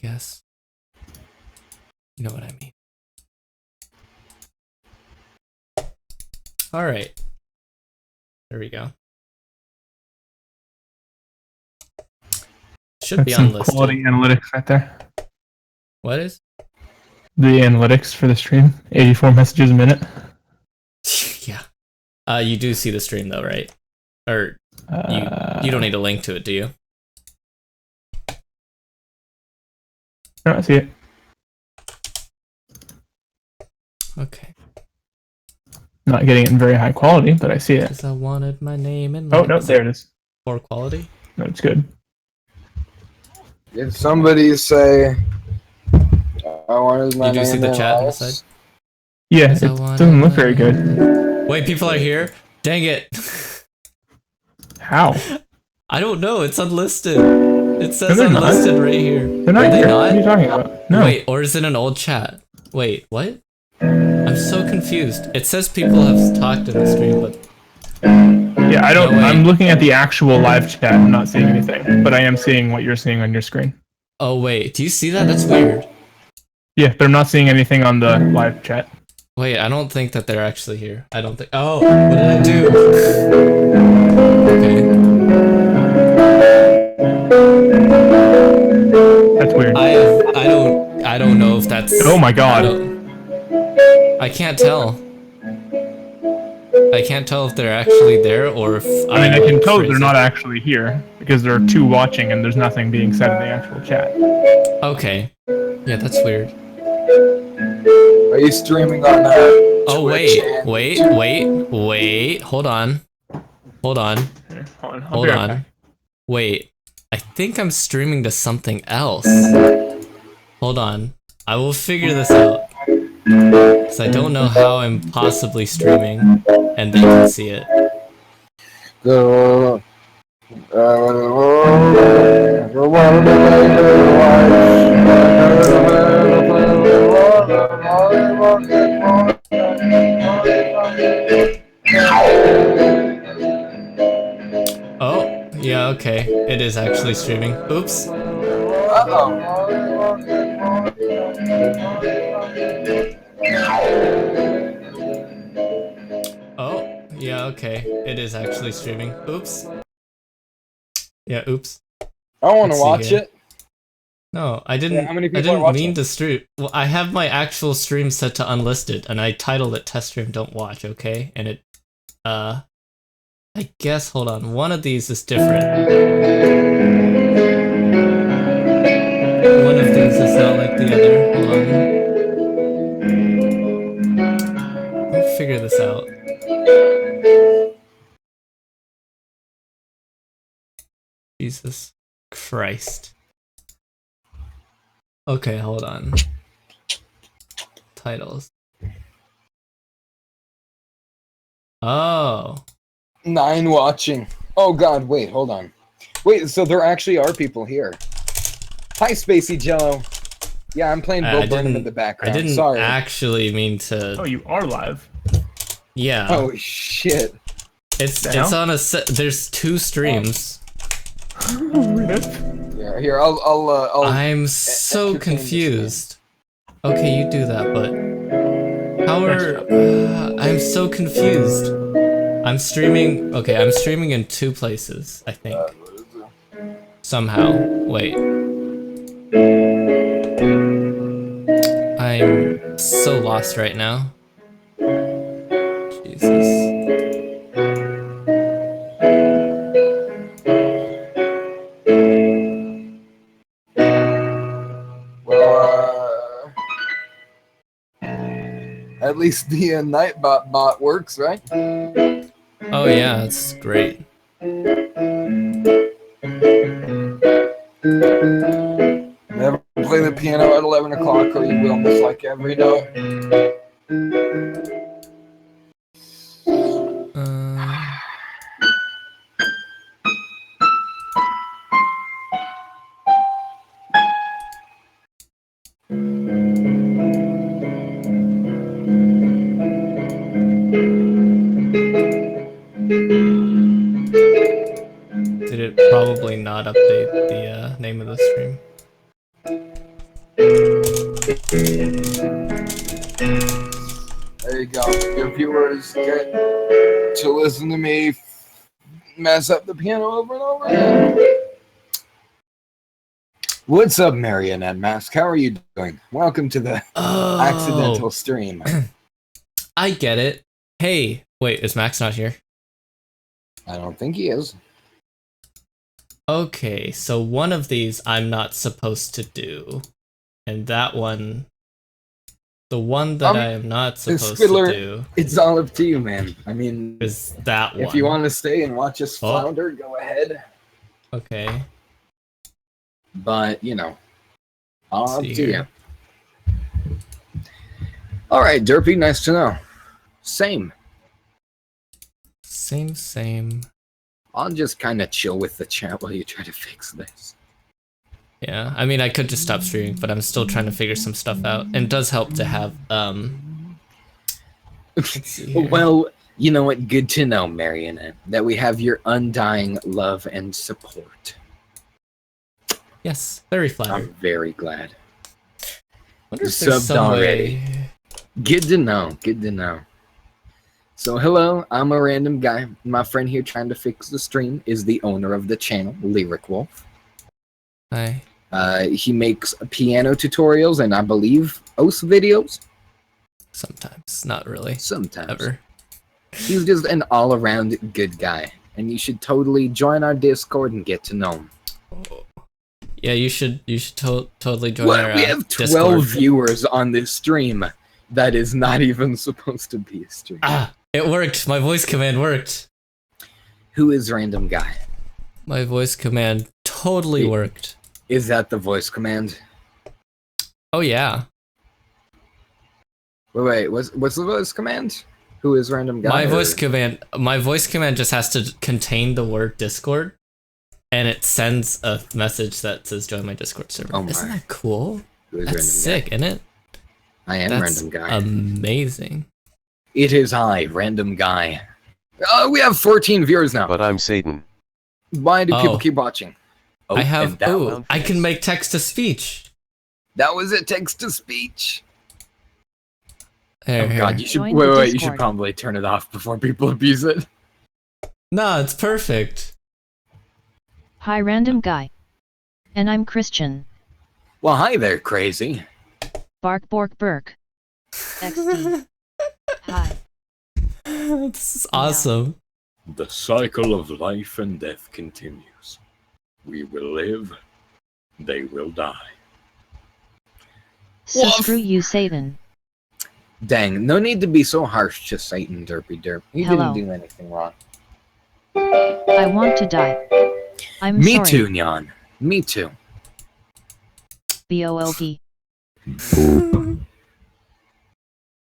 guess. You know what I mean. All right. There we go. Should be That's some unlisted. quality analytics right there. What is? The analytics for the stream, 84 messages a minute. Yeah. You do see the stream though, right? Or you don't need a link to it, do you? No, I see it. Okay. Not getting it in very high quality, but I see it. Because I wanted my name in. Oh, no, there it is. Poor quality. No, it's good. Did somebody say I wanted my You do name see the in chat on the lights? side? Yeah, Because it I wanted doesn't look my very name good. in- Wait, people are here? Dang it. How? I don't know. It's unlisted. It says they're not. unlisted right here. They're not Are they here. not? What are you talking about? No. Wait, or is it an old chat? Wait, what? I'm so confused. It says people have talked in the stream, but Yeah, I don't. No, wait. I'm looking at the actual live chat. I'm not seeing anything, but I am seeing what you're seeing on your screen. oh wait, do you see that? That's weird. Yeah, but I'm not seeing anything on the live chat. Wait, I don't think that they're actually here. I don't think. Oh, what did I do? Okay. That's weird. I don't know if that's. Oh my god. I can't tell. I can't tell if they're actually there or if I mean, I can tell crazy. they're not actually here because there are two watching and there's nothing being said in the actual chat. Okay. Yeah, that's weird. Are you streaming on Oh Twitch wait, and- wait. Hold on. Here, hold on. I'll Hold be right on. back. Wait. I think I'm streaming to something else. Hold on. I will figure this out. Because I don't know how I'm possibly streaming and they can see it. Go. Oh, yeah, okay. It is actually streaming. Oops. Oh, yeah, okay. It is actually streaming. Oops. Yeah, oops. I want Let's to see watch here. it. No, I didn't. Yeah, how many I people are didn't watching? mean to stream. Well, I have my actual stream set to unlisted, and I titled it "Test Stream Don't Watch." Okay, and it, I guess. Hold on. One of these is different. One of these is not like the other. Hold on. I'll figure this out. Jesus Christ. Okay, hold on. Titles. Oh. 9 watching. Oh god, wait, hold on. Wait, so there actually are people here. Hi, Spacey Jello. Yeah, I'm playing Bill Burnham in the I background. didn't Sorry. actually mean to. Oh, you are live. Yeah. Oh shit. It's The hell? on a set. There's 2 streams. Yeah, here I'll I'm so entertain this confused. Okay, you do that, but how are? I'm so confused. I'm streaming. Okay, I'm streaming in 2 places. I think. Somehow. Wait. I'm so lost right now. Jesus. Well, at least the Nightbot bot works, right? Oh yeah, it's great. Never play the piano at 11 o'clock or you will miss like every note. Uh, Did it probably not update the name of the stream? There you go. Your viewers get to listen to me mess up the piano over and over again. What's up, Marionette Mask? How are you doing? Welcome to the Oh, accidental stream. I get it. Hey, wait, is Max not here? I don't think he is. Okay, so one of these I'm not supposed to do. And that one, the one that I am not supposed Squiddler, to do, it's all up to you, man. I mean, is that one. if you want to stay and watch us flounder, go ahead. Okay. But, you know, all up See to here. you. All right, Derpy, nice to know. Same. Same. I'll just kind of chill with the chat while you try to fix this. Yeah, I mean, I could just stop streaming, but I'm still trying to figure some stuff out. And it does help to have, let's see here. Well, you know what? Good to know, Marionette, that we have your undying love and support. Yes, very flattered. I'm very glad. Wonder if Subbed there's some already. way- Good to know. Good to know. So, hello, I'm a random guy. My friend here trying to fix the stream is the owner of the channel, Lyric Wolf. Hi. He makes piano tutorials and I believe OS videos. Sometimes, not really. Sometimes. Ever. He's just an all-around good guy. And you should totally join our Discord and get to know him. Yeah, you should totally join Well, our we have 12 Discord. viewers on this stream. That is not even supposed to be a stream. Ah, it worked. My voice command worked. Who is random guy? My voice command totally worked. Is that the voice command? Oh yeah. Wait, what's the voice command? Who is random guy? My voice or- command just has to contain the word Discord, and it sends a message that says join my Discord server. Oh my. Isn't that cool? Who is That's random sick, guy? isn't it? I am That's random guy. amazing. It is I, random guy. We have 14 viewers now. But I'm Satan. Why do people Oh. keep watching? Oh, I have. and that, Oh, I can make text to speech. that was a text to speech. Here, Oh here. god, you should Join the wait, you should Discord. probably turn it off before people abuse it. No, it's perfect. Hi, random guy. And I'm Christian. Well, hi there, crazy. Bark, bork, burk. XD. Hi. This is awesome. The cycle of life and death continues. We will live, they will die. So Woof. screw you, Satan. Dang, no need to be so harsh to Satan, Derpy Derp. He Hello. didn't do anything wrong. I want to die. I'm Me sorry. too, Nyan. Me too. BOLD.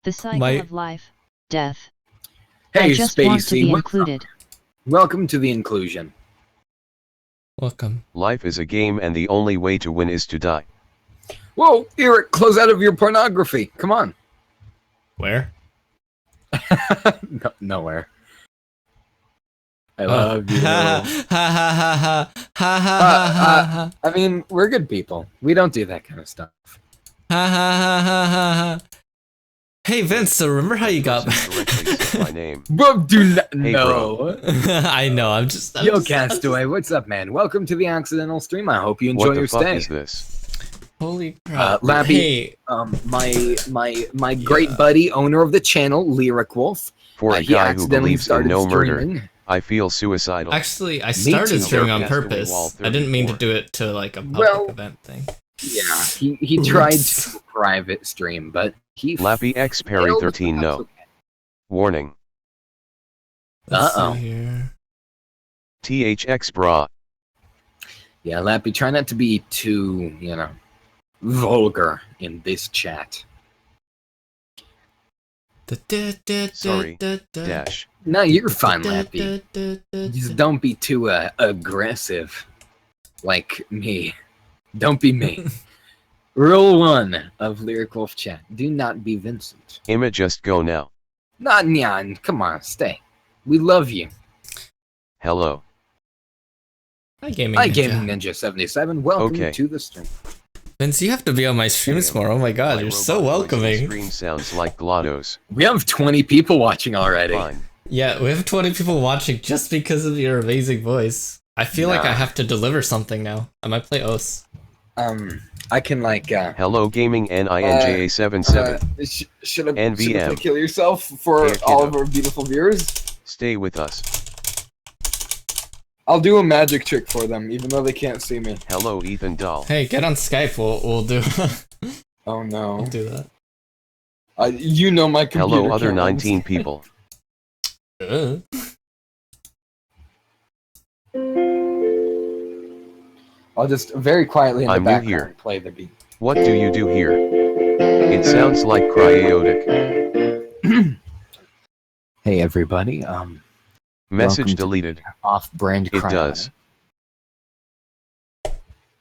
The cycle My- of life, death. Hey, I just want to Spacey, be what's up? included. Welcome to the inclusion. Welcome. Life is a game and the only way to win is to die. Whoa, Eric, close out of your pornography. Come on. Where? No, nowhere. I Oh. love you. Ha ha ha ha ha ha ha ha I mean, we're good people. We don't do that kind of stuff. ha ha ha ha. Hey Vince, so remember how you got? Person correctly said my name. Bro, do not. Hey, no. I know. I'm just. Yo, Castaway, what's up, man? Welcome to the accidental stream. I hope you enjoy What the your fuck stay. is this? Holy crap! Lappy, Hey, my great buddy, owner of the channel, Lyric Wolf. For a he guy who accidentally believes in started no murder, streaming. I feel suicidal. actually, I too. started streaming on Castaway purpose. Wall I didn't mean to 34. do it to like a public Well, event thing. Yeah, he tried Oops. to private stream, but he Lappy X Perry failed. 13 That's no. okay. Warning. Let's see Uh-oh. here. THX bra. Yeah, Lappy, try not to be too, vulgar in this chat. Sorry. Dash. No, you're fine, Lappy. Just don't be too aggressive like me. Don't be me. Rule 1 of Lyric Wolf chat. Do not be Vincent. Imma just go now. Not Nyan. Come on, stay. We love you. Hello. Hi, gaming. Hi, Ninja. Gaming Ninja 77. Welcome Okay. to the stream. Vince, you have to be on my streams more. Oh my god, My you're so robot voice on welcoming. Stream sounds like GLaDOS. We have 20 people watching already. Fine. Yeah, we have 20 people watching just because of your amazing voice. I feel like I Nah. have to deliver something now. I might play OS. I can like. Hello Gaming NINJA77. Should I NVM. kill yourself for Here, all kiddo. of our beautiful viewers? Stay with us. I'll do a magic trick for them, even though they can't see me. Hello Ethan Dahl. Hey, get on Skype. We'll do Oh no. we'll do that. You know my computer. Hello other can't 19 understand. people. I'll just very quietly in the I'm new background here. play the beat. What do you do here? It sounds like cryotic. Hey everybody, Message Welcome to- deleted. off-brand It cryotic. does.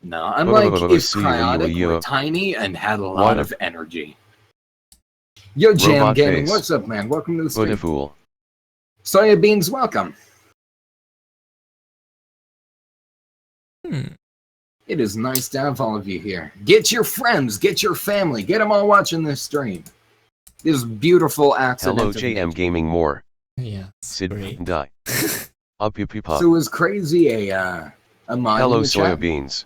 No, unlike if See you, cryotic you. were tiny and had a lot Water. of energy. Yo, Jam Robot Gaming, face. what's up, man? Welcome to the What a stream. fool. Soya Beans, welcome. Hmm. It is nice to have all of you here. Get your friends, get your family, get them all watching this stream. This beautiful accident. Hello of JM nature. Gaming More. Yeah. Sid Great. die. Up you peepa. So is Crazy a mod Hello in the chat? soybeans.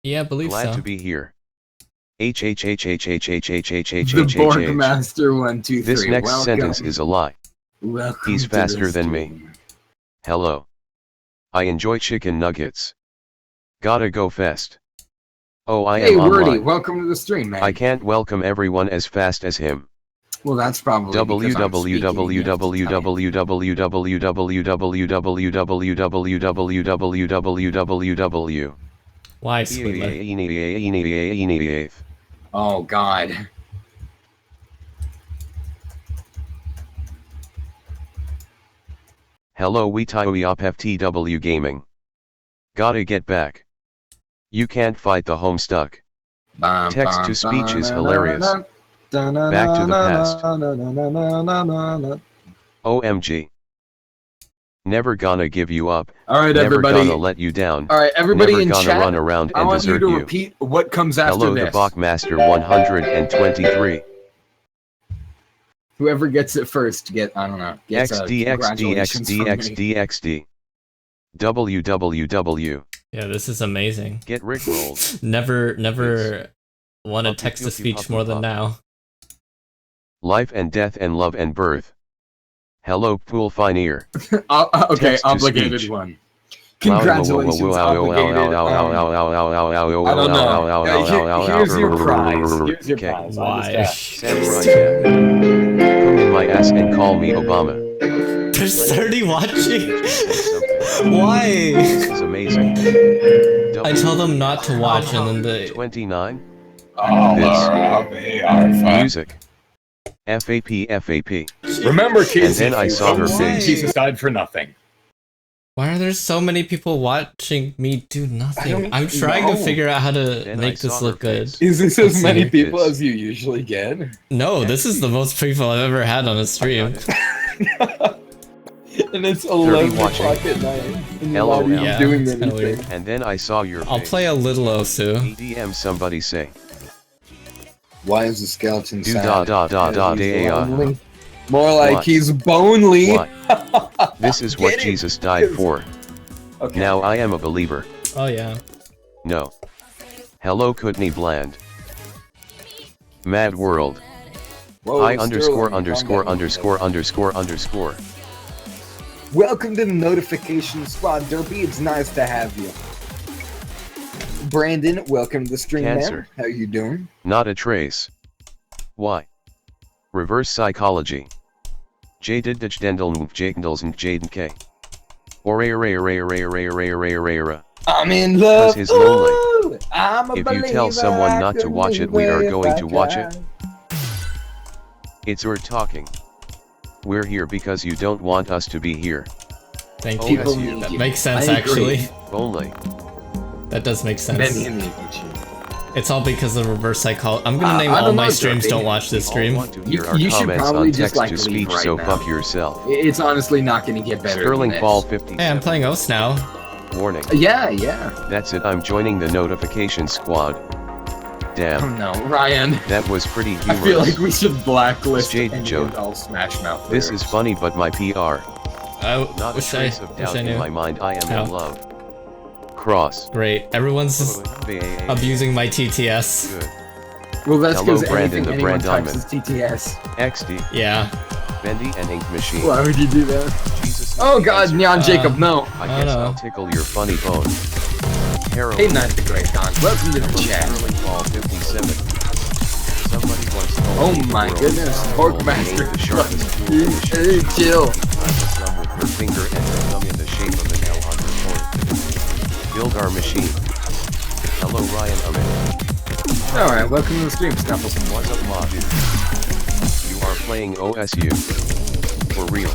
Yeah, I believe Glad so. to be here. The HHHHHHHHHHHH. Borgmaster 123. This next welcome. sentence is a lie. Welcome He's to the faster than me. stream. Hello. I enjoy chicken nuggets. Gotta go fest. Oh, I Hey am Wordy, online. welcome to the stream, man. I can't welcome everyone as fast as him. Well, that's probably because I'm speaking, you have to tell me. www. Why, Sweetler? Oh God. Hello we Taiop FTW Gaming. Gotta get back. You can't fight the Homestuck. Text to speech is hilarious. Back to the past. OMG. Never gonna give you up. All right, Never everybody. gonna let you down. All right, everybody Never in gonna chat. run around I and want you desert to you. repeat what comes after Hello the this. Bachmaster 123. Whoever gets it first gets a congratulations from me. XDXDXDXD. WWW. Yeah, this is amazing. Get rickrolled. Never wanted Puppy, text to puppy, speech puppy, more than puppy. now. Life and death and love and birth. Hello Pool Fineer. Okay, Text to obligated speech. one. Congratulations, obligated. I don't know. Here's your prize. Here's your Okay. prize. Why? Samurai Jack. Come in my ass and call me Obama. There's 30 watching. Something. Why? This is amazing. I tell them not to watch and then they 29. This. Music. FAP. Remember, kids, And then I saw her face. Jesus died for nothing. Why are there so many people watching me do nothing? don't I'm trying to know. figure out how to Then I make this saw look her good. face. Is this Let's as many see. people This. as you usually get? No, this is the most people I've ever had on a stream. And it's 11 watching. o'clock at night. And LOL. nobody's Yeah, doing it's kinda anything. weird. And then I saw your I'll face. play a little Osu. EDM somebody say. Why is the skeleton Do sad? da da da da Because he's da. lonely? More like What? he's bonely. What? This is what Get it? Jesus died for. Okay. Now I am a believer. Oh yeah. No. Hello Kutney Bland. Mad World. Whoa, Hi Sterling, underscore calm underscore down. underscore underscore underscore. Welcome to the notification squad, Derpy. It's nice to have you. Brandon, welcome to the stream, Cancer. man. How you doing? Not a trace. Why? Reverse psychology. Jaded Dutch Dendel Jadendels and Jaden K. Ora. I'm in love. he's lonely. Ooh, I'm a If you tell believer, someone I not to couldn't watch it, we are wait if going I to watch it. tried. It's we're talking. We're here because you don't want us to be here. Thank Oh, you. that's People you. need That you. makes sense I agree. actually. Only. That does make sense. Many need you. It's all because of reverse psychology. I'm gonna name I all don't my know, streams Derpy. don't watch this All stream. want to hear our You should comments probably on just, text like, to leave speech, right so now. fuck yourself. It's honestly not going to get better Sterling than Fall this. 50. Hey, I'm playing OS now. Warning. Yeah. That's it, I'm joining the notification squad. Oh Damn, no, Ryan. that was pretty I feel like humorous. we should blacklist Jade any joke. and all Smash Mouth This lyrics. is funny, but my PR. I Not a wish trace of wish doubt I in knew. my mind. I am How? in love. Cross. Great. Everyone's just Good. abusing my TTS. Well, that's Hello, because Brandon, anything the anyone Brand types is TTS. XD. Yeah. Bendy and Ink Machine. Why would you do that? Jesus, Oh the god, answer. Neon Jacob, no. I Oh, guess no. I'll tickle your funny bone. Harold. Hey, Night the Great Dawn. Welcome to the chat. Sterling Ball 57. Somebody once told Oh me the my world goodness, is Porkmaster. the sharpest tool in the shed. Hey, chill. Press a thumb with her finger and her thumb in the shape of an L on her forehead. Build our machine. Hello Ryan Ahmed. Alright, welcome to the stream, Snuffles. What's up Mod? You are playing OSU. For real.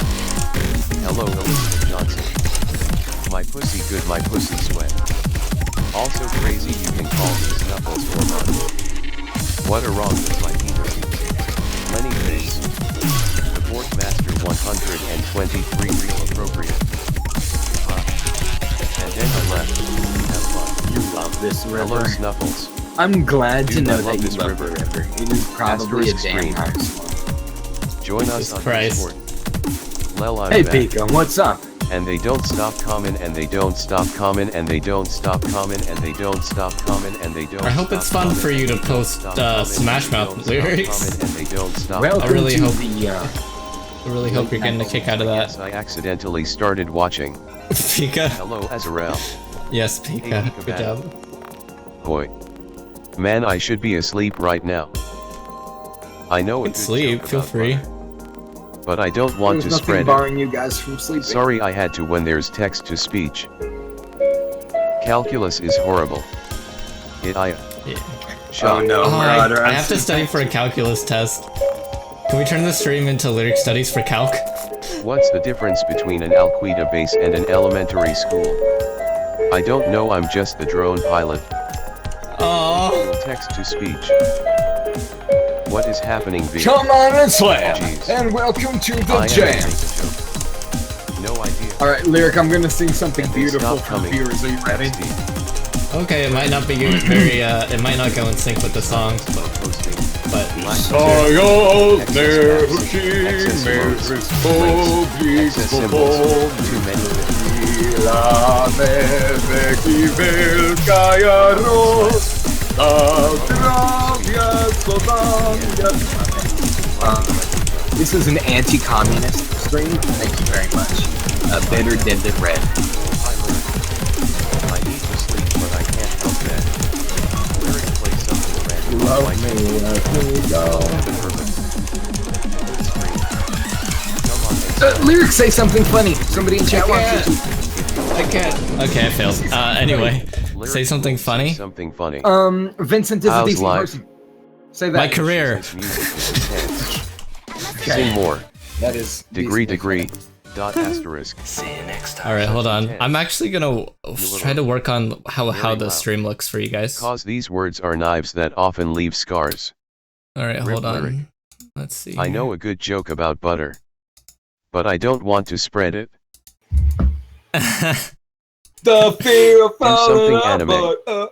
Hello Elizabeth Johnson. My pussy good, my pussy sweat. Also crazy, you can call me Snuffles or Mod. What a wrong with my penis. Many things. The Porkmaster 123 real appropriate. And then I left. Have fun. You love this Hello river. Snuffles. I'm glad to Dude, know I that love you this love river. the river. It is probably a Asterisk damn screen. nice one. Join us Jesus on Christ. Discord. Lel, I'm Hey, back. Pika, what's up? And they don't stop coming, and they don't stop coming, and they don't stop coming, and they don't stop coming, and they don't. I hope stop it's fun coming, for you and to they don't post, stop Smash coming, Mouth and they don't lyrics. stop coming, and they don't stop. Welcome really to hope- the, I really hope you're getting a kick out of Yes, that. I accidentally started watching. Pika. Hello, Azarel. Yes, Pika. Hey, Good Pika. job. Boy. Man, I should be asleep right now. I know a You can good sleep, joke feel about free. butter, but I don't want There's to nothing spread it. barring you guys from sleeping. Sorry I had to when there's text to speech. Calculus is horrible. Yeah. Shut no. Oh, Marauder, I I'm have to study for a calculus test. Can we turn the stream into lyric studies for calc? What's the difference between an Alquita base and an elementary school? I don't know, I'm just the drone pilot. Oh, Text to speech. What is happening, V? Come on and slam! Jeez. And welcome to I the am jam! a joke. No idea. Alright, Lyric, I'm gonna sing something And they beautiful stop for coming. viewers. Are you ready? XD. okay. It might not be very. It might not go in sync with the song, Slow posting. but Excess symbols. Too many. This is an anti-communist stream. Thank you very much. Better dead than red. I need to sleep, but I can't help that. Lyric play something random. Love like me, let me go. Lyric, say something funny. Somebody in chat wants you to. I can't. Okay, I failed. Anyway, say something funny. Something funny. Vincent is a How's decent life? person. Say that. My career. This music is intense. Okay. Sing more. That is Degree. decent. Dot asterisk. All right, hold on. Intense. I'm actually gonna try to work on how the loud. stream looks for you guys. All Cause these words are knives that often leave scars. right, hold Rip lyric. on. Let's see. I know a good joke about butter. But I don't want to spread it. The fear of something falling anime. apart,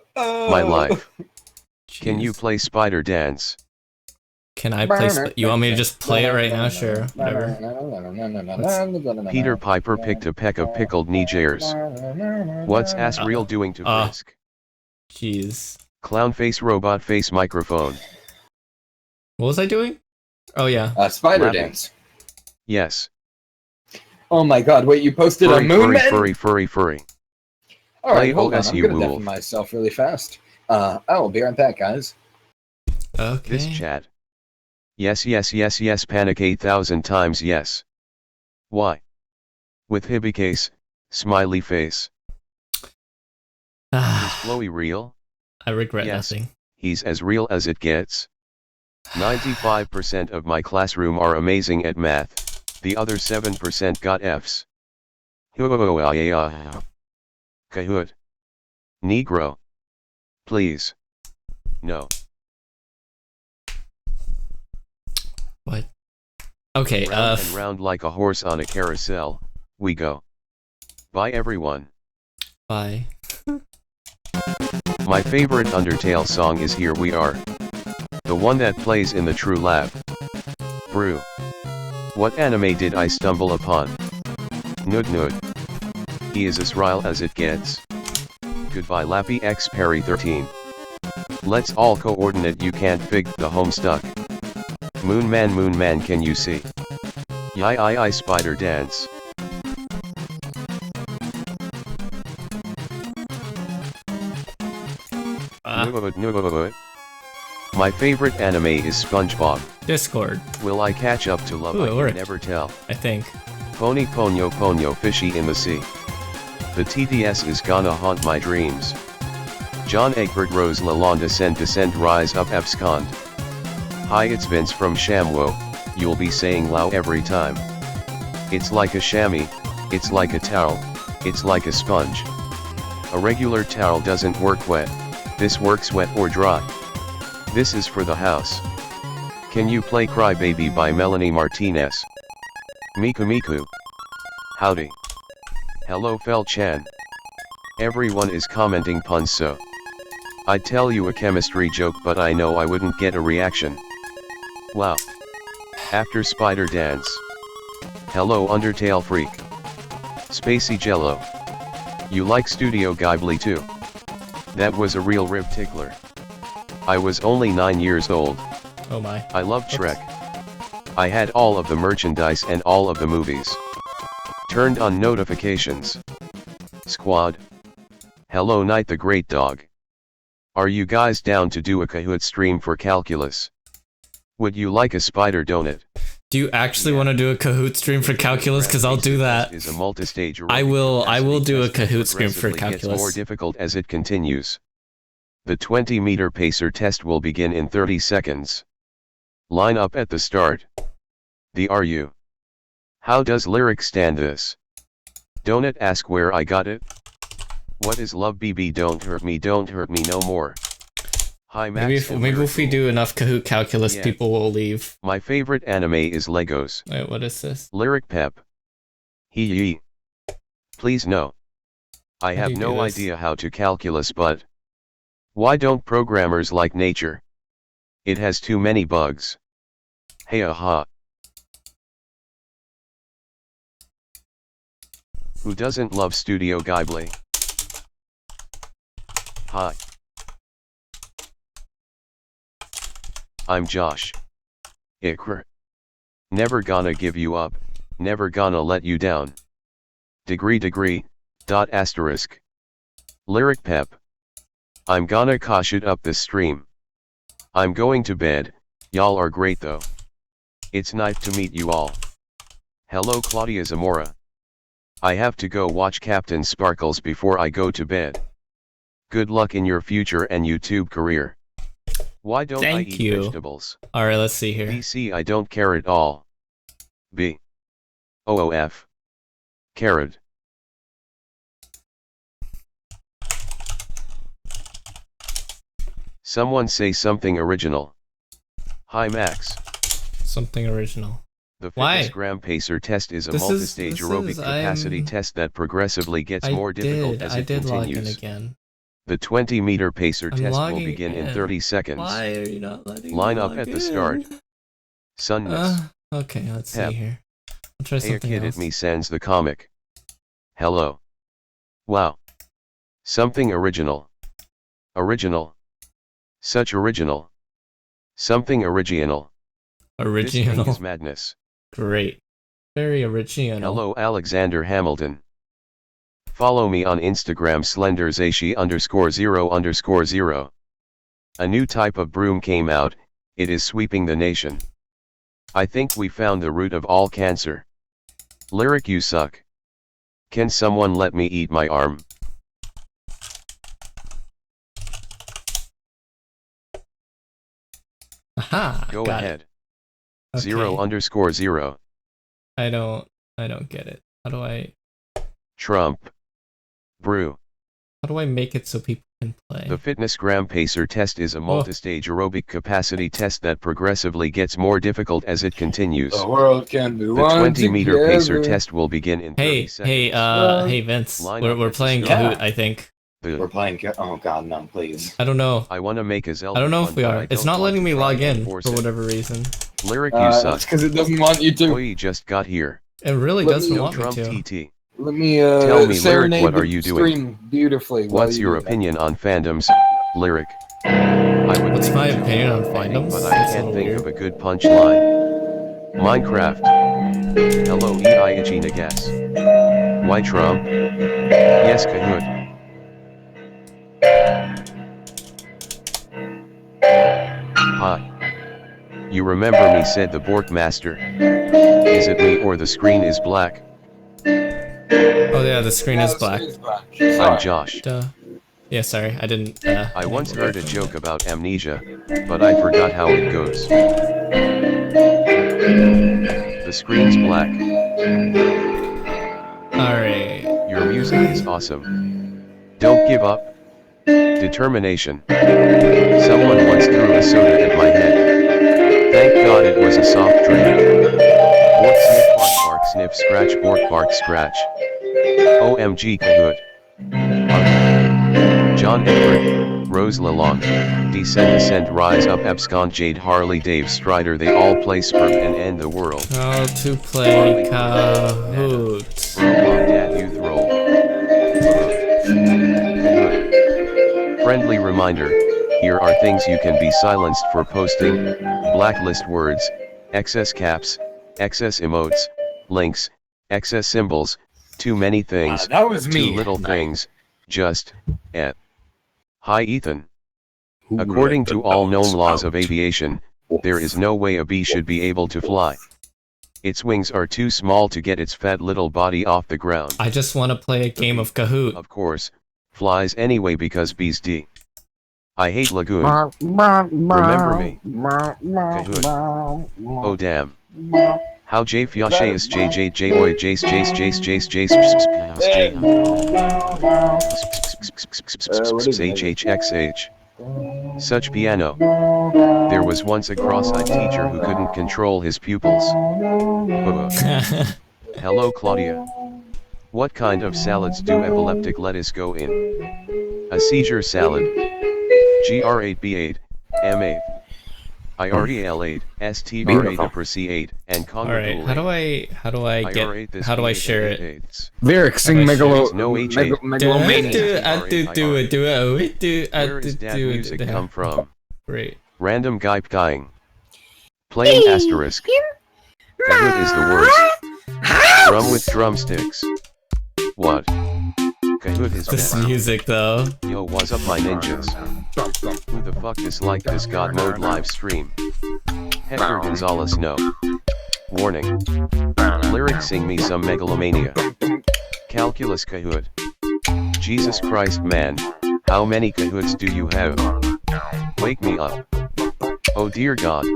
My life. Can you Jeez. play spider dance? Can I play? You want me to just play it right now? Sure, whatever. Peter Piper picked a peck of pickled Nigers. What's Asriel doing to Frisk? Jeez. Clown face, robot face, microphone. What was I doing? Oh yeah. Spider Laughing. dance. Yes. Oh my god, wait, you posted a Furry, moon furry, man? furry, furry, furry. Alright, Play hold on, I'm OSU gonna Wolf. deafen myself really fast. I'll be right back, guys. Okay. This chat. Yes, yes, yes, yes, panic 8,000 times yes. Why? With Hibby case, smiley face. Is Chloe real? I regret Yes. nothing. He's as real as it gets. 95% of my classroom are amazing at math. The other 7% got Fs. Kahoot. Negro. Please. No. What? Okay. Round and round like a horse on a carousel. We go. Bye everyone. Bye. My favorite Undertale song is Here We Are. The one that plays in the True Lab. Brew. What anime did I stumble upon? Nud Nud. He is as real as it gets. Goodbye Lappy X Perry 13. Let's all coordinate, you can't fig the home stuck. Moon Man can you see? Yai I spider dance. My favorite anime is SpongeBob. Discord, Will I catch up to Love? Ooh, it I can worked. never tell. I think. Pony Ponyo fishy in the sea. The TTS is gonna haunt my dreams. John Egbert Rose Lalonde descend rise up abscond. Hi, it's Vince from Shamwo. You'll be saying Lao every time. It's like a chamois, it's like a towel, it's like a sponge. A regular towel doesn't work wet, this works wet or dry. This is for the house. Can you play Cry Baby by Melanie Martinez? Miku. Howdy. Hello Fel Chan. Everyone is commenting puns, so I'd tell you a chemistry joke, but I know I wouldn't get a reaction. Wow. After Spider Dance. Hello Undertale Freak. Spacey Jello. You like Studio Ghibli too? That was a real rib tickler. I was only 9 years old. Oh my. I loved Shrek. I had all of the merchandise and all of the movies. Turned on notifications. Squad. Hello Night the Great Dog. Are you guys down to do a Kahoot stream for calculus? Would you like a spider donut? Do you actually want to do a Kahoot stream for calculus? Because I'll do that. Is a multi-stage I will do a capacity Kahoot test stream for progressively gets calculus. more difficult as it continues. The 20-meter pacer test will begin in 30 seconds. Line up at the start. The are you? How does lyric stand this? Donut ask where I got it? What is love BB don't hurt me no more. Hi Max. Maybe if we do enough Kahoot calculus, Yeah. people will leave. My favorite anime is Legos. Wait, what is this? Lyric Pep. He. Please no. I How do have you do no this? idea how to calculus, but why don't programmers like nature? It has too many bugs. Hey aha. Who doesn't love Studio Ghibli? Hi. I'm Josh. Ikra. Never gonna give you up, never gonna let you down. Degree, dot asterisk. Lyric Pep. I'm gonna kosh it up this stream. I'm going to bed, y'all are great though. It's nice to meet you all. Hello Claudia Zamora. I have to go watch Captain Sparkles before I go to bed. Good luck in your future and YouTube career. Why don't I Thank eat you. vegetables? Alright, let's see here. BC I don't care at all. B. OOF. Carrot. Someone say something original. Hi Max. Something original. The Why? fitness gram pacer test is a This is- multi-stage this aerobic is- capacity I'm- test that progressively gets more difficult as I it did log in continues. again. The 20-meter pacer I'm test will logging begin in in. 30 seconds. Why are you not letting me Line up log at the in? start. Sunness. Okay, let's Pep. see here. I'll try Hey, a something kid else. at me sends the comic. Hello. Wow. Something original. Original. Such original. Something original. This thing Original. is madness. Great. Very original. Hello Alexander Hamilton. Follow me on Instagram slenderzashi_0_0. A new type of broom came out, it is sweeping the nation. I think we found the root of all cancer. Lyric you suck. Can someone let me eat my arm? Aha! Go got ahead. It. Okay. 0_0. I don't get it. How do I Trump. Brew. make it so people can play? The fitness gram pacer test is a multi-stage aerobic capacity test that progressively gets more difficult as it continues. The world can be The one 20-meter pacer together. test will begin in 30 seconds. Hey Vince, Line we're up at the playing start. Kahoot, I think. We're playing. Oh God, no! Please. I don't know. I wanna make a Zelda. I don't know one, if we but are. I It's don't not want letting to me try log and in force for it. whatever reason. Lyric, you suck. That's because it doesn't want you to. Boy, just got here. It really Let doesn't me- No want me Trump to. TT. Let me Tell me, serenade Lyric, what the are you doing? stream beautifully. while What's you your do that. opinion on fandoms? Lyric. I would What's make my a joke opinion on about fighting, fandoms? but I That's a can't little think weird. of a good punchline. Minecraft. Hello, Eiichi Nagas. Why Trump? Yes, Kahoot. Hi. You remember me, said the Bork Master. Is it me or the screen is black? Oh yeah, the screen is black. I'm Josh. Duh. Yeah, sorry, I didn't. I once heard a joke about amnesia, but I forgot how it goes. The screen's black. Alright. Your music is awesome. Don't give up. Determination. Someone once threw a soda at my head. Thank God it was a soft drink. Bork sniff bark bark sniff scratch bork bark scratch. OMG Kahoot. John Edward, Rose Lalonde, Descend Rise Up Epscon Jade Harley Dave Strider, they all play Spurb and end the world. How to play Kahoot. Roblox Dad Youth Roll. Kahoot. Friendly reminder, here are things you can be silenced for posting: blacklist words, excess caps, excess emotes, links, excess symbols, too many things, That was me. too little things, just, Hi Ethan. According to all known laws of aviation, there is no way a bee should be able to fly. Its wings are too small to get its fat little body off the ground. I just want to play a game of Kahoot. Of course, flies anyway because bees D. I hate Lagoon. Remember me. Kahoot. Oh damn. How J Fiache is JJJ Oi Jace Jace Jace Jace Jace HHXH. Such piano. There was once a cross-eyed teacher who couldn't control his pupils. Hello Claudia. What kind of salads do epileptic lettuce go in? A seizure salad. GR8B8, M8. IREL8, STR8 and Congo. Alright, how do I share it? Lyric, sing Have I shared? No H8. Where is that music come from? Great. Random guy guying. Playing asterisk. Kahoot is the worst. Drum with drumsticks. What? Kahoot is This bad. music though. Yo, what's up my ninjas? Who the fuck disliked this God mode live stream? Hector Gonzalez no. Warning. Lyric sing me some megalomania. Calculus Kahoot. Jesus Christ man, how many Kahoots do you have? Wake me up. Oh dear God.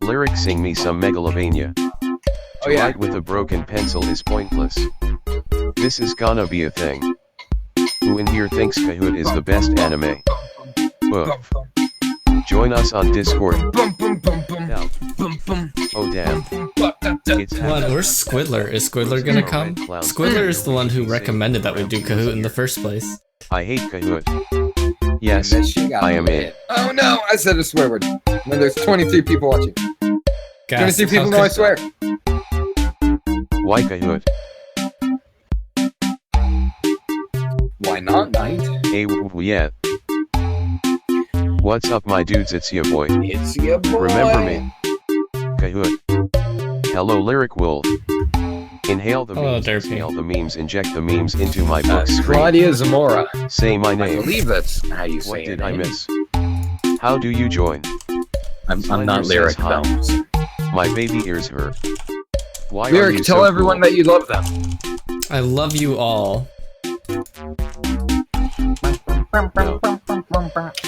Lyric sing me some megalomania. To write with a broken pencil is pointless. This is gonna be a thing. Who in here thinks Kahoot is the best anime? Boof. Join us on Discord. Now. Oh damn. It's Come on, where's Squidler? Is Squidler gonna come? Squidler is the one who recommended that we do Kahoot in the first place. I hate Kahoot. Yes, I am it. Oh no, I said a swear word. No, there's 23 people watching. Guys, 23 people how know I could- swear. Why Kahoot? Why not, knight? Hey yeah. What's up my dudes, it's ya boy. It's your boy. Remember me. Kahoot. Hello Lyric Wolf. Inhale the Hello, memes, Derpy. exhale the memes, inject the memes into my book screen. Claudia Zamora. Say my I name. believe that's how you say What it. did I miss? How do you join? I'm Slender not says Lyric hi. though. My baby ears hurt. Why are Lyric, you tell so everyone cool? that you love them. I love you all. No.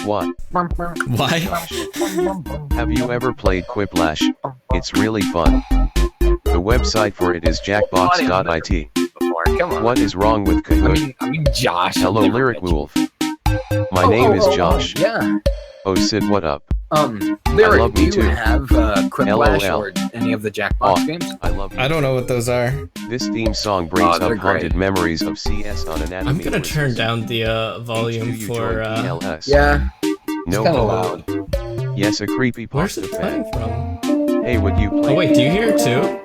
What? Why? Have you ever played Quiplash? It's really fun. The website for it is jackbox.it. Come on. What is wrong with Kahoot? I mean Josh. Hello Lyric Wolf. My name is Josh. Yeah. Oh Sid, what up? Lyric, love do me you too. have Quiplash LOL. or any of the Jackbox games? I love you. I don't know what those are. This theme song brings Oh, they're up haunted great. memories of CS on Anatomy. I'm gonna turn Quizzes. down the volume H2 you for joined PLS. Yeah, No kind of homo. loud. Yes, a creepy where's pasta it fan. playing from? Hey, would you play? Oh wait, do you hear it too?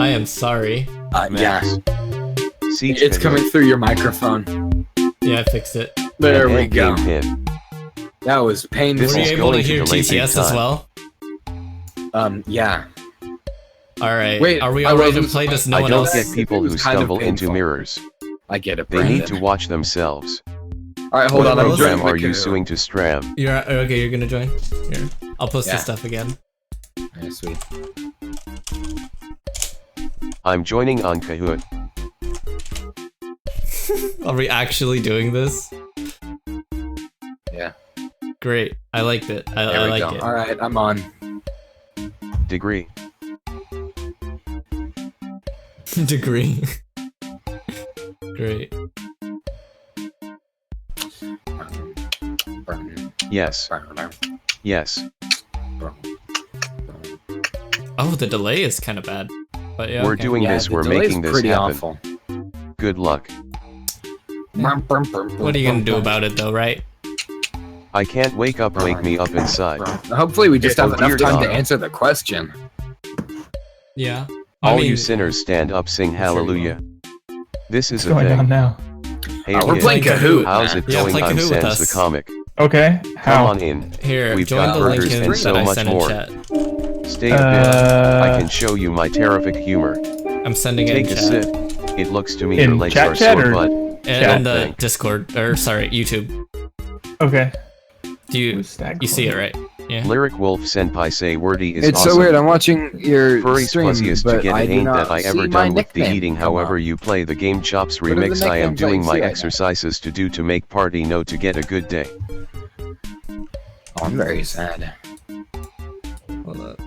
I am sorry. Yeah, Max. Siege it's Kahoot. coming through your microphone. Yeah, I fixed it. There And we go. Endgame pin. That was painful. This Were you is able to going to hear delay big TTS as time. well? Yeah. Alright, Wait, are we I all ready to wasn't play? Does no I one don't else? get people It who was kind of stumble into painful. mirrors. I get it, They Brandon. need to watch themselves. All right, hold Wait, on. I'm what joining Program the are you Kahoot. suing to Stram? You're okay. You're gonna join. Here, I'll post Yeah. this stuff again. Yeah, sweet. I'm joining on Kahoot. Are we actually doing this? Yeah. Great. I liked it. I There we like go. it. All right, I'm on. Degree. Degree. Great. Yes. Yes. Oh, the delay is kind of bad. But yeah. We're okay. doing Yeah, this. the We're delay's making this pretty happen. awful. Good luck. What are you gonna do about it, though, right? I can't wake up. Wake me up inside. Hopefully, we just Oh, have enough dear time to God. answer the question. Yeah. All I mean, you sinners, stand up, sing sure you hallelujah. This is What's going a on thing. now? Hey, We're kid, playing Kahoot. how's man. it Yeah, going? play I'm Kahoot with Sans the us. comic. Okay. Come How? on in. Here, We've join got the link burgers in and that so I much sent more. in chat. Stay a bit. I can show you my terrific humor. I'm sending it in Take a chat. sip. It looks to me In your legs chat are chat sore, or- but And the Thank. Discord, or sorry, YouTube. Okay. Do you Who's that see it going? right? Yeah. Lyric Wolf Senpai say wordy is It's awesome. so weird. I'm watching your Furry's stream, fuzziest to but get I it do ain't not that I see ever my done with the nickname eating. come However, up. you play the Game Chops are the remix. I am nicknames I doing see my right now? exercises to do to make party no to get a good day. Oh, I'm very sad. Hold up.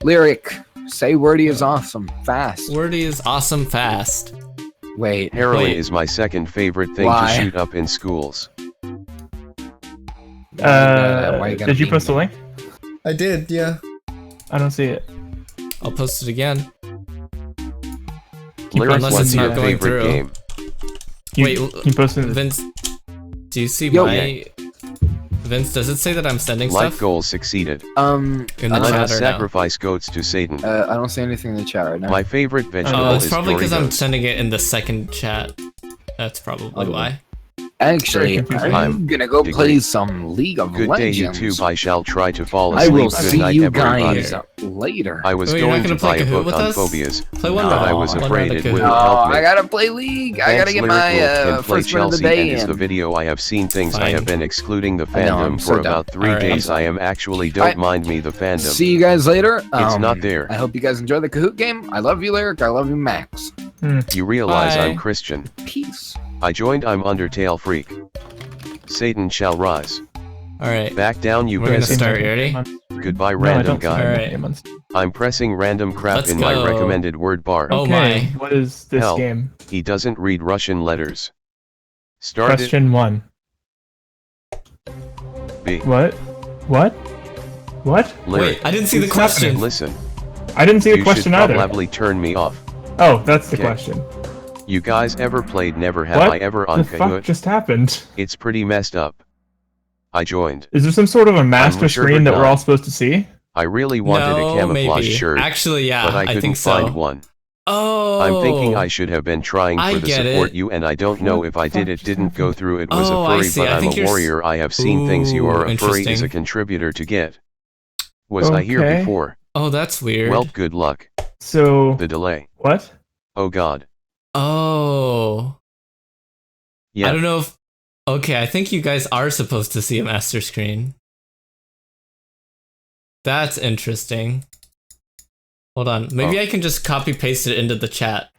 Lyric, say wordy is awesome. Fast. Wordy is awesome fast. Wait. Heroin Wait. is my second favorite thing Why? to shoot up in schools. Why you gotta Did you be post a mean? link? I did, yeah. I don't see it. I'll post it again. Lyric, unless what's it's your not going favorite through. game? Can Wait, you, can you post it? Vince, do you see Yo. my... Vince, does it say that I'm sending Life stuff goal succeeded. in the Let chat us or no? sacrifice goats to Satan. I don't see anything in the chat right now. My favorite vegetable Oh, it's is probably because I'm Doritos. sending it in the second chat. That's probably Oh. why. Actually, Very confusing. I'm gonna go Degree. play some League of Good day, Legends. YouTube. I shall try to fall I asleep. will Good see night, you everybody. guys later. I was Oh, you're not going to gonna play buy a Kahoot book with on us? phobias, Play one No, but round. I was One afraid round it of wouldn't Kahoot. help me. I gotta play League. I gotta Thanks, get Lyric my Wolf can play first win of the Chelsea day and is the in. video I have seen things I Fine. have been excluding the I know, I'm fandom so for about dumb. 3 Alright. days. I am actually don't Alright. mind me the fandom. See you guys later. It's not there. I hope you guys enjoy the Kahoot game. I love you, Lyric. I love you, Max. You realize Bye. I'm Christian. Peace. I joined. I'm Undertale freak. Satan shall rise. Alright, Back down, you we're gonna peasant. start. You ready? Goodbye, No, I random don't see guy. my Alright. name on- I'm pressing random crap Let's in my go. recommended word bar. Oh Okay, my. what is this Hell. game? He doesn't read Russian letters. Started Question 1. B. What? What? What? Lyric. Wait, I didn't see the Who's question. Listen, I didn't see the you question should either. probably turn me off. Oh, that's the Okay. question. You guys ever played Never Have What I Ever on the fuck Kahoot? just happened? It's pretty messed up. I joined. Is there some sort of a master Richard screen that we're Bernard. all supposed to see? I really wanted No, a camouflage maybe. shirt, Actually, yeah, but I I couldn't think so. find one. Oh. I'm thinking I should have been trying I for the get support it. you, and I don't know if I did. It didn't go through. It was Oh, a I furry, see. but I I'm think a you're s- warrior. I have seen things you are. Ooh, A furry is a interesting. contributor to get. Was I here Okay. before? Oh, that's weird. Well, good luck. So, The delay. what? Oh God. Oh. Yeah. I don't know if... Okay, I think you guys are supposed to see a master screen. That's interesting. Hold on. Maybe Oh. I can just copy paste it into the chat.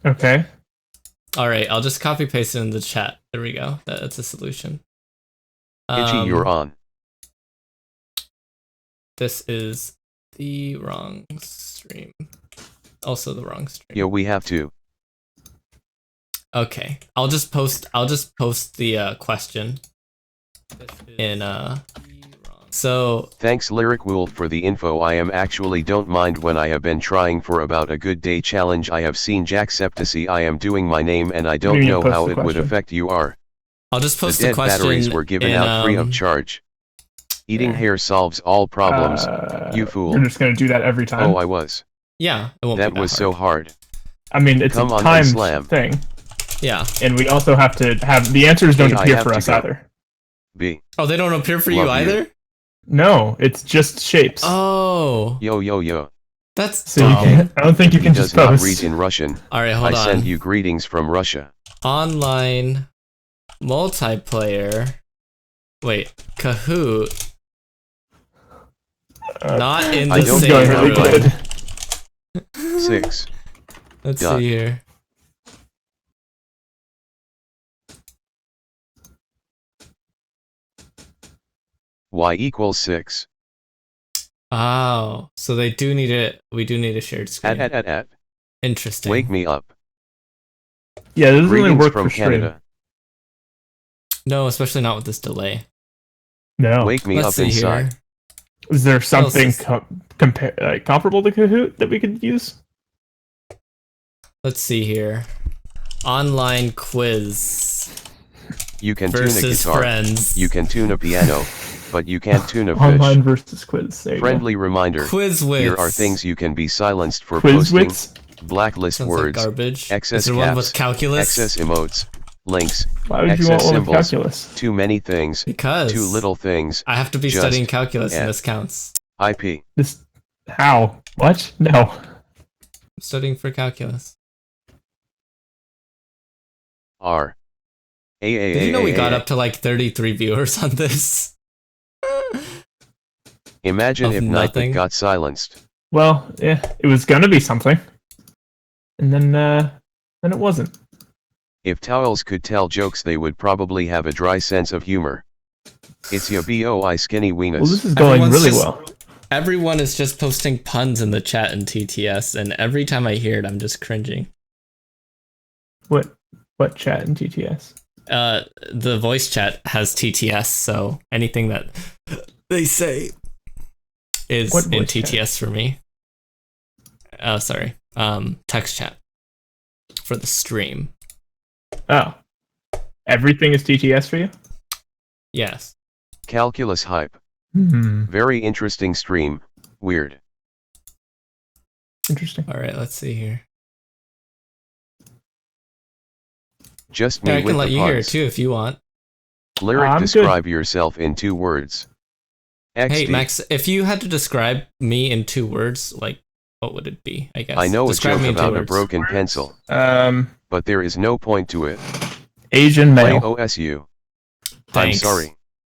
Okay. Alright, I'll just copy paste it in the chat. There we go. That's a solution. Itchy, you're on. This is the wrong stream. Also the wrong stream. Yeah, we have to. Okay. I'll just post the question. in so Thanks Lyric Wolf for the info. I am actually don't mind when I have been trying for about a good day challenge. I have seen Jacksepticeye. I am doing my name and I don't You know post how the it would question. affect you are. I'll just The post the dead question batteries were given in, out free of charge. Eating there. hair solves all problems. You fool. You're just gonna do that every time. Oh, I was. Yeah, it won't That be was so hard. I mean, it's Come a on, timed Slam. thing, Yeah. and we also have to have the answers don't Hey, I appear have for to us go. either. B. Oh, they don't appear for you Love you. either? No, it's just shapes. Oh, Yo yo yo. that's So you dumb. can't, I don't think you He can does just not post. read in Russian. Alright, hold I on. send you greetings from Russia. Online multiplayer. Wait, Kahoot. Not in I the don't This is same going really room. good. 6. Let's Dot. see here. Y equals 6. Oh, so they do need it. We do need a shared screen. At. Interesting. Wake me up. Yeah, this doesn't really Greetings work from for stream. Canada. No, especially not with this delay. No. Wake me Let's up see inside. here. Is there something is- comparable to Kahoot that we could use? Let's see here. Online quiz You can tune a versus guitar. friends. You can tune a piano, but you can't tune a Online fish. versus quiz. There you Friendly reminder. Quizwits. Here are things you can be silenced for go. posting. Quizwits? Blacklist Sounds like words. garbage. excess Is there one caps, with calculus? Excess emotes. Links. Why would you excess want one with symbols. calculus? Too many things. Because Too little things. I have to be Just studying calculus, F. and this counts. IP. This how? What? No. I'm studying for calculus. R. Did you know we got up to like 33 viewers on this? Imagine of if nothing? Nightbit got silenced. Well, yeah, it was gonna be something, and then it wasn't. If towels could tell jokes, they would probably have a dry sense of humor. It's your boi skinny weenus. Well, this is going Everyone's really just- well. Everyone is just posting puns in the chat in TTS, and every time I hear it, I'm just cringing. What chat in TTS? The voice chat has TTS, so anything that they say is What in voice chat? TTS for me. Sorry. Text chat for the stream. Oh, everything is TTS for you? Yes. Calculus hype. Hmm. Very interesting stream. Weird. Interesting. All right. Let's see here. Just me Yeah, I with can let the you hear it puns. too if you want. Lyric, I'm good. describe yourself in 2 words. XD. Hey Max, if you had to describe me in 2 words, like what would it be? I guess. I know a Describe joke me in 2 about a words. broken pencil, Um, but there is no point to it. Asian Play male. OSU. I'm Thanks. sorry.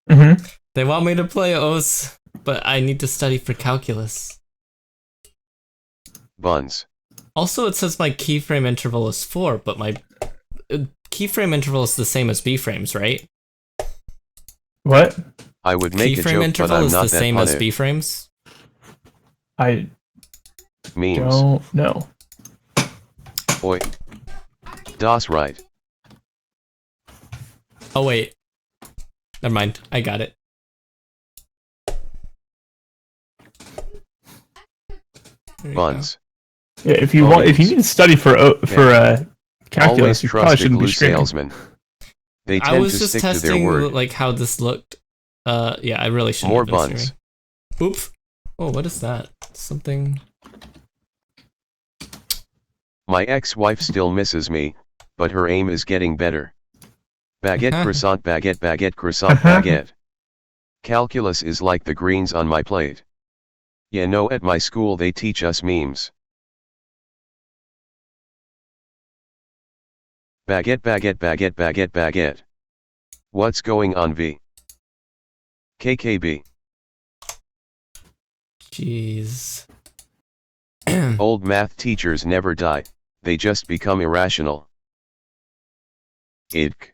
Mm-hmm. They want me to play OS, but I need to study for calculus. Buns. Also, it says my keyframe interval is 4, but my keyframe interval is the same as B-frames, right? What? I would make a Keyframe joke, but interval I'm is not the that same as punny. B-frames? I Memes. don't know. Oi. Das right. Oh wait. Never mind. I got it. There you Buns. Yeah, if you need to study for calculus, Always you probably trust a shouldn't be glue streaming. salesman. They go. I tend was to just stick to their testing word. like how this looked. Yeah, I really shouldn't More have been buns. streaming. Oop. Oh, what is that? Something. My ex-wife still misses me, but her aim is getting better. Baguette croissant baguette baguette croissant baguette. Calculus is like the greens on my plate. Yeah, no, at my school they teach us memes. Baguette baguette baguette baguette baguette. What's going on V? KKB. Jeez. Old math teachers never die, they just become irrational. Idk.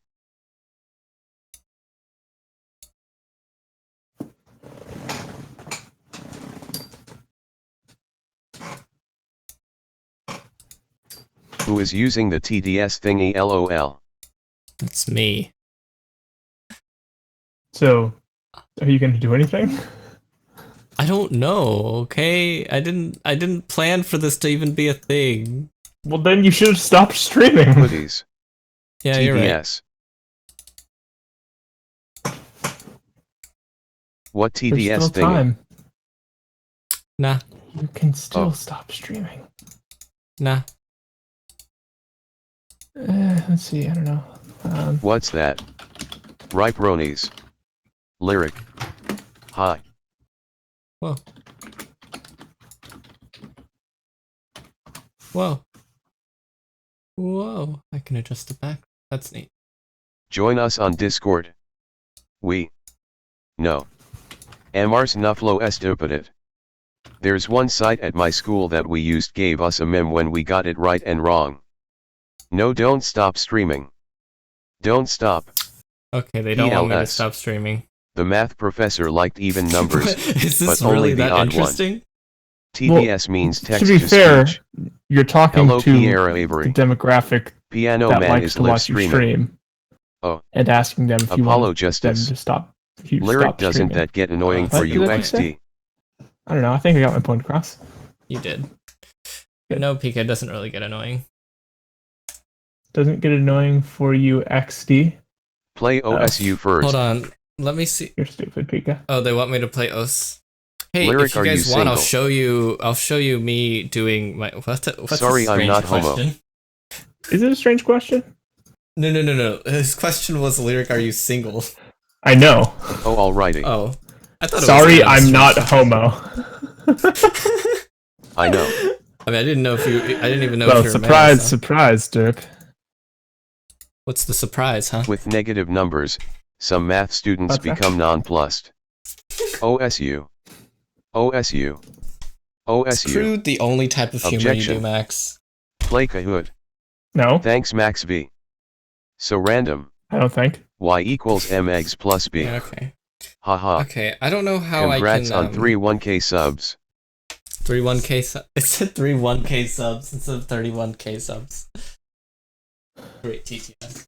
Who is using the TDS thingy LOL? That's me. So, are you going to do anything? I don't know, okay? I didn't plan for this to even be a thing. Well, then you should have stopped streaming. Hoodies. Yeah, you're right. TDS. What There's TDS still thing? time. Nah, You can still Oh. stop streaming. nah. Let's see. I don't know. What's that? Ripe Ronies. Lyric. Hi. Whoa. Whoa. Whoa. I can adjust the back. That's neat. Join us on Discord. No. Mars Nufflo estupidit. There's one site at my school that we used gave us a mem when we got it right and wrong. No, don't stop streaming. Don't stop. Okay, they don't want me to ELS. stop streaming. The math professor liked even numbers. Is this but only really the that odd one. interesting? TDS means text to be fair, speech. you're talking Hello, to Pierre the Avery. demographic Piano that Man likes is to live watch you streaming. stream. Oh. And asking them if you Apollo want them Justice. to stop. if you Lyric stop doesn't streaming. that get annoying What for did you, I just say? XD? I don't know. I think I got my point across. You did. Good. No, Pika doesn't really get annoying. Doesn't get annoying for you, XD. Play OSU first. Hold on. Let me see. You're stupid, Pika. Oh, they want me to play OS. Hey, Lyric, if you are you guys want, I'll single? show you me doing my what's Sorry, a I'm strange not homo. question? Is it a strange question? No. His question was, Lyric, are you single? I know. Oh, alrighty. Oh. I thought Sorry, it was I'm a not strange homo. I know. I mean, I didn't know if you. I didn't even know Well, if you were surprise, male, so. surprise, Dirk. What's the surprise, huh? With negative numbers, some math students What's that? become nonplussed. OSU. OSU. Is OSU. crude the only type of humor you Objection. do, Max? Play Kahoot. No, Thanks, Max V. So random. I don't think. Y equals M eggs plus B. Okay. Haha. Okay, I don't know how Congrats I can. on 31K subs. 31K subs. It said 31K subs instead of 31K subs. Great TTS.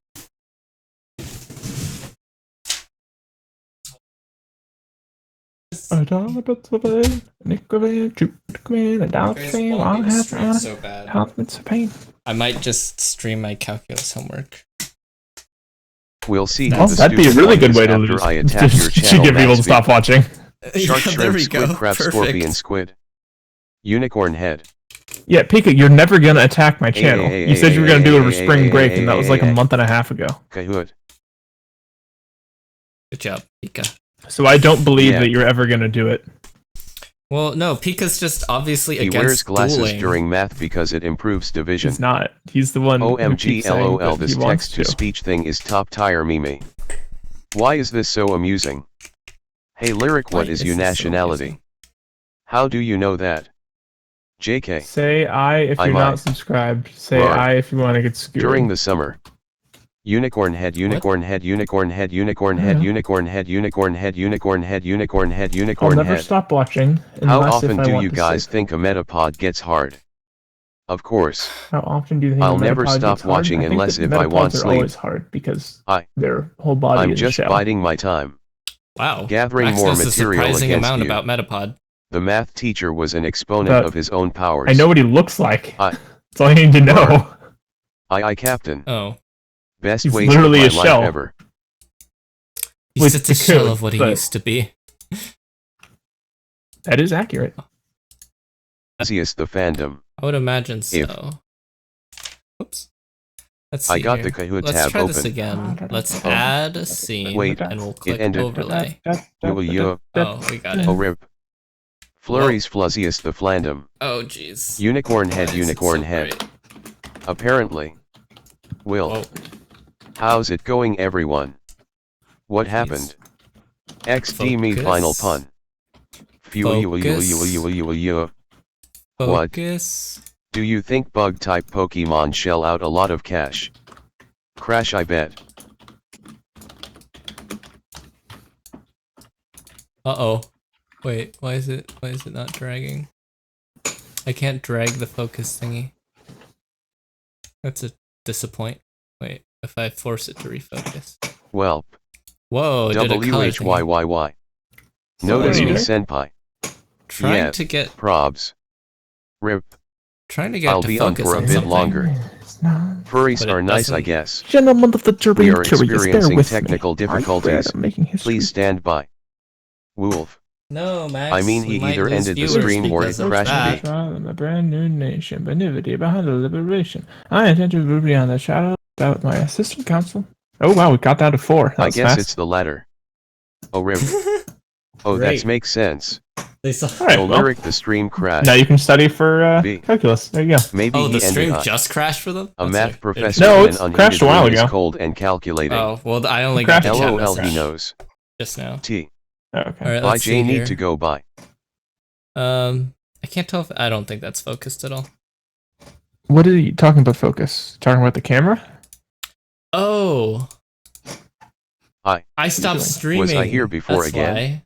A dollar bits of pain, a nickel of pain, two nickel of pain, a dollar You guys pain, want me one to half stream round, so bad. half bits of pain. I might just stream my calculus homework. We'll see Oh, how the that'd be a student really one good is way to after lose. I attack your to channel, get people to Max V. stop watching. Shark, Yeah, shrimp, there we squid, go. crab, Perfect. scorpion, squid. Unicorn head. Yeah, Pika, you're never gonna attack my channel. hey, You said you were gonna do it over hey, spring hey, break, hey, and that was hey, like a hey. month and a half ago. Kahoot. Good job, Pika. So I don't believe Yeah. that you're ever gonna do it. Well, no, Pika's just obviously He against wears glasses dueling. during math because it improves division. He's not. He's the one. who OMG keeps saying LOL, that this he wants text to speech thing is top tier meme. Why is this so amusing? Hey Lyric, what Why is is your this so nationality? amusing? How do you know that? JK. Say I if I you're might. not subscribed. Say Roar. I if you want to get skewered. During the summer. Unicorn head, unicorn head, unicorn head, unicorn head, Yeah. unicorn head, unicorn head, unicorn head, unicorn head, I'll unicorn never head. stop watching. How unless often if I do want you to guys save. think a metapod gets hard? Of course. How often do you think I'll a never metapod stop gets hard? watching I think unless that if I want metapods are sleep. always hard because I- their whole body I'm is just a shell. biding my time. Wow. Gathering Max more knows a material surprising against amount you. about Metapod. The math teacher was an exponent But of his own powers. I know what he looks like. I- That's all you need to know. Roar. I Captain. Oh. Best He's waste of literally my a life shell. ever. He's With just the a shell code, of what he but- used to be. That is accurate. Easiest the fandom. I would imagine so. If- Oops. Let's see I got here. the Kahoot Let's tab try open. this again. Let's Oh. add a scene Wait, and we'll click ended. overlay. You Oh, we got it. Oh rip. Flurry's fluzziest the flandom. Oh, jeez. Unicorn head, Why is it unicorn so head. great? Apparently. Will. Oh, How's it going, everyone? What happened? XD me final Focus. pun. What? focus. Do you think bug type Pokemon shell out a lot of cash? Crash, I bet. Uh-oh. Wait, why is it not dragging? I can't drag the focus thingy. That's a disappoint. Wait, if I force it to refocus. Welp. Whoa, did a color thing. WHYYY. Notice me, Sorry. senpai. Trying Yeah. to get Probs. Rip. trying to get I'll to be on focus for a on bit something. longer. Furries But it are nice, I doesn't- guess. Gentlemen of the jury, We are curious, bear experiencing with technical me. difficulties. I'm making history. Please stand by. Wolf. No, Max. I mean, we he might either lose ended the viewers stream or because it of crashed that. me. A brand new nation, benivity behind the liberation. I intend to move beyond the shadow with my assistant counsel. Oh wow, we got down to 4. That I was guess fast. it's the latter. Oh, Rip. Oh, Great. that makes sense. They saw. Alright, Oh, well, lyric, the stream crashed. now you can study for B. calculus. There you go. Maybe Oh, he the ended stream up. just crashed for them. A That's math it. professor No, in it's an crashed unheated a while room is ago. cold and calculating. Oh well, I only Crashed. got the chat LOL, message he knows. just now. T. Oh, okay. All right, By let's see J need here. to go by. I can't tell if I don't think that's focused at all. What are you talking about? Focus? Talking about the camera? Oh. Hi. I stopped doing? streaming. Was I here before That's again? why.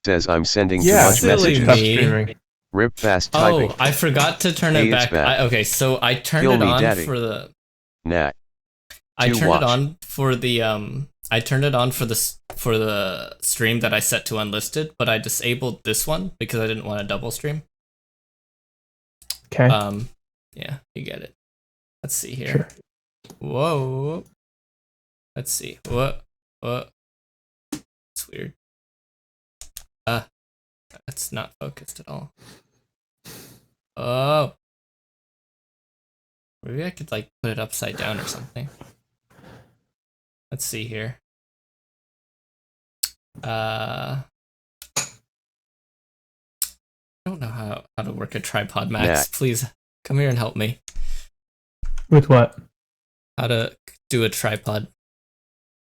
Says I'm sending Yeah, too much silly messages. Stop me. streaming. Rip fast typing. Oh, I forgot to turn Hey, it it's back. back. Okay, so I turned Kill it me, on daddy. for the. Nat. I To turned watch. it on for the I turned it on for the stream that I set to unlisted, but I disabled this one because I didn't want to double stream. Okay. Yeah, you get it. Let's see here. Sure. Whoa. Let's see. What? It's weird. That's not focused at all. Oh. Maybe I could like put it upside down or something. Let's see here. I don't know how to work a tripod, Max. Yeah. Please come here and help me. With what? How to do a tripod.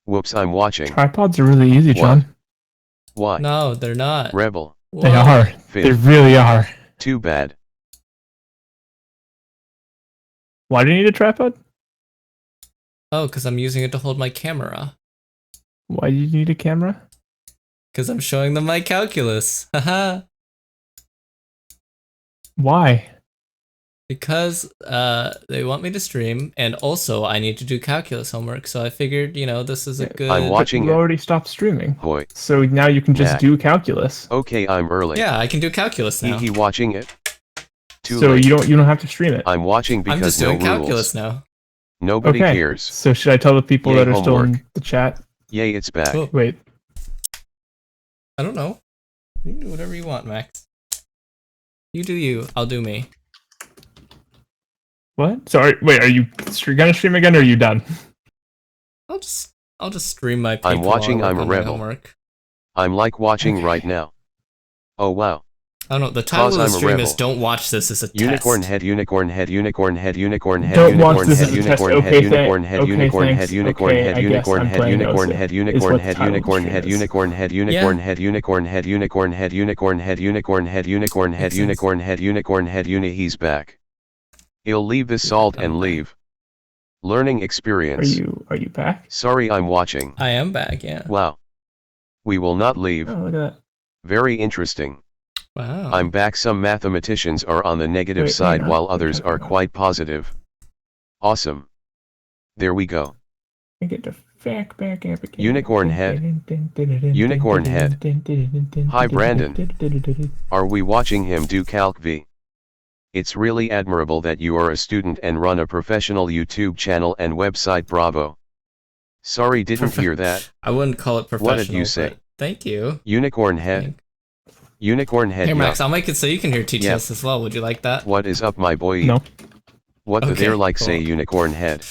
Whoops, I'm watching. Tripods are really easy, What? John. Why? No, they're not. Rebel. They Whoa. are. They Fifth. really are. Too bad. Why do you need a tripod? Oh, because I'm using it to hold my camera. Why do you need a camera? Because I'm showing them my calculus. Haha. Why? Because they want me to stream, and also I need to do calculus homework, so I figured, this is a Yeah, good... I'm watching You it. already stopped streaming. Boy. So now you can just Nah. do calculus. Okay, I'm early. Yeah, I can do calculus now. He watching it. Too So late. you don't have to stream it. I'm watching I'm because just no doing rules. calculus now. Nobody Okay. cares. So should I tell the people Yay, that are still in homework. the chat? Yay, it's back. Cool. Wait. I don't know. You can do whatever you want, Max. You do you, I'll do me. What? Sorry. Wait. Are you gonna stream again, or are you done? I'll just stream my people I'm watching, while I I'm work a on my rebel. homework. I'm like watching right now. Oh wow. I don't know, the title of the I'm a stream is rebel. Don't Watch This as a Unicorn Test. head, unicorn head, unicorn head, unicorn head, Don't watch unicorn this head, as a test. unicorn head, Okay, unicorn head, okay, unicorn thanks. head, unicorn Okay, head, I guess unicorn I'm head, playing unicorn OSIP, head, is unicorn what head, the title of the unicorn stream head, is. unicorn head, unicorn head, unicorn head, unicorn head, unicorn head, unicorn head, unicorn head, Makes sense. unicorn head, unicorn head, he's back. He'll leave this salt and leave. Learning Are experience. you back? Sorry, I'm watching. I am back, yeah. Wow. We will not leave. Oh, look at that. Very interesting. Wow. I'm back. Some mathematicians are on the negative Wait, side hang on. while What are you others talking are about? quite positive. Awesome. There we go. I get the fact back application. Unicorn head. Unicorn head. Hi, Brandon. Are we watching him do Calc V? It's really admirable that you are a student and run a professional YouTube channel and website. Bravo. Sorry, didn't hear that. I wouldn't call it professional. What did you say? but Thank you. Unicorn head. Unicorn head. Here, yup. Max, I'll make it so you can hear TTS Yeah. as well. Would you like that? What is up, my boy? No. What the Okay, there like cool. say unicorn head.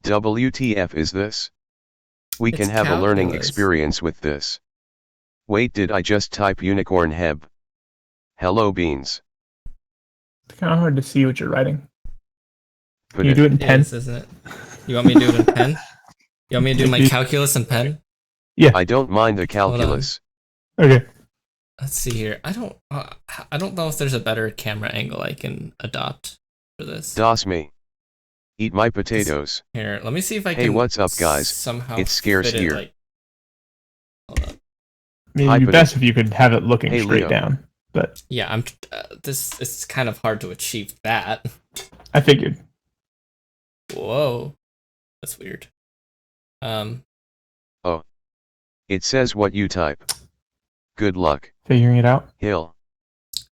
WTF is this? We can It's have a learning calculus. experience with this. Wait, did I just type unicorn heb? Hello beans. It's kind of hard to see what you're writing. Put Can you it- do it in It pen? is, isn't it? You want me to do it in pen? You want me to do my You- calculus in pen? I don't mind the on. calculus. Okay. Let's see here. I don't know if there's a better camera angle I can adopt for this. Das me. Eat my potatoes. Here, let me see if I can. Hey, what's up, guys? Somehow It's scarce fit it, here. like- Hold up. I mean, Hi, it'd be buddy. best if you could have it looking Hey, straight Leo. down. But Yeah, I'm. This it's kind of hard to achieve that. I figured. Whoa, That's weird. It says what you type. Good luck. Figuring it out. Hill.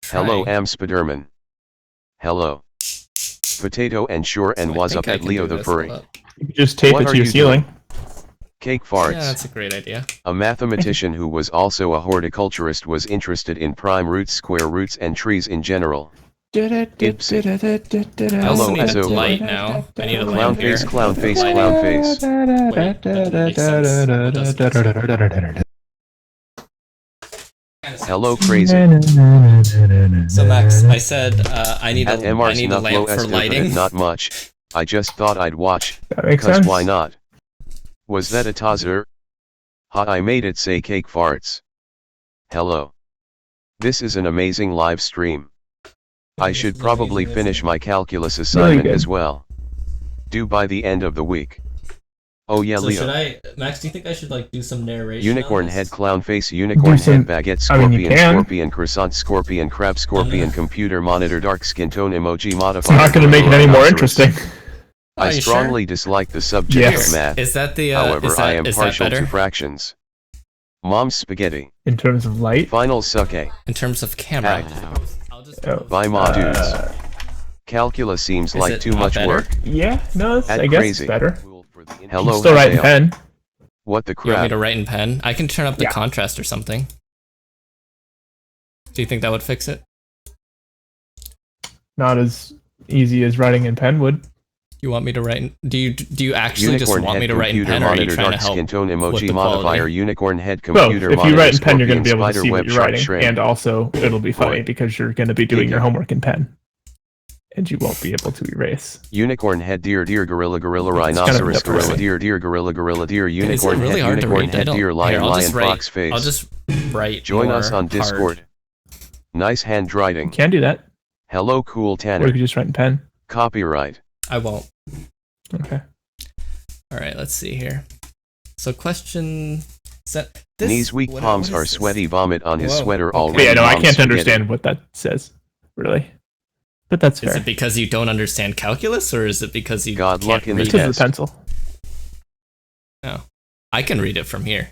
Hello, trying. Spiderman. Hello. Potato and Sure and So I was think up I at can Leo do the this. Furry. Hold up. You can just tape What it are to your you ceiling. Cake farts. Yeah, that's a great idea. A mathematician who was also a horticulturist was interested in prime roots, square roots and trees in general. I also Hello, need a SO. light now. I need a Clown lamp here. face, clown face, Lighting. clown face. Wait, that doesn't make sense. What doesn't make sense? Hello, crazy. So Max, I said I need At a MR's lamp Nufflo for Esther, lighting. not much. I just thought I'd watch. That makes Cause sense. why not? Was that a Tazzer? Ha, I made it say cake farts. Hello. This is an amazing live stream. I should probably finish my calculus assignment good. as well. Due by the end of the week. Oh yeah, So Leo. should I, Max? Do you think I should like do some narration? Unicorn on this? head, clown face, unicorn some- head, baguette, I mean, you scorpion, can. scorpion, croissant, scorpion, crab, scorpion, computer monitor, dark skin tone emoji It's modifier. not going to make it any more rhinoceros. interesting. Are I you strongly dislike the subject Yes. of math. Is that the? However, is that, I am is that partial better to fractions. Mom's spaghetti. In terms of light. Final suck A. in terms of camera? I'll just Oh. close Bye, the- ma dudes. Calculus seems Is like it too not much better? work. Yeah, no, it's, At I guess crazy. it's better. Hello, You still write in Hazael. pen. What the You want me crap? to write in pen? I can turn up the Yeah. contrast or something. Do you think that would fix it? Not as easy as writing in pen would. You want me to write? Do you actually just Unicorn want me head, to write in computer pen, or are you monitor, trying to dark help? skin tone with emoji the modifier, quality? unicorn head, Both. computer If monitor, you write in pen, you're going to be scorpion, able to spider see web, what you're shark, writing, shrimp. and also it'll be funny Boy. because you're going to be doing your Giga. homework in pen, and you won't be able to erase. Unicorn head, deer, deer, gorilla, gorilla, It's kind of rhinoceros, gorilla, depressing. deer, deer, gorilla, gorilla, deer, Is it unicorn really head, hard to unicorn read? I head, don't- deer, lion, Here, I'll lion, just write- fox face. I'll just write. Join us more on hard. Discord. Nice You handwriting. can do that, Hello, cool or you Tanner. could just write in pen. Copyright. I won't. Okay. All right, let's see here. So question set. This, Knees weak, what- palms what are is this? sweaty, vomit on his Whoa, sweater okay. already. But yeah, no, I mom's can't spaghetti. understand what that says, really. But that's Is fair. it because you don't understand calculus, or is it because you God can't luck in the read Because it? of the pencil. No, I can read it from here.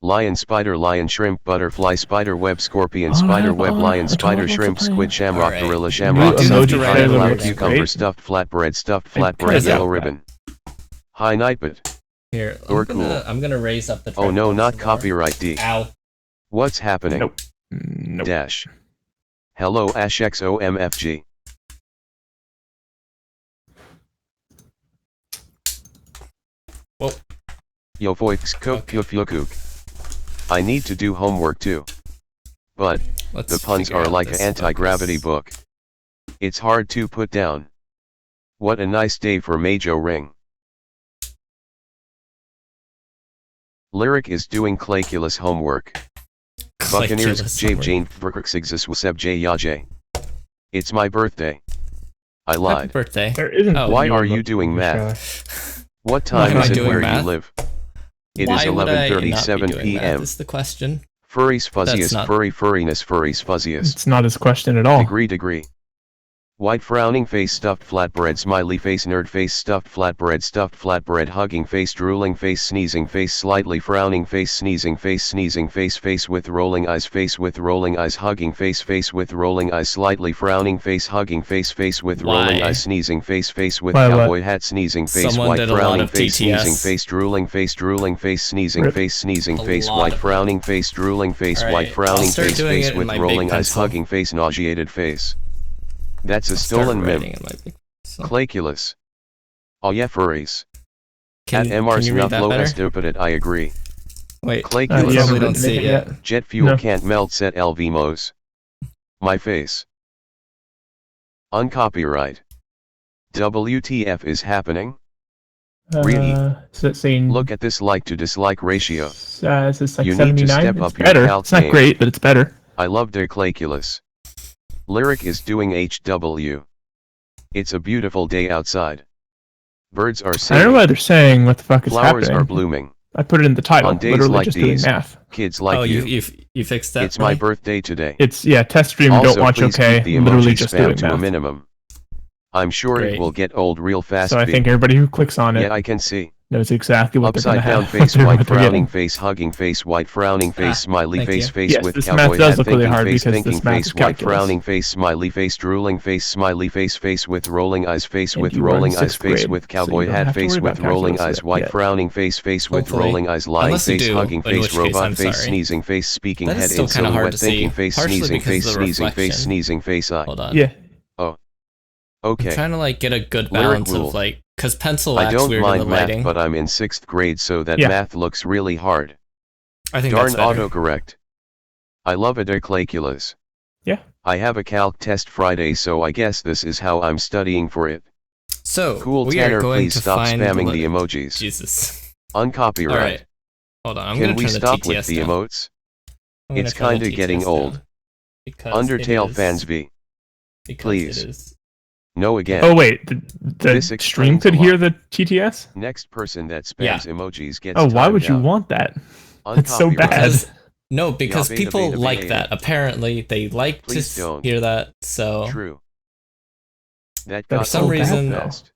Lion, spider, lion, shrimp, butterfly, spider web, scorpion, Oh, spider I- web, oh, lion, I spider, totally shrimp, forgot. squid, shamrock, Alright. gorilla, shamrock, New stuffed emoji pie, trailer flower, looks cucumber, great. stuffed flatbread, stuffed I flatbread, praise yellow that. ribbon. Hi, Nightbot. Here, Or I'm gonna raise up the. Oh no, tripod not some more. copyright D. Ow. What's happening? Nope. Nope. Dash. Hello, AshXOMFG. Whoa. Yo, Foix, Cook, Okay. Cook. I need to do homework too. But, Let's the puns figure are out like this an anti-gravity focus. book. It's hard to put down. What a nice day for Majo Ring. Lyric is doing calculus homework. Buccaneers, Calculus Jave homework. Jane, Vrkxigzus Waseb J Yaje. It's my birthday. I Happy lied. birthday. There isn't. Oh. Why a are new you doing look, math? What Why time am I is it doing where math? you live? It Why is would I not be 11:37 doing math p.m. is the question. Furries That's fuzziest, not- furry furriness, furries fuzziest. It's not his question at all. Degree. White frowning face, stuffed flatbread, smiley face, nerd face, stuffed flatbread, hugging face, drooling face, sneezing face, slightly frowning face, sneezing face, face with rolling eyes, hugging face with rolling eyes, slightly frowning face, hugging face with rolling Why? eyes, sneezing face with Why, what? cowboy hat, sneezing face, Someone white did a lot frowning of face, sneezing DTS. face, drooling face, sneezing Rip. face, sneezing A face, lot white of frowning face, drooling face, Alright, white I'll frowning start doing face it in with my big rolling eyes, pencil. hugging face, nauseated face. That's a I'll start stolen writing meme. in my big pencil. Calculus. Oh yeah, furries. Can, At MR's can you read that Nufflo better? Estupidate, I agree. Wait, You Calculus. you haven't probably don't written see it yet. Jet fuel No. can't melt set LVMOs. My face. Uncopyright. WTF is happening? Really? Is that saying? Look at this like to dislike ratio. Is this like You need to 79? step It's up your better. calc It's not game. great, but it's better. I love their Calculus. Lyric is doing HW. It's a beautiful day outside. Birds are I don't know singing. why they're saying what the fuck is Flowers happening. are blooming. I put it in the title. On days Literally like just these, doing math. Kids like oh, you. you fixed that. It's for my me? birthday today. It's test stream. Also, Don't watch. please Okay, keep the literally emoji just spam doing to a math. minimum. I'm sure Great. it will get old real fast. So I B. think everybody who clicks on it Yeah, I can see. knows exactly what they're Upside going to down have. face, what white they're frowning getting. face, hugging face, white frowning face, smiley thank face, you. face Yes, with this cowboy math does hat, look really thinking hard face, because thinking this math face, is white calculus. frowning face, smiley face, drooling face, smiley face with rolling eyes, face And with you were in rolling eyes, 6th face grade, with so cowboy you don't hat, have to face worry with about rolling calculus eyes, white yet. frowning face, face with Hopefully. rolling eyes, lying Unless you face, do, hugging in face, which case robot I'm face, sorry. sneezing face, speaking That is head still in kinda hard silhouette, to thinking see, face, partially sneezing because face, of the sneezing face, reflection. sneezing face, eye. Hold on. Yeah. I'm Okay. trying to like get a good Lyric balance rule. of like, cause pencil I acts don't weird in the mind math, writing. but I'm in 6th grade, so that Yeah. math looks really hard. I think Darn that's better. autocorrect. I love it, calculus. Yeah. I have a calc test Friday, so I guess this is how I'm studying for it. So Cool, we Tanner, are going please to stop find spamming the the emojis. Jesus. Uncopyright. All right. Hold on. I'm Can gonna we turn stop the with TTS the down. emotes? I'm gonna It's turn the kinda getting TTS old. down because Undertale it is, fans V. because please. It is. No again. Oh wait, the This stream explains could a hear lot. the TTS? Next person that Yeah. spams emojis gets Oh, why timed would you out. want that? That's so Uncopyright. bad. Because no, because beta, people beta, like beta. that. Apparently, they like Please to don't. hear that. So True. That That's got some so reason- bad fast.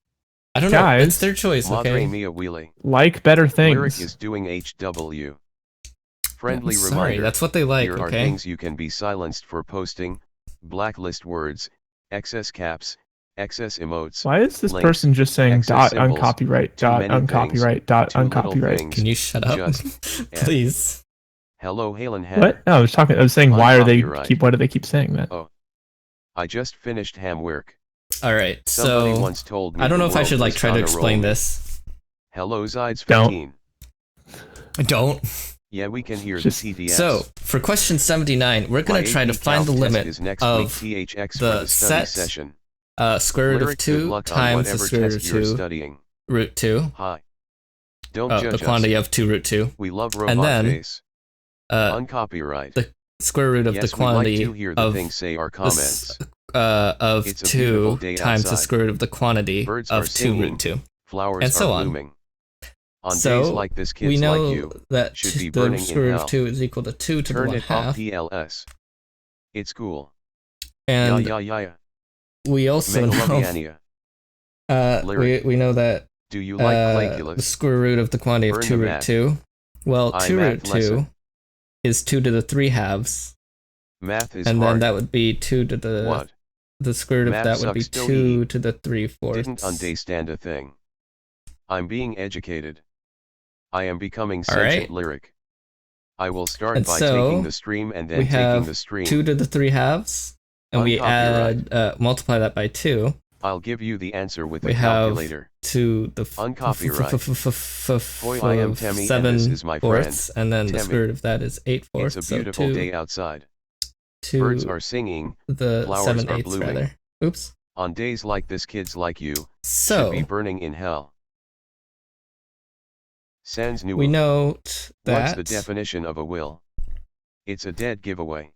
I don't know. Guys, It's their choice. Madre Okay. mia wheelie. Like better Lyric things. is doing HW. I'm Friendly sorry. reminder. That's what they like. Here are Okay. things you can be silenced for posting: blacklist words, excess caps, excess emotes. Why is this links, person just saying excess dot symbols, uncopyright, too dot many things, uncopyright, dot too little uncopyright? things, Can you shut up, just please? Hello, Halen Head. What? No, I was saying why do they keep saying that? Oh. I just finished ham work. All right. Somebody So once told me I don't know the if I world should like was try to on a explain roll. this. Hello, Zides Don't. 15. I don't. Yeah, we can hear Just- the TTS. So for question 79, we're gonna My try to AP find the calc test limit is next of week, THX the for the study set session. square root of Lyric, good 2 luck on times the whatever square root test of you're 2 studying. root 2. Hi. Don't The judge quantity us. of 2 root 2. We love robot and then, face. Uncopyright. the square root of yes, the quantity we like to hear the of things say our the comments. of It's a beautiful 2 day times the outside. square root of the quantity Birds are of 2 singing. root 2. Flowers and so are on. blooming. On So days like this, kids we know like you that should be the burning square in root hell. of 2 is equal to 2 to the Turn 1 it half. off, PLS. It's cool. And yeah. we also know Megalomania. Lyric. we know that Do you like the calculus? square root of the quantity of Burn 2 the root math. 2. Well, I 2 root math 2 lesson. is 2 to the 3 halves. Math is And hard. then that would be 2 to the What? the square root of Math that would be sucks, don't 2 he? to the 3/4. Didn't understand a thing. I'm being educated. I am becoming All sentient right. lyric. I will start And by so, taking the stream and we then taking have the stream. 2 to the 3 halves, and we add multiply that by 2 I'll give you the answer with we the have calculator. to the Uncopyright. Boy, I am Temmie, and this 7 is my friend, fourths, and then the Temmie. square root of that is 8 fourths. It's a beautiful so 2 day outside. to Birds are singing. the flowers 7 are eighths blooming. rather. Oops. On days like this, kids like you should So be burning in hell. Sans nous. we note that What's the definition of a will? It's a dead giveaway.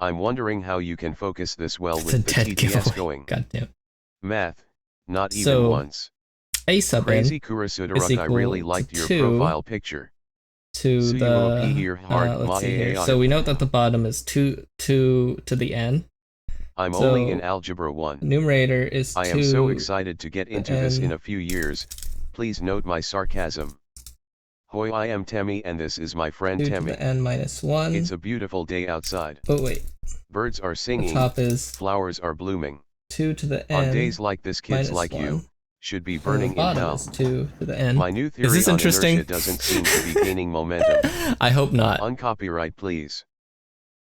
I'm wondering how you can focus this well it's with a the dead TTS giveaway. going. God damn. Math, not even So, once. A sub Crazy n Kurasudaruk, I really equal liked to your 2 profile picture. to So you will be here the hard, let's see here. my So we note that the bottom is 2 to the n. I'm so only in Algebra 1. Numerator is 2. I am so excited to get into this in n. a few years. Please note my sarcasm. Hoi, I am Temmie and this is my friend 2 to Temmie. the n minus 1. It's a beautiful day outside. Oh wait, Birds are the singing. top is Flowers are blooming. 2 to the n On days like this, kids minus like 1. you should be And burning the in bottom hell. is 2 to the n. My new theory Is this on interesting? inertia doesn't seem to be gaining momentum. I hope not. Uncopyright, please.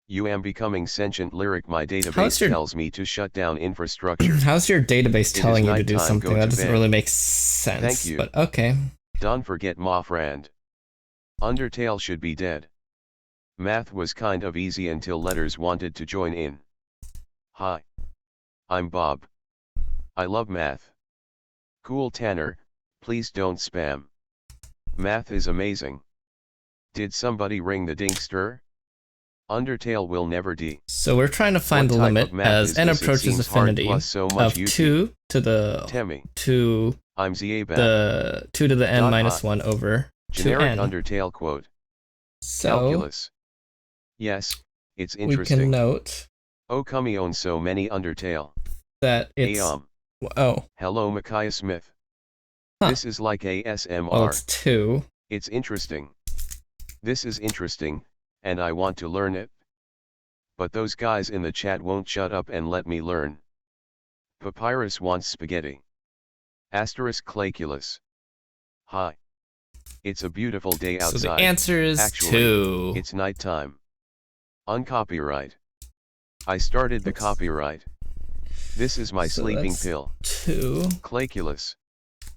You am becoming sentient lyric. My How's database your- tells me to shut down infrastructure. How's your database is telling you to do nighttime, something? go That to doesn't bed. really make sense. Thank you. But okay. Don't forget my friend. Undertale should be dead. Math was kind of easy until letters wanted to join in. Hi. I'm Bob. I love math. Cool Tanner, please don't spam. Math is amazing. Did somebody ring the dinkster? Undertale will never d. So we're trying to find What the type limit of math as is n this? It approaches seems hard affinity plus so much of YouTube. 2 to the Temmie, 2 I'm Zabak. the 2 to the n Dot minus hot. 1 over 2 Generic n. Undertale quote. So Calculus. Yes, it's we interesting. can note Oh, come on, so many Undertale. that it's Oh. Hello Micaiah Smith. Huh. This is like ASMR. Well, it's 2. It's interesting. This is interesting, and I want to learn it. But those guys in the chat won't shut up and let me learn. Papyrus wants spaghetti. Asterisk Claculus. Hi. It's a beautiful day outside. So the answer is Actually, 2. It's nighttime. Uncopyright. I started the copyright. This is my So sleeping that's pill. 2. Claculus.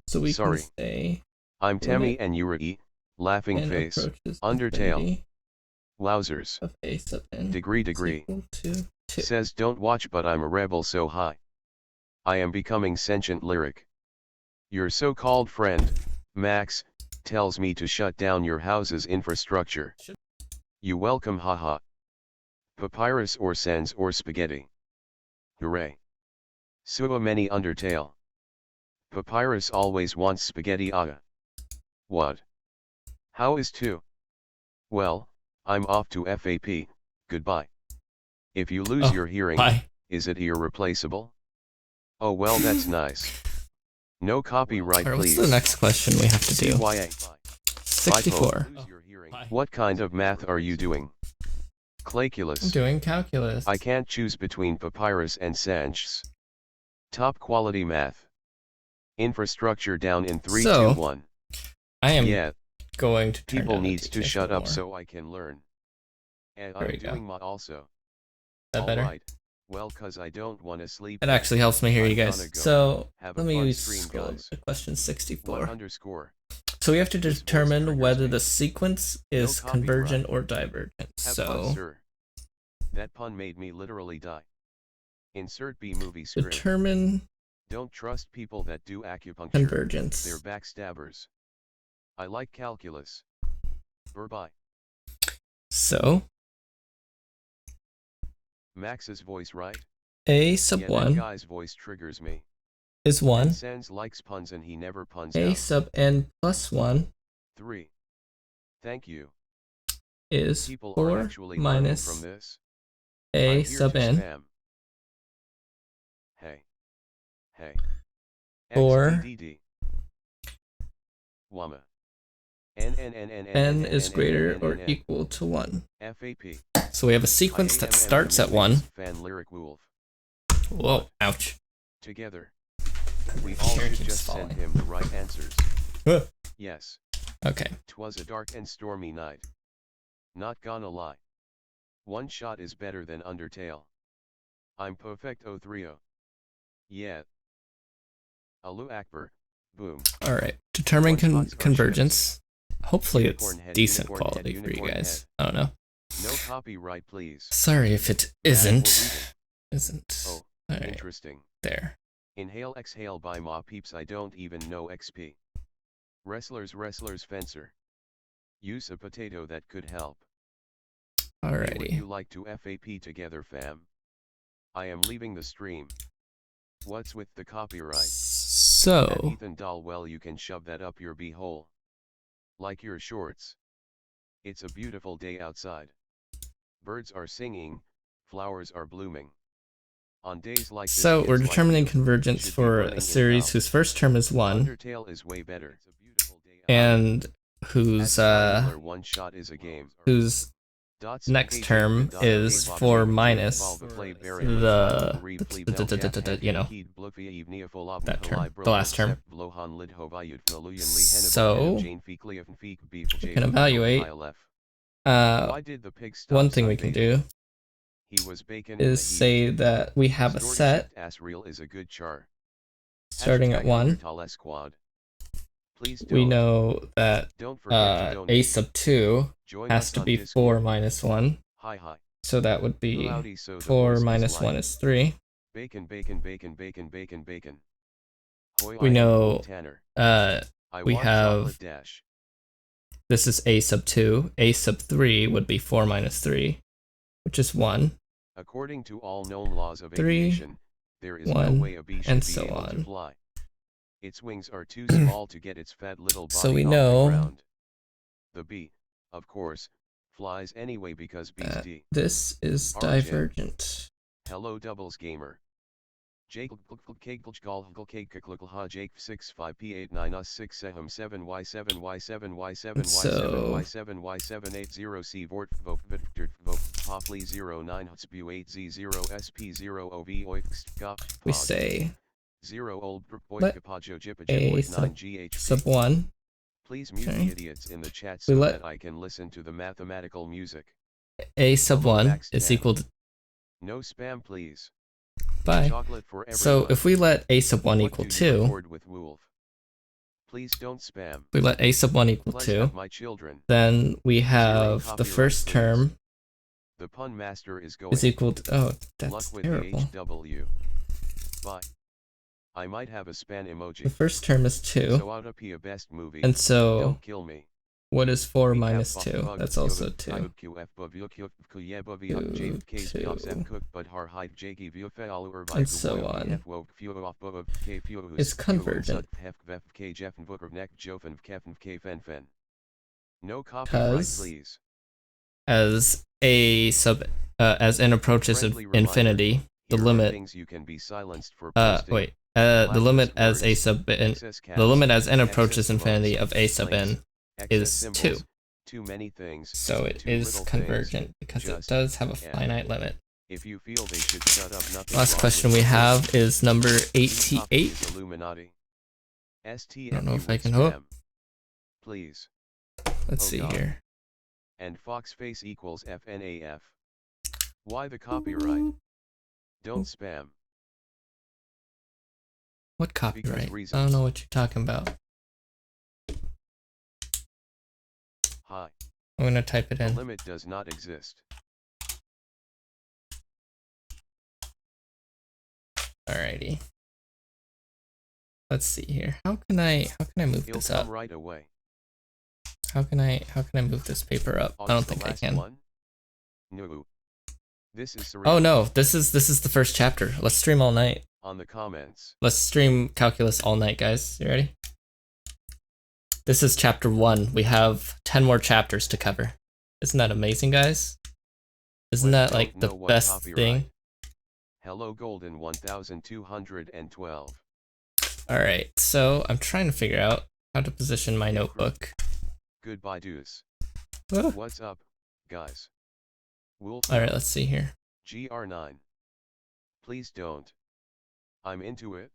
So we Sorry. can say I'm Tammy Limit and you were E. Laughing n face. approaches Undertale. infinity Wowzers. of a sub n Degree. is equal to 2. Says don't watch but I'm a rebel so high. I am becoming sentient lyric. Your so-called friend, Max, tells me to shut down your house's infrastructure. You welcome haha. Papyrus or Sans or spaghetti. Hooray. So many Undertale. Papyrus always wants spaghetti aga. What? How is 2? Well, I'm off to FAP, goodbye. If you lose Oh, your hearing, Bye. is it irreplaceable? Oh well that's nice. No copyright Alright, what's please. the next question we have to do? CYA. 64. Lose your hearing. Bye. What kind of math are you doing? I'm Claculus. doing calculus. I can't choose between Papyrus and Sanches. Top quality math. Infrastructure down in 3, So, 2, 1. I am Yeah, going to turn people down the needs to details shut up more. so I can learn. And There I'm we go. doing my also. Is that better? Alright. Well cause I don't wanna sleep. It actually helps me hear you I'm guys. gonna go. So, Have a let me fun stream, scroll guys. to question 1 64. underscore. So we have to This voice determine triggers whether me. the sequence No is copyright. convergent or divergent. Have So, fun, sir. That pun made me literally die. Insert B movie script. determine Don't trust people that do acupuncture. convergence. They're backstabbers. I like calculus. Bye. So, Max's voice, right? a sub Yeah, that 1 guy's voice triggers me. is 1. Sans likes puns and he never puns A out. sub n plus 1 3. Thank you. is People are 4 actually learning minus from this. a I'm here sub to n. spam. Hey. 4. XDDD. Wama. N is greater or equal to 1. FAP. So we have a sequence that starts at 1. Fan lyric wolf. Whoa, ouch. Together. We all Chair should keeps just falling. send him the right answers. Huh. Yes. Okay. 'Twas a dark and stormy night. Not gonna lie. One shot is better than Undertale. I'm perfecto 3-0. Yeah. Alu Akbar. Boom. Alright. Determine What spots are convergence. Hopefully it's Unicorn head, decent unicorn head, quality for you unicorn guys. head. I don't know. No copyright please. Sorry if it Bad isn't. for reading. Isn't. Oh, Alright, interesting. there. Inhale exhale by ma peeps I don't even know XP. Wrestlers fencer. Use a potato that could help. Hey, would Alrighty. you like to FAP together fam? I am leaving the stream. What's with the copyright? And So, Ethan Dahl, well you can shove that up your beehole. Like your shorts. It's a beautiful day outside. Birds are singing, flowers are blooming. On days like this, so kids we're like determining you convergence should be for running a in series hell. whose first term is 1 Undertale is way better. It's a beautiful day and whose one shot is a game. whose next term is 4 minus the you know, that term, the last term. So, we can evaluate. One thing we can do is say that we have a set starting at 1. We know that a sub 2 has to be 4 minus 1. So that would be 4 minus 1 is 3. We know we have this is a sub 2. A sub 3 would be 4 minus 3, which is 1. According to all known laws of 3, aviation, there is 1, no way a bee should and be so able on. to fly. Its wings are too small to get its fat little body So we off know the ground. The bee, of course, flies anyway because bees that D. this is RJ. divergent. Hello Doubles Gamer. Jake Kegel Jake 65P89us6 So- Y7Y7Y7Y7Y780 C Vort Popley 09 Hutsbu 8Z0 SP0OV Oikskop We say 0 Old let Kapajo Jipa A 9GH sub 1. Please mute Okay. the idiots in the chat We so let- that I can listen to the mathematical music. A sub Hello, 1 Max is Cam. equal to No spam please. bye. Chocolate for everyone. So if we let A sub 1 What equal do you 2, record with Wolf? Please don't spam. we let A sub 1 equal Plus 2, have my children. then we have the copyright, first please. term The pun master is going. is equal to, oh, Luck that's with terrible. the HW. Bye. I might have a span The emoji. first term is 2, So out of a best movie. and so Don't kill me. what is 4 We minus have 2? bug That's bug also bug 2. bug QF bug yuk yuk kuye bug yuk jave case cops f cook but har hide jakey view fail or by And so on. f woke few off bug k few It's convergent. hef vef k jeff and booker neck jofen kef and k fen fen. No copyright 'Cause please. As A sub, as n approaches Friendly reminder, infinity, the Here are limit, things you can be silenced for posting. wait, the Blasphemous limit as A words, sub n, excess the caps, limit as n excess approaches emojis, infinity of A sub links, n excess is symbols, 2. Too many things. So it too is little convergent things, because it just does have a and. finite limit. If you feel they should shut up, nothing Last wrong question with we it. have is number Please copy 88. is Illuminati. STFU don't know if I with can hope. spam. Please. Let's Oh see God. here. And Foxface equals FNAF. Why the copyright? Don't spam. What copyright? I reasons. don't know what you're talking about. Hi. I'm gonna type it The in. limit does not exist. Alrighty. Let's see here. How can I move He'll this come up? right away. How can I move this paper up? I don't The think I last can. one? No. This is surreal. Oh no, this is the first chapter. Let's stream all night. On the comments. Let's stream calculus all night, guys. You ready? This is chapter 1. We have 10 more chapters to cover. Isn't that amazing, guys? Isn't Let's that like don't the know what best copyright. thing? Hello Golden 1212. Alright, so I'm trying to figure out how to position my notebook. Goodbye Deuce. Ah. What's up, guys? Wolf. Alright, let's see here. GR9. Please don't. I'm into it.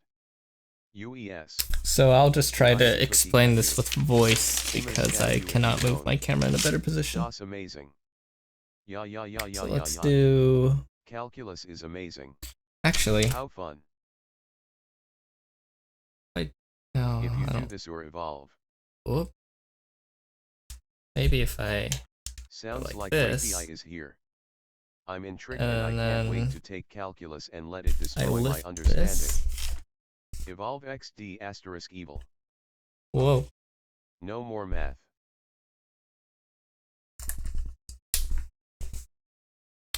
UES. So I'll just try Nice to cookie explain this cutter. with voice Human because I value cannot alone. move my camera in a better position. Das amazing. Yeah. So let's do... Calculus is amazing. Actually, How fun. no, If you I do don't... this or evolve. Whoop. Maybe if I... Sounds like like this. Rapey is here. I'm intrigued and I And can't then wait to take calculus and let it I destroy my lift understanding. this. Evolve XD asterisk evil. Whoa. No more math.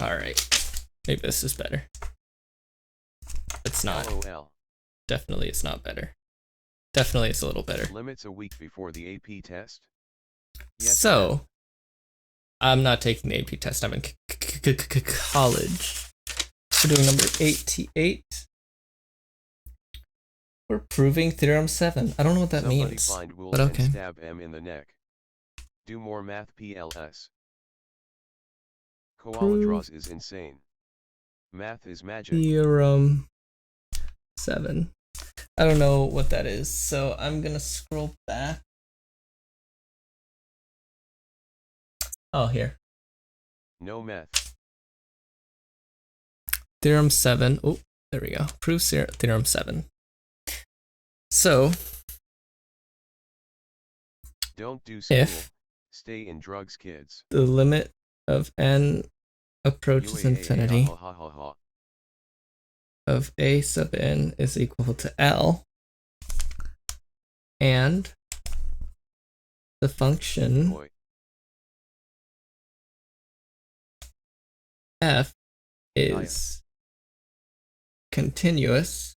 Alright. Maybe this is better. It's not. LOL. Definitely it's not better. Definitely it's a little better. Limits a week before the AP test. Yes, So, I'm not taking the AP test. I'm in college. We're doing number 88. We're proving theorem 7. I don't know what that Somebody means. find Wolf but okay. and stab M in the neck. Do more math PLS. Koala Prove- draws is insane. Math is magic. Theorem 7. I don't know what that is, so I'm gonna scroll back. Oh, here. No math. Theorem 7. Oh, there we go. Prove theorem 7. So, Don't do school. if Stay in drugs, kids. the limit of n approaches UAA, infinity ha, ha, ha, ha. of a sub n is equal to L, and the function Boy. f is continuous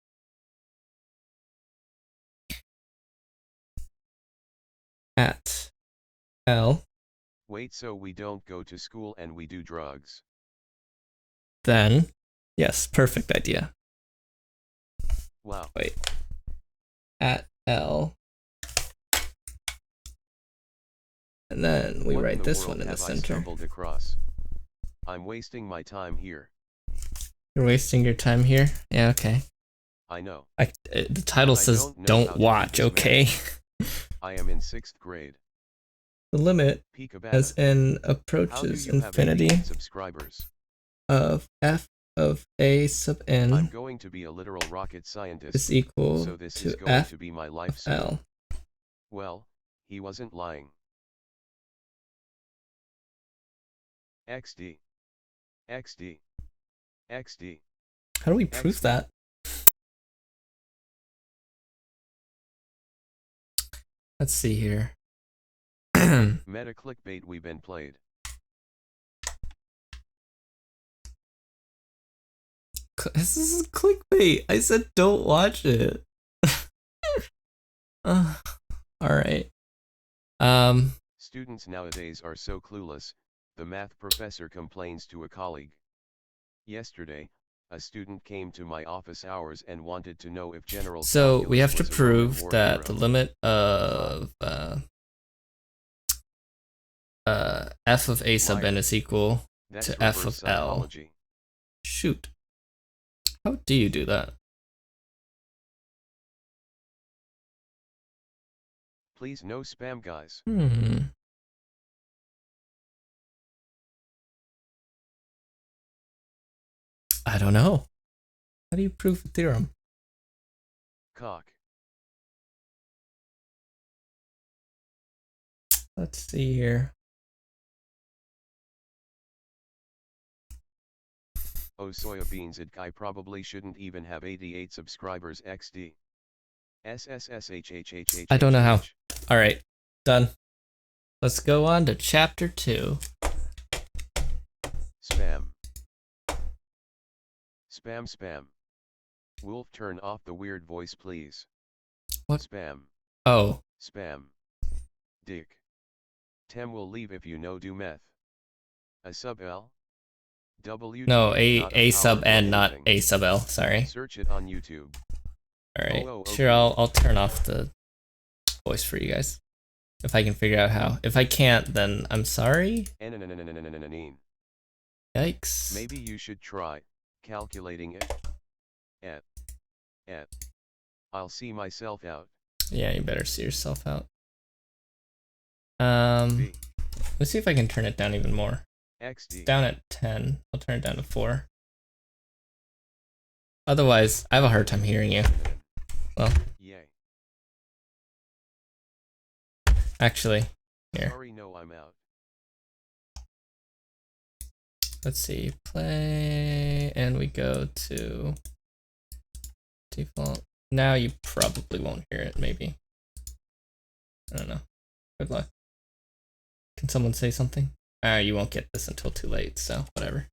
at L, Wait, so we don't go to school and we do drugs? then, yes, perfect idea. Wow. Wait. At L. And then we What in write the this world one in the have I center. stumbled across? I'm wasting my time here. You're wasting your time here? Yeah, okay. I know. The title But I says don't know how don't to do watch, this okay? I am in 6th grade. The limit, Peekaboo. as n How do approaches you have infinity 88 subscribers? of f of a sub I'm n going to be a literal rocket is scientist, equal so this to is going f to be my life of soon. L. Well, he wasn't lying. XD. XD. XD. How do we prove XD. that? Let's see here. Meta clickbait we've been played. This is clickbait. I said don't watch it. Alright. Students nowadays are so clueless, the math professor complains to a colleague. Yesterday, a student came to my office hours and wanted to know if General So we Calculus have to was a Roman prove war that hero. the limit of f of a sub n Liar. is equal That's to f reverse of L. psychology. Shoot. How do you do that? Please no spam, guys. I don't know. How do you prove a theorem? Cock. Let's see here. Oh, soybeans, it guy probably shouldn't even have 88 subscribers XD. SSSHHHH. I don't know how. Alright, done. Let's go on to chapter 2. Spam. Spam spam. Wolf, turn off the weird voice, please. What? Spam. Oh, Spam. Dick. Tem will leave if you no do meth. A sub L? W. no, not a sub power n, not anything. a sub L, sorry. Search it on YouTube. Alright, Oh, sure, okay. I'll turn off the voice for you guys. If I can figure out how. If I can't, then I'm sorry. Yikes. Maybe you should try calculating it. I'll see myself out. Yeah, you better see yourself out. V. Let's see if I can turn it down even more. XD. Down at 10. I'll turn it down to 4. Otherwise, I have a hard time hearing you. Well, Yay. actually, here. Sorry, no, I'm out. Let's see. Play, and we go to default. Now you probably won't hear it, maybe. I don't know. Good luck. Can someone say something? You won't get this until too late, so whatever.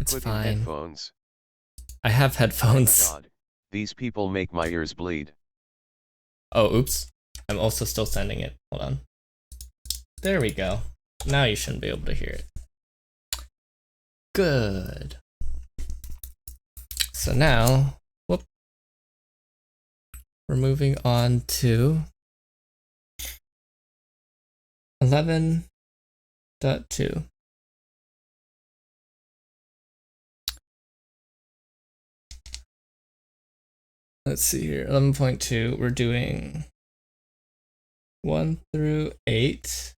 It's Put in fine. headphones. I have headphones. God, these people make my ears bleed. Oh, oops. I'm also still sending it. Hold on. There we go. Now you shouldn't be able to hear it. Good. So now, whoop. We're moving on to 11.2. Let's see here. 11.2. We're doing 1 through 8.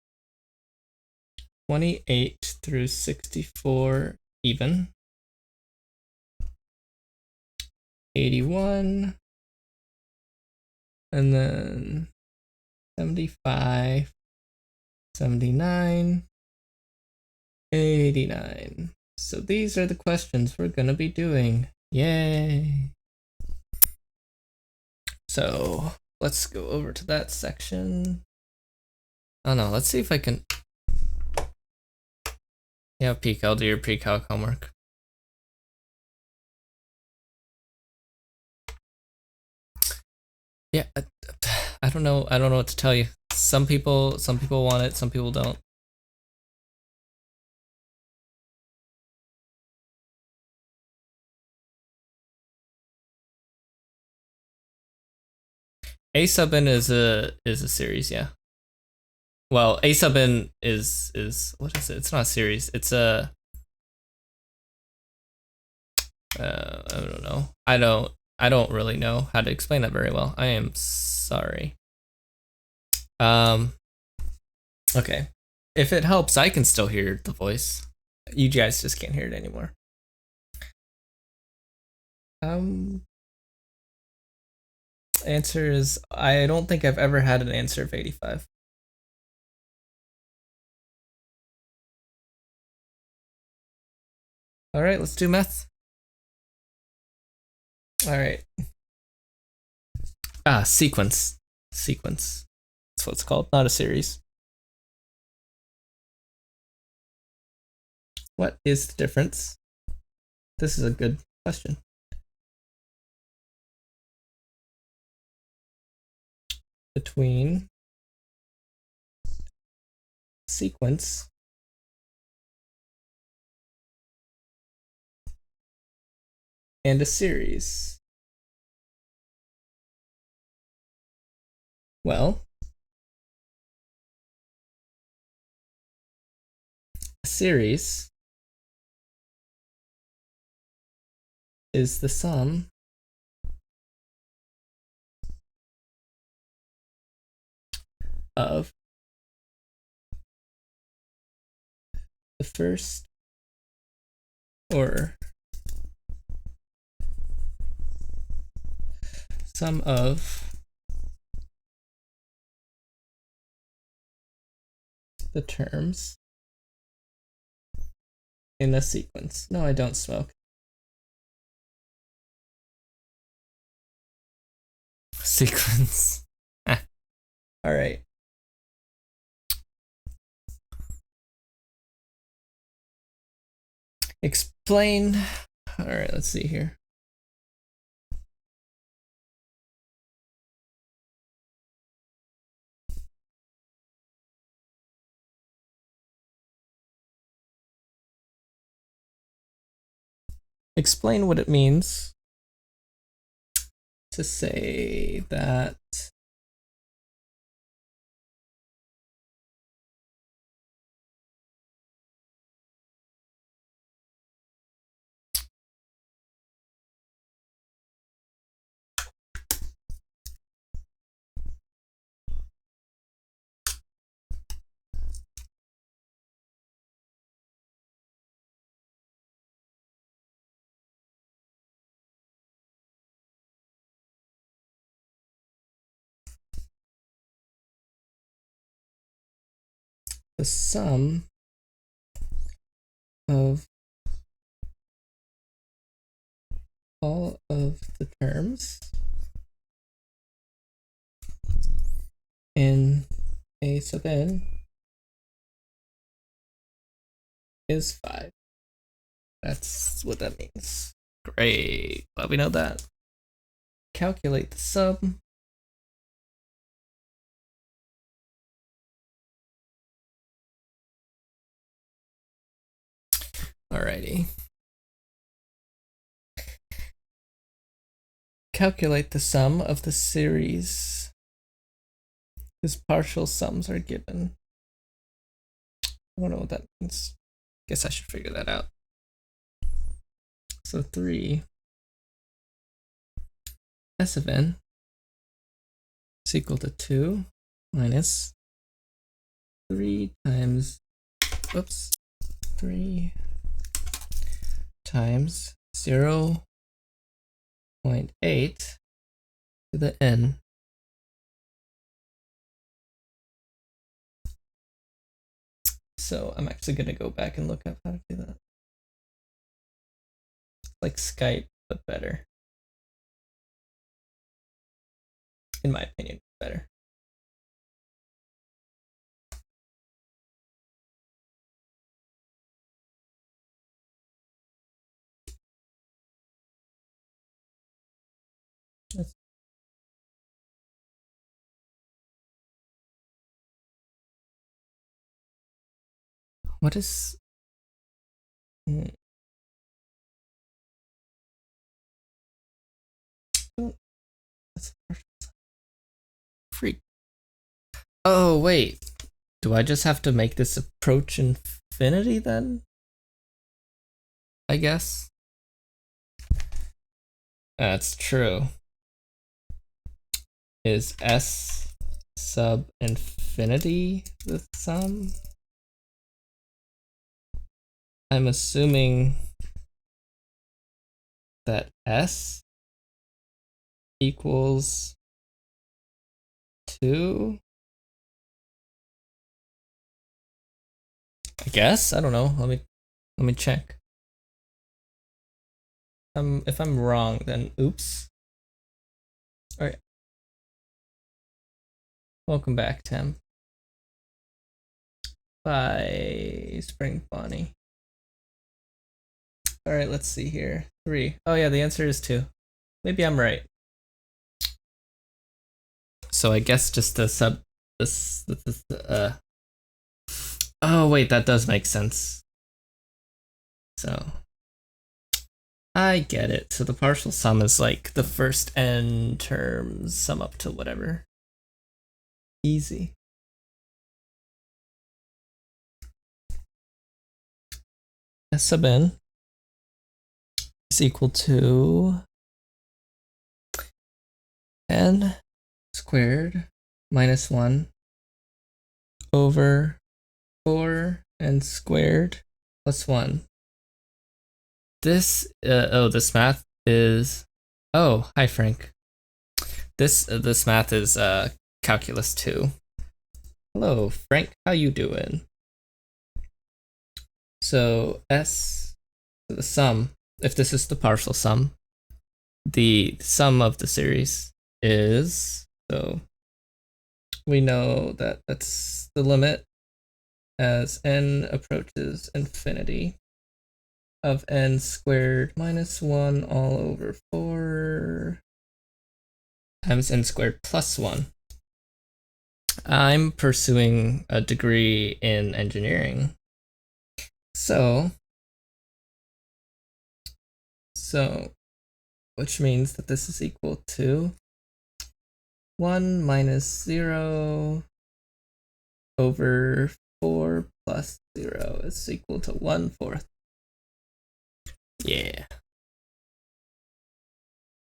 28 through 64 even. 81. And then 75. 79. 89. So these are the questions we're gonna be doing. Yay! So let's go over to that section. Oh no, let's see if I can. Yeah, Peek, I'll do your pre-calc homework. Yeah, I don't know what to tell you. Some people want it, some people don't. A sub n is a series, yeah. Well, A sub n is what is it? It's not a series. It's a I don't know. I don't really know how to explain that very well. I am sorry. Okay. If it helps, I can still hear the voice. You guys just can't hear it anymore. Answer is I don't think I've ever had an answer of 85. All right, let's do math. All right. Sequence. Sequence. That's what it's called, not a series. What is the difference? This is a good question. Between sequence and a series. Well, a series is the sum of the first or sum of the terms in a sequence. No, I don't smoke. Sequence. All right. Explain. All right, let's see here. Explain what it means to say that the sum of all of the terms in A sub n is 5. That's what that means. Great. Glad we know that. Calculate the sum Alrighty. Calculate the sum of the series whose partial sums are given. I don't know what that means. Guess I should figure that out. So 3 s of n is equal to 2 minus 3 times, whoops, 3 times 0.8 to the n. So I'm actually going to go back and look up how to do that. It's like Skype, but better. In my opinion, better. What is... That's Oh, wait. Do I just have to make this approach infinity then? I guess. That's true. Is S sub infinity the sum? I'm assuming that S equals 2. I guess. I don't know. Let me check. If I'm wrong, then oops. All right. Welcome back, Tim. Bye, Spring Bonnie. All right, let's see here. 3. Oh yeah, the answer is 2. Maybe I'm right. So I guess just the sub. Oh wait, that does make sense. So I get it. So the partial sum is like the first n terms sum up to whatever. Easy. S sub n is equal to n squared minus 1 over 4n squared plus 1. This this math is hi Frank. This math is calculus 2. Hello Frank, how you doing? So S, the sum, if this is the partial sum, the sum of the series is, so we know that that's the limit as n approaches infinity of n squared minus 1 all over 4 times n squared plus 1. I'm pursuing a degree in engineering. So which means that this is equal to 1 minus 0 over 4 plus 0 is equal to 1/4. Yeah.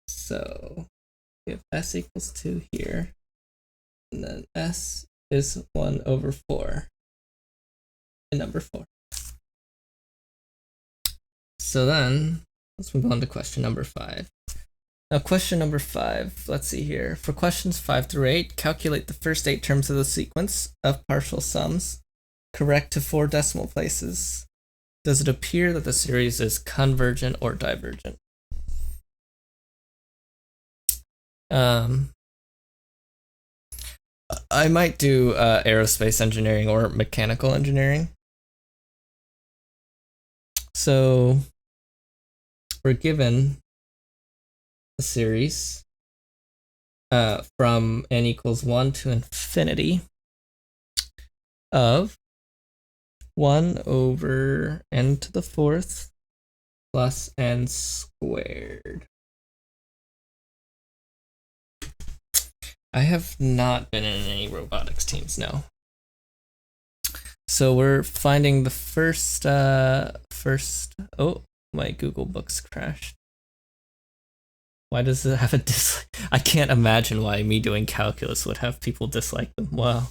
So we have S equals 2 here, and then S is 1 over 4, and number 4. So then let's move on to question number 5. Now question number 5, let's see here. For questions 5 through 8, calculate the first 8 terms of the sequence of partial sums, correct to 4 decimal places. Does it appear that the series is convergent or divergent? I might do aerospace engineering or mechanical engineering. So we're given a series from n equals 1 to infinity of 1 over n to the 4th plus n squared. I have not been in any robotics teams, no. So we're finding the first, oh, my Google Books crashed. Why does it have a dislike? I can't imagine why me doing calculus would have people dislike them. Wow.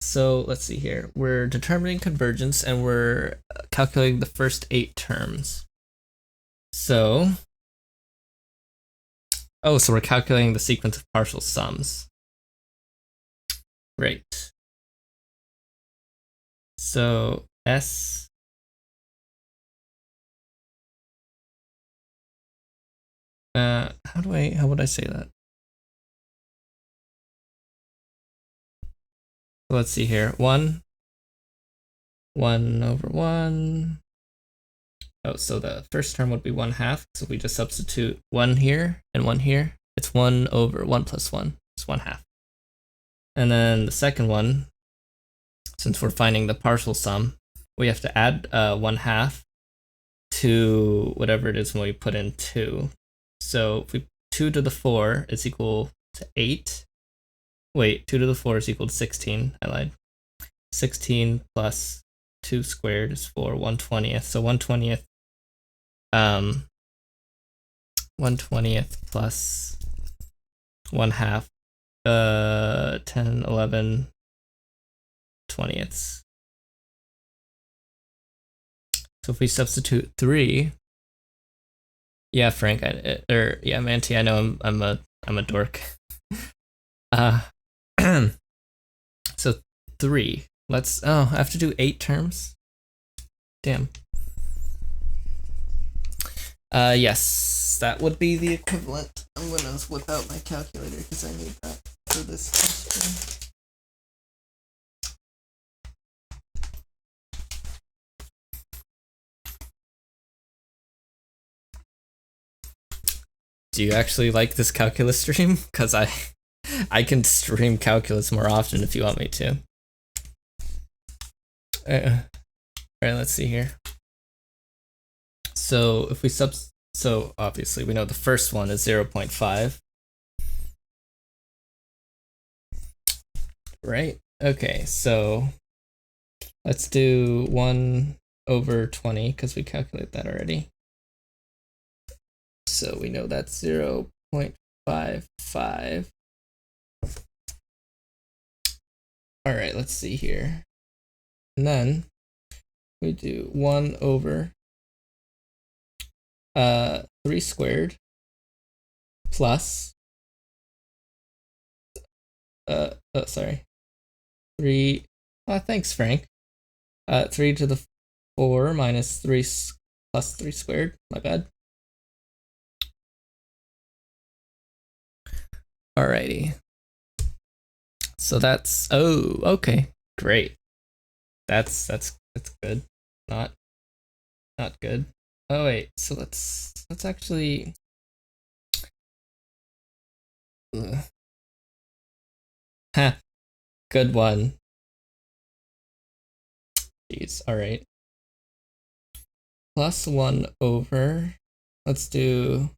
So let's see here. We're determining convergence and we're calculating the first 8 terms. So we're calculating the sequence of partial sums. Great. So S how would I say that? Let's see here. 1 over 1. Oh, so the first term would be 1/2. So we just substitute 1 here and 1 here. It's 1 over 1 plus 1. It's 1/2. And then the second one, since we're finding the partial sum, we have to add 1/2 to whatever it is when we put in 2. So if we 2 to the 4 is equal to 8. wait, 2 to the 4 is equal to 16. I lied. 16 plus 2 squared is 4, 1/20th. So 1/20th, 1/20th plus 1/2, 10, 11 20ths. So if we substitute 3, yeah, Frank, yeah, Manti, I know I'm a dork. So 3. Let's, I have to do 8 terms. Damn. Yes, that would be the equivalent. I'm gonna whip out my calculator because I need that for this question. Do you actually like this calculus stream? Because I can stream calculus more often if you want me to. Alright, let's see here. So if we so obviously we know the first one is 0.5. Right? Okay, so let's do 1/20 because we calculate that already. So we know that's 0.55. Alright, let's see here. And then we do 1/3 squared plus 3, thanks Frank. 3 to the 4 minus 3 plus 3 squared, my bad. Alrighty. So that's, oh, okay, great. That's good. Not good. Oh wait, so let's actually good one. Jeez, alright. Plus 1/, let's do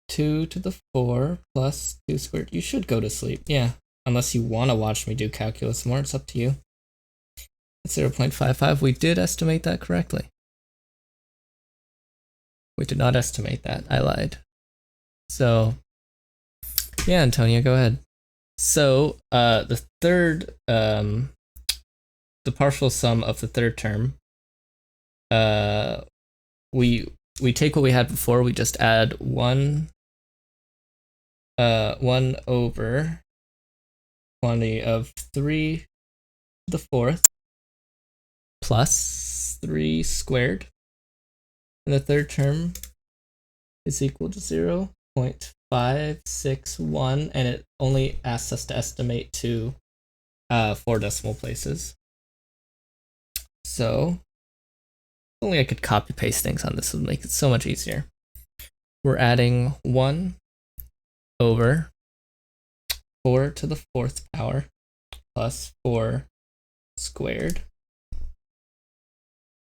2 to the 4 plus 2 squared. You should go to sleep, yeah. Unless you want to watch me do calculus more, it's up to you. It's 0.55. We did estimate that correctly. We did not estimate that. I lied. So, yeah, Antonia, go ahead. So, the third, the partial sum of the third term, we take what we had before. We just add 1/20 of 3 to the 4th plus 3 squared. And the third term is equal to 0.561, and it only asks us to estimate to 4 decimal places. So, if only I could copy paste things on this, would make it so much easier. We're adding 1/4 to the 4th power plus 4 squared.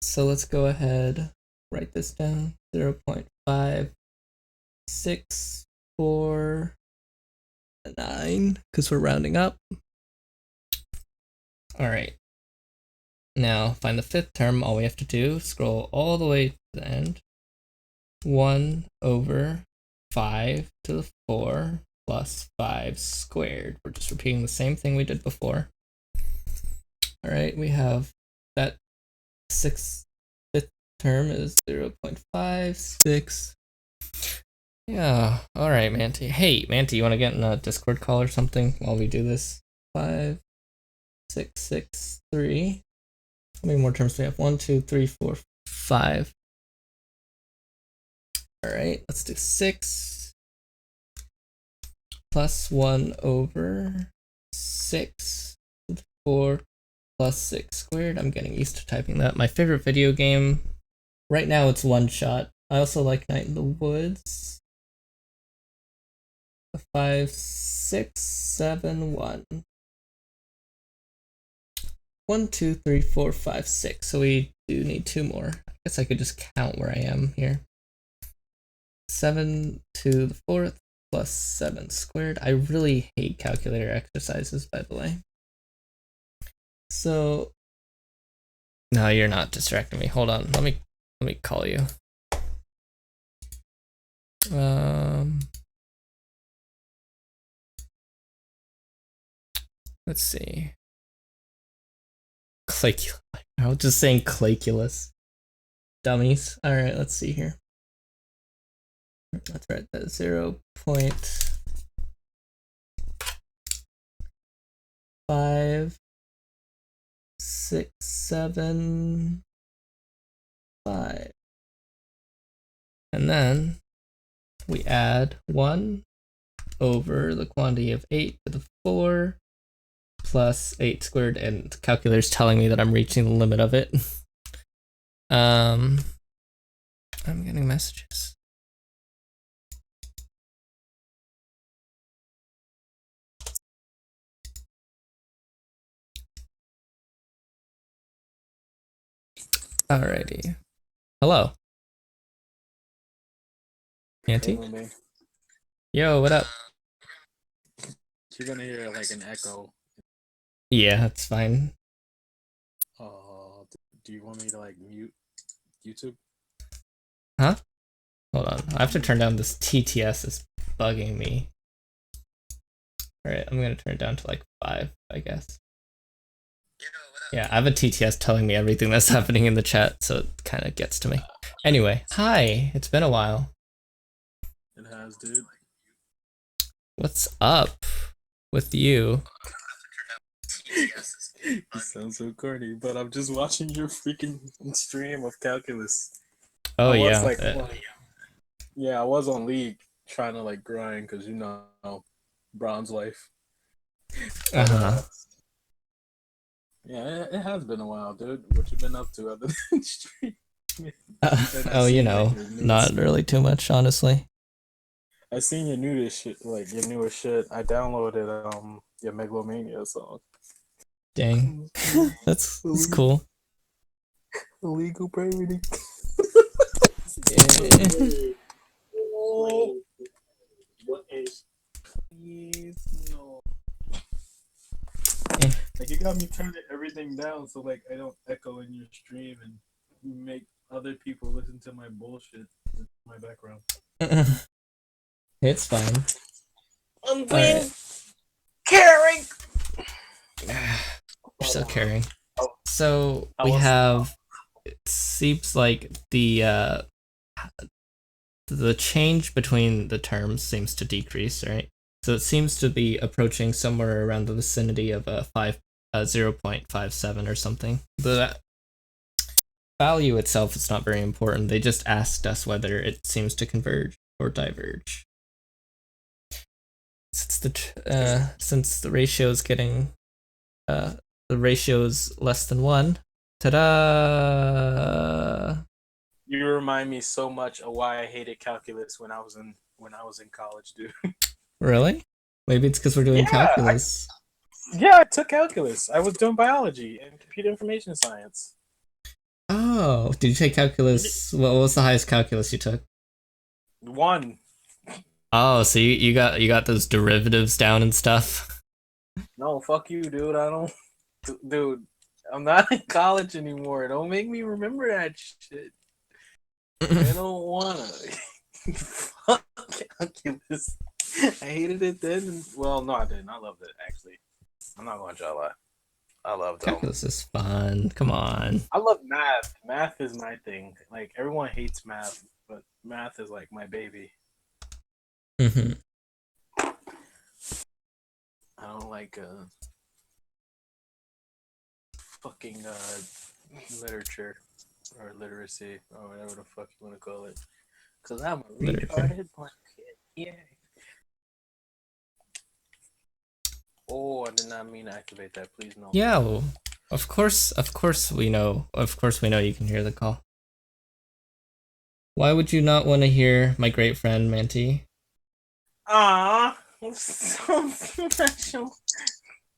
So let's go ahead, write this down. 0.5649 because we're rounding up. All right. Now find the 5th term. All we have to do, scroll all the way to the end. 1/5 to the 4 plus 5 squared. We're just repeating the same thing we did before. All right, we have that 5th term is 0.56. Yeah, all right, Manti. Hey, Manti, you want to get in a Discord call or something while we do this? 5,663. How many more terms do we have? 1, 2, 3, 4, 5. All right, let's do 6 plus 1/6 to the 4 plus 6 squared. I'm getting used to typing that. My favorite video game right now, it's One Shot. I also like Night in the Woods. 5, 6, 7, 1. 1, 2, 3, 4, 5, 6. So we do need 2 more. I guess I could just count where I am here. 7 to the 4th plus 7 squared. I really hate calculator exercises, by the way. So, no, you're not distracting me. Hold on, let me call you. Let's see. Calculus. I was just saying calculus. Dummies. All right, let's see here. Let's write that 0.5675. And then we add 1 over the quantity of 8 to the 4 plus 8 squared, and the calculator's telling me that I'm reaching the limit of it. I'm getting messages. Alrighty. Hello. Auntie? Yo, what up? You're gonna hear like an echo. Yeah, that's fine. Do you want me to like mute YouTube? Huh? Hold on. I have to turn down this TTS. It's bugging me. Alright, I'm gonna turn it down to like 5, I guess. Yeah, I have a TTS telling me everything that's happening in the chat, so it kind of gets to me. Anyway, hi. It's been a while. It has, dude. What's up with you? You sound so corny, but I'm just watching your freaking stream of calculus. Oh, I was, yeah. like, yeah, I was on League trying to like grind because you know bronze life. Uh-huh. Yeah, it has been a while, dude. What you been up to other than stream? Oh, you know, not really too much, honestly. I seen your newest shit, like your newest shit. I downloaded your Megalomania song. Dang. That's cool. Illegal bravery. Yeah. What is? Please no. Eh. Like you got me turning everything down so like I don't echo in your stream and make other people listen to my bullshit in my background. It's fine. I'm being caring. You're so caring. So we have. It seems like the change between the terms seems to decrease, right? So it seems to be approaching somewhere around the vicinity of a 0.57 or something. The value itself is not very important. They just asked us whether it seems to converge or diverge. Since the ratio is getting the ratio is less than 1. Ta-da! You remind me so much of why I hated calculus when I was in college, dude. Really? Maybe it's because we're doing calculus. I took calculus. I was doing biology and computer information science. Oh, did you take calculus? What was the highest calculus you took? 1. Oh, so you got those derivatives down and stuff. No, fuck you, dude. I don't. Dude, I'm not in college anymore. Don't make me remember that shit. I don't wanna. Fuck calculus. I hated it then. Well, no, I didn't. I loved it, actually. I'm not gonna try to lie. I loved Calculus is fun. Come on. I love math. Math is my thing. Like, everyone hates math, but math is like my baby. Mm-hmm. I don't like fucking literature or literacy or whatever the fuck you want to call it. Cause I'm a retarded black kid. Yeah. Oh, I did not mean to activate that. Please no. Yeah, well, of course we know. Of course we know you can hear the call. Why would you not want to hear my great friend Manti? Ah, so special.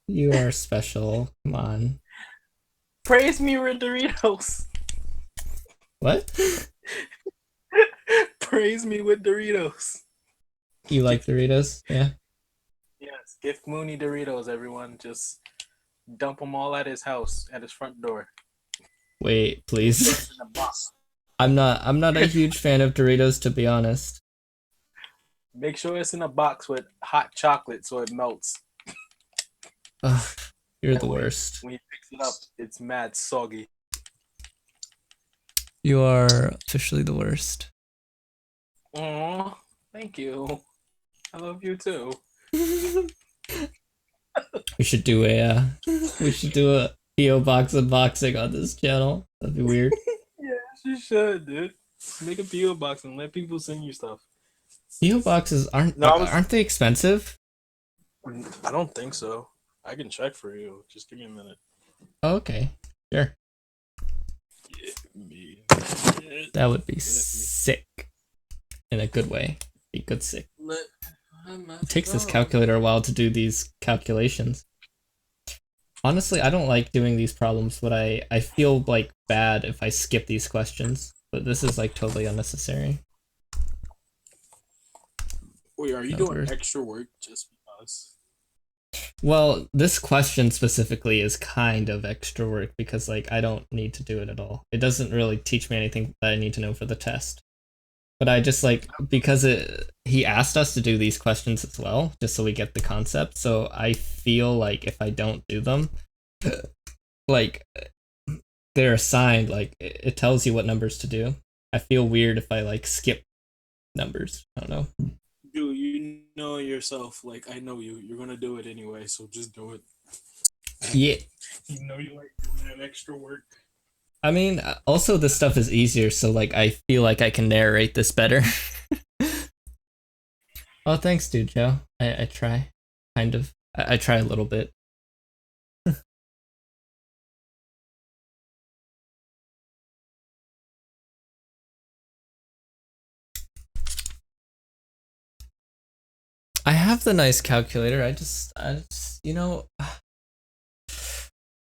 You are special. Come on. Praise me with Doritos. What? Praise me with Doritos. You like Doritos? Yeah. Yes, gift Mooney Doritos, everyone. Just dump them all at his house, at his front door. Wait, please. Just in a box. I'm not a huge fan of Doritos, to be honest. Make sure it's in a box with hot chocolate so it melts. Ugh, you're the That way, worst. When he picks it up, it's mad soggy. You are officially the worst. Aw, thank you. I love you too. We should do a PO box unboxing on this channel. That'd be weird. Yes, you should, dude. Make a PO box and let people send you stuff. PO boxes aren't they expensive? I don't think so. I can check for you. Just give me a minute. Oh, okay, sure. That would be sick. In a good way. Be good sick. It takes this calculator a while to do these calculations. Honestly, I don't like doing these problems, but I feel like bad if I skip these questions. But this is like totally unnecessary. Wait, are you No, doing we're- extra work just because? Well, this question specifically is kind of extra work because like I don't need to do it at all. It doesn't really teach me anything that I need to know for the test. But I just like because he asked us to do these questions as well, just so we get the concept. So I feel like if I don't do them, like they're assigned, like it tells you what numbers to do. I feel weird if I like skip numbers. I don't know. Dude, you know yourself. Like, I know you. You're gonna do it anyway, so just do it. Yeah. You know you like doing that extra work. I mean, also this stuff is easier, so like I feel like I can narrate this better. Oh, thanks, dude, Joe. I try, kind of. I try a little bit. I have the nice calculator. I just, you know,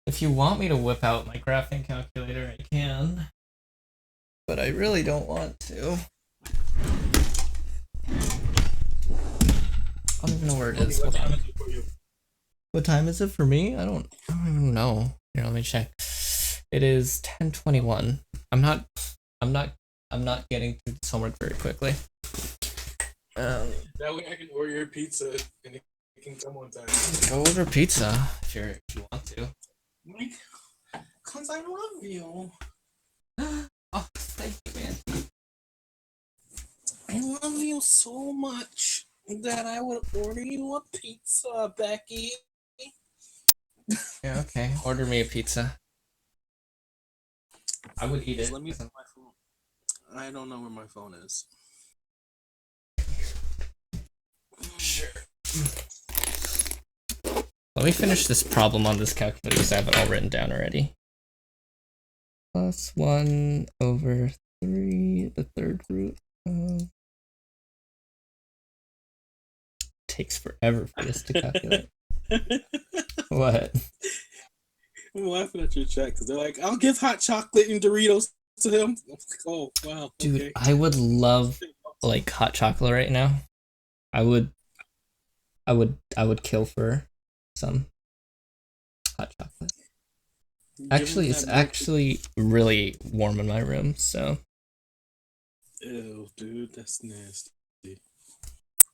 if you want me to whip out my graphing calculator, I can. But I really don't want to. I don't even know where it is. Hold on. What time is it for me? I don't even know. Here, let me check. It is 10:21. I'm not getting through this homework very quickly. That way I can order your pizza and it can come on time. Go order pizza if you want to. Like, cause I love you. Oh, thank you, man. I love you so much that I would order you a pizza, Becky. Yeah, okay. Order me a pizza. I would eat it. Let me find my phone. I don't know where my phone is. Sure. Let me finish this problem on this calculator because I have it all written down already. Plus 1 over 3, the third root of... Takes forever for this to calculate. What? I'm laughing at your chat because they're like, I'll give hot chocolate and Doritos to him. I'm like, oh, wow. Dude, okay. I would love like hot chocolate right now. I would kill for some hot chocolate. Actually, it's actually really warm in my room, so. Ew, dude, that's nasty.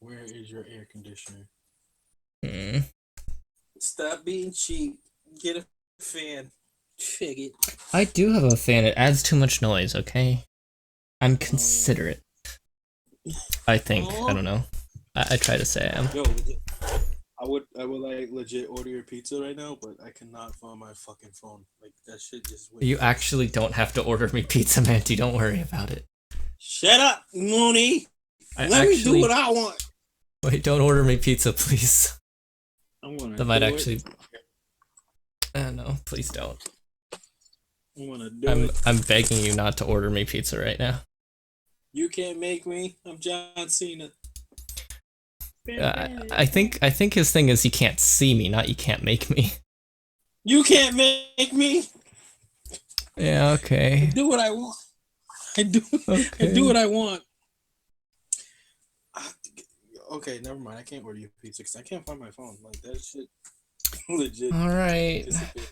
Where is your air conditioner? Stop being cheap. Get a fan. Fig it. I do have a fan. It adds too much noise, okay? I'm considerate. I think. I don't know. I try to say I am. Yo, I would like legit order your pizza right now, but I cannot find my fucking phone. Like that shit just went. You actually don't have to order me pizza, Manty. Don't worry about it. Shut up, Mooney. Let me do what I want. Wait, don't order me pizza, please. I'm gonna. That might do actually. It. No, please don't. I'm gonna do it. I'm begging you not to order me pizza right now. You can't make me. I'm John Cena. I think his thing is you can't see me, not you can't make me. You can't make me. Yeah, okay. I do what I want. I do. Okay. I do what I want. Okay, never mind. I can't order you pizza because I can't find my phone. Like that shit, legit All right. disappeared.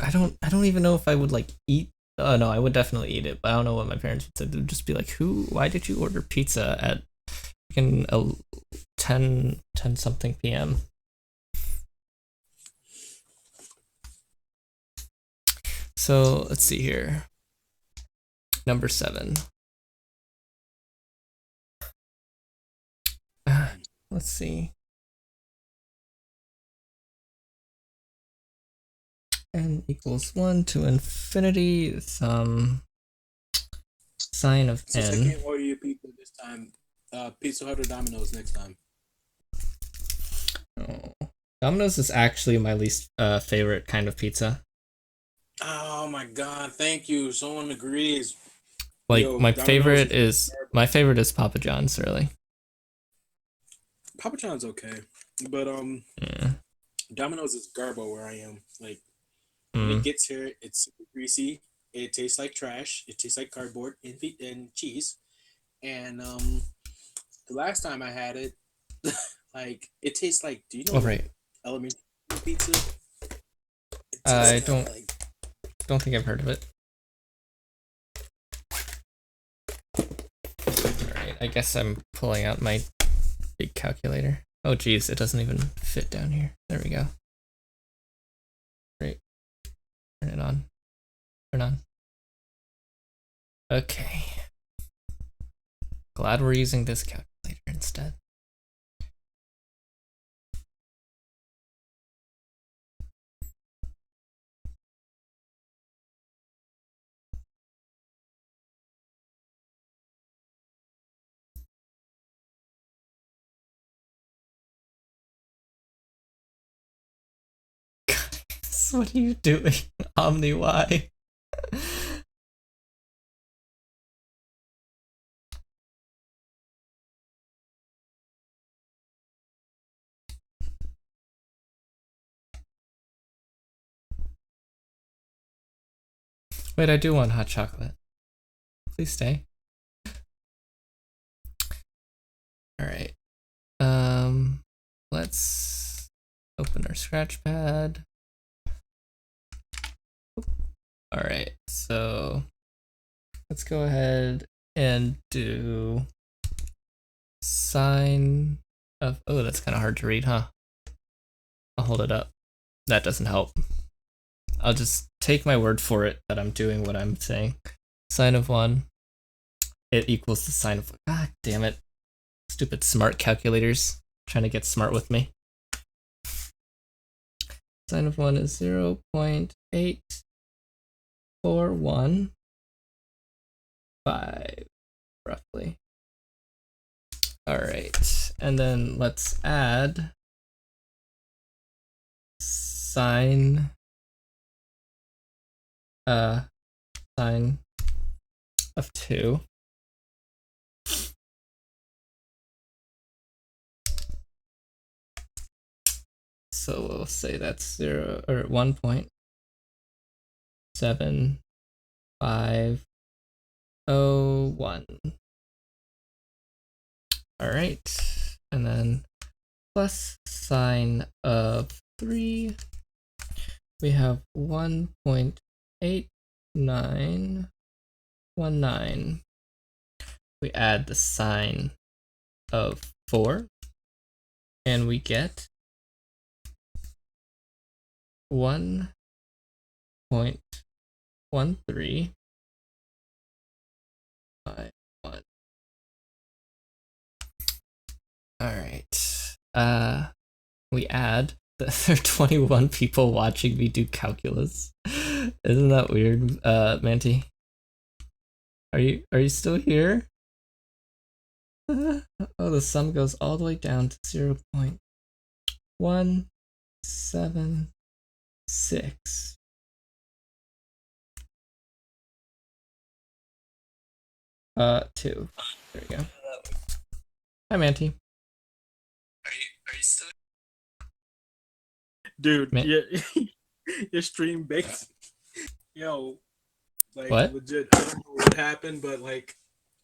I don't even know if I would like eat. Oh no, I would definitely eat it, but I don't know what my parents would say. They'd just be like, why did you order pizza at freaking 10 something p.m.? So let's see here. Number 7. Let's see. N equals 1 to infinity. Some sign of Since I n. can't order you pizza this time, Pizza Hut or Domino's next time. Oh. Domino's is actually my least favorite kind of pizza. Oh my god! Thank you. Someone agrees. Like Yo, my Domino's favorite is is Papa John's, really. Papa John's okay, but Yeah. Domino's is garbo where I am. Like when Mm. it gets here, it's super greasy. It tastes like trash. It tastes like cardboard and cheese. And the last time I had it, like it tastes like. Do you know? Oh right. Elementary pizza. It I tastes kinda don't think I've heard of it. Alright, I guess I'm pulling out my big calculator. Oh geez, it doesn't even fit down here. There we go. Great. Turn it on. Turn on. Okay. Glad we're using this calculator instead. Guys, what are you doing? Omni, why? Wait, I do want hot chocolate. Please stay. Alright. Let's open our scratch pad. Alright, so let's go ahead and do sine of, oh, that's kind of hard to read, huh? I'll hold it up. That doesn't help. I'll just take my word for it that I'm doing what I'm saying. Sine of 1, it equals the sine of, ah, damn it. Stupid smart calculators trying to get smart with me. Sine of 1 is 0.8415 roughly. Alright, and then let's add sine sine of 2. So we'll say that's 0 or 1.7501. All right, and then plus sine of 3. We have 1.8919. We add the sine of 4, and we get 1.1351. All right. We add that there are 21 people watching me do calculus. Isn't that weird, Manti? Are you still here? Oh, the sum goes all the way down to 0.176. Two. There we go. Hi, Manti. Are you still? dude. Man. Yeah, your stream baked. Yo, like What? legit. I don't know what happened, but like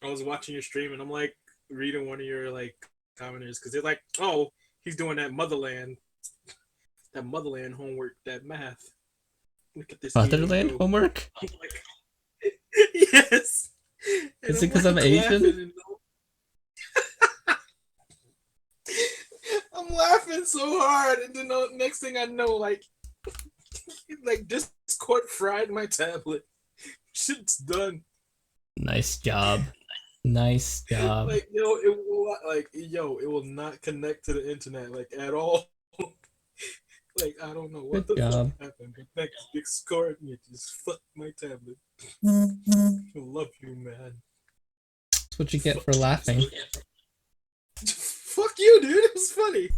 I was watching your stream and I'm like reading one of your like commenters because they're like, "Oh, he's doing that motherland homework, that math. Look at this Motherland idiot go." homework? I'm like, yes. And Is it because I'm Asian? laughing I'm laughing so hard, and then the next thing I know, like Discord fried my tablet. Shit's done. Nice job. Nice job. Like it will not connect to the internet like at all. Like I don't know what Good the job. fuck happened, but next Discord you just fucked my tablet. I love you, man. That's what you get for laughing. Fuck you, dude. It was funny.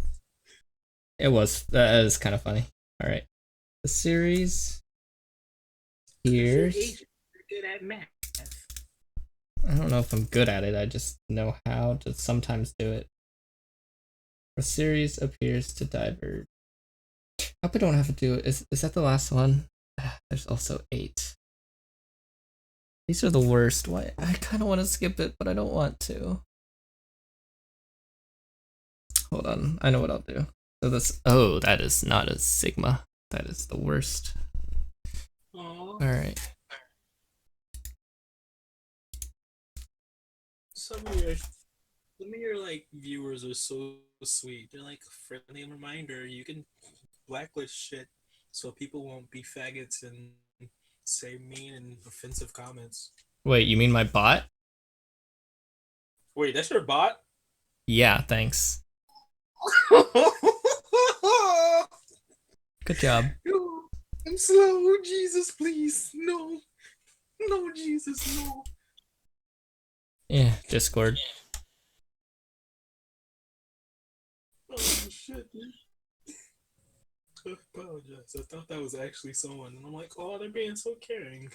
It was. That is kind of funny. All right. The series. Here's. You're good at math. I don't know if I'm good at it. I just know how to sometimes do it. The series appears to diverge. I hope I don't have to do it. Is that the last one? There's also 8. These are the worst. Why? I kind of want to skip it, but I don't want to. Hold on. I know what I'll do. So this. Oh, that is not a Sigma. That is the worst. Aww. Alright. Some of your like viewers are so sweet. They're like a friendly reminder. You can blacklist shit so people won't be faggots and say mean and offensive comments. Wait, you mean my bot? Wait, that's your bot? Yeah, thanks. Good job. I'm slow. Jesus, please. No. No, Jesus, no. Yeah, Discord. Oh, shit, dude. I apologize. I thought that was actually someone. And I'm like, oh, they're being so caring.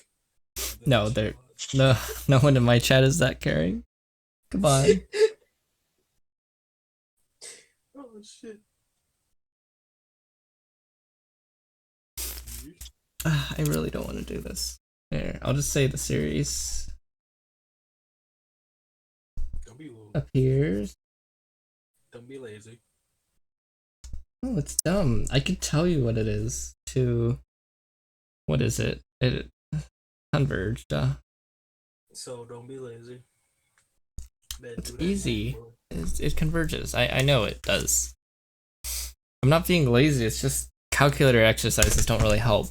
No, they're no one in my chat is that caring. Come on. Oh, shit. I really don't want to do this. Here, I'll just say the series Don't be low. appears. Don't be lazy. Oh, it's dumb. I could tell you what it is to. What is it? It converged. So don't be lazy. It's easy. It converges. I know it does. I'm not being lazy. It's just calculator exercises don't really help.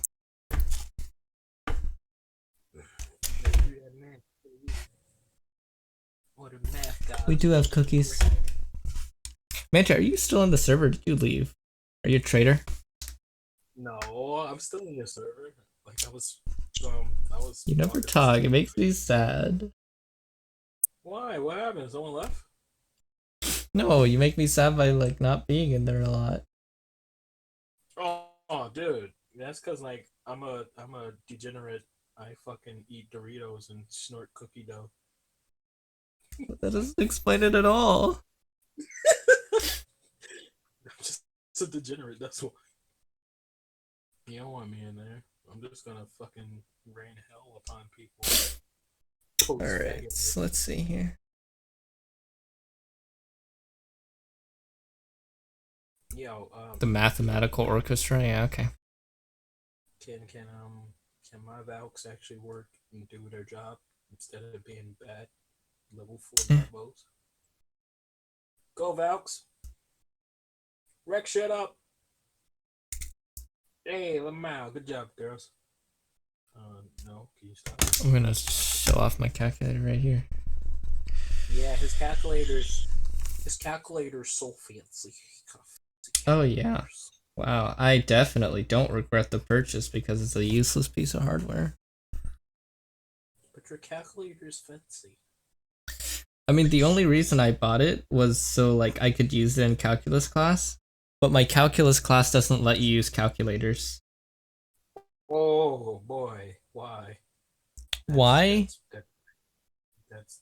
We do have cookies. Manta, are you still on the server? Did you leave? Are you a traitor? No, I'm still in your server. Like I was. You never talk. It makes me sad. Why? What happened? Someone left? No, you make me sad by like not being in there a lot. Oh, dude, that's because like I'm a degenerate. I fucking eat Doritos and snort cookie dough. That doesn't explain it at all. I'm just a degenerate. That's why. You don't want me in there. I'm just gonna fucking rain hell upon people. Alright, so let's see here. Yo, The mathematical orchestra, yeah, okay. Can my Valks actually work and do their job instead of being bad? Level 4 bows. Go Valks. Wreck shit up. Hey, Lamau, good job, girls. No, can you stop? I'm gonna show off my calculator right here. Yeah, his calculator's so fancy. Oh yeah. Wow, I definitely don't regret the purchase because it's a useless piece of hardware. But your calculator's fancy. I mean, the only reason I bought it was so like I could use it in calculus class, but my calculus class doesn't let you use calculators. Oh boy, why? Why? That's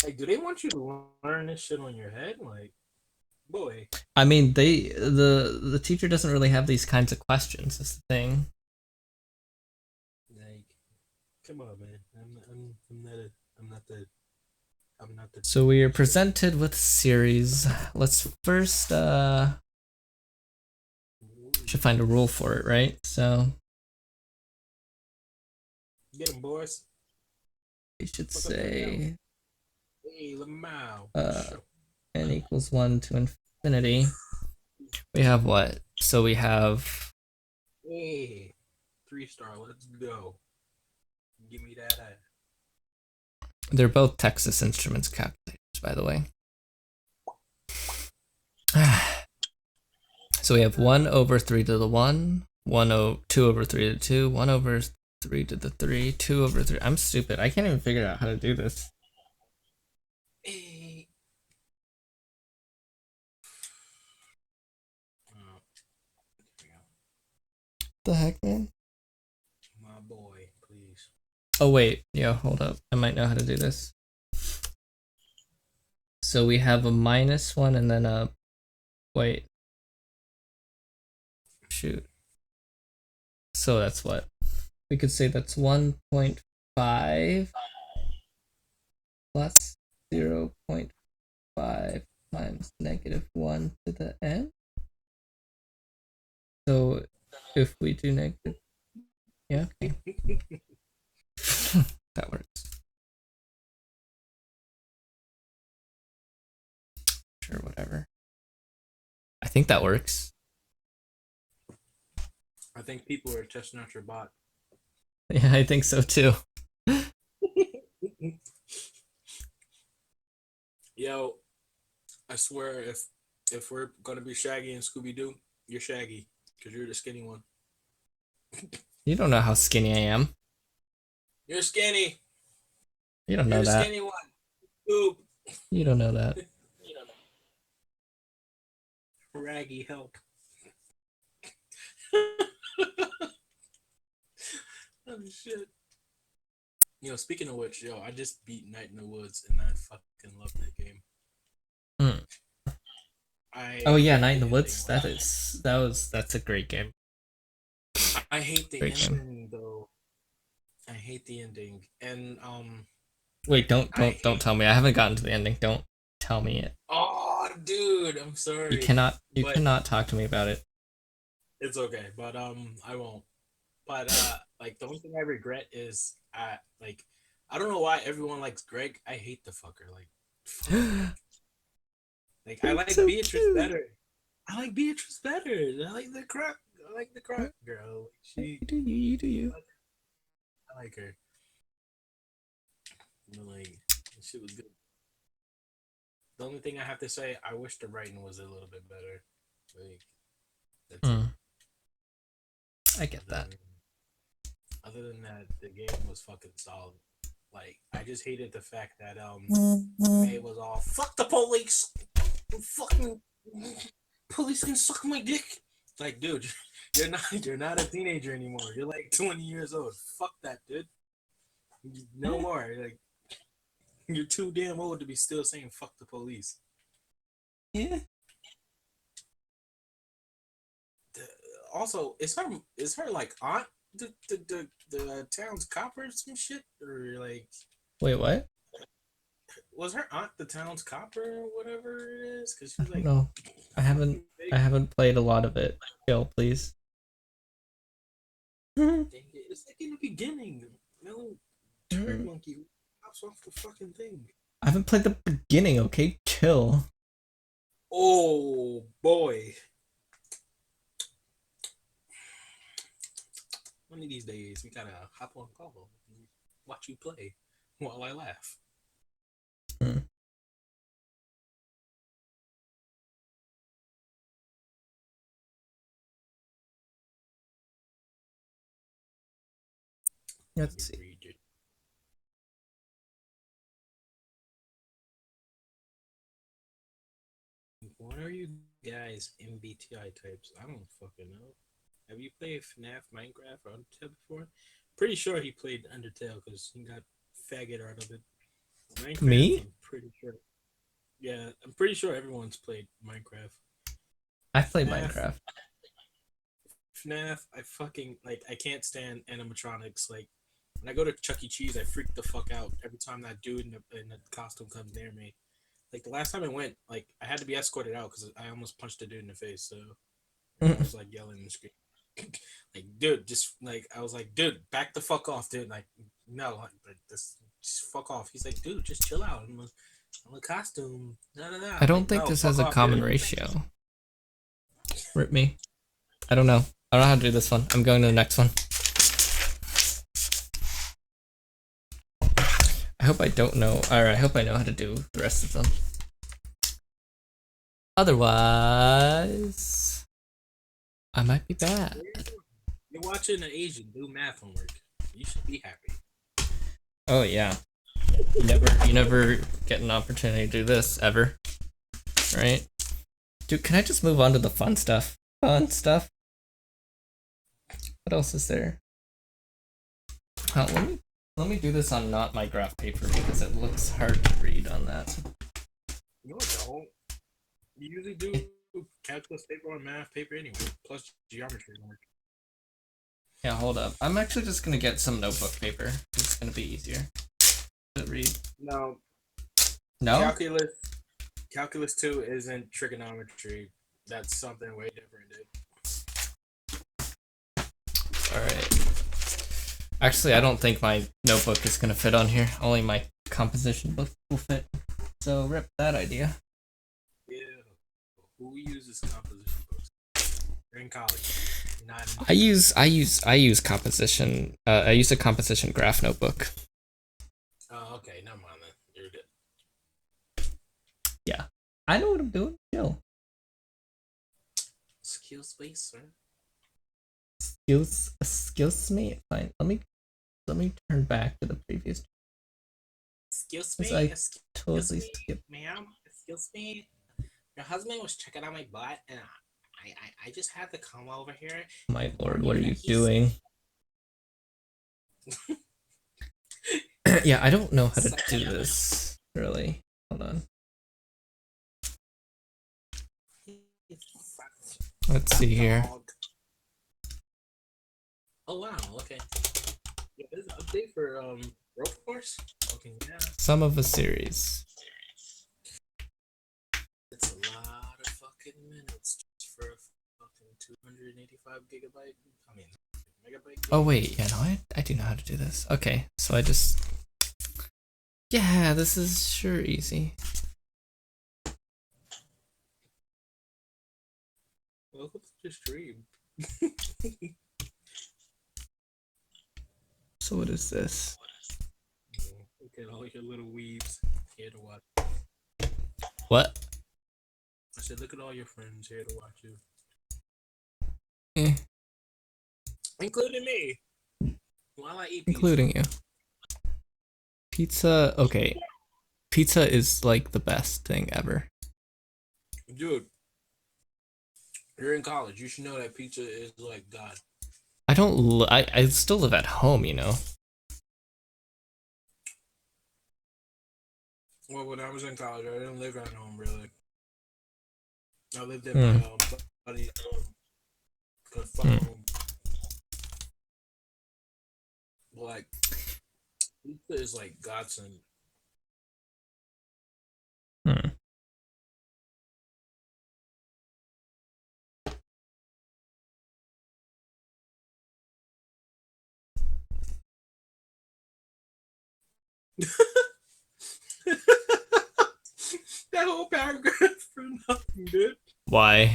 like, do they want you to learn this shit on your head? Like, boy. I mean, the teacher doesn't really have these kinds of questions. That's the thing. Like, come on, man. I'm not I'm not the. So we are presented with a series. Let's first should find a rule for it, right? So Get him, boys. we should Look at that say Hey, Lamau. n equals 1 to infinity. We have what? So we have Hey, 3-star. Let's go. Give me that. they're both Texas Instruments calculators, by the way. So we have 1 over 3 to the 1, 2 over 3 to the 2, 1 over 3 to the 3, 2 over 3. I'm stupid. I can't even figure out how to do this. Hey. Oh, there we go. The heck, man? My boy, please. Oh wait, yeah, hold up. I might know how to do this. So we have a -1 and then a wait. Shoot. So that's what? We could say that's 1.5 plus 0.5 times -1 to the n. So if we do negative, yeah, okay. That works. Sure, whatever. I think that works. I think people are testing out your bot. Yeah, I think so too. Yo, I swear if we're gonna be Shaggy and Scooby Doo, you're Shaggy because you're the skinny one. You don't know how skinny I am. You're skinny. You don't You're know the that. skinny one. Oop. You don't know that. Raggy, help. Oh shit. Yo, speaking of which, yo, I just beat Night in the Woods and I fucking love that game. Mm. Oh yeah, Night in the Woods. That's a great game. I hate the Great game. ending though. I hate the ending. And Wait, don't I don't tell me. I haven't gotten to the ending. Don't tell me it. oh dude, I'm sorry. You cannot But- cannot talk to me about it. It's okay, but I won't. But like the only thing I regret is like I don't know why everyone likes Greg. I hate the fucker. Like, fuck. Like I like So Beatrice cute. better. I like Beatrice better. I like the croc. I like the croc girl. She, You do you, you do you. I like her. But like, she was good. The only thing I have to say, I wish the writing was a little bit better. Like, that's it. Mm. I get that. Other than that, the game was fucking solid. Like, I just hated the fact that May was all fuck the police, fucking police can suck my dick. Like, dude, you're not a teenager anymore. You're like 20 years old. Fuck that, dude. No more. Like, you're too damn old to be still saying fuck the police. Yeah. Also, is her like aunt the town's cop or some shit, or like Wait, what? was her aunt the town's cop or whatever it is? Because she's like, No, I haven't played a lot of it. Chill, please. it's like in the beginning, no turd monkey pops off the fucking thing. I haven't played the beginning. Okay, chill. Oh boy. One of these days, we gotta hop on call and watch you play while I laugh. Let's see. What are you guys MBTI types? I don't fucking know. Have you played FNAF, Minecraft, or Undertale before? Pretty sure he played Undertale because he got faggot out of it. Minecraft, Me? I'm pretty sure. Yeah, I'm pretty sure everyone's played Minecraft. I've played FNAF. Minecraft. FNAF, I fucking like. I can't stand animatronics. Like, When I go to Chuck E. Cheese, I freak the fuck out every time that dude in the costume comes near me. Like the last time I went, like I had to be escorted out because I almost punched a dude in the face. So I was like yelling and screaming, like, dude, just like I was like, dude, back the fuck off, dude. Like, no, like this, just fuck off. He's like, dude, just chill out. I'm a costume. I don't think this has a common ratio. Rip me. I don't know. I don't know how to do this one. I'm going to the next one. I hope I don't know. Or I hope I know how to do the rest of them. Otherwise, I might be bad. You're watching an Asian do math homework. You should be happy. Oh yeah. You never get an opportunity to do this ever, right? Dude, can I just move on to the fun stuff? Fun stuff. What else is there? Oh, let me do this on not my graph paper because it looks hard to read on that. No, I don't. You usually do calculus paper or math paper anyway, plus geometry work. Yeah, hold up. I'm actually just gonna get some notebook paper. It's gonna be easier to read. No. No? Calculus 2 isn't trigonometry. That's something way different, dude. Alright. Actually, I don't think my notebook is gonna fit on here. Only my composition book will fit. So rip that idea. Yeah. Who uses composition books? You're in college. You're not in I use composition. I use a composition graph notebook. Oh, okay. Never mind then. You're good. Yeah, I know what I'm doing. Chill. Skill space, sir. Excuse me. Fine. Let me turn back to the previous. Excuse Because me. I Excuse totally me, skipped. ma'am. Excuse me. Your husband was checking out my butt, and I just had to come over here. My lord, what are you doing? Yeah, I don't know how to do this really. Hold on. Let's see here. Oh wow. Okay. Yeah, there's an update for Road Force. Okay, yeah. Some of a series. It's a lot of fucking minutes just for a fucking 285 gigabyte. I mean, megabyte. Oh wait, yeah, no, I do know how to do this. Okay, so I just. Yeah, this is sure easy. Welcome to the stream. So what is this? Look at all your little weebs here to watch. What? I said, look at all your friends here to watch you, Eh, including me. While I eat pizza. including you. Pizza, okay. Pizza is like the best thing ever. Dude, you're in college. You should know that pizza is like God. I don't. I still live at home, you know. Well, when I was in college, I didn't live at home really. I lived at my buddy's home. Cause fuck home. Like, pizza is like godsend. Hmm. That whole paragraph for nothing, dude. Why?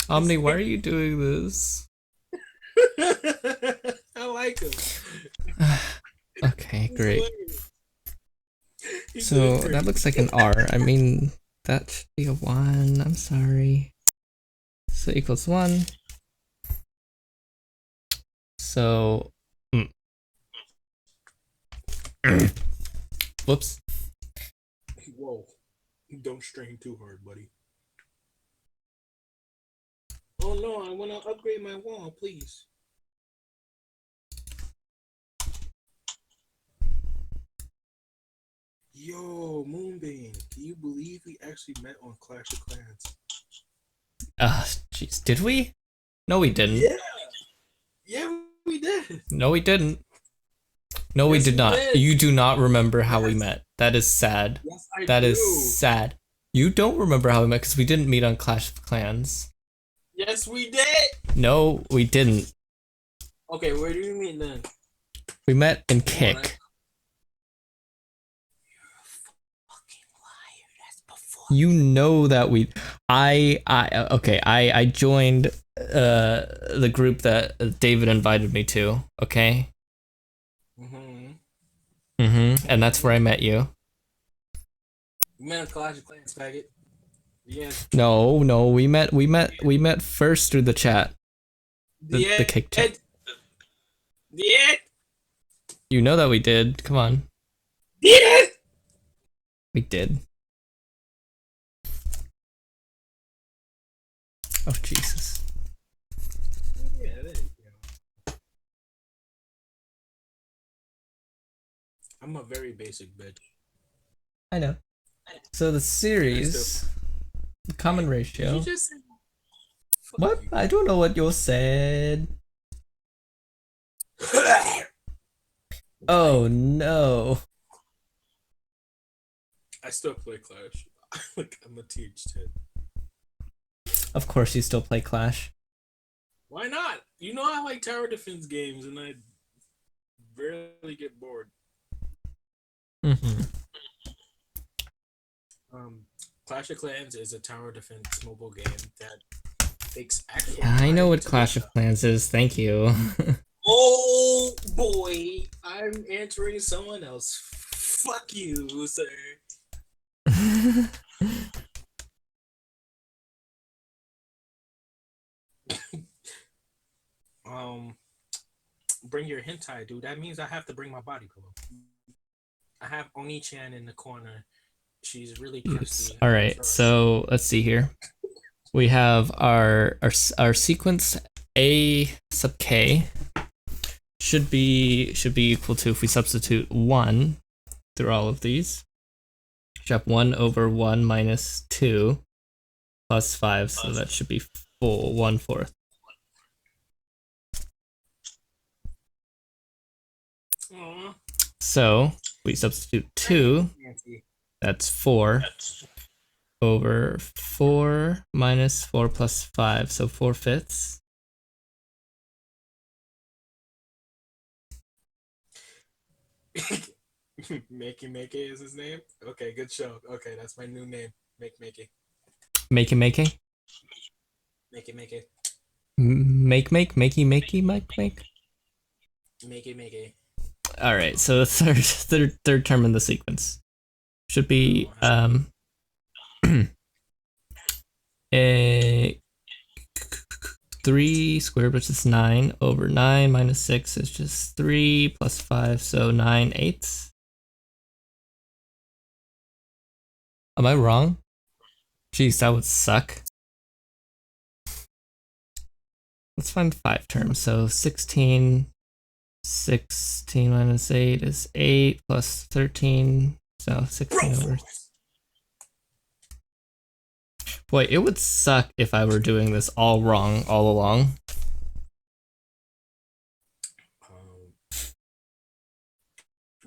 Omni, why are you? you doing this? I like him. Okay, He's great. hilarious. He's So hilarious. that looks like an R. I mean, that should be a 1. I'm sorry. So equals 1. So. Whoops. Whoa. Don't strain too hard, buddy. Oh no, I want to upgrade my wall, please. Yo, Moonbeam, can you believe we actually met on Clash of Clans? Jeez. Did we? No, we didn't. Yeah! Yeah, we did. No, we didn't. No, we Yes, did we not. did. You do not remember how we Yes. met. That is sad. Yes, I That do. is sad. You don't remember how we met because we didn't meet on Clash of Clans. Yes, we did. No, we didn't. Okay, where do you mean then? We met in Come on, Kick. You know that I joined the group that David invited me to, okay? And that's where I met you. You met a Clash of Clans, faggot. Yes. No, we met first through the chat. The Kick chat. Yeah. You know that we did. Come on. Yeah. We did. Oh Jesus. Yeah, there you go. I'm a very basic bitch. I know. So the series, the common ratio. You just said, fuck What? you. I don't know what you said. Oh no. I still play Clash. Like I'm a TH10. Of course you still play Clash. Why not? You know I like tower defense games, and I rarely get bored. Mm-hmm. Clash of Clans is a tower defense mobile game that takes actual. I know time what to Clash of develop. Clans is. Thank you. Oh boy, I'm answering someone else. Fuck you, sir. Bring your hentai, dude. That means I have to bring my body pillow. I have Oni-chan in the corner. She's really cute. All right. So let's see here. We have our sequence A sub k should be equal to, if we substitute 1 through all of these, should have 1 over 1 minus 2 plus 5, so that should be 1/4. Aw. So we substitute 2, that's 4 over 4 minus 4 plus 5, so 4/5. Makey is his name? Okay, good show. Okay, that's my new name. Makey. Makey. Makey. Makey. Makey. All right, so the third term in the sequence should be a 3 squared, which is 9, over 9 minus 6 is just 3 plus 5, so 9/8. Am I wrong? Jeez, that would suck. Let's find 5 terms. So 16 minus 8 is 8 plus 13, so 16 over. Boy, it would suck if I were doing this all wrong all along.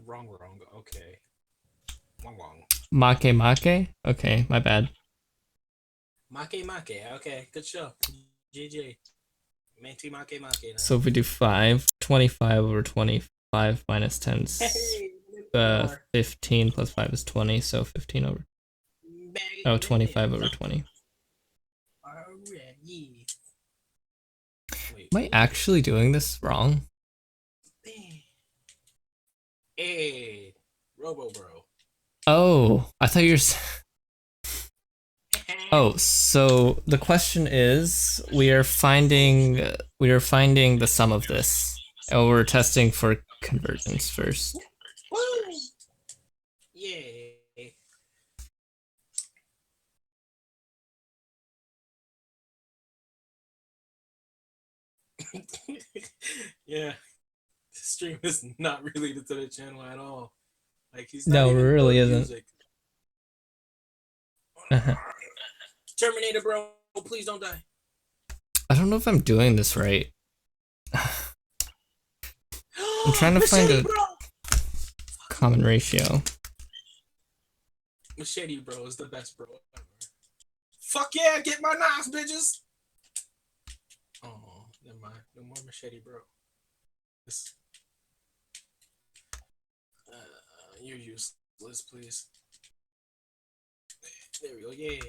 Wrong. Okay. Wrong. Make? Okay, my bad. Make. Okay, good show. GG. Make. Now. So if we do 5, 25 over 25 minus 10 is Hey, 15 plus 5 is 20, so 15 over. Oh, 25 over 20. Wait, Am I actually doing this wrong? Hey, Robo Bro. Oh, I thought you're. Oh, so the question is, we are finding the sum of this, and we're testing for convergence first. Woo! Yay. Yeah, the stream is not related to the channel at all. Like he's not No, even it really doing isn't. music. Terminator, bro, please don't die. I don't know if I'm doing this right. I'm trying to find Machete, a bro. common ratio. Machete, bro, is the best, bro. Ever. Fuck yeah, get my knives, bitches. Oh, never mind. No more machete, bro. This. You're useless, please. There we go. Yay.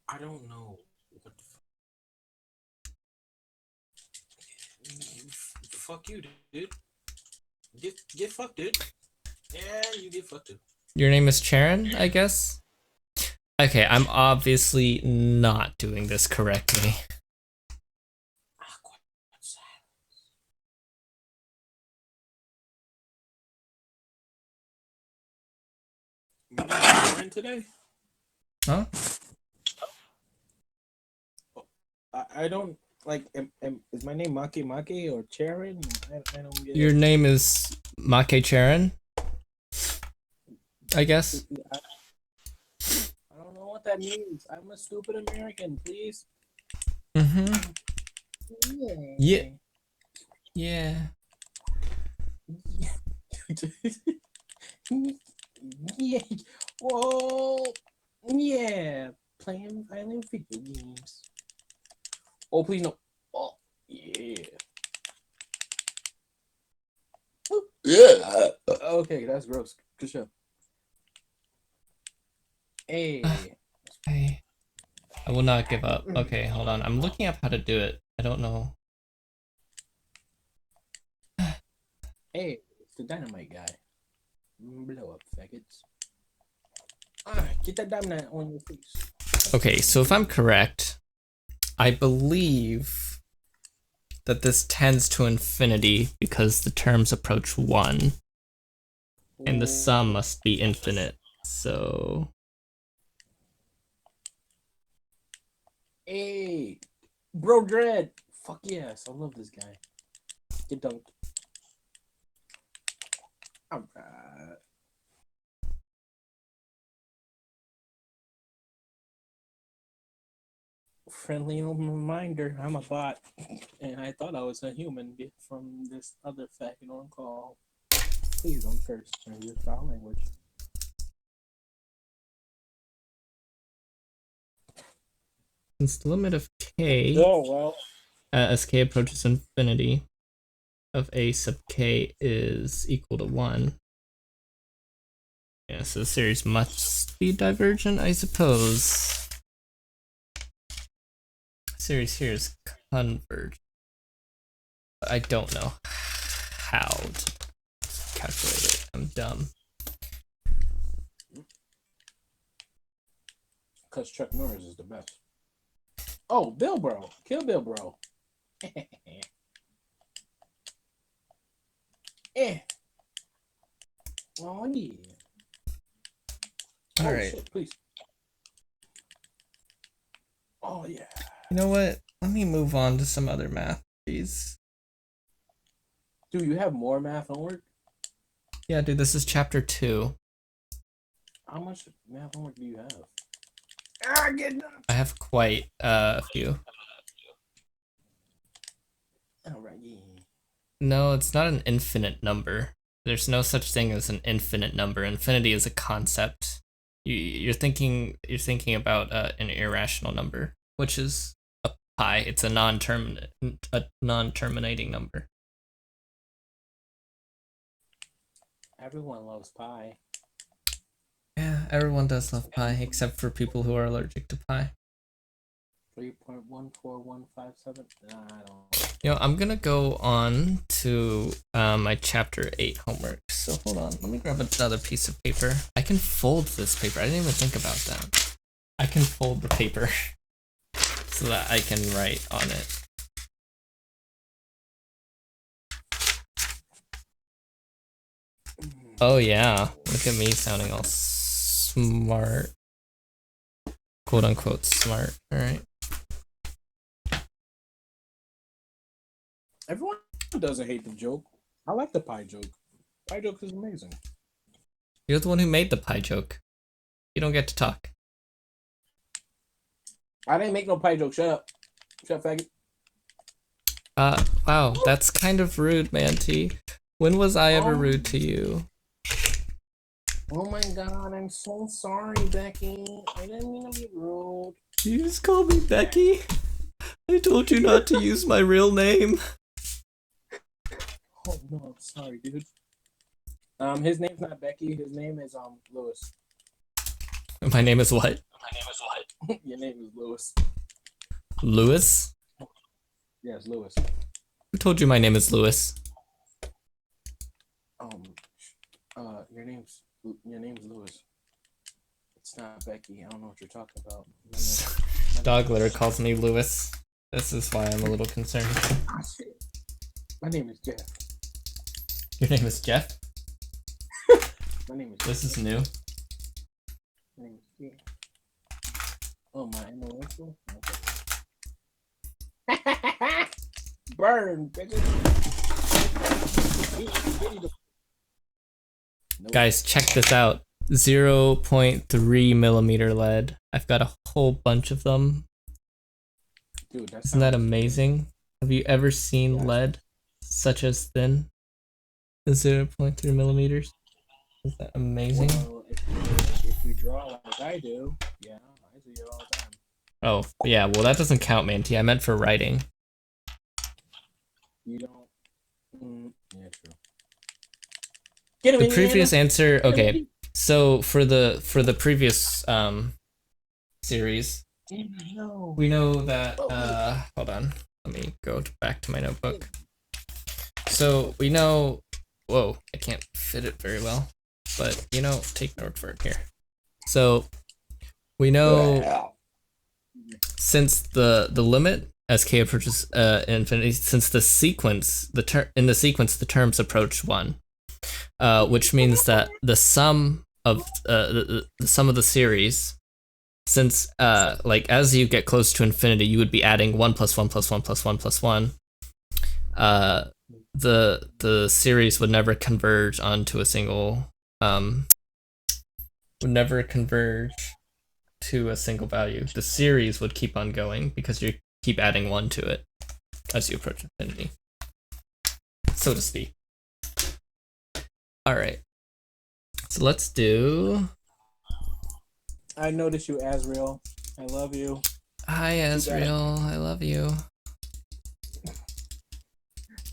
I don't know what the fuck you, dude. Get fucked, dude. Yeah, you get fucked too. Your name is Charon, I guess? Okay, I'm obviously not doing this correctly. You today? Huh? I don't like. Is my name Maki Maki or Charon? I don't get Your it. name is Make Charon? I guess? I don't know what that means. I'm a stupid American, please. Mm-hmm. Yeah. Yeah. Yeah. Whoa. Yeah. Playing violent video games. Oh, please no. Oh, yeah. Yeah. Okay, that's gross. Good show. Hey. I will not give up. Okay, hold on. I'm looking up how to do it. I don't know. Hey, it's the dynamite guy. Blow up, faggots. Alright, get that dynamite on your face. Okay, so if I'm correct, I believe that this tends to infinity because the terms approach 1, and the sum must be infinite. So Hey, Bro Dread. Fuck yes, I love this guy. Get dunked. Alright. Friendly reminder, I'm a bot, and I thought I was a human from this other faggot on call. Please don't curse or use foul language. since the limit of k Oh well. as k approaches infinity of a sub k is equal to 1. Yeah, so the series must be divergent, I suppose. Series here is convergent. But I don't know how to calculate it. I'm dumb. Because Chuck Norris is the best. Oh, Bill Bro. Kill Bill Bro. Eh. Oh, yeah. All Oh, right. shit, please. Oh, yeah. You know what? Let me move on to some other math, please. Do you have more math homework? Yeah, dude, this is chapter 2. How much math homework do you have? Ah, get done. I have quite a few. All right, yeah. No, it's not an infinite number. There's no such thing as an infinite number. Infinity is a concept. You're thinking about an irrational number, which is a pi. It's a non-terminating number. Everyone loves pie. Yeah, everyone does love pi, except for people who are allergic to pi. 3.14157. Nah, I don't. You know, I'm gonna go on to my chapter 8 homework. So hold on, let me grab another piece of paper. I can fold this paper. I didn't even think about that. I can fold the paper so that I can write on it. Oh yeah, look at me sounding all smart. Quote unquote smart, alright. Everyone doesn't hate the joke. I like the pie joke. Pie joke is amazing. You're the one who made the pie joke. You don't get to talk. I didn't make no pie joke. Shut up. Shut up, faggot. Wow, that's kind of rude, Manti. When was I ever rude to you? Oh my god, I'm so sorry, Becky. I didn't mean to be rude. You just called me Becky? I told you not to use my real name. Oh no, I'm sorry, dude. His name's not Becky. His name is Lewis. My name is what? My name is what? Your name is Lewis. Lewis? Yes, Lewis. Who told you my name is Lewis? Your name's Lewis. It's not Becky. I don't know what you're talking about. Dog litter calls me Lewis. This is why I'm a little concerned. Ah, shit. My name is Jeff. Your name is Jeff? My name is. This is new. My name is Jeff. Oh my intellectual. Okay. Burn, bitches. Nope. Guys, check this out. 0.3 millimeter lead. I've got a whole bunch of them. Dude, Isn't that amazing? Have you ever seen lead such as thin? 0.3 millimeters. Is that amazing? Well, if you draw like I do, yeah, I see it all the time. Oh, yeah, well that doesn't count, Manty. I meant for writing. You don't. Yeah, true. Get him, The Indiana. previous answer, okay. So for the previous series, No. we know that hold on. Let me go back to my notebook. So we know, whoa, I can't fit it very well, but you know, take my word for it here. So we know since the limit as k approaches infinity, since the sequence, in the sequence the terms approach 1, which means that the sum of the sum of the series, since like as you get close to infinity, you would be adding 1 plus 1 plus 1 plus 1 plus 1. The series would never converge onto a single would never converge to a single value. The series would keep on going because you keep adding 1 to it as you approach infinity, so to speak. All right, so let's do. I noticed you, Azrael. I love you. Hi, Azrael. I love you.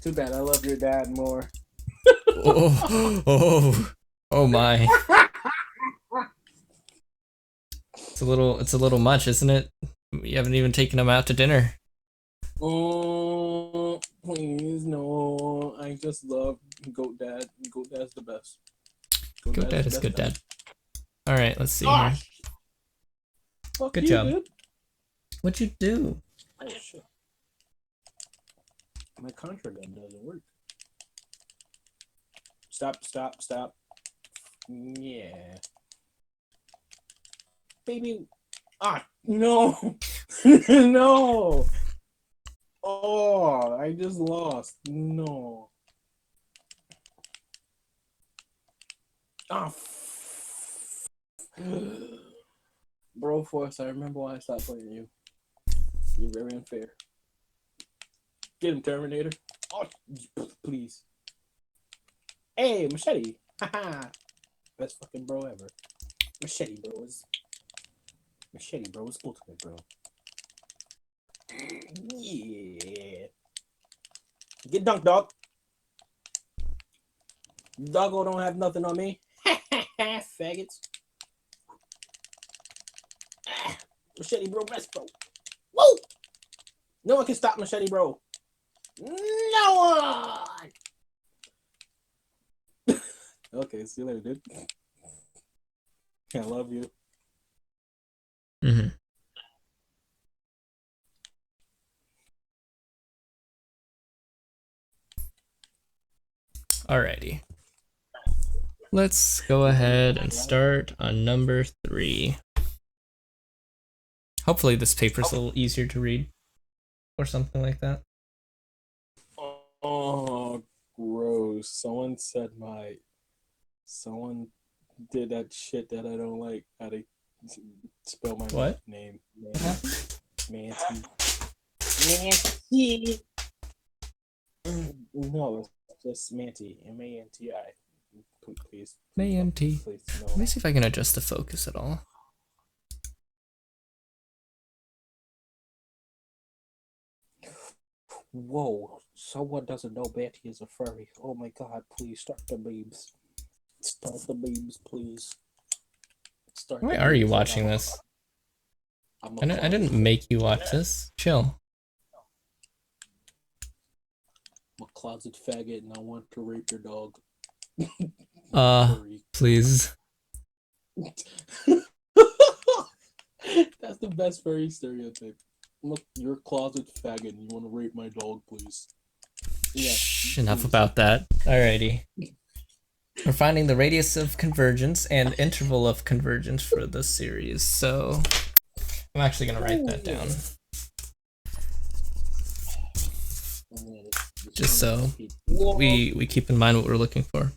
Too bad I love your dad more. Oh my. It's a little much, isn't it? You haven't even taken him out to dinner. Oh, please, no. I just love Goat Dad. Goat Dad's the best. Goat Dad is good dad. All right, let's see Ah, here. fuck Good you, job. dude. What'd you do? Oh, shit. My contra gun doesn't work. Stop. Yeah. Baby. Ah, no. No. Oh, I just lost. No. Ah. Bro Force, I remember why I stopped playing you. You're very unfair. Get him, Terminator. Oh, please. Hey, Machete. Haha. Best fucking bro ever. Machete bro is ultimate, bro. Yeah. Get dunked, dog. Doggo don't have nothing on me. Faggots. Machete bro, best bro. Woo! No one can stop Machete bro. No one! Okay, see you later, dude. I love you. Mm-hmm. Alrighty. Let's go ahead and start on number 3. Hopefully this paper's a little easier to read. Or something like that. Oh, gross. Someone did that shit that I don't like. How to spell my What? name. What happened? Nancy. No, Just Manti, M-A-N-T-I. Please. Manti. Please, Let me no. see if I can adjust the focus at all. Whoa, someone doesn't know Manti is a furry. Oh my god, please start the memes. Start the memes, please. Start Why the are you memes. watching this? I'm I didn't make you watch this. Chill. I'm a closet faggot and I want to rape your dog. Furry. Please. That's the best furry stereotype. Look, you're a closet faggot and you want to rape my dog, please. Yeah. Shh, enough about that. Alrighty. We're finding the radius of convergence and interval of convergence for this series, so I'm actually gonna write that down. Just so we keep in mind what we're looking for.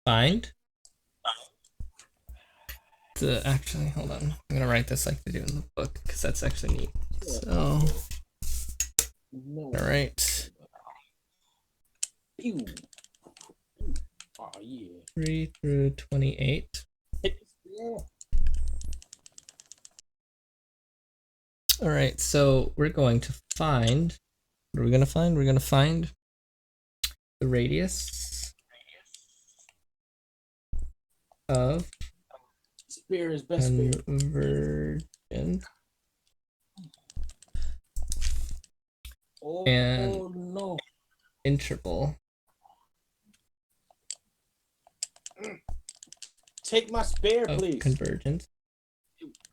Find the actually hold on. I'm gonna write this like they do in the book because that's actually neat. So alright. Ew. Oh yeah. 3 through 28. Yeah. Alright, so we're going to find what are we gonna find? We're gonna find the radius of Spear is best spear. convergence Oh, and oh no. interval. Take my spear, Of please. convergence.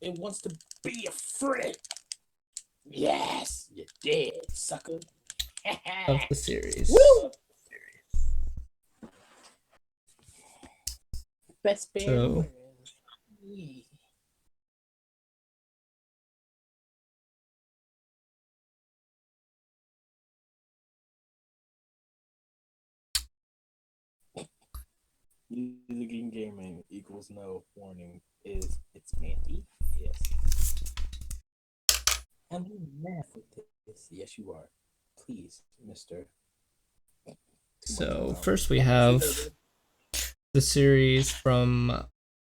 It wants to be a friend. Yes, you're dead, sucker. Of the series. Woo! Best bear. So- Yeah. Using gaming equals no warning is it's Manti. Yes. I'm doing math with this. Yes, you are. Please, Mister. So first we have the series from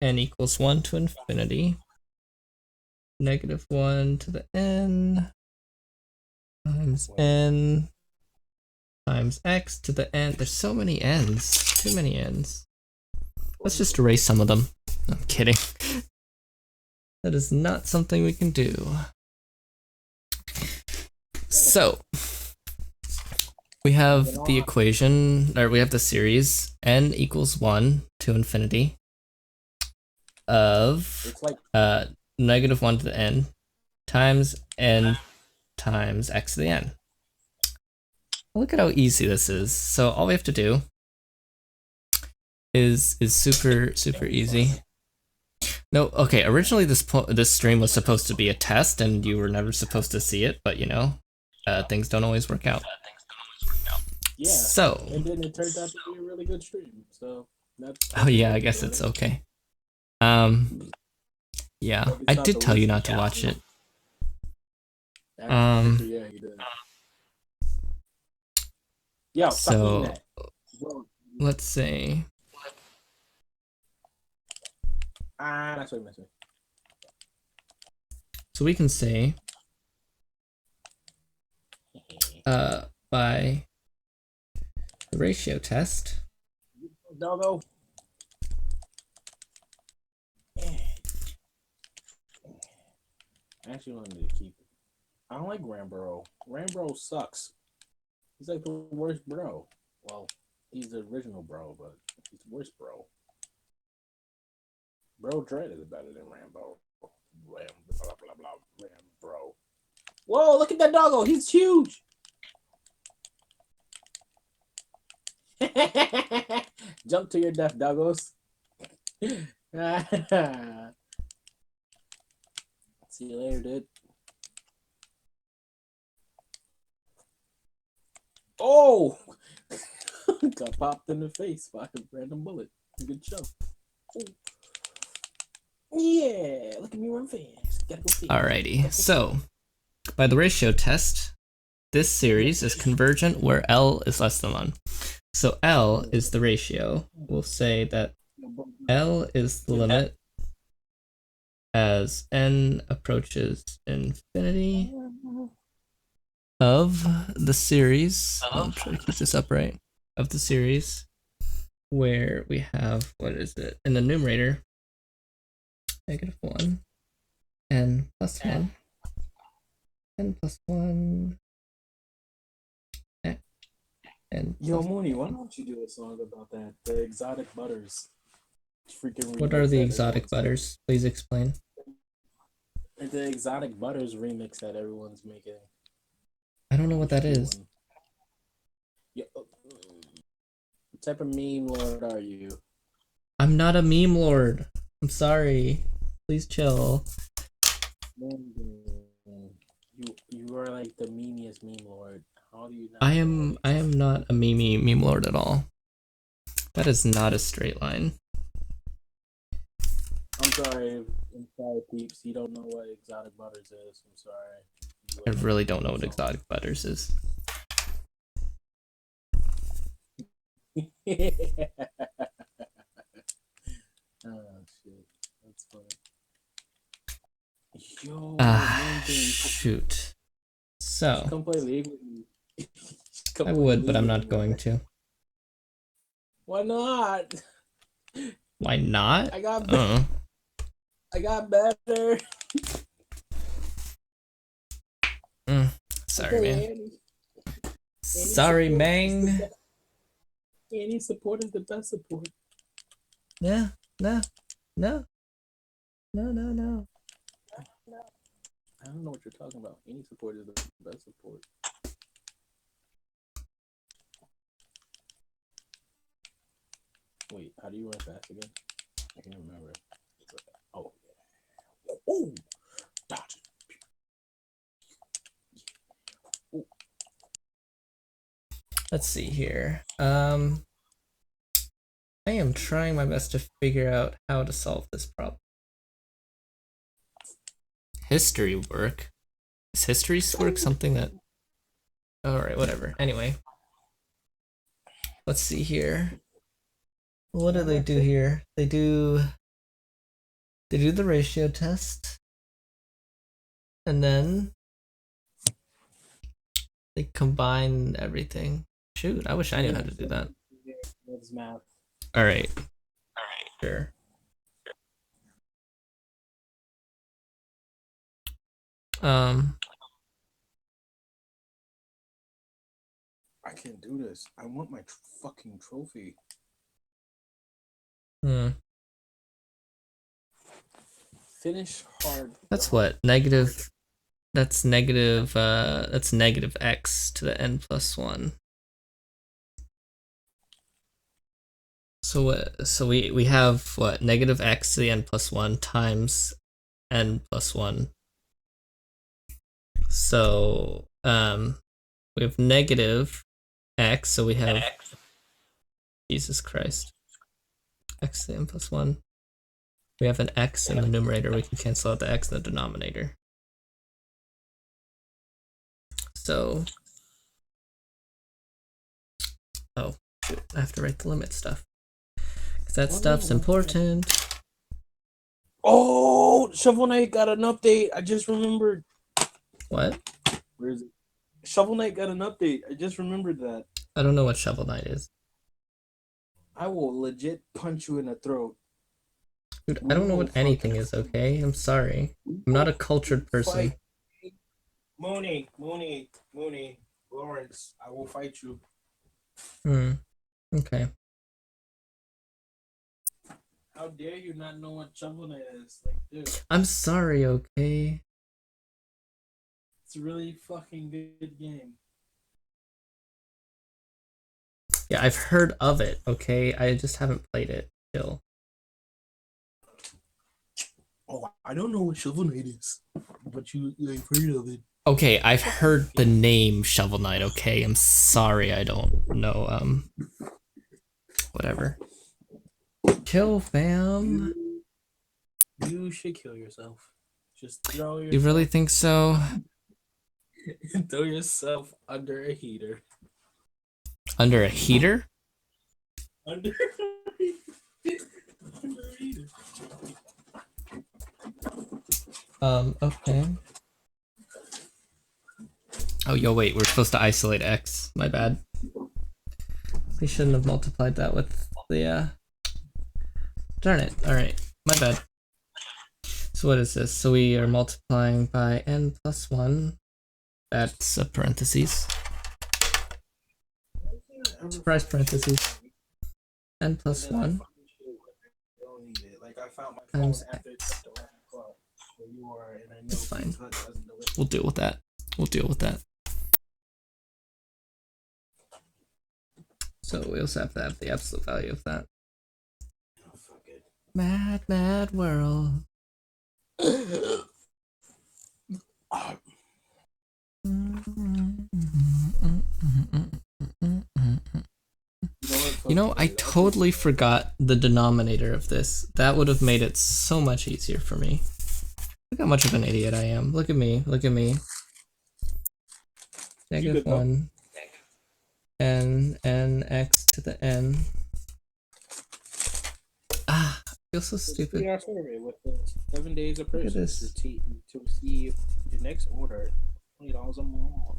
n equals 1 to infinity. -1 to the n times n times x to the n. There's so many n's. Too many n's. Let's just erase some of them. I'm kidding. That is not something we can do. So we have the equation, or we have the series n equals 1 to infinity of It's like -1 to the n times n times x to the n. Look at how easy this is. So all we have to do is super easy. No, okay. Originally, this stream was supposed to be a test, and you were never supposed to see it. But you know, things don't always work out. yeah. So, And then it turned out to be a really good stream. So that's oh yeah, I guess it's okay. Yeah, I did tell you not to watch it. yeah, you did. Yo, stop So eating that. Bro, let's say that's what I meant. so we can say by the ratio test. Doggo. I actually wanted to keep it. I don't like Rambro. Rambro sucks. He's like the worst bro. Well, he's the original bro, but he's the worst bro. Bro Dread is better than Rambo. Blah, blah, blah, blah, Rambro. Whoa, look at that doggo. He's huge. Jump to your death, doggos. See you later, dude. Oh! Got popped in the face by a random bullet. Good show. Ooh. Yeah, look at me run fast. Gotta go fast. Alrighty, so by the ratio test, this series is convergent where L is less than 1. So L is the ratio. We'll say that L is the limit as n approaches infinity of the series. I'm trying to keep this upright. Of the series where we have, what is it? In the numerator, -1, n plus 1, n plus 1, and Yo, Mooney, why don't you do a song about that? The Exotic Butters. Freaking what are remix the that exotic everyone's- butters? Please explain. The Exotic Butters remix that everyone's making. I don't know what that is. Yo, what type of meme lord are you? I'm not a meme lord. I'm sorry. Please chill. Man, you are like the memeiest meme lord. How do you not? I am not a meme lord at all. That is not a straight line. I'm sorry, peeps. You don't know what Exotic Butters is. I'm sorry. I really don't know what exotic butters is. Oh shit, that's funny. Yo, Shoot. So come play League with me. Come I play would, League but I'm with not me, going man. to. Why not? Why not? I got better. Sorry, Okay, man. Annie. Sorry, Mang. Any support is the best support. No. I don't know what you're talking about. Any support is the best support. Wait, how do you run fast again? I can't remember. Oh, yeah. Oh, dodge. Let's see here. I am trying my best to figure out how to solve this problem. History work? Is history work something that... Alright, whatever. Anyway. Let's see here. What do they do here? They do the ratio test. And then they combine everything. Shoot, I wish I knew how to do that. That's math. Alright. Sure. I can't do this. I want my fucking trophy. Finish hard. That's what? Negative. That's negative x to the n plus 1. So what? So we have what? Negative x to the n plus 1 times n plus 1. So we have negative x, so we have Jesus Christ. X to the n plus 1. We have an x in the numerator, we can cancel out the x in the denominator. So, oh, shoot, I have to write the limit stuff. Because that stuff's important. Oh, Shovel Knight got an update. I just remembered. What? Where is it? Shovel Knight got an update. I just remembered that. I don't know what Shovel Knight is. I will legit punch you in the throat. Dude, I don't know what anything is, okay? I'm sorry. I'm not a cultured person. Fight. Mooney, Lawrence, I will fight you. Okay. How dare you not know what Shovel Knight is? Like, dude, I'm sorry, okay? it's a really fucking good game. Yeah, I've heard of it, okay? I just haven't played it still. Oh, I don't know what Shovel Knight is, but you've heard of it. Okay, I've heard the name Shovel Knight, okay? I'm sorry I don't know, whatever. Kill, fam. You should kill yourself. Just throw You yourself. really think so? Throw yourself under a heater. Under a heater? Underrated. Okay. Oh, yo, wait, we're supposed to isolate X. My bad. We shouldn't have multiplied that with the, Darn it. Alright, my bad. So what is this? So we are multiplying by n plus 1. That's a parentheses. Surprise parentheses. N plus 1 Like I found my times phone after it's X. at the 11 o'clock where you are, and I know That's fine. Cut doesn't deliver. We'll deal with that. We'll deal with that. So we also have to have the absolute value of that. Oh, fuck it. Mad, mad world. You know, I totally forgot the denominator of this. That would have made it so much easier for me. Look how much of an idiot I am. Look at me. Look at me. Negative 1. N x to the n. Ah, I feel so stupid. We are survey with the 7 days of Look at purchase this. to receive your next order $20 or more off.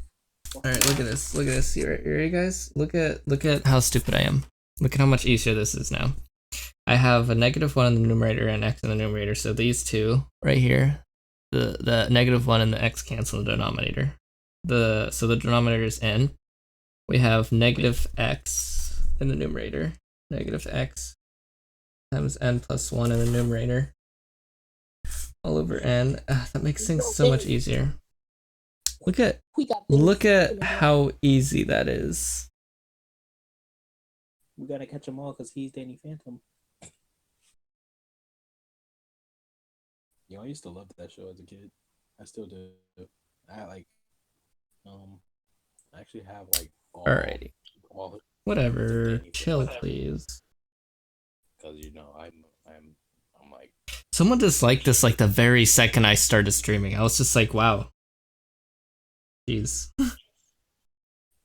Alright, look at this. Look at this. You ready, guys? Look at how stupid I am. Look at how much easier this is now. I have a negative 1 in the numerator and x in the numerator, so these two right here, the negative 1 and the x cancel the denominator. So the denominator is n. We have negative x in the numerator. Negative x times n plus 1 in the numerator. All over n. That makes things so much easier. Look at how easy that is. We gotta catch them all because he's Danny Phantom. Yo, I used to love that show as a kid. I still do. I actually have like Alrighty. all Whatever. Chill, please. because I'm like Someone disliked this like the very second I started streaming. I was just like, wow. Jeez.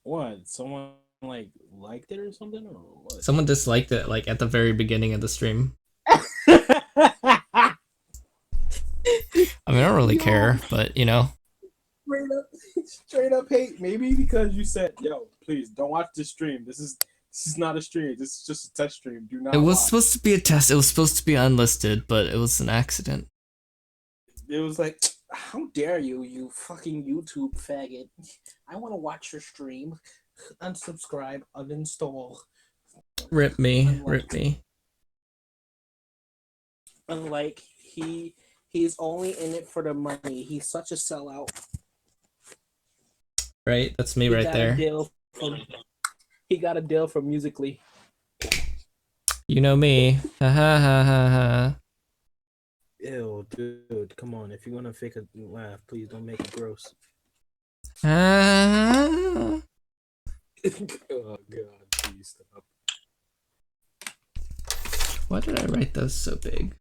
what? Someone like liked it or something or what? Someone disliked it like at the very beginning of the stream. I mean, I don't really care, but you know. Straight up hate. Maybe because you said, "Yo, please don't watch this stream. This is not a stream. This is just a test stream. Do not." It was watch." supposed to be a test. It was supposed to be unlisted, but it was an accident. It was like, how dare you, you fucking YouTube faggot! I want to watch your stream. Unsubscribe, uninstall. Rip me. Rip me. Like he's only in it for the money. He's such a sellout. Right? That's me right there. He got a deal from Musically. You know me. Ha ha ha ha ha. Ew, dude, come on. If you're gonna fake a laugh, please don't make it gross. Ah. Oh god, please stop. Why did I write those so big?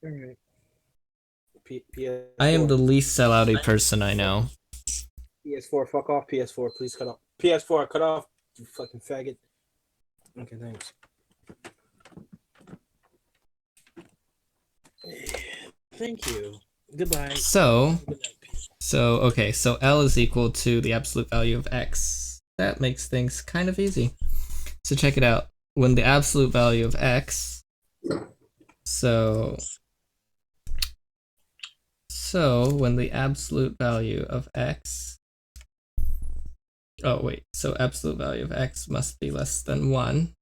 Alright. I am the least sellouty person I know. PS4, fuck off. PS4, please cut off. PS4, cut off. You fucking faggot. Okay, thanks. Thank you. Goodbye. So Good night. okay, so L is equal to the absolute value of X. That makes things kind of easy. So check it out. When the absolute value of X, so when the absolute value of X, oh wait, so absolute value of X must be less than 1.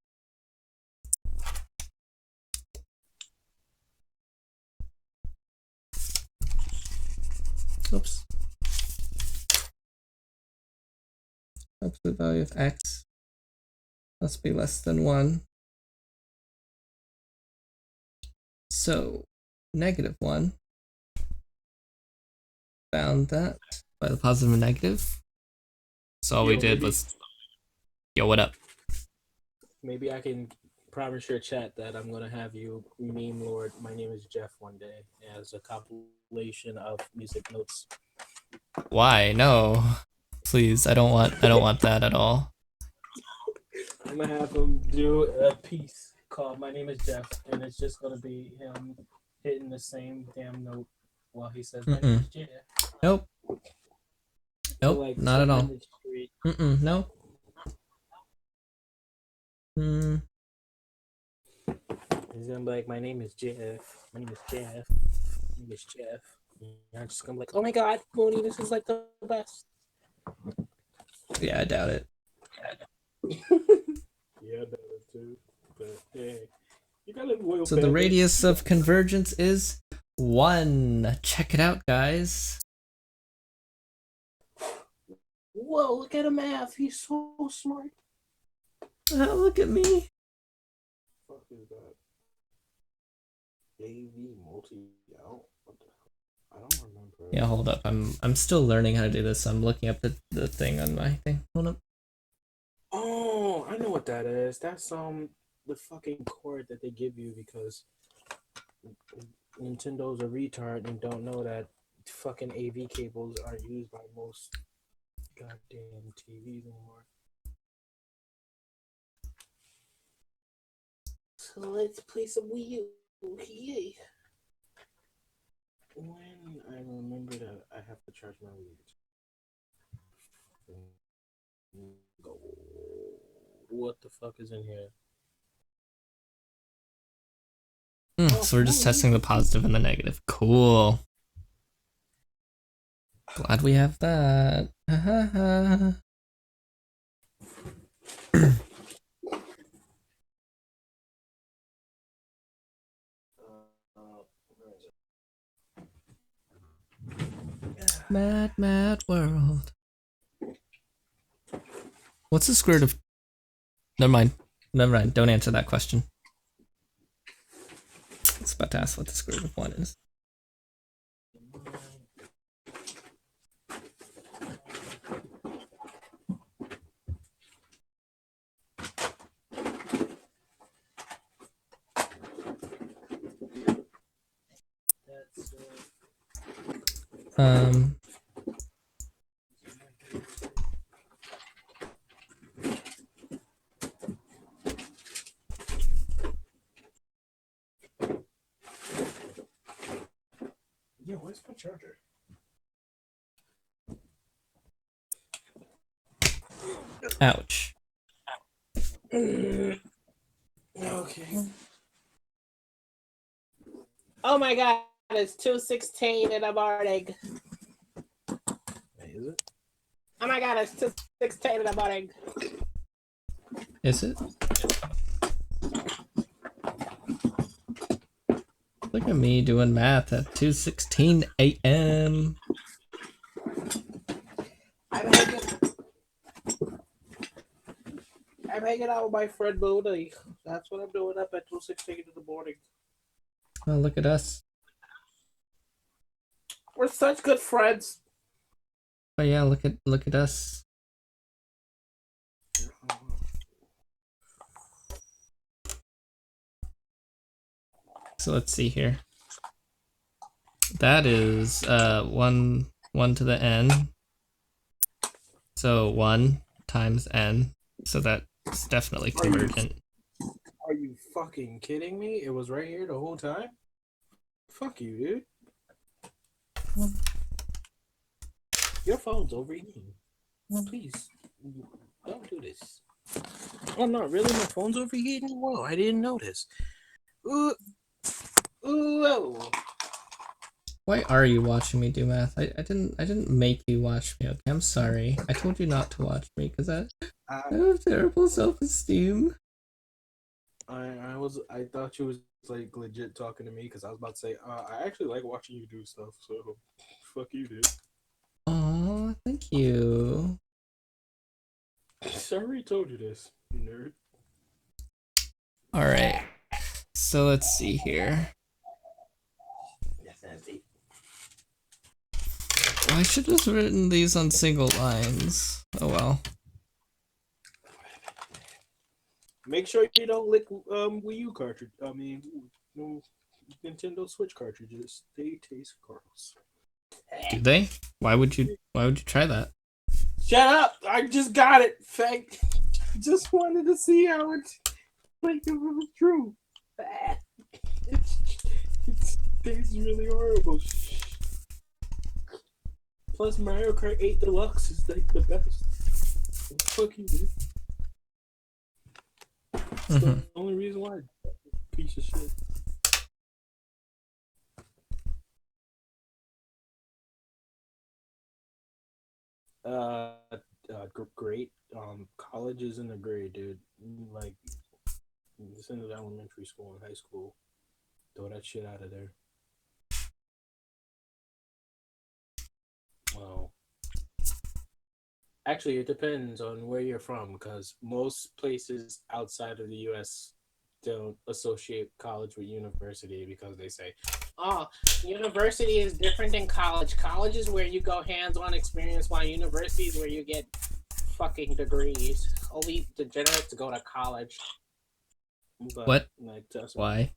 Oops. Absolute value of X must be less than 1. So negative 1. Found that by the positive and negative. So all we did was, yo, what up? Maybe I can promise your chat that I'm gonna have you meme Lord. My name is Jeff one day as a compilation of music notes. Why? No. Please, I don't want that at all. I'm gonna have him do a piece called "My Name Is Jeff," and it's just gonna be him hitting the same damn note while he says, "My name is Jeff." Nope. Nope, Like not at all. 200 Street. No. He's gonna be like, "My name is Jeff. My name is Jeff. My name is Jeff." And I'm just gonna be like, "Oh my God, Mooney, this is like the best." Yeah, I doubt it. Yeah, I know it too. But hey, you got a loyal So the fan base. radius of convergence is 1. Check it out, guys. Whoa, look at him, math. He's so smart. Oh, look at me. Fuck is that? AV multi out. What the hell? I don't remember. Yeah, hold up. I'm still learning how to do this. So I'm looking up the thing on my thing. Hold up. Oh, I know what that is. That's the fucking cord that they give you because Nintendo's a retard and don't know that fucking AV cables aren't used by most goddamn TVs anymore. So let's play some Wii U. Yay. When I remember that I have to charge my Wii U. Go. What the fuck is in here? So we're just testing the positive and the negative. Cool. Glad we have that. Mad world. What's the square root of... Never mind. Don't answer that question. I was about to ask what the square root of 1 is. Yeah, where's my charger? Ouch. Okay. Oh my God, it's 2:16 in the morning. Is it? Oh my God, it's 2:16 in the morning. Is it? Look at me doing math at 2:16 a.m. I'm hanging out with my friend Mooney. That's what I'm doing up at 2:16 in the morning. Oh, look at us. We're such good friends. Oh yeah, look at us. So let's see here. That is 1 to the n. So 1 times n. So that's definitely convergent. Are you fucking kidding me? It was right here the whole time? Fuck you, dude. Your phone's overheating. Please, don't do this. Oh, not really? My phone's overheating? Whoa, I didn't notice. Ooh. Whoa. Why are you watching me do math? I didn't make you watch me. Okay, I'm sorry. I told you not to watch me because I have terrible self-esteem. I thought you was like legit talking to me because I was about to say I actually like watching you do stuff. So fuck you, dude. Aw, thank you. I already told you this, you nerd. All right. So let's see here. I should have written these on single lines. Oh well. Make sure you don't lick Wii U cartridge. I mean, no Nintendo Switch cartridges. They taste gross. Do they? Why would you try that? Shut up! I just got it. Fact. Just wanted to see how it's like if it was true. It tastes really horrible. Plus, Mario Kart 8 Deluxe is like the best. Fuck you, dude. That's the only reason why. Piece of shit. Great. College isn't a grade, dude. Like, this into elementary school and high school. Throw that shit out of there. Well, actually, it depends on where you're from, because most places outside of the U.S. don't associate college with university because they say, oh, university is different than college. College is where you go hands-on experience, while university is where you get fucking degrees. Only degenerates go to college. But, What? like, that's Why?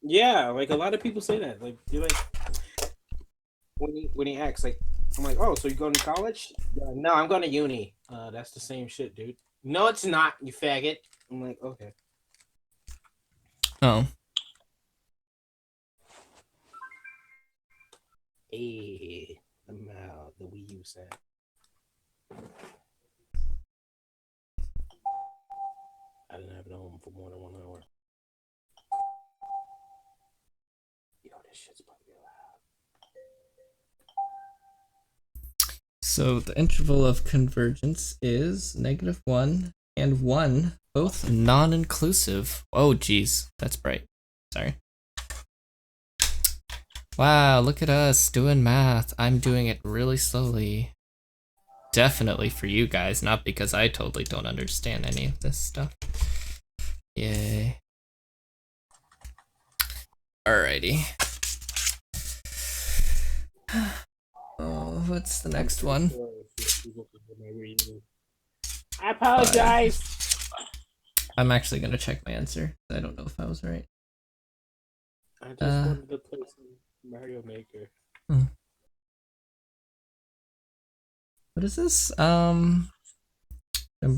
Yeah, like a lot of people say that. Like, you're like, when he asks, like, I'm like, oh, so you going to college? No, I'm going to uni. That's the same shit, dude. No, it's not, you faggot. I'm like, okay. Oh. Hey, the Wii U set. I didn't have it home for more than 1 hour. Yo, this shit's about to be loud. So the interval of convergence is -1 and 1, both non-inclusive. Oh, geez, that's bright. Sorry. Wow, look at us doing math. I'm doing it really slowly. Definitely for you guys, not because I totally don't understand any of this stuff. Yay. Alrighty. Oh, what's the next one? I apologize. I'm actually gonna check my answer. I don't know if I was right. I just wanted to play some Mario Maker. What is this? Number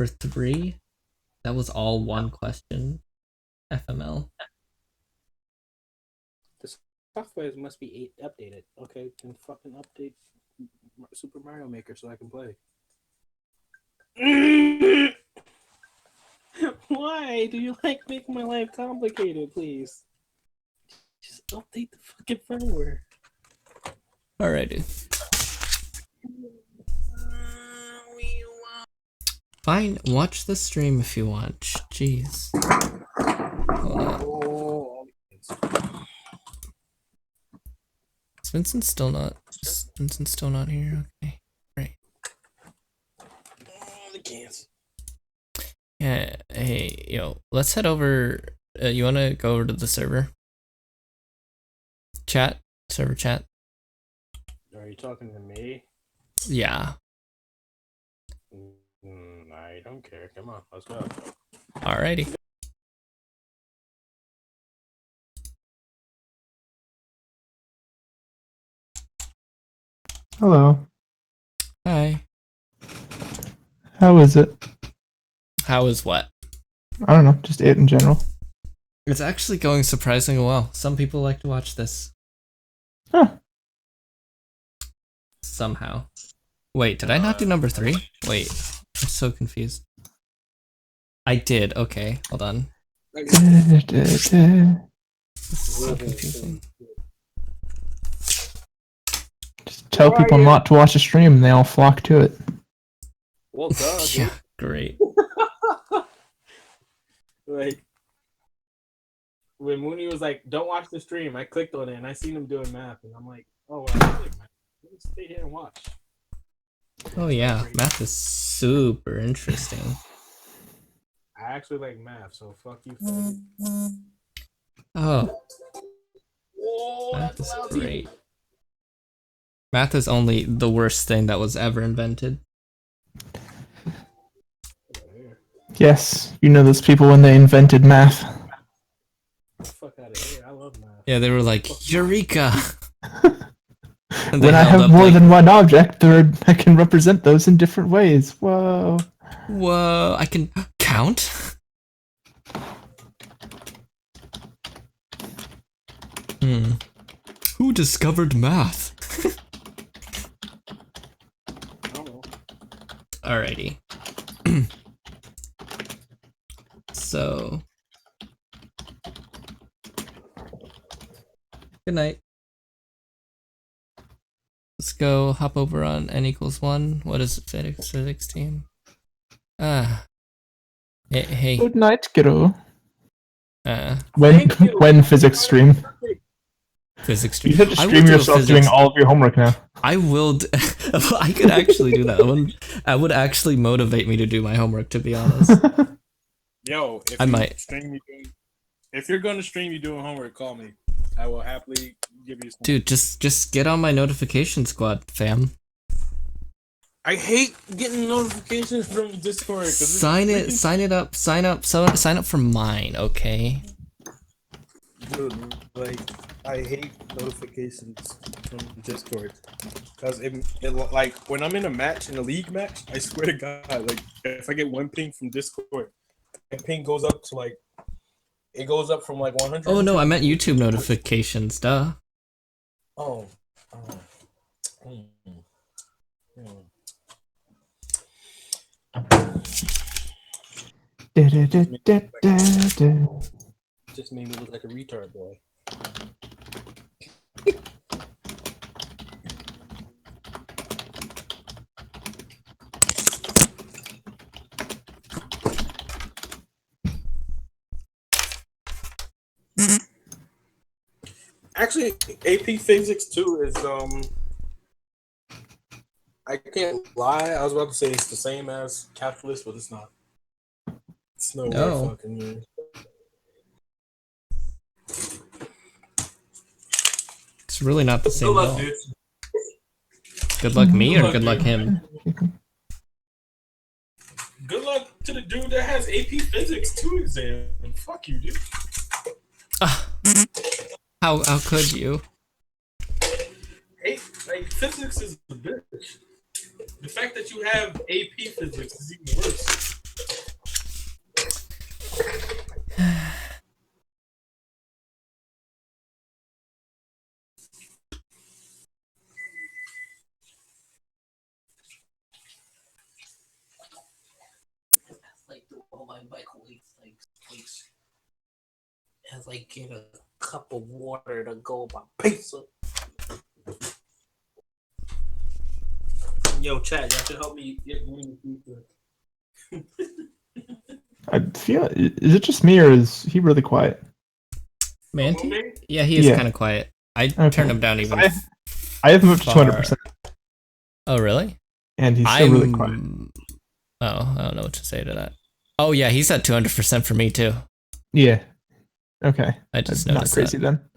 3. That was all one question. FML. The software must be updated. Okay, then fucking update Super Mario Maker so I can play. Why do you like making my life complicated, please? Just update the fucking firmware. Alrighty. Fine, watch the stream if you want. Jeez. Hold on. Oh, Is Vincent still not here? Okay, great. the cans. Yeah, hey, yo, let's head over. You wanna go over to the server? Server chat? Are you talking to me? Yeah. I don't care. Come on, let's go. Alrighty. Hello. Hi. How is it? How is what? I don't know, just it in general. It's actually going surprisingly well. Some people like to watch this. Huh. Somehow. Wait, did I not do number 3? Wait, I'm so confused. I did, okay, hold on. This is so confusing. Just tell people not to watch the stream and they all flock to it. Well, duh, Yeah, great. Like, when Mooney was like, don't watch the stream, I clicked on it and I seen him doing math and I'm like, oh, well, I like math. Let me stay here and watch. Oh yeah, math is super interesting. I actually like math, so fuck you. Oh, Whoa, math that's is lousy. great. Math is only the worst thing that was ever invented. Yes, you know those people when they invented math. Fuck out of here. I love math. Yeah, they were like, Eureka! They When I held have up, more like, than one object, I can represent those in different ways. Whoa. Whoa, I can count? Who discovered math? Alrighty. So. Good night. Let's go hop over on n equals 1. What is it, physics team? Hey. Good night, kiddo. When When physics stream. physics stream. You have to I will stream do a yourself doing physics- all of your homework now. I will. I could actually do that. I would actually motivate me to do my homework, to be honest. Yo, if I you might. stream me doing, if you're gonna stream you doing homework, call me. I will happily give you some. Dude, just get on my notification squad, fam. I hate getting notifications from Discord. Sign up for mine, okay? Dude, like I hate notifications from Discord because it like when I'm in a match, in a league match, I swear to God, like if I get one ping from Discord, the ping goes up to like it goes up from like 100. Oh no, I meant YouTube notifications, duh. Oh. Just made me look like a retard boy. Actually, AP Physics 2 is I can't lie. I was about to say it's the same as Calculus, but it's not. It's no No. fucking near. It's really not the same Good at luck, all. dude. Good luck me or luck, good luck dude. him? Good luck to the dude that has AP Physics 2 exam. Fuck you, dude. How could you? Hey, like physics is a bitch. The fact that you have AP Physics is even worse. Like all my colleagues as I get a cup of water to go my pizza. Yo, chat, y'all should help me get green pizza. I feel. Is it just me or is he really quiet? Manty? Yeah, he is Yeah. kind of quiet. I Okay. turned him down even. I have him up to Far. 200%, Oh really? and he's still really quiet. Oh, I don't know what to say to that. Oh yeah, he's at 200% for me too. Yeah. Okay. I just Not noticed crazy that. then.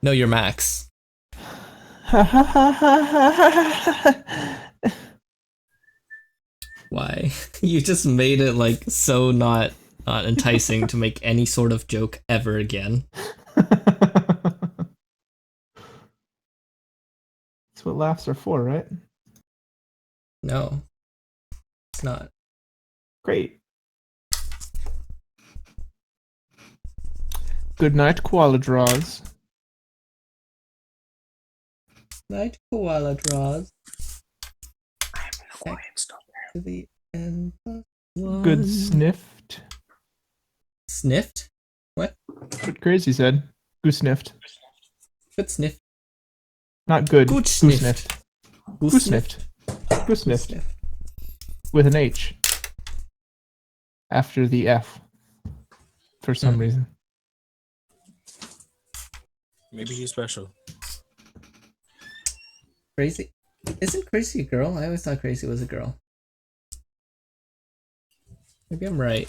No, you're max. Why? You just made it like so not enticing to make any sort of joke ever again. That's what laughs are for, right? No, it's not. Great. Good night, koala draws. Night koala draws. To the end of Good one. sniffed. Sniffed? What? What Crazy said. Goose sniffed. Good sniff. Not good. Good Goose sniffed. sniffed. Goose Goose sniffed. Goose sniffed. Sniff. With an H. After the F. For some reason. Maybe he's special. Crazy. Isn't Crazy a girl? I always thought Crazy was a girl. Maybe I'm right.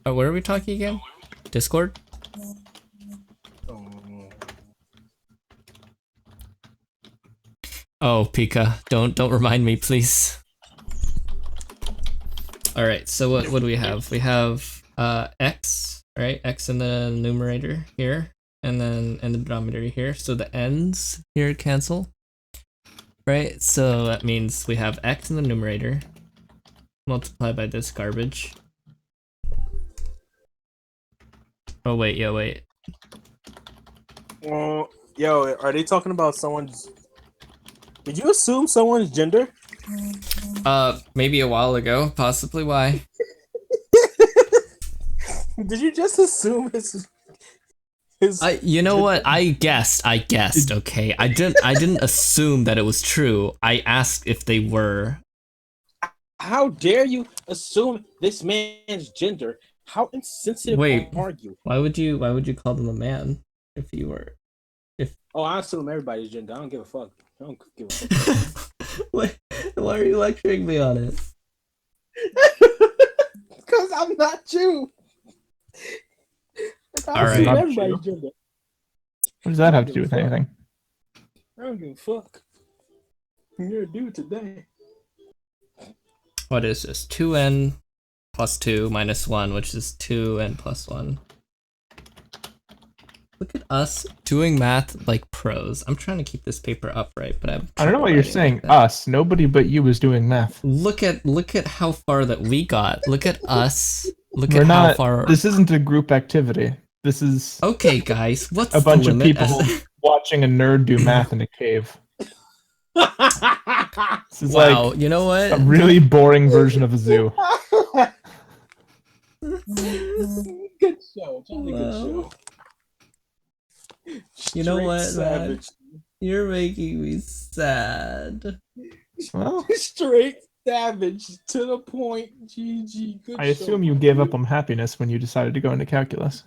Oh, where are we talking again? Discord? Oh, Pika, don't remind me, please. All right, so what do we have? We have X. right? X in the numerator here, and then in the denominator here. So the ends here cancel, right? So that means we have X in the numerator multiplied by this garbage. Oh wait, yeah, wait. Yo, are they talking about someone's? Did you assume someone's gender? Maybe a while ago, possibly. Why? Did you just assume his? You know what? I guessed. Okay, I didn't assume that it was true. I asked if they were. How dare you assume this man's gender? How insensitive are you? Why would you call them a man if you were? Oh, I assume everybody's gender. I don't give a fuck. I don't give a fuck. Why are you lecturing me on it? Because I'm not you. All right. Everybody's gender. What does that have to do with anything? I don't give a fuck. You're a dude today. What is this? 2n plus 2 minus 1, which is 2n plus 1. Look at us doing math like pros. I'm trying to keep this paper upright, but I don't know what you're saying. Us. Nobody but you was doing math. Look at how far that we got. Look at us. Look We're at not, how far. This isn't a group activity. This is Okay, guys. What's a bunch the of limit? people watching a nerd do math in a cave. This is Wow, like you know what? a really boring version of a zoo. Good show. Johnny, good show. You know Straight what, man? savage. You're making me sad. Well, Straight savage to the point. GG. Good I assume you gave up on happiness when you decided to go into calculus.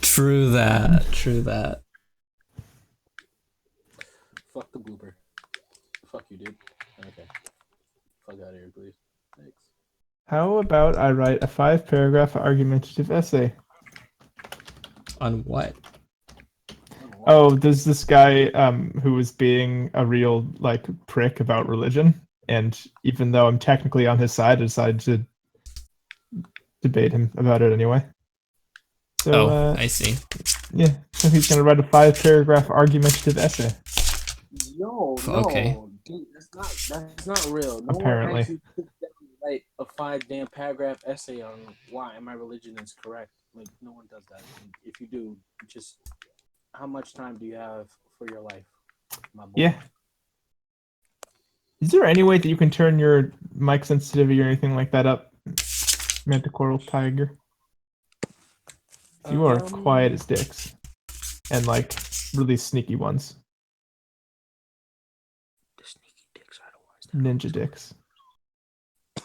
True that. True that. Fuck the blooper. Fuck you, dude. Okay. Fuck out of here, please. Thanks. How about I write a 5-paragraph argumentative essay? On what? Oh, there's this guy who was being a real like prick about religion, and even though I'm technically on his side, I decided to debate him about it anyway. So, I see. yeah, so he's gonna write a 5-paragraph argumentative essay. Yo, no, Okay. dude, that's not real. No Apparently. one actually sits down and write a 5 paragraph essay on why my religion is correct. Like, no one does that. And if you do, just how much time do you have for your life, my boy? Yeah. Is there any way that you can turn your mic sensitivity or anything like that up? Manticoral Tiger. You are quiet as dicks. And like really sneaky ones. The sneaky dicks are the ones. Ninja dicks.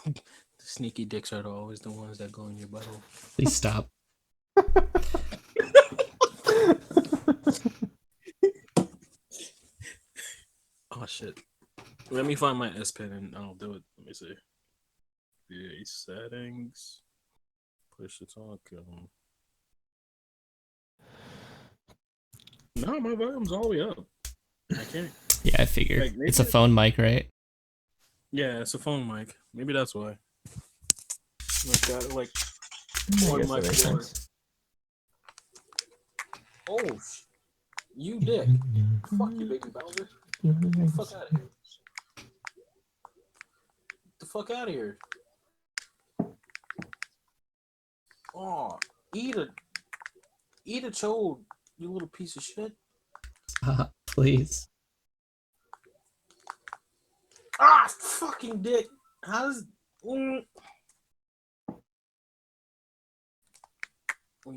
The sneaky dicks are always the ones that go in your butthole. Please stop. Oh shit. Let me find my S Pen and I'll do it. Let me see. VA settings. Push to talk. No, my volume's all the way up. I can't. Yeah, I figured. Like, maybe It's a phone mic, right? Yeah, it's a phone mic. Maybe that's why. Like that, like I one guess mic that makes more. sense. Oh, you dick. Fuck you, baby Bowser. Get the fuck out of here. Get the fuck out of here. Oh, eat a chode, you little piece of shit. Please. Ah, fucking dick. How's when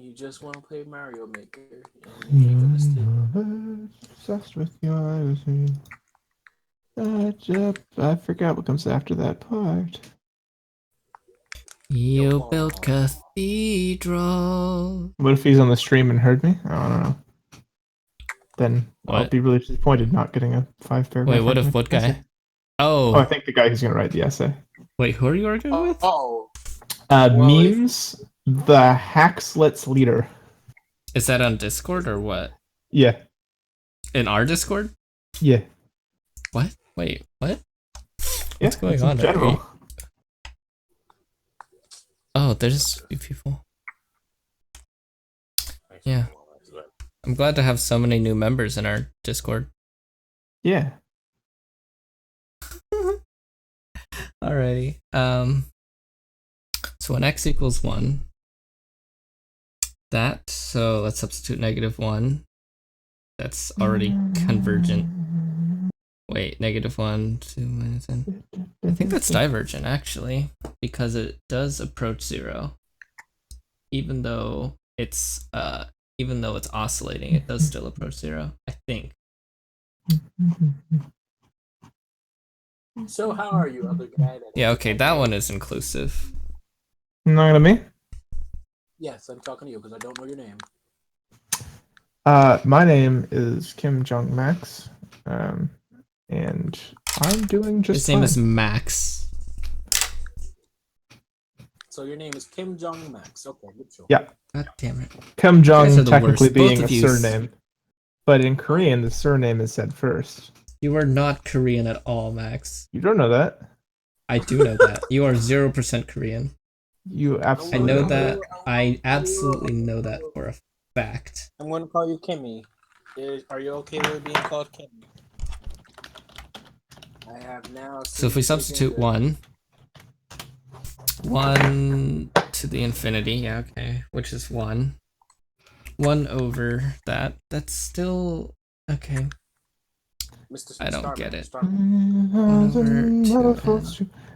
you just want to play Mario Maker? You make a mistake. Obsessed with your eyes. I forgot what comes after that part. You built cathedral. What if he's on the stream and heard me? Oh, I don't know. Then I'll What? be really disappointed not getting a 5-paragraph. Wait, what if what essay. guy? Oh, I Oh, think the guy who's gonna write the essay. wait, who are you arguing with? Oh, Memes, the Hackslets leader. Is that on Discord or what? Yeah, In our Discord? yeah. What? Wait, what? Yeah, What's going it's in on? general. Oh, there's a few people. Yeah. I'm glad to have so many new members in our Discord. Yeah. Alrighty. So when x equals 1, so let's substitute -1. That's already convergent. Wait, -1, 2 minus n. I think that's divergent actually, because it does approach 0. Even though it's oscillating, it does still approach 0, I think. So how are you, other guy? Yeah, okay, that one is inclusive. Not gonna me. Yes, I'm talking to you because I don't know your name. My name is Kim Jong Max, and I'm doing just His name fine. is Max. So your name is Kim Jong Max. Okay, good show. Yeah. God damn it. Kim Jong guys are the technically worst. being Both a of you surname, but in Korean the surname is said first. You are not Korean at all, Max. You don't know that. I do know that. You are 0% Korean. You I absolutely know don't. that. I absolutely know that for a fact. I'm going to call you Kimmy. Are you okay with being called Kimmy? I have now. So if we substitute 1 to the infinity, yeah, okay, which is 1 over that, that's still okay. Mr. I don't Starman, get it.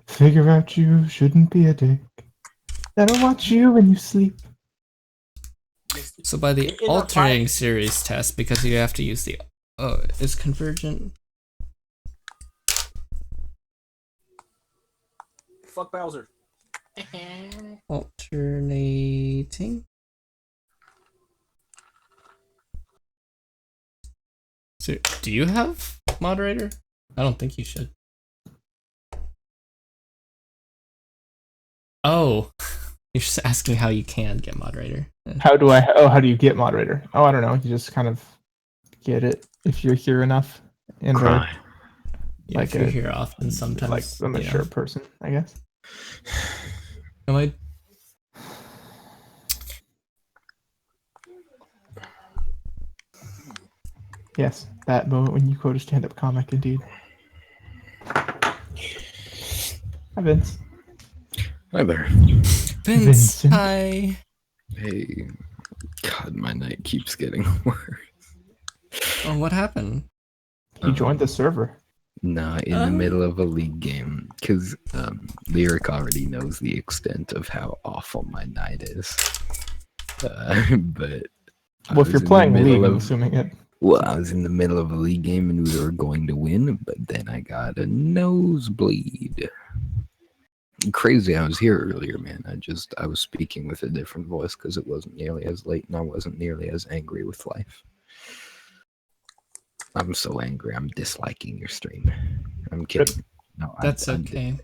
Figure out you shouldn't be a dick. I don't watch you when you sleep. So by the In our alternating series test, because you have to use the is convergent. Fuck Bowser. Alternating. So, do you have moderator? I don't think you should. Oh, you're just asking how you can get moderator. How do you get moderator? Oh, I don't know. You just kind of get it if you're here enough. And Cry. Yeah, like if you're a- here often, sometimes. like a mature person, I guess. Am I? Yes, that moment when you quote a stand-up comic, indeed. Hi, Vince. Hi there. Vince, Vincent. hi. Hey. God, my night keeps getting worse. Oh, what happened? He joined the server. Nah, in the middle of a league game, because Lyric already knows the extent of how awful my night is. But Well, if you're playing League, I'm assuming it. Well, I was in the middle of a league game and we were going to win, but then I got a nosebleed. Crazy, I was here earlier, man. I was speaking with a different voice because it wasn't nearly as late and I wasn't nearly as angry with life. I'm so angry, I'm disliking your stream. I'm kidding. No, That's I'm okay.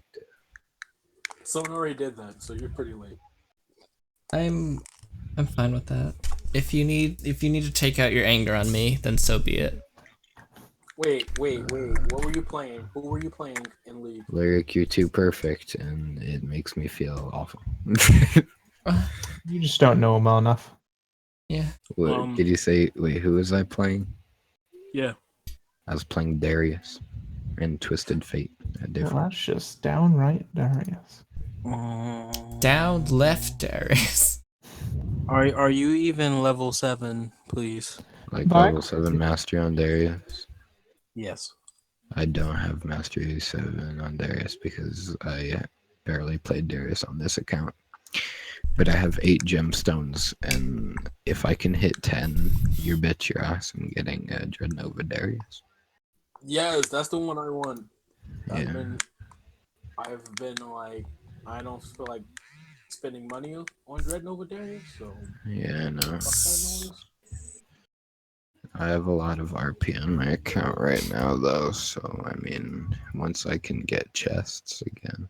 Someone already did that, so you're pretty late. I'm fine with that. If you need to take out your anger on me, then so be it. Wait. What were you playing? Who were you playing in League? Lyric, you're too perfect, and it makes me feel awful. You just don't know him well enough. Yeah. What did you say? Wait, who was I playing? Yeah. I was playing Darius and Twisted Fate. Well, that's just downright Darius. Down left, Darius. Are you even level 7, please? Like Bye. level 7 mastery on Darius. Yes. I don't have mastery 7 on Darius because I barely played Darius on this account. But I have 8 gemstones, and if I can hit 10, you bet your ass I'm getting Dreadnova Darius. Yes, that's the one I want. Yeah. I've been like, I don't feel like spending money on Dreadnova Darius, so Yeah, no. fuck that noise. I have a lot of RP on my account right now, though, so I mean, once I can get chests again,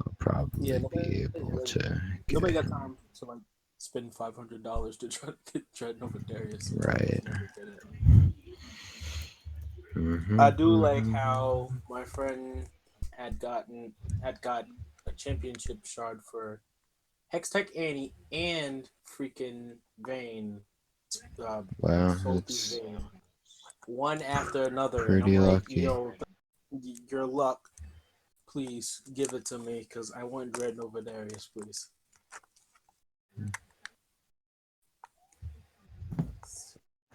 I'll probably be able to get Nobody got him. time to like spend $500 to try to get Dreadnova Darius. Right. I do like how my friend had got a championship shard for Hextech Annie and freaking Vane. Wow, Salty's that's Vane. One after another. And pretty I'm like, lucky. yo, your luck. Please give it to me because I want Dread Nova Darius, please.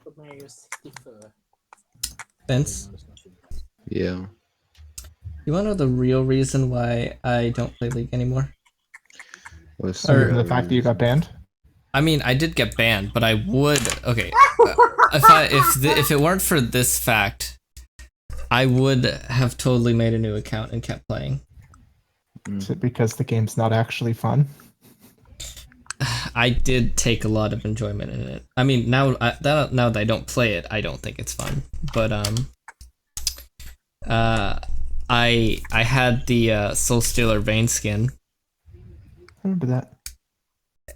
Super Mario 64. Vince, Yeah. you wanna know the real reason why I don't play League anymore? What's Or- Other than the fact that you got banned. I mean, I did get banned, but I would. Okay, if it weren't for this fact, I would have totally made a new account and kept playing. Is it because the game's not actually fun? I did take a lot of enjoyment in it. I mean, now that I don't play it, I don't think it's fun. But I had the Soul Stealer Vayne skin. I remember that.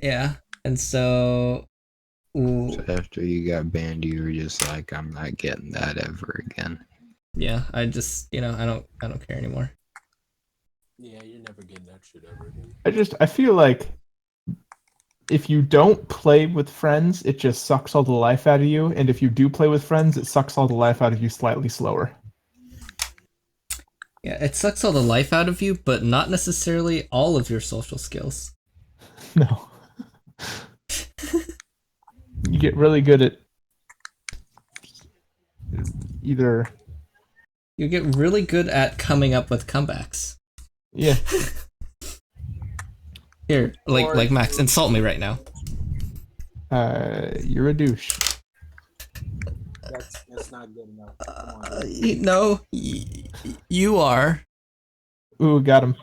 Yeah, and so. Ooh, So after you got banned, you were just like, I'm not getting that ever again. yeah, I just I don't care anymore. Yeah, you're never getting that shit ever again. I feel like if you don't play with friends, it just sucks all the life out of you, and if you do play with friends, it sucks all the life out of you slightly slower. Yeah, it sucks all the life out of you, but not necessarily all of your social skills. No. You get really good at either. You get really good at coming up with comebacks. Yeah. Here, like Max, insult me right now. You're a douche. That's not good enough. Come on. No, you are. Ooh, got him.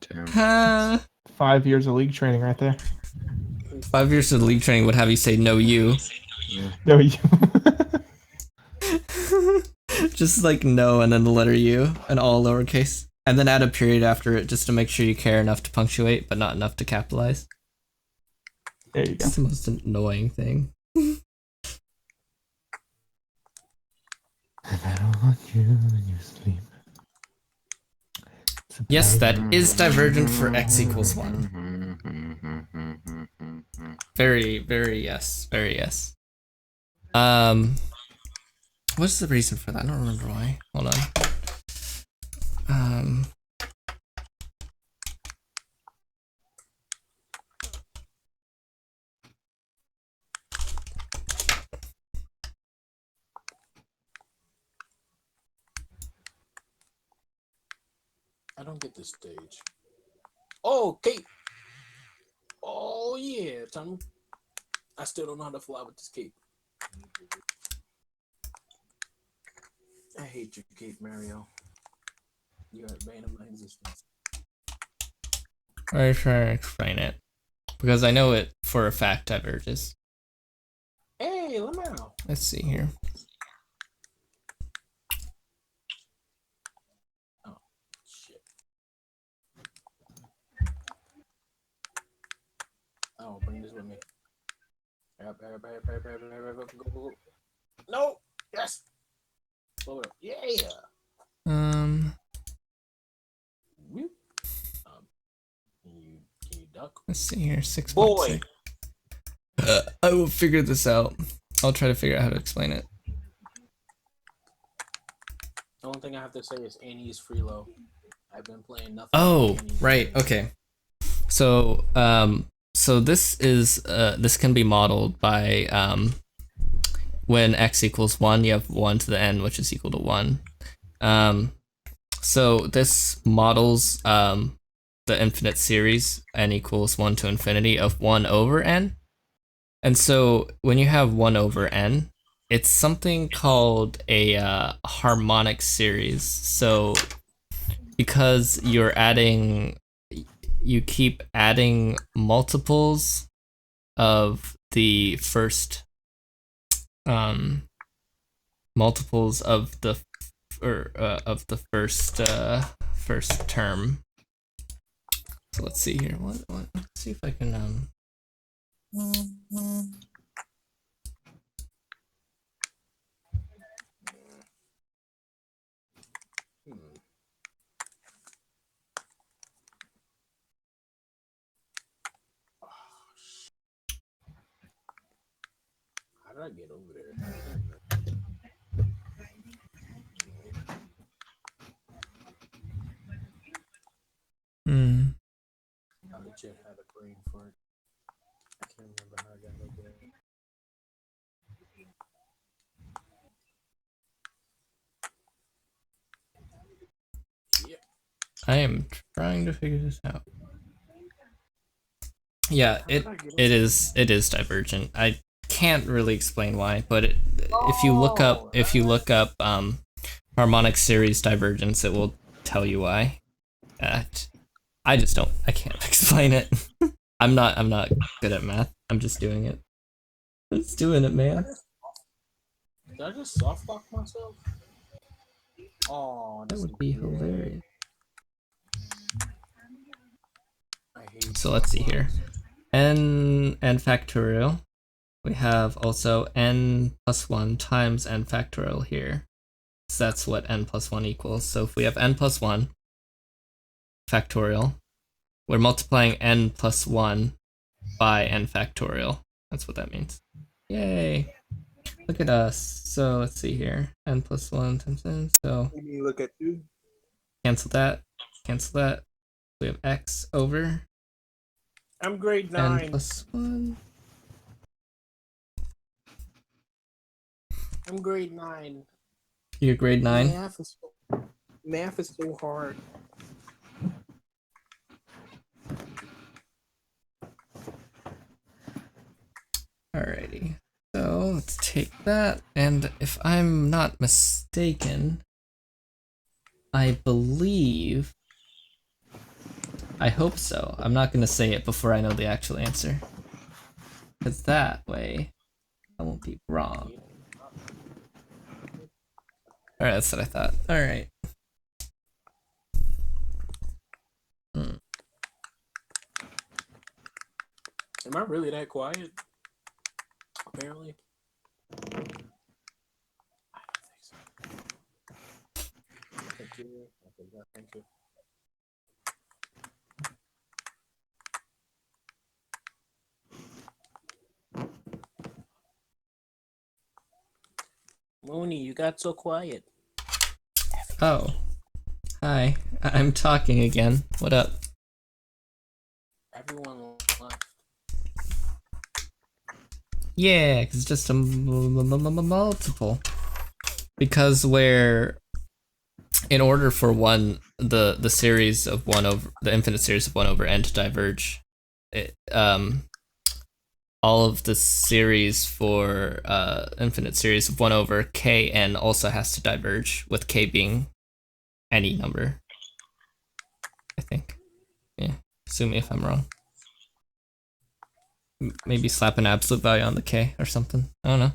Damn. Huh? 5 years of league training right there. 5 years of league training would have you say no, you. No, you. Just like no, and then the letter U, and all lowercase, and then add a period after it just to make sure you care enough to punctuate, but not enough to capitalize. There you go. It's the most annoying thing. And I don't want you when you sleep. Yes, that is divergent for x equals 1. Very, very yes. Very yes. What's the reason for that? I don't remember why. Hold on. I don't get this stage. Oh, cape. Oh yeah, Tom. I still don't know how to fly with this cape. I hate your cape, Mario. You are a bane of my existence. I'm trying to explain it. Because I know it for a fact diverges. Hey, Lamau. Let's see here. Oh, shit. Oh, bring this with me. Hurry up, go. No! Yes! Blow it up. Yeah! Whoop. Can you duck? Let's see here. 6.6. Boy! I will figure this out. I'll try to figure out how to explain it. The only thing I have to say is Annie is freelo. I've been playing nothing. Oh, but Annie. right. Okay. So, so this is this can be modeled by when x equals 1, you have 1 to the n, which is equal to 1. So this models the infinite series n equals 1 to infinity of 1 over n. And so when you have 1 over n, it's something called a harmonic series. So because you keep adding multiples of the first first term. So let's see here. Let's see if I can How'd I get over there? Hmm. I legit had a brain fart. I can't remember how I got over there. Yep. I am trying to figure this out. Yeah, How it did I get it is divergent. I can't really explain why, but if you look up harmonic series divergence, it will tell you why. I just don't. I can't explain it. I'm not good at math. I'm just doing it. I'm just doing it, man. Did I just softlock myself? Oh, That would be hilarious. I hate So let's see here. N factorial. We have also n plus 1 times n factorial here. So that's what n plus 1 equals. So if we have n plus 1 factorial, we're multiplying n plus 1 by n factorial. That's what that means. Yay! Look at us. So let's see here. N plus 1 times n. So Let me look at you. cancel that. Cancel that. We have x over I'm grade n 9. plus 1. I'm grade 9. You're grade 9. Math is so hard. Alrighty. So let's take that, and if I'm not mistaken, I believe, I hope so. I'm not gonna say it before I know the actual answer, because that way I won't be wrong. Alright, that's what I thought. Alright. Am I really that quiet? Apparently. I don't think so. Thank you. Thank you. Mooney, you got so quiet. Oh. Hi. I'm talking again. What up? Everyone left. Yeah, because it's just a multiple. Because where, in order for the series of 1 over, the infinite series of 1 over n to diverge, it, all of the series for infinite series of 1 over kn also has to diverge, with k being any number. I think. Yeah. Sue me if I'm wrong. Maybe slap an absolute value on the k or something. I don't know.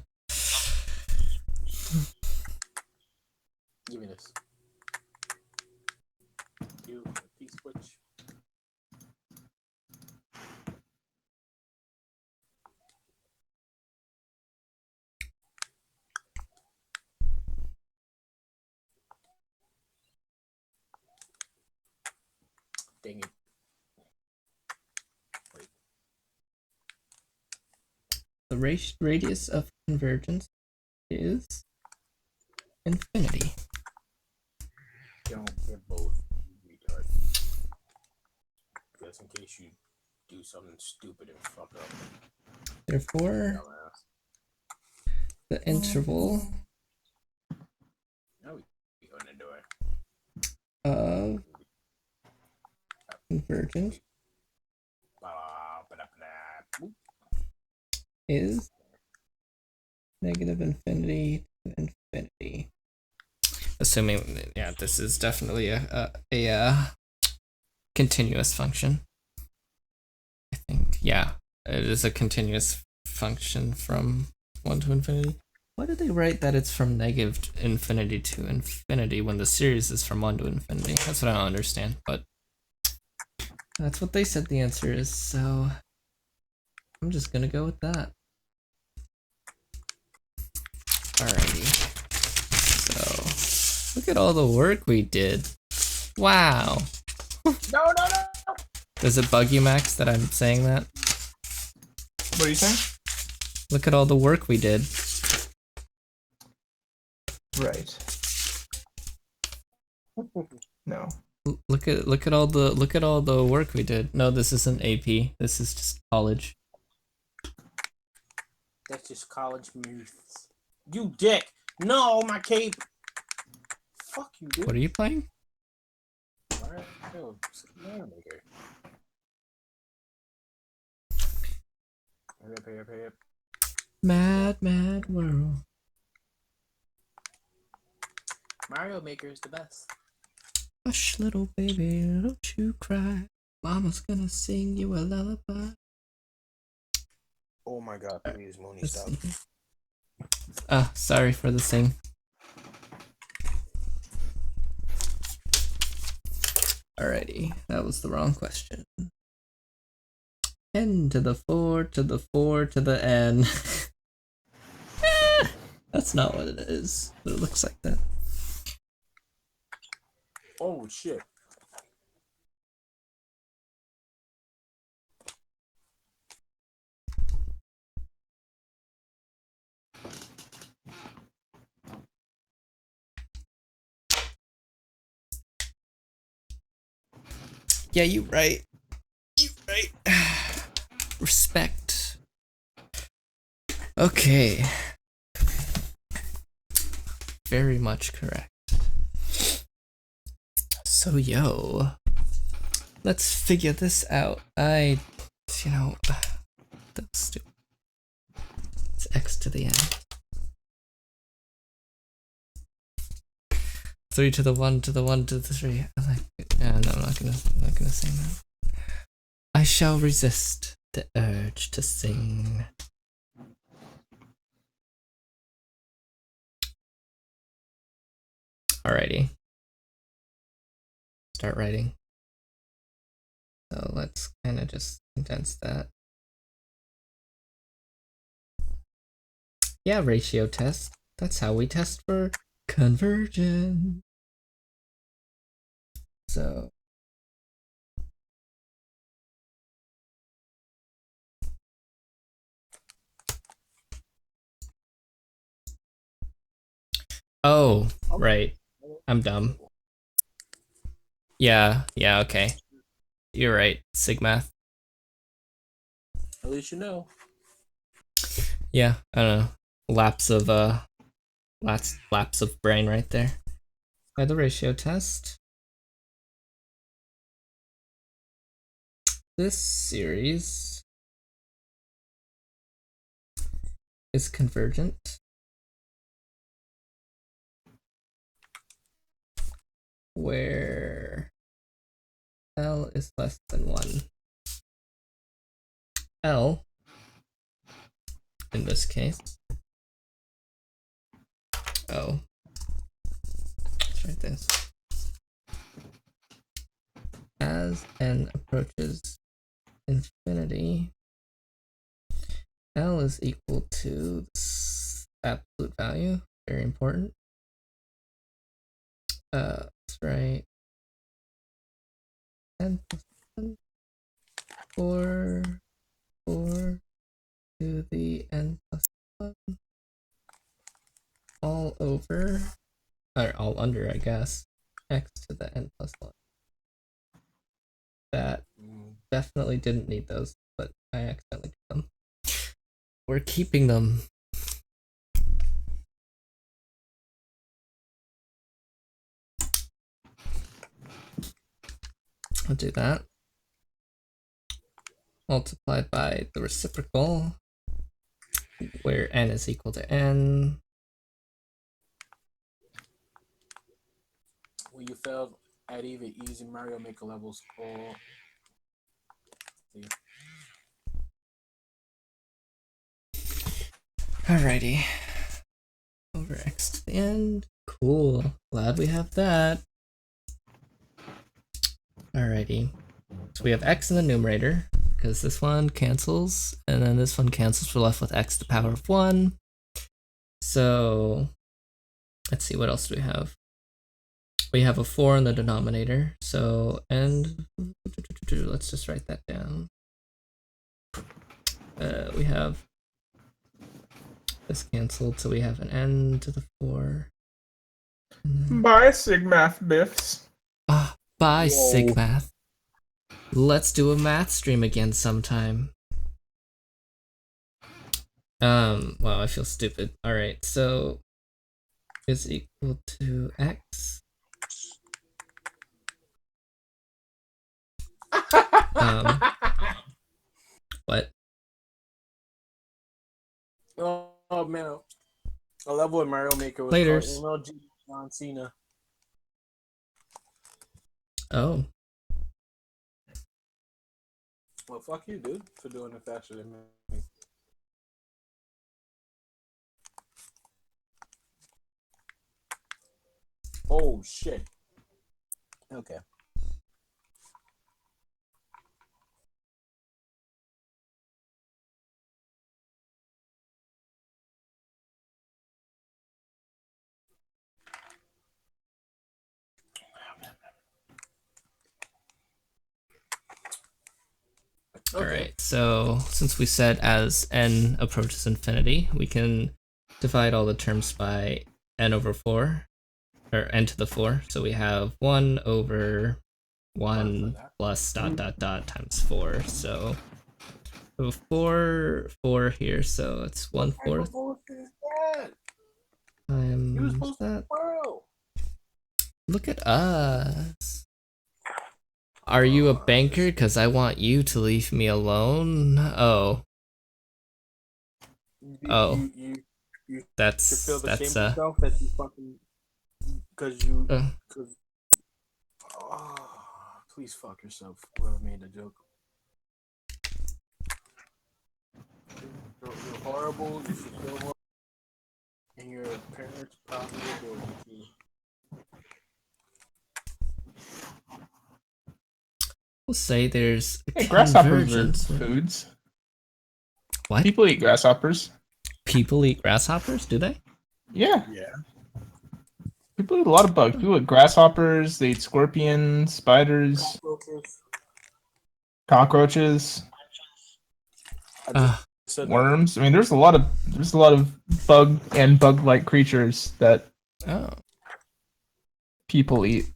Give me this. You please switch. Dang it. The radius of convergence is infinity. Don't get both retard. Just in case you do something stupid and fuck up. Therefore, Dumbass. the interval Now we go in the door. of convergence Ba-da-ba-da-ba-da. is negative infinity to infinity. Assuming, yeah, this is definitely a continuous function. I think, yeah, it is a continuous function from 1 to infinity. Why did they write that it's from negative infinity to infinity when the series is from 1 to infinity? That's what I don't understand, but that's what they said the answer is, so I'm just gonna go with that. Alrighty. So, look at all the work we did. Wow. No. Does it bug you, Max, that I'm saying that? What are you saying? Look at all the work we did. Right. No. Look at all the work we did. No, this isn't AP. This is just college. That's just college myths. You dick! No, my cape! Fuck you, dude. What are you playing? Alright, yo, Mario Maker. Hurry up. Mad world. Mario Maker is the best. Hush, little baby, don't you cry. Mama's gonna sing you a lullaby. Oh my god, please, Mooney, Let's stop. see. Sorry for the sing. Alrighty, that was the wrong question. N to the 4 to the 4 to the N. That's not what it is, but it looks like that. Oh shit. Yeah, you right. You right. Respect. Okay. Very much correct. So, yo. Let's figure this out. That was stupid. It's x to the n. 3 to the 1 to the 1 to the 3. No, I'm not gonna sing that. I shall resist the urge to sing. Alrighty. Start writing. So let's kind of just condense that. Yeah, ratio test. That's how we test for conversion. So oh, right. I'm dumb. Yeah, okay. You're right, Sigmath. At least you know. Yeah, I don't know. Lapse of brain right there. By the ratio test. This series is convergent where L is less than 1. L, in this case, oh, let's write this. As n approaches infinity, L is equal to this absolute value, very important. Let's write n plus 1 4 to the n plus 1 all over, or all under, I guess, x to the n plus 1. That definitely didn't need those, but I accidentally did them. We're keeping them. I'll do that. Multiplied by the reciprocal, where n is equal to n. When you failed at even easy Mario Maker levels or Alrighty. Over x to the end. Cool. Glad we have that. Alrighty. So we have x in the numerator, because this one cancels, and then this one cancels. We're left with x to the power of 1. So let's see, what else do we have? We have a 4 in the denominator, so and let's just write that down. We have This canceled, so we have an n to the 4. Bye, Sigmath Biffs. Ah, bye, Whoa. Sigmath. Let's do a math stream again sometime. Wow, I feel stupid. Alright, so is equal to x. What? Oh man, I love what Mario Maker was Laters. called MLG John Cena. Oh. Well, fuck you, dude, for doing it faster than me. Oh shit. Okay. Alright, so since we said as n approaches infinity, we can divide all the terms by n over 4, or n to the 4. So we have 1 over 1 plus dot dot dot times 4. So we have 4 here, so it's 1/4 He was times supposed to that. tomorrow. Look at us. Are you a banker? Because I want you to leave me alone. Oh, Oh. You that's feel the shame that's yourself that you fucking because you cause, please fuck yourself. Whoever made the joke. You're horrible. You should feel horrible. And your parents probably will with you. We'll say there's Hey, grasshoppers convergence. are foods. What? People eat grasshoppers. People eat grasshoppers? Do they? Yeah. Yeah. People eat a lot of bugs. People eat grasshoppers, they eat scorpions, spiders, cockroaches, So worms. I mean, there's a lot of bug and bug-like creatures that Oh. people eat.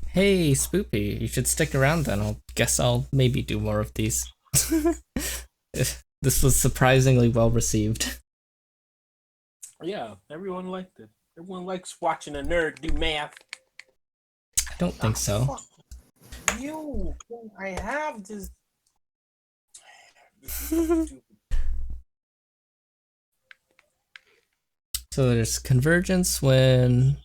Hey, Spoopy, you should stick around then. I'll maybe do more of these. This was surprisingly well received. yeah, everyone liked it. Everyone likes watching a nerd do math. I don't think so. Fuck you, I have this. So there's convergence when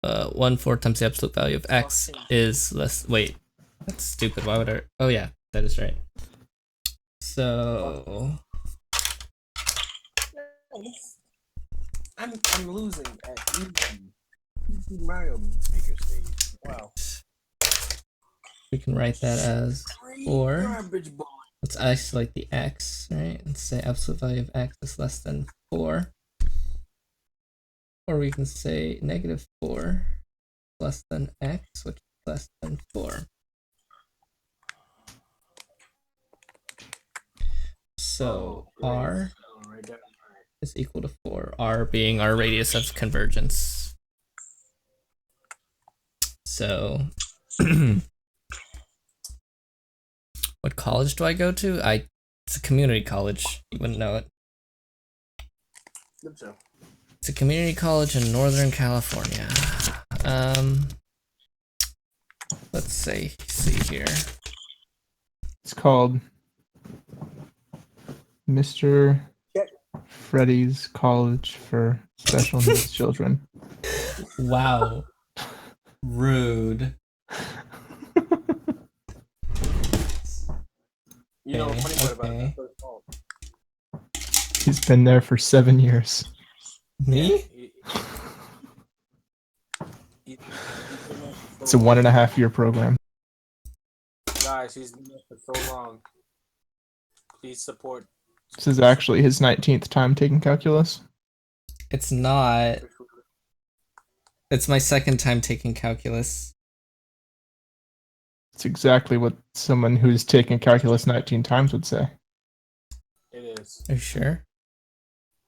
1/4 times the absolute value of x is less. Wait, that's stupid. Why would I? Oh yeah, that is right. So I'm losing at easy Mario Maker stage. Wow. we can write that as Great 4. garbage boy. Let's isolate the x, right? And say absolute value of x is less than 4. Or we can say -4 less than x, which is less than 4. So r Right there. is equal to 4, r being our radius of convergence. So, what college do I go to? It's a community college. You wouldn't know it. Good job. It's a community college in Northern California. Let's see here. It's called Mr. Freddy's College for Special Needs Children. Wow. Rude. You know, Okay, funny part about okay. it, that's what it's called. He's been there for 7 years. Me? It's a 1.5-year program. Guys, he's been there for so long. Please support. This is actually his 19th time taking calculus. It's not. It's my second time taking calculus. It's exactly what someone who's taken calculus 19 times would say. It is. Are you sure?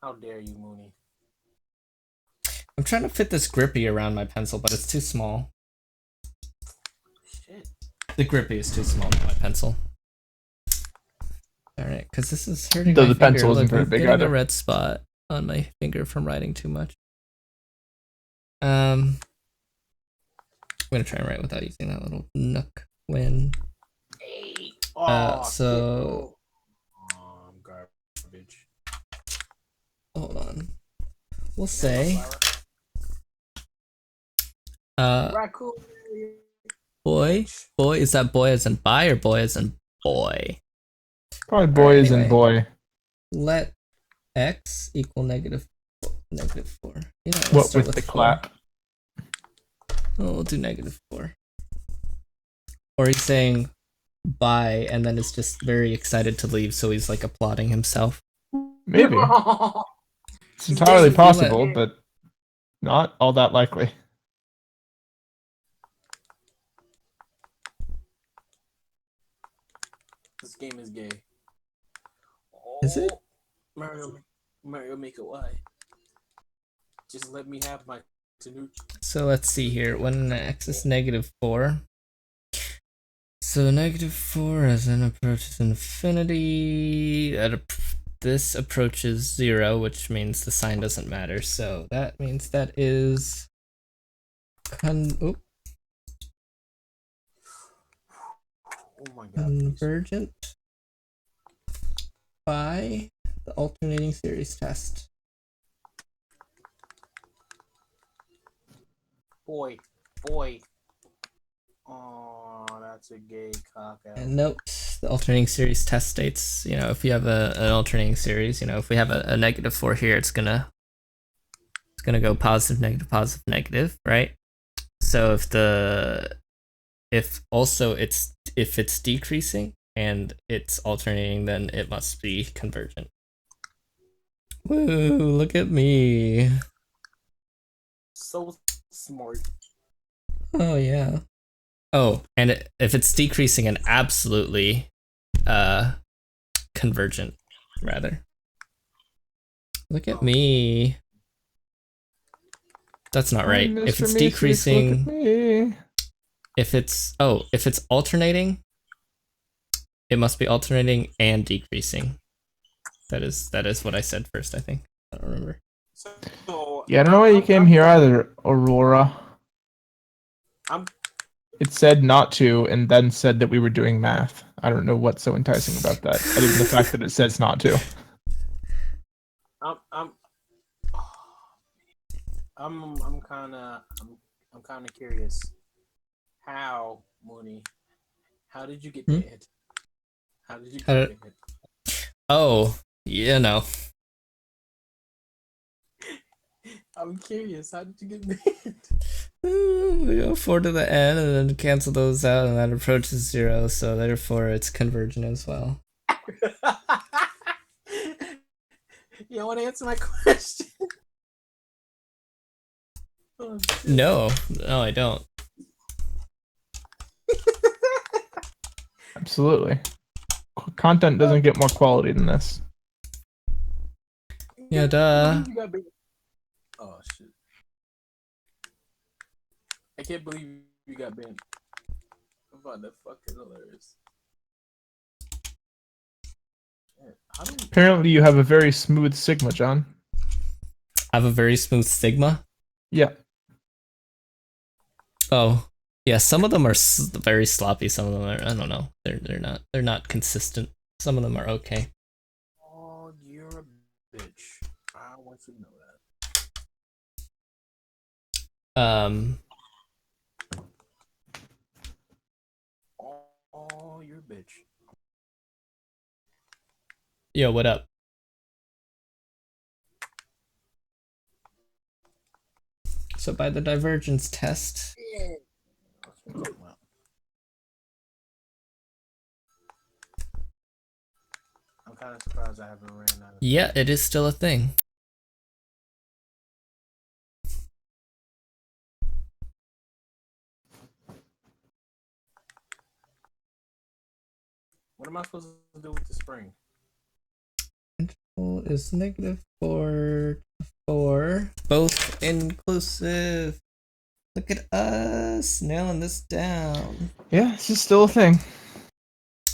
How dare you, Mooney? I'm trying to fit this grippy around my pencil, but it's too small. Shit. The grippy is too small for my pencil. Alright, because this is hurting Though my the finger. pencil isn't Look, very I'm big getting either. a red spot on my finger from writing too much. I'm gonna try and write without using that little nook when. Oh, So I'm garbage. hold on. We'll say Raccoon. boy. Is that boy as in buy or boy as in boy? Probably boy is in anyway. boy. Let x equal -4. Yeah, let's What start with the 4. clap? Oh, we'll do -4. Or he's saying bye and then is just very excited to leave, so he's like applauding himself. Maybe. It's He's entirely basically possible, let- but not all that likely. This game is gay. Is it? Oh, Mario, make it why? Just let me have my Tanuki. So let's see here. When x is -4. So -4 as n approaches infinity. This approaches 0, which means the sign doesn't matter. So that means that is Oh my god. convergent by the alternating series test. Boy. Oh, that's a gay cock out. And note, the alternating series test states, if you have an alternating series, if we have a -4 here, it's gonna go positive, negative, right? So if it's decreasing and it's alternating, then it must be convergent. Woo, look at me. So smart. Oh yeah. Oh, and if it's decreasing and absolutely convergent, rather. Look at me. That's not right. Oh, If Mr. it's Meeseeks, decreasing, look at me. if it's alternating, it must be alternating and decreasing. That is what I said first, I think. I don't remember. So, Yeah, I don't know why you came here either, Aurora. I'm It said not to, and then said that we were doing math. I don't know what's so enticing about that, other than the fact that it says not to. I'm kind of curious. How, Mooney? How did you get banned? How did you How get did- banned? Oh, I'm curious. How did you get banned? We go 4 to the n and then cancel those out, and that approaches 0, so therefore it's convergent as well. You want to answer my question? Oh, shit. No, I don't. Absolutely. Content doesn't get more quality than this. Yeah, duh. You got banned. Oh shit! I can't believe you got banned. I found that fucking hilarious. Shit, how do we- Apparently, you have a very smooth Sigma, John. I have a very smooth Sigma. Yeah. Oh, yeah. Some of them are very sloppy. Some of them are. I don't know. They're not consistent. Some of them are okay. Oh, you're a bitch. I want you to know that. Oh, you're a bitch. Yo, what up? So by the divergence test, Yeah. That's what I'm talking about. I'm kind of surprised I haven't ran out of. yeah, it is still a thing. What am I supposed to do with the spring? is -4 to 4. Both inclusive. Look at us nailing this down. Yeah, this is still a thing.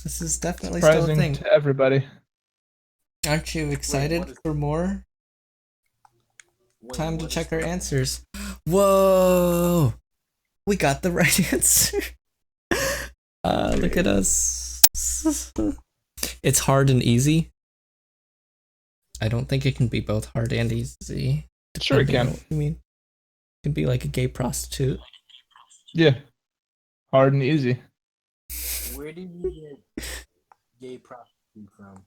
This is definitely still a Surprising thing. to everybody. Aren't you excited what is- for more? Wait, Time to what check is our that? answers. Whoa! We got the right answer. Look at us. It's hard and easy. I don't think it can be both hard and easy. Sure it depending on can. what you mean? It can be like a gay prostitute. Yeah. Hard and easy. Where did you get gay prostitute from?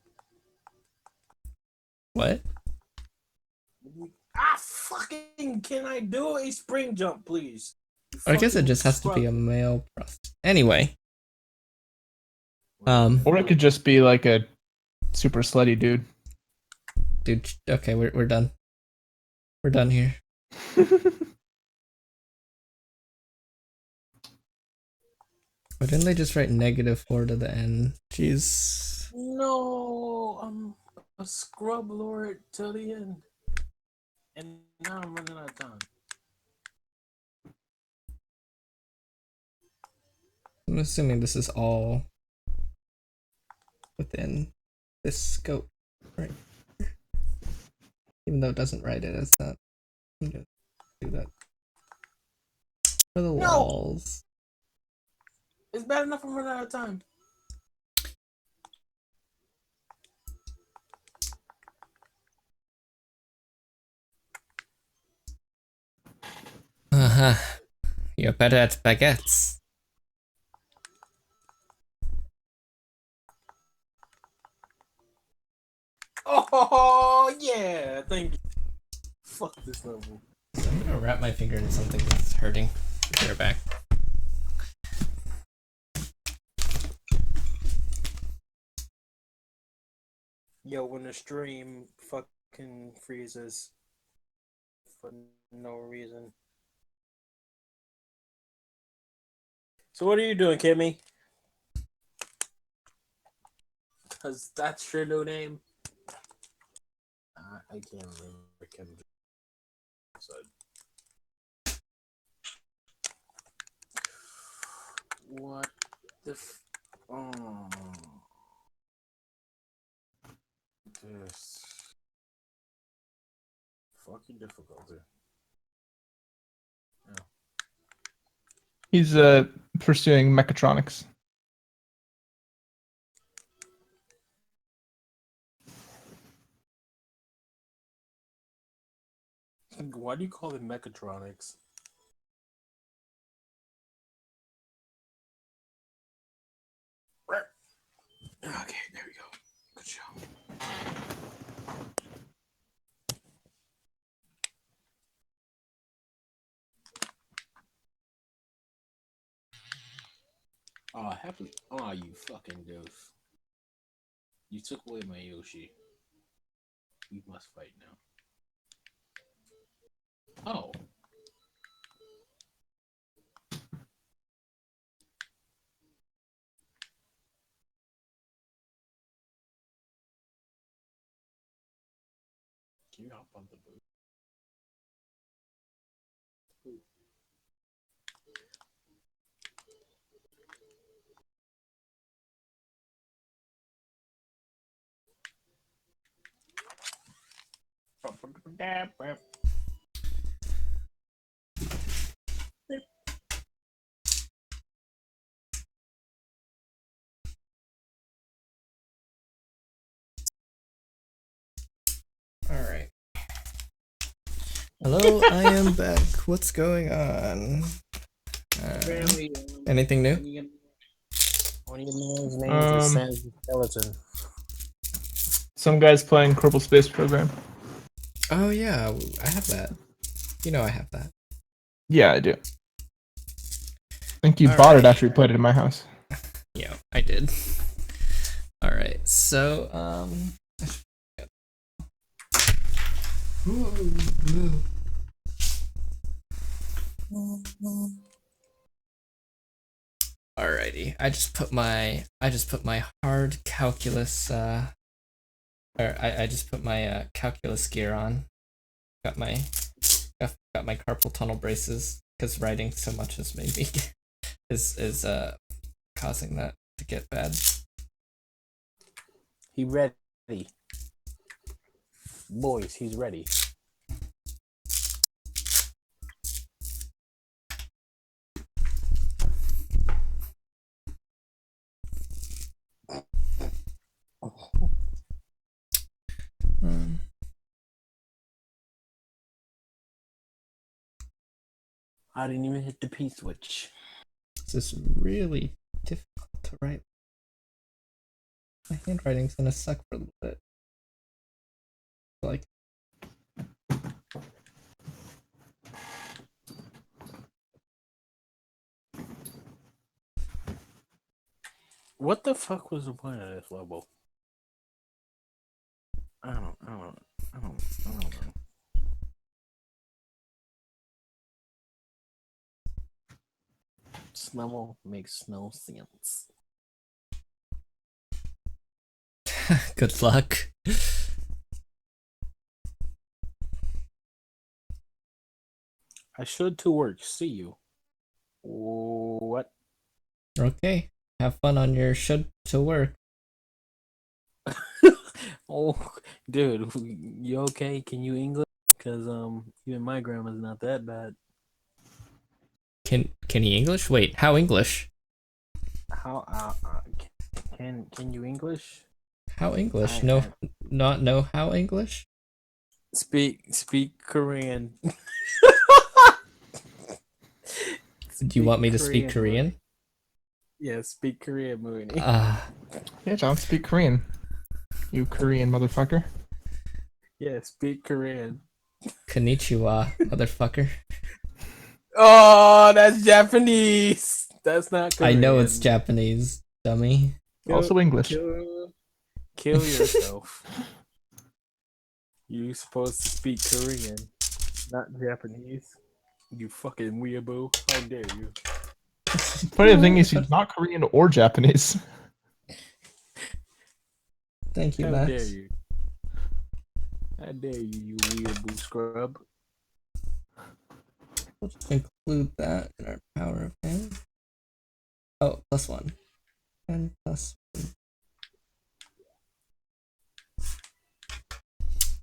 What? Fucking! Can I do a spring jump, please? You I guess it fucking just has to be a scrub. male prostitute. Anyway. Or it could just be like a super slutty dude. Dude, okay, we're done. We're done here. Why didn't they just write -4 to the end? Jeez. No, I'm a scrub lord till the end, and now I'm running out of time. I'm assuming this is all within this scope, right? Even though it doesn't write it as that. I'm gonna do that. For the No! walls. It's bad enough I'm running out of time. Uh-huh. You're better at baguettes. Oh yeah, thank you. Fuck this level. I'm gonna wrap my finger in something that's hurting. Be right back. Yo, when the stream fucking freezes for no reason. So what are you doing, Kimmy? Cause that's your new name. I can't remember Kim. So. What the oh. This fucking difficulty. Yeah. He's pursuing mechatronics. Why do you call it mechatronics? Okay, there we go. Good job. Oh, happy. Oh, you fucking doof. You took away my Yoshi. We must fight now. Oh. Can you hop on the boot? Alright. Hello, I am back. What's going on? Anything new? One of your man's names is Sans the Skeleton. Some guy's playing Kerbal Space Program. Oh yeah, I have that. You know I have that. Yeah, I do. I think you All bought right. it after you played it in my house. Yeah, I did. Alright, so Alrighty, I just put my hard calculus I just put my calculus gear on. Got my carpal tunnel braces because writing so much has made me is causing that to get bad. He ready. Boys, he's ready. I didn't even hit the P switch. This is really difficult to write. My handwriting's gonna suck for a little bit. Like, What the fuck was the point of this level? I don't know. Snubble makes no sense. good luck. I should to work. See you. What? Okay. Have fun on your should to work. Oh, dude, you okay? Can you English? Cause even my grandma's not that bad. Can he English? Wait, how English? How can you English? How English? I- No, I- not know how English? Speak Korean. Do you want me to speak Korean? Mooney. Yeah, speak Korean, Mooney. Ah, Yeah, John, speak Korean. You Korean motherfucker. Yeah, speak Korean. konnichiwa, motherfucker. Oh, that's Japanese. That's not Korean. I know it's Japanese, dummy. Also English. Kill yourself. You supposed to speak Korean, not Japanese. You fucking weeaboo. How dare you? Funny thing is, he's not Korean or Japanese. Thank you, How Max. dare you? How dare you, you weeaboo scrub? We'll just include that in our power of 10. Oh, +1. And +1.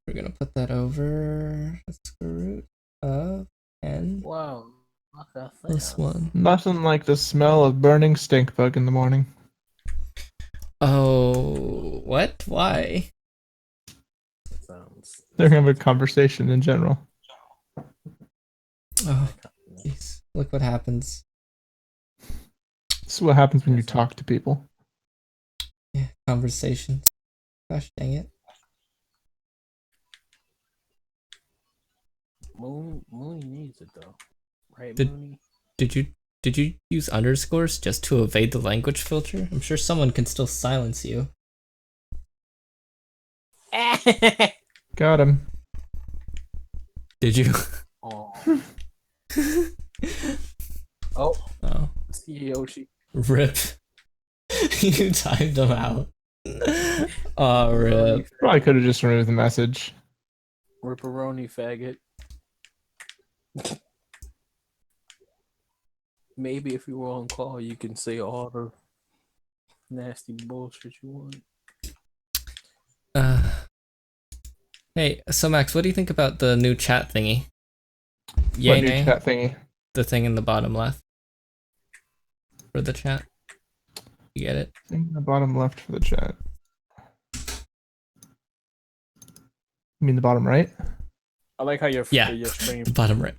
We're gonna put that over the square root of n Wow. Look how +1. Nothing like the smell of burning stink bug in the morning. Oh, what? Why? sounds. They're having a conversation in general. Oh, jeez. Look what happens. This is what happens when you talk to people. Yeah, conversations. Gosh dang it. Mooney needs it though, right, Did- Mooney? Did you use underscores just to evade the language filter? I'm sure someone can still silence you. Got him. Did you? Oh. Oh, Oh, see Yoshi. rip. You timed them out. Oh, rip. Probably could have just removed the message. Ripperoni faggot. Maybe if you were on call, you can say all the nasty bullshit you want. Hey, so Max, what do you think about the new chat thingy? What Yay, new nay? chat thingy? The thing in the bottom left for the chat. You get it? Thing in the bottom left for the chat. You mean the bottom right? I like how your Yeah. your stream. The bottom right.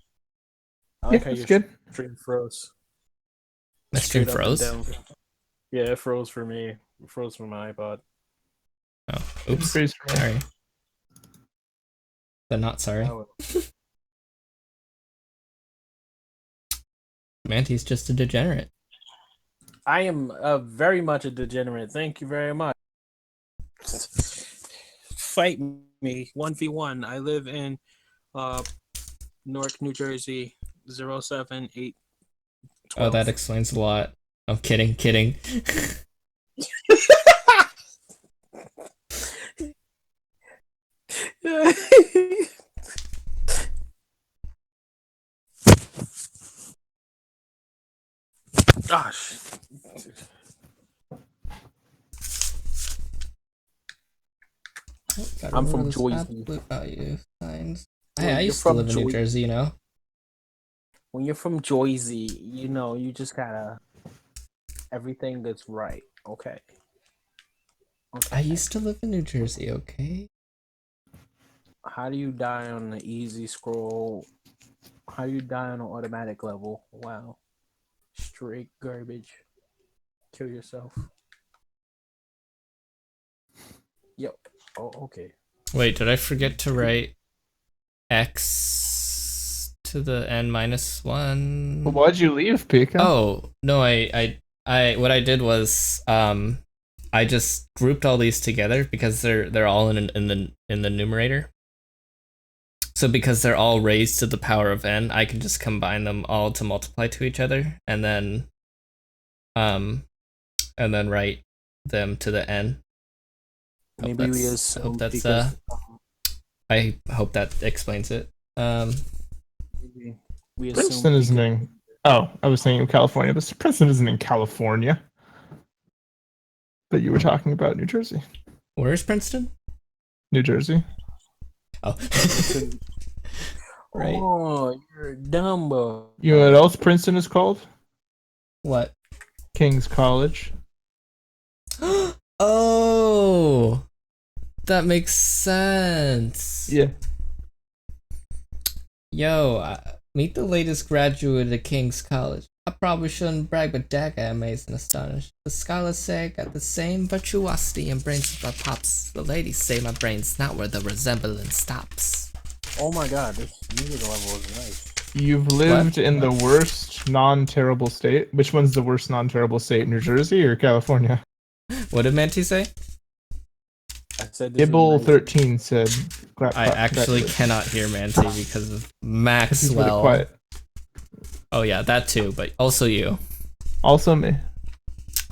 I Yeah, like how that's your good. stream froze. My stream Straight up and froze. down. Yeah, it froze for me. It froze for my iPod. Oh, oops. Freeze for me. Sorry. But not sorry. Oh, Manty's just a degenerate. I am very much a degenerate. Thank you very much. Fight me 1v1. I live in Newark, New Jersey 078. Oh, that explains a lot. I'm kidding. Gosh. Gotta I'm from remember this Jersey. absolute value signs. Well, Hey, I you're used to from live in New Jersey. Jersey, you know. When you're from Jersey, you know, you just gotta everything that's right. Okay. I used to live in New Jersey, okay? How do you die on the easy scroll? How do you die on an automatic level? Wow. Straight garbage. Kill yourself. Yep. Oh, okay. Wait, did I forget to write x to the n minus 1? Well, why'd you leave, Pika? Oh, no, what I did was I just grouped all these together because they're all in the numerator. So because they're all raised to the power of n, I can just combine them all to multiply to each other and then write them to the n. Maybe we I assume hope that's because, I hope that explains it. maybe we assume Princeton isn't in. Oh, I was thinking of California, but Princeton isn't in California. But you were talking about New Jersey. Where's Princeton? New Jersey. Oh. Right. Oh, you're a dumbo. You know what else Princeton is called? What? King's College. Oh, that makes sense. Yeah. Yo, meet the latest graduate at King's College. I probably shouldn't brag, but dag, I am amazed and astonished. The scholars say I got the same virtuosity and brains as my pops. The ladies say my brain's not where the resemblance stops. Oh my god, this music level is nice. You've lived in the worst non-terrible state. Which one's the worst non-terrible state? New Jersey or California? What did Manti say? I said this is Ibble nice. 13 said. Clap, I clap, actually clap. cannot hear Manti because of He's really Maxwell. quiet. Oh yeah, that too, but also you. Also me.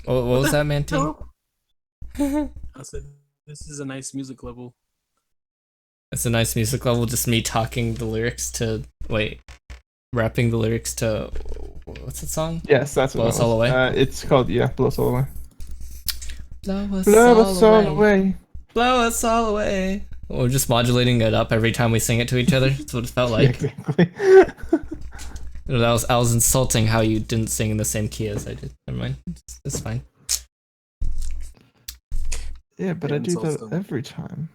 What was that, Manti? I said this is a nice music level. It's a nice music level, just me talking the lyrics to rapping the lyrics to what's the song? Yes, that's what Blow it Us All was. Away? It's called Blow Us All Away. Blow us, Blow all, us all away. away. Blow us all away. We're just modulating it up every time we sing it to each other. That's what it felt like. Yeah, exactly. I was insulting how you didn't sing in the same key as I did. Never mind. It's fine. Yeah, but I do Insults that them. every time.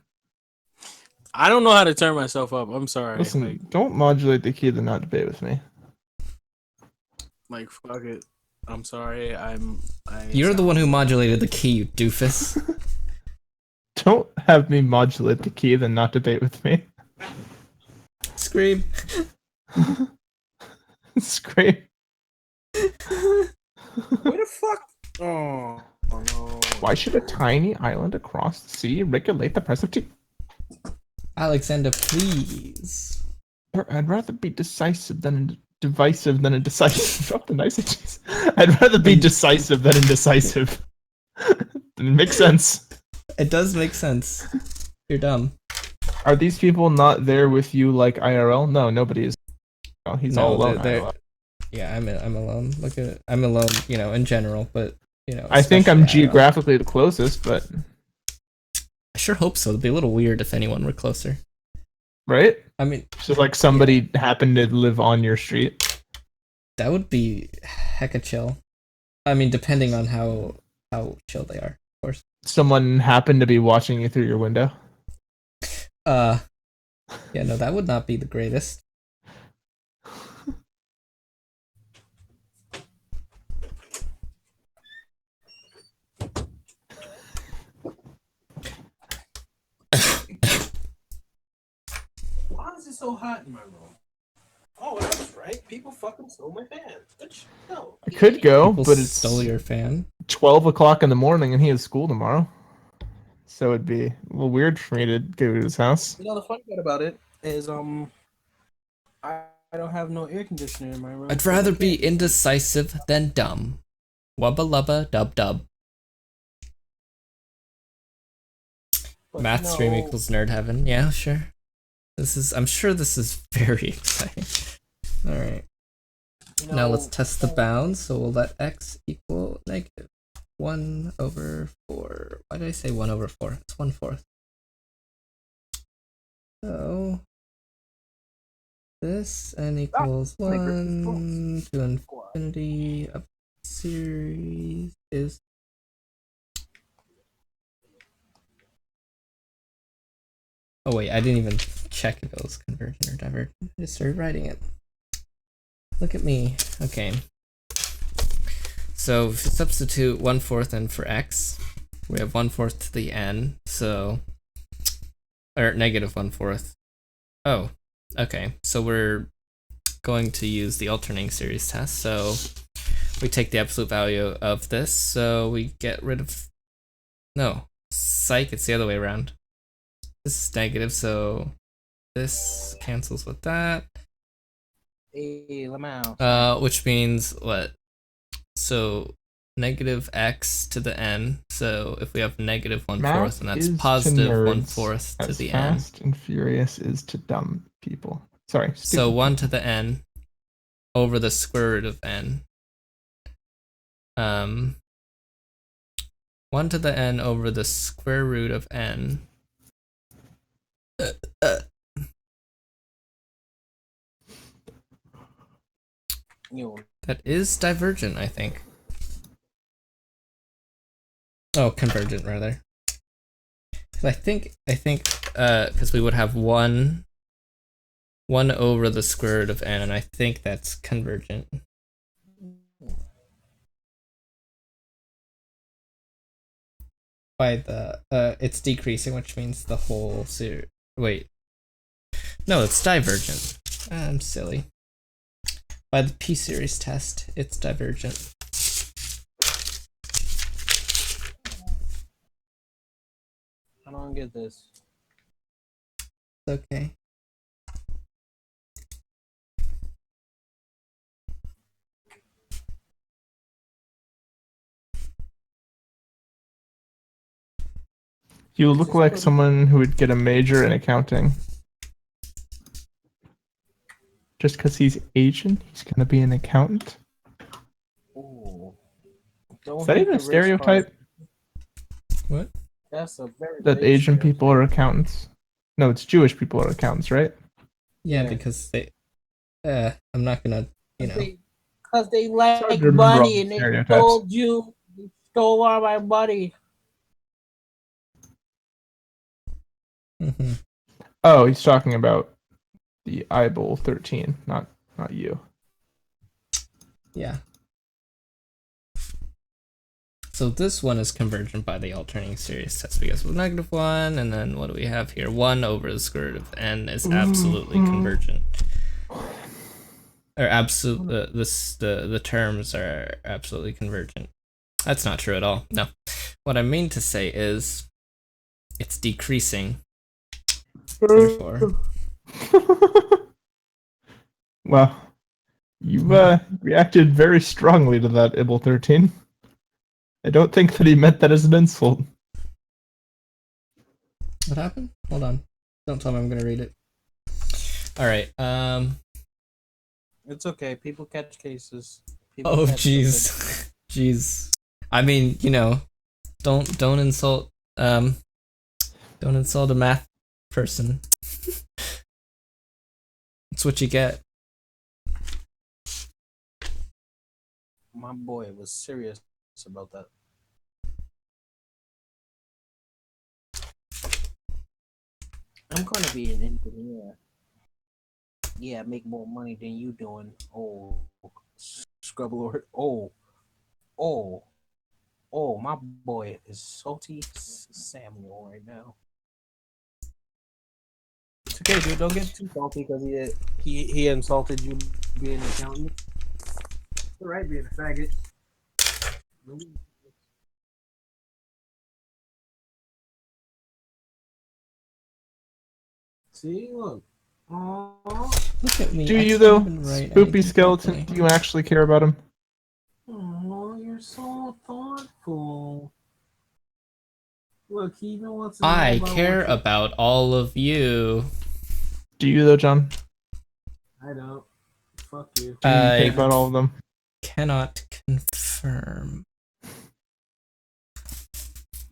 I don't know how to turn myself up. I'm sorry. Listen, don't modulate the key, then not debate with me. Like fuck it. I'm sorry. You're the one who modulated the key, you doofus. Don't have me modulate the key, then not debate with me. Scream. Scream. Where the fuck? Oh no. Why should a tiny island across the sea regulate the price of tea? Alexander, please. I'd rather be decisive than divisive than indecisive. Drop the niceties. I'd rather be decisive than indecisive. Didn't make sense. It does make sense. You're dumb. Are these people not there with you like IRL? No, nobody is. Oh, he's all alone. they're- IRL. Yeah, I'm alone. Look at it. I'm alone, in general, but I think I'm especially IRL. geographically the closest, but I sure hope so. It'd be a little weird if anyone were closer. right? I mean, So like somebody happened to live on your street. that would be hecka chill. I mean, depending on how chill they are, of course. Someone happened to be watching you through your window. Yeah, no, that would not be the greatest. Why is it so hot in my room? Oh, that's right. People fucking stole my fan. Bitch, no. I could go, People but it's stole your fan. 12 o'clock in the morning and he has school tomorrow. So it'd be a little weird for me to go to his house. You know the funny part about it is I don't have no air conditioner in my room. I'd rather be indecisive than dumb. Wubba lubba dub dub. But Math stream no, equals nerd heaven. Yeah, sure. I'm sure this is very exciting. Alright. you Now know, let's test the bounds. So we'll let x equal negative 1/4. Why did I say 1/4? It's 1/4. So this n equals 1 to infinity of series is oh wait, I didn't even check if it was convergent or divergent. I just started writing it. Look at me. Okay. So if you substitute 1/4 in for x, we have 1/4 to the n, so or negative 1/4. Oh, okay. So we're going to use the alternating series test. So we take the absolute value of this, so we get rid of no, psych, it's the other way around. This is negative, so this cancels with that. hey, Lamau. Which means what? So negative x to the n. So if we have negative 1/4, Math then that's is to positive nerds 1/4 to as the n. Fast and Furious is to dumb people. Sorry. So stupid 1 to the n over the square root of n. 1 to the n over the square root of n. That is divergent, I think. Oh, convergent rather. I think, because we would have 1 over the square root of n, and I think that's convergent. By the, it's decreasing, which means the whole series. Wait. No, it's divergent. I'm silly. By the p-series test, it's divergent. I don't get this. It's okay. You look like someone who would get a major in accounting. Just because he's Asian, he's gonna be an accountant? Ooh. Is that even a stereotype? What? That's a very That big Asian stereotype. people are accountants? No, it's Jewish people are accountants, right? Yeah, Yeah. because they. I'm not gonna, you know. Because they like hard to remember all money the and they stereotypes. told you they stole all my money. Mhm. Oh, he's talking about the eyeball 13, not you. Yeah. So this one is convergent by the alternating series test because of -1, and then what do we have here? 1 over the square root of n is absolutely convergent. Or absolute, the terms are absolutely convergent. That's not true at all. No. What I mean to say is it's decreasing. Therefore, Well, you reacted very strongly to that Ibble 13. I don't think that he meant that as an insult. what happened? Hold on. Don't tell me I'm gonna read it. Alright, It's okay. People catch cases. oh jeez. Jeez. I mean, you know, don't insult don't insult a math person. That's what you get. My boy was serious about that. I'm gonna be an engineer. Yeah, make more money than you doing. Oh, scrub lord. Oh, my boy is salty Samuel right now. It's okay, dude. Don't get too salty because he insulted you being an accountant. It's alright being a faggot. See, look. Aww. Look at me. Do I you can't though? even write Spoopy anything Skeleton, properly. do you actually care about him? Oh, you're so thoughtful. Look, he even wants to know I about care what you- about all of you. Do you though, John? I don't. Fuck you. Do you I- care about all of them? Cannot confirm.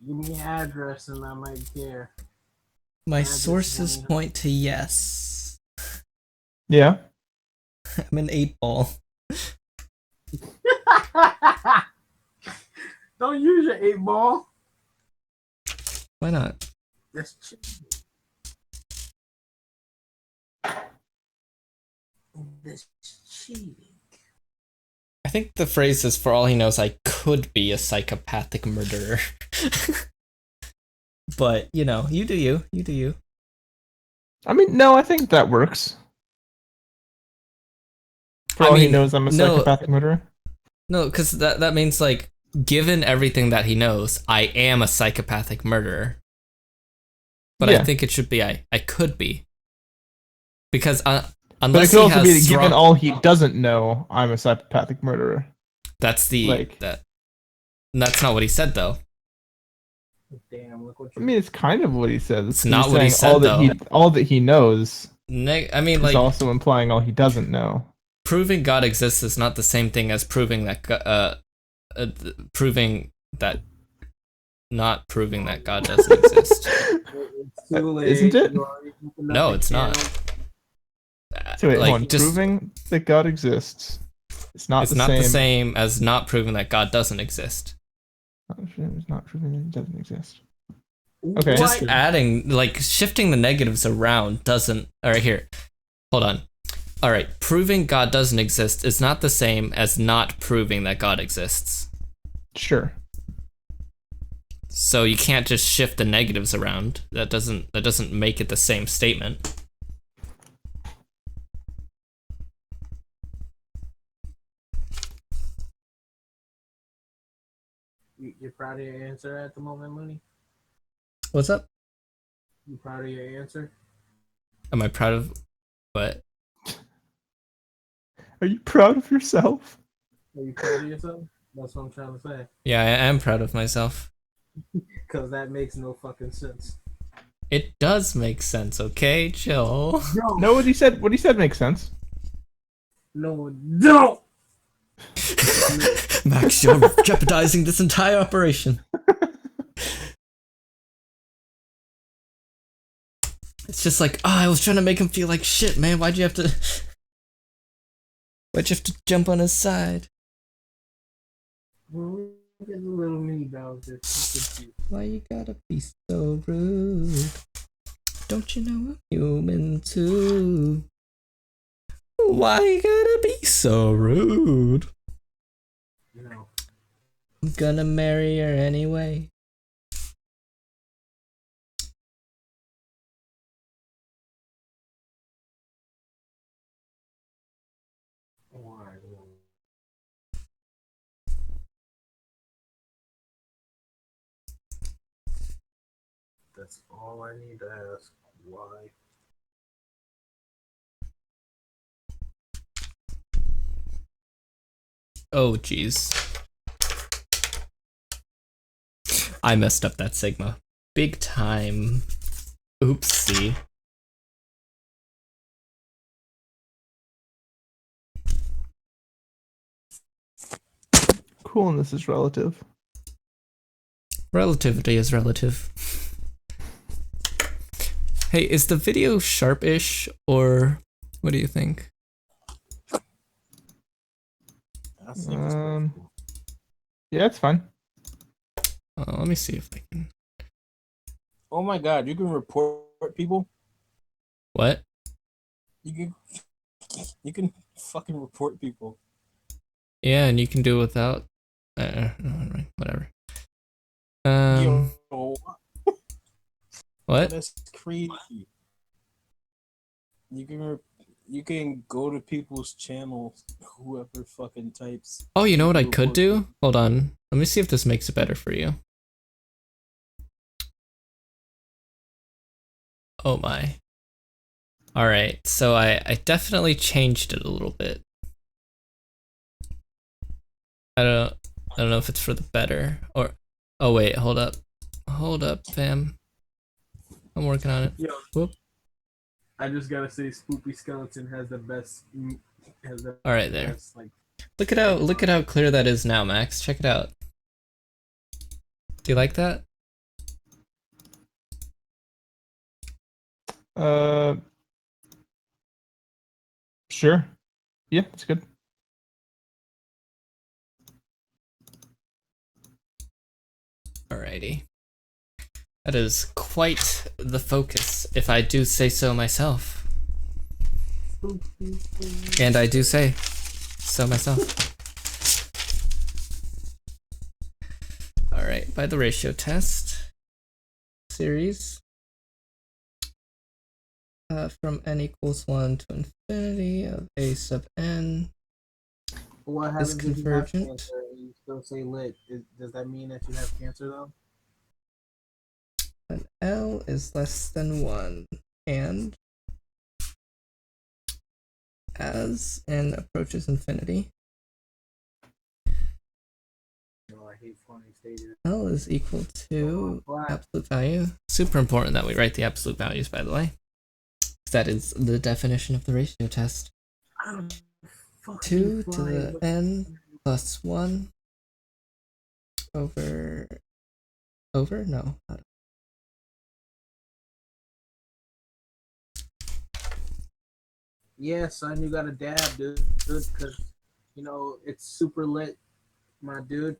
Give me your address and I might care. My just sources wanna- point to yes. Yeah. I'm an 8-ball. Don't use your 8-ball. Why not? That's cheating. That's cheating. I think the phrase is, for all he knows, I could be a psychopathic murderer. But, you know, you do you. You do you. I mean, no, I think that works. For I all he mean, knows, I'm a no. psychopathic murderer. No, because that means, like, given everything that he knows, I am a psychopathic murderer. But I Yeah. think it should be I could be. Because But it unless could he also has be that strong... given all he doesn't know, I'm a psychopathic murderer. That's the... like- that's not what he said, though. Damn, look what I you. mean, it's kind of what he says. It's not what he saying all said, that all that he knows I mean, is like, also implying all he doesn't know. proving God exists is not the same thing as proving that proving that not proving that God doesn't exist. It's too late. Isn't it? You already opened up No, the it's not. can. So wait, Like, hold on. just Proving that God exists. It's not it's the not same. the same as not proving that God doesn't exist. It's not proving that he doesn't exist. Okay. What? Just adding, like, shifting the negatives around doesn't. All right, here, hold on. All right, proving God doesn't exist is not the same as not proving that God exists. Sure. So you can't just shift the negatives around. That doesn't make it the same statement. You're proud of your answer at the moment, Mooney? What's up? You proud of your answer? Am I proud of what? Are you proud of yourself? Are you proud of yourself? That's what I'm trying to say. Yeah, I am proud of myself. Because that makes no fucking sense. It does make sense, okay? Chill. No, what he said makes sense. No, don't! Max, you're jeopardizing this entire operation. It's just like, I was trying to make him feel like shit, man. Why'd you have to jump on his side? Well, look at the little mini Bowser. Why you gotta be so rude? Don't you know I'm human too? Why you gotta be so rude? No. I'm gonna marry her anyway. Why? That's all I need to ask. Why? Oh, jeez. I messed up that Sigma. Big time. Oopsie. Coolness is relative. Relativity is relative. Hey, is the video sharp-ish, or what do you think? I think it's perfect. Yeah, it's fine. Let me see if I can. Oh my god, you can report people? What? You can fucking report people. Yeah, and you can do it without. Whatever. Yo, What? that's crazy. You can go to people's channels, whoever fucking types. Oh, you know what I report could do? people. Hold on. Let me see if this makes it better for you. Oh my. Alright, so I definitely changed it a little bit. I don't know if it's for the better or oh wait, hold up. Hold up, fam. I'm working on it. Yo, Whoop. I just gotta say, Spoopy Skeleton has the best. Has the All right, there. best, like, Look at how clear that is now, Max. Check it out. Do you like that? Sure. Yeah, it's good. Alrighty. That is quite the focus, if I do say so myself. And I do say so myself. Alright, by the ratio test series. From n equals 1 to infinity of a sub n what is happens if you have convergent. cancer and you still say lit? Does that mean that you have cancer though? And L is less than 1, and as n approaches infinity, No, I hate forming stages. L is equal to absolute value. Super important that we write the absolute values, by the way. That is the definition of the ratio test. 2 to the n plus 1 over... No. Not Yeah, son, you got a dab, dude. Because, you know, it's super lit, my dude.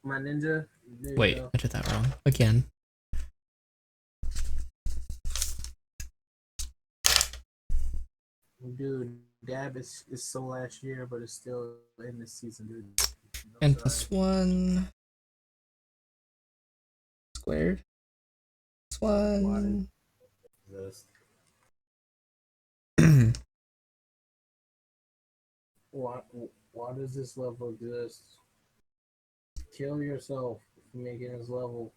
My ninja. There you Wait, go. I did that wrong. Again. Dude, dab is so last year, but it's still in this season, dude. N plus 1 squared plus 1. This. Why does this level exist? Kill yourself for making this level.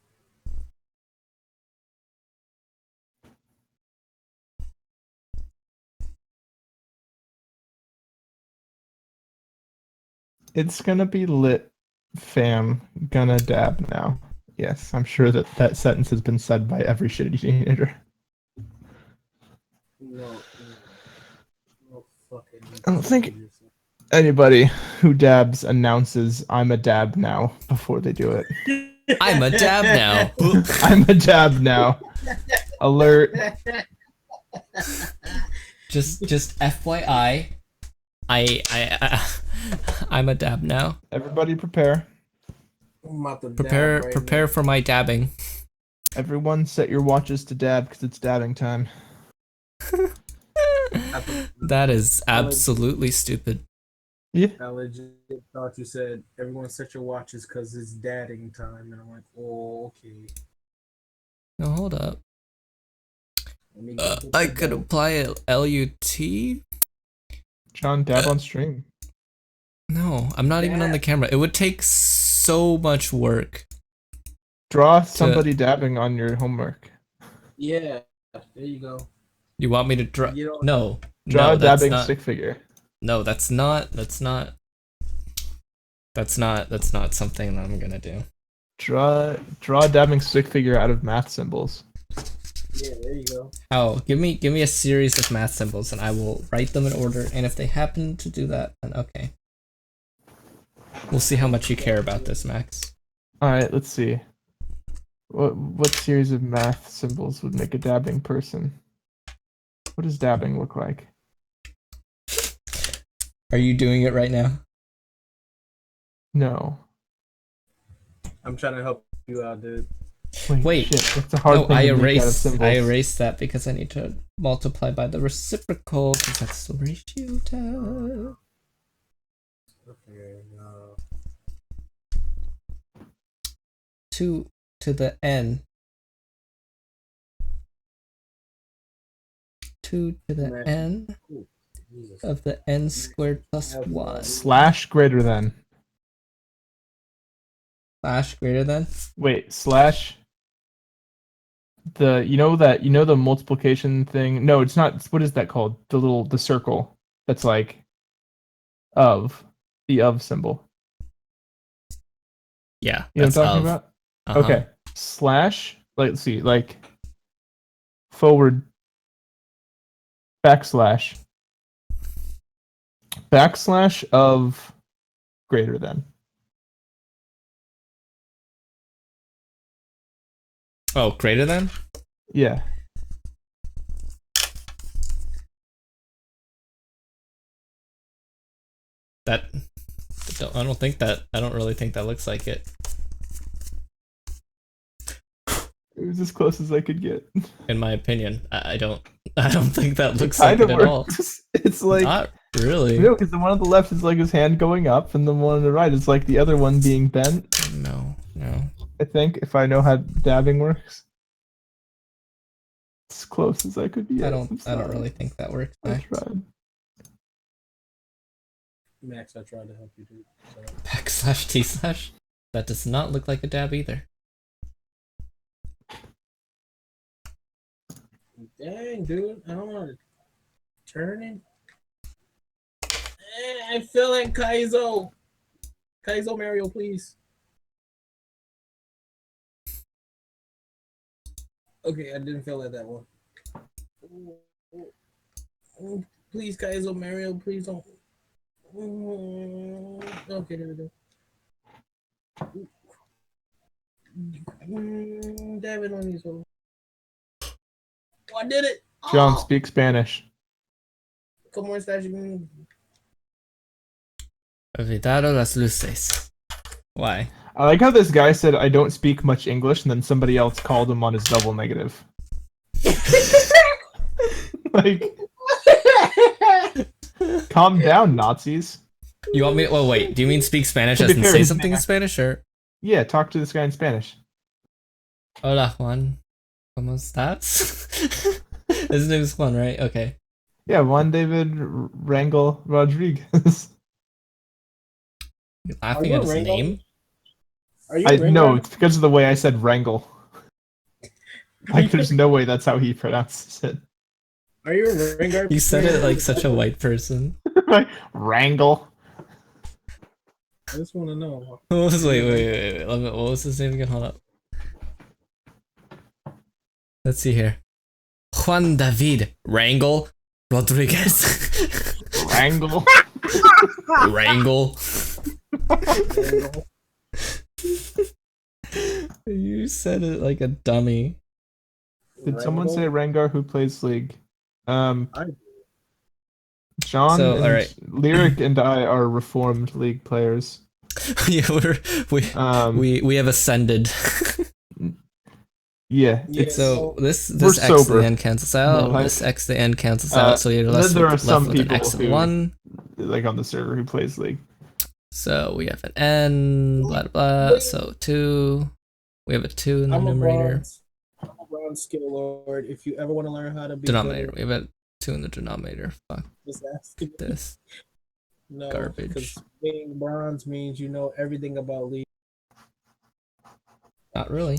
It's gonna be lit, fam. Gonna dab now. Yes, I'm sure that that sentence has been said by every shitty teenager. No fucking. I don't think anybody who dabs announces "I'm a dab now" before they do it. I'm a dab now. I'm a dab now. Alert. Just FYI, I'm a dab now. Everybody prepare. I'm about to Prepare dab right prepare for my dabbing. Everyone set your watches to dab because it's dabbing time. That is absolutely stupid. Yeah. I legit thought you said everyone set your watches because it's dadding time, and I'm like, oh, okay. No, hold up. Let me get I the could dough. apply a LUT. John, dab on stream. No, I'm not even on the camera. It would take so much work. Draw somebody dabbing on your homework. Yeah, there you go. You want me to draw? You don't- No. Draw No, a that's dabbing not. stick figure. No, that's not something that I'm gonna do. Draw a dabbing stick figure out of math symbols. Yeah, there you go. Oh, give me a series of math symbols and I will write them in order, and if they happen to do that, then okay. We'll see how much you care about this, Max. Alright, let's see. What series of math symbols would make a dabbing person? What does dabbing look like? Are you doing it right now? No. I'm trying to help you out, dude. Wait. Shit, that's a hard No, thing I to make out of erased symbols. that because I need to multiply by the reciprocal because that's the ratio test. Okay, no. 2 to the n. 2 to the Man. n Jesus. of the n squared plus 1. Slash greater than. Slash greater than? Wait, slash. The the multiplication thing. No, it's not. What is that called? The circle. That's like of the of symbol. Yeah, You know that's what I'm talking of. about? Uh-huh. Okay. slash, like, let's see, like forward backslash of greater than. Oh, greater than? Yeah. That I don't think that I don't really think that looks like it. It was as close as I could get. In my opinion. I don't think that looks Kind like of it at all. works. It's like Not really. no, because the one on the left is like his hand going up, and the one on the right is like the other one being bent. No. I think if I know how dabbing works, as close as I could be. I don't really think that works. I Max. tried. Max, I tried to help you, dude. So. Backslash T slash. That does not look like a dab either. Dang, dude, I don't want to turn it. I'm feeling Kaizo. Kaizo Mario, please. Okay, I didn't feel like that one. Please, Kaizo Mario, please don't. Okay, there we go. Damn it on you, so. Oh, I did it. John, Oh, speak Spanish. come on, statue. Olvidado las luces. Why? I like how this guy said, I don't speak much English, and then somebody else called him on his double negative. Like, calm down, Nazis. You want me? Well, wait. Do you mean speak Spanish To as be in fair, say he's something in an Spanish or? Yeah, talk to this guy in Spanish. Hola Juan, ¿cómo estás? His name's Juan, right? Okay. Yeah, Juan David Rangel Rodriguez. You're laughing you at his Rango? name? Are you I Ringo? know it's because of the way I said wrangle. Like, there's no way that's how he pronounces it. Are you a Ringo? You said it like such a white person. Like, wrangle. I just want to know. What was wait. What was his name again? Hold up. Let's see here. Juan David Rangel Rodriguez. Wrangle. Wrangle. You said it like a dummy. Did someone say Rengar who plays League? I- John So, and alright. Lyric and I are reformed League players. Yeah, we have ascended. Yeah, Yeah, it's So this we're X to sober. the end cancels out. No, This X to the end cancels Uh, out. So you're then there are left some with an people X and who- 1. like on the server who plays League. So we have an N, blah blah. blah. So 2. We have a 2 in the I'm a numerator. bronze skill lord. If you ever want to learn how to be Denominator. good, We have a 2 in the denominator. Fuck just ask me. this. No, Garbage. because being bronze means you know everything about League. Not really.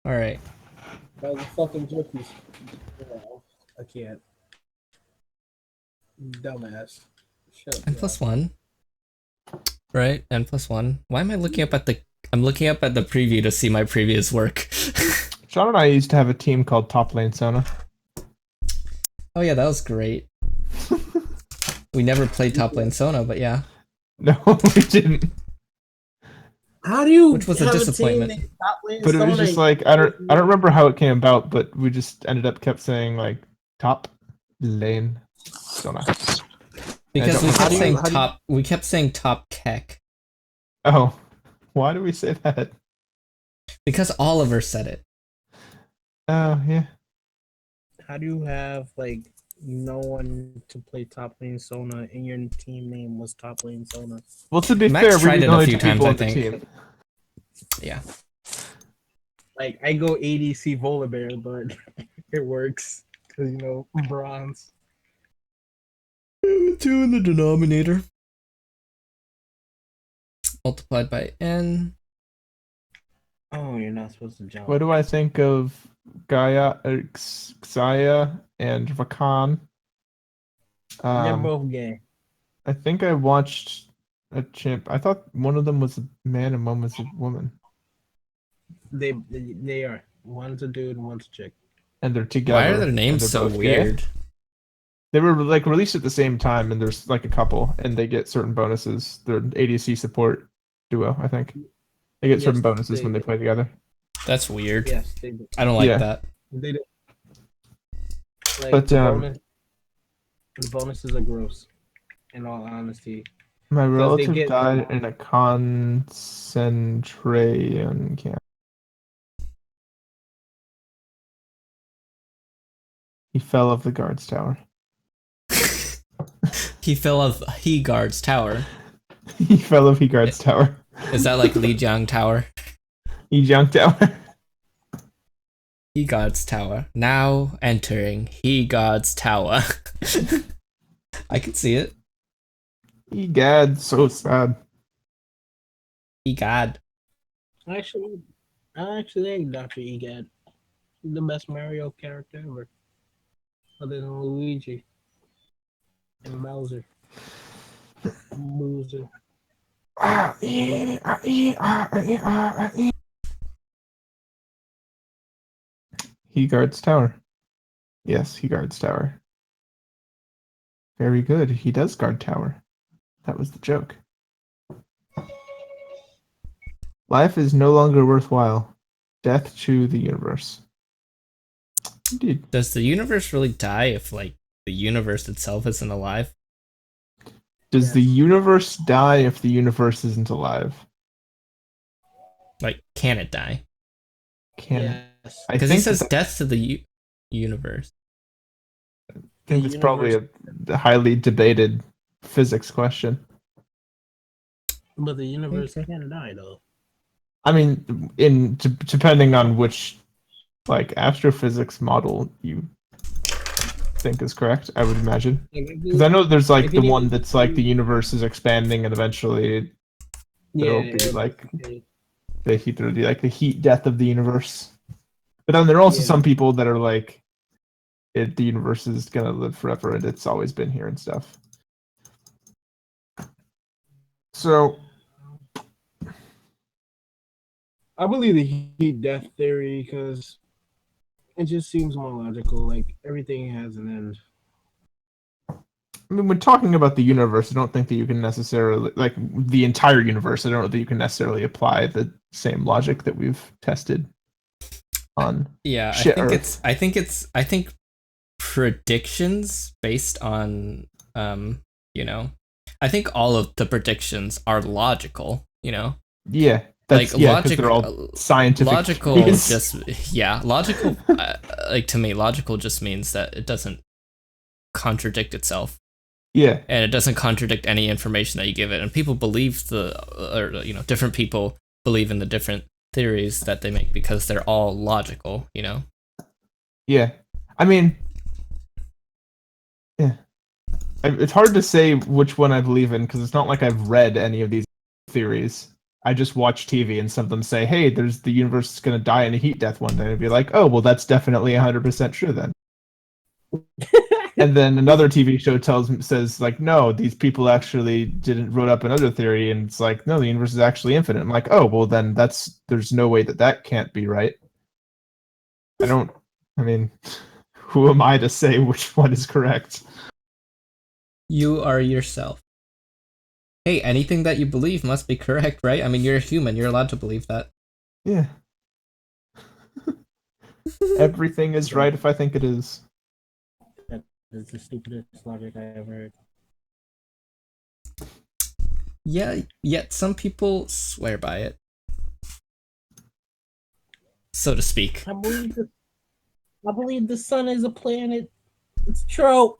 Alright. That was a fucking jerkies. No, I can't. Dumbass. Shut up. N plus 1. Right? N plus 1. Why am I looking up at the... I'm looking up at the preview to see my previous work. Sean and I used to have a team called Top Lane Sona. Oh yeah, that was great. We never played top lane Sona, but yeah. No, we didn't. How do you? Which was a have disappointment. team named Top Lane But it was Sona? just like I don't remember how it came about, but we just ended up kept saying like Top Lane Sona. Because we don't- kept do you- saying how do you- top we kept saying top keck. Oh, why do we say that? Because Oliver said it. Oh yeah. How do you have like no one to play top lane Sona and your team name was top lane Sona? Well, to be Max fair, we tried were it the a only few two times, people I on the think. team. Yeah. Like I go ADC Volibear, but it works because you know bronze. 2 in the denominator. Multiplied by n. Oh, you're not supposed to jump. What do I think of Gaia, Xayah, and Rakan? They're both gay. I think I watched a chimp. I thought one of them was a man and one was a woman. They are. One's a dude and one's a chick. and they're together. Why are their and names they're so both gay. weird? They were like released at the same time, and there's like a couple, and they get certain bonuses. They're an ADC support duo, I think. They get certain Yes, bonuses when they play together. That's weird. Yes, they do. I don't like Yeah. that. They do. Like, But, the bonuses are gross. In all honesty, My they relative get- died in a concentration camp. He fell off the guard's tower. He fell off He Guard's tower. He fell off He guard's tower. Is that like Li Jiang Tower? He jumped tower. He God's Tower. Now entering He God's Tower. I can see it. He gad, so sad. He God. actually, I actually like Dr. Egad. He's the best Mario character ever, other than Luigi and Bowser. Boozer. He guards tower. Yes, he guards tower. Very good. He does guard tower. That was the joke. Life is no longer worthwhile. Death to the universe. Indeed. Does the universe really die if like the universe itself isn't alive? Does the universe die if the universe isn't alive? Like, can it die? Can it? Yes. I Because he think says that- death to the universe. I think the it's probably a highly debated physics question. But the universe can't die though. I mean, depending on which like astrophysics model you think is correct, I would imagine. Because I know there's like If the you one need- that's like the universe is expanding and eventually it'll be it- like the heat, like the heat death of the universe. But then there are also Yeah. some people that are like, the universe is gonna live forever and it's always been here and stuff. So I believe the heat death theory because it just seems more logical. Like everything has an end. I mean, when talking about the universe, I don't think that you can necessarily, like the entire universe, I don't know that you can necessarily apply the same logic that we've tested on. Yeah, Shit, I think predictions based on I think all of the predictions are logical, Yeah, that's like yeah, 'cause logic they're all scientific. logical theories. logical like to me logical just means that it doesn't contradict itself. Yeah, And it doesn't contradict any information that you give it. And people believe different people believe in the different theories that they make because they're all logical, yeah. I mean, yeah. It's hard to say which one I believe in because it's not like I've read any of these theories. I just watch TV and some of them say, "Hey, there's the universe is going to die in a heat death one day." I'd be like, "Oh, well, that's definitely 100% true then." And then another TV show says like, "No, these people actually wrote up another theory," and it's like, "No, the universe is actually infinite." I'm like, "Oh, well, then there's no way that can't be right." I mean, who am I to say which one is correct? You are yourself. Hey, anything that you believe must be correct, right? I mean, you're a human. You're allowed to believe that. Yeah. Everything is right if I think it is. It's the stupidest logic I ever heard. Yeah, yet some people swear by it. So to speak. I believe the sun is a planet. It's true.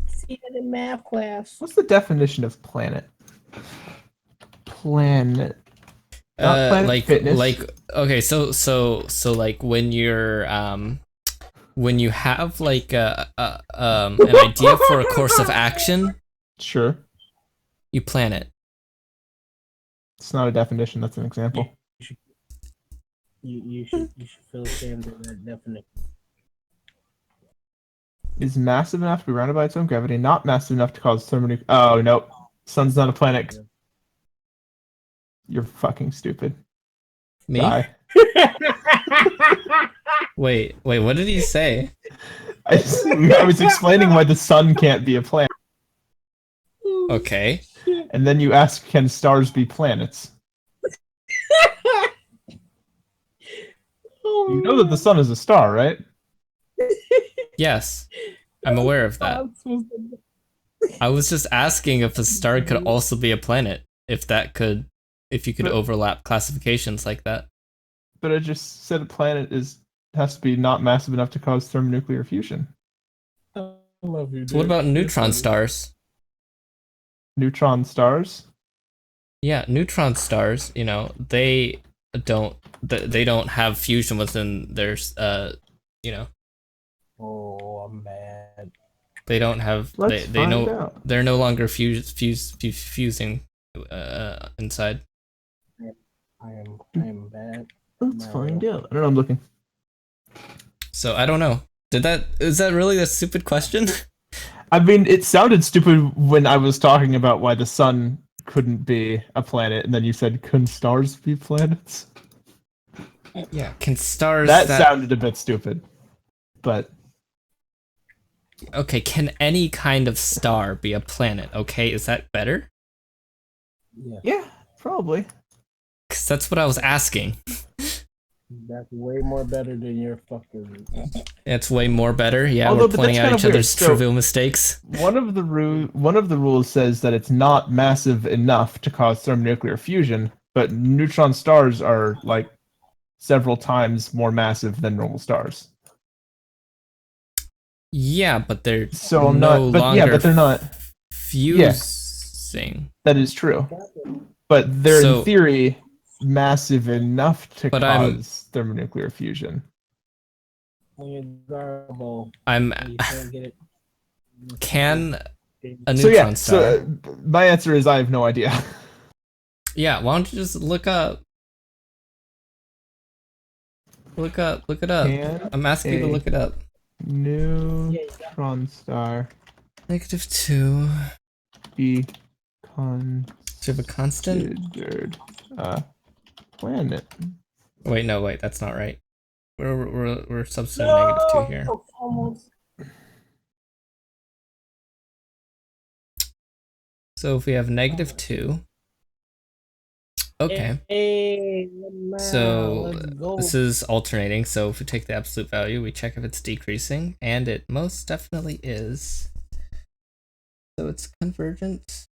See it in math class. What's the definition of planet? Planet. Not Planet Fitness. Okay, so like when you have like an idea for a course of action, Sure. you plan it. It's not a definition, that's an example. You should fill in that definition. Is massive enough to be surrounded by its own gravity, not massive enough to cause thermal. Oh, nope. Sun's not a planet. You're fucking stupid. Me? Die. Wait, what did he say? I was explaining why the sun can't be a planet, Okay. and then you ask, can stars be planets? You know that the sun is a star, right? Yes. I'm aware of that. I was just asking if a star could also be a planet. If you could But- overlap classifications like that. But I just said a planet has to be not massive enough to cause thermonuclear fusion. I love you, So what dude. about You're neutron funny. stars? Neutron stars? Yeah, neutron stars, they don't have fusion within their Oh, I'm mad. they don't have Let's they find know out. they're no longer fusing inside. I am bad. Let's No. find out. I don't know, I'm looking. So I don't know. Is that really a stupid question? I mean, it sounded stupid when I was talking about why the sun couldn't be a planet, and then you said, "Can stars be planets?" Yeah. Can stars That sounded a bit stupid, but Okay, can any kind of star be a planet? Okay, is that better? Yeah, yeah, probably. Cuz that's what I was asking. that's way more better than your fucking. It's way more better. Yeah, Although, we're but pointing that's out kinda each weird. other's So- trivial mistakes. One of the rules says that it's not massive enough to cause thermonuclear fusion, but neutron stars are like several times more massive than normal stars. Yeah, but they're So I'm no not. But longer yeah, but they're not. fusing. That is true. But they're So- in theory massive enough to But I'm- cause thermonuclear fusion. When you're garble, I'm you can't get it. can a So neutron yeah, star. so my answer is I have no idea. Yeah, why don't you just look up? Look it up. Can I'm asking you to a- look it up. neutron star -2. be Do you have a constant? considered a planet? Wait, that's not right. We're substituting -2 here. So if we have -2, okay. Hey, So let's go. this is alternating. So if we take the absolute value, we check if it's decreasing, and it most definitely is. So it's convergent.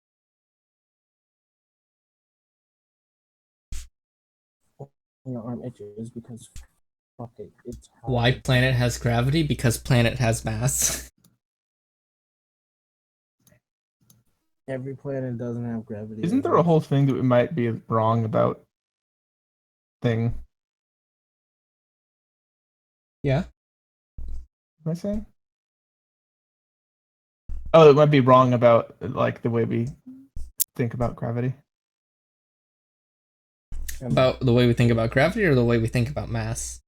Your arm itches because fuck it. It's Why planet has gravity? Because planet has mass. every planet doesn't have gravity. Isn't there a whole thing that we might be wrong about? Thing? Yeah. Am I saying? Oh, it might be wrong about like the way we think about gravity. About the way we think about gravity or the way we think about mass?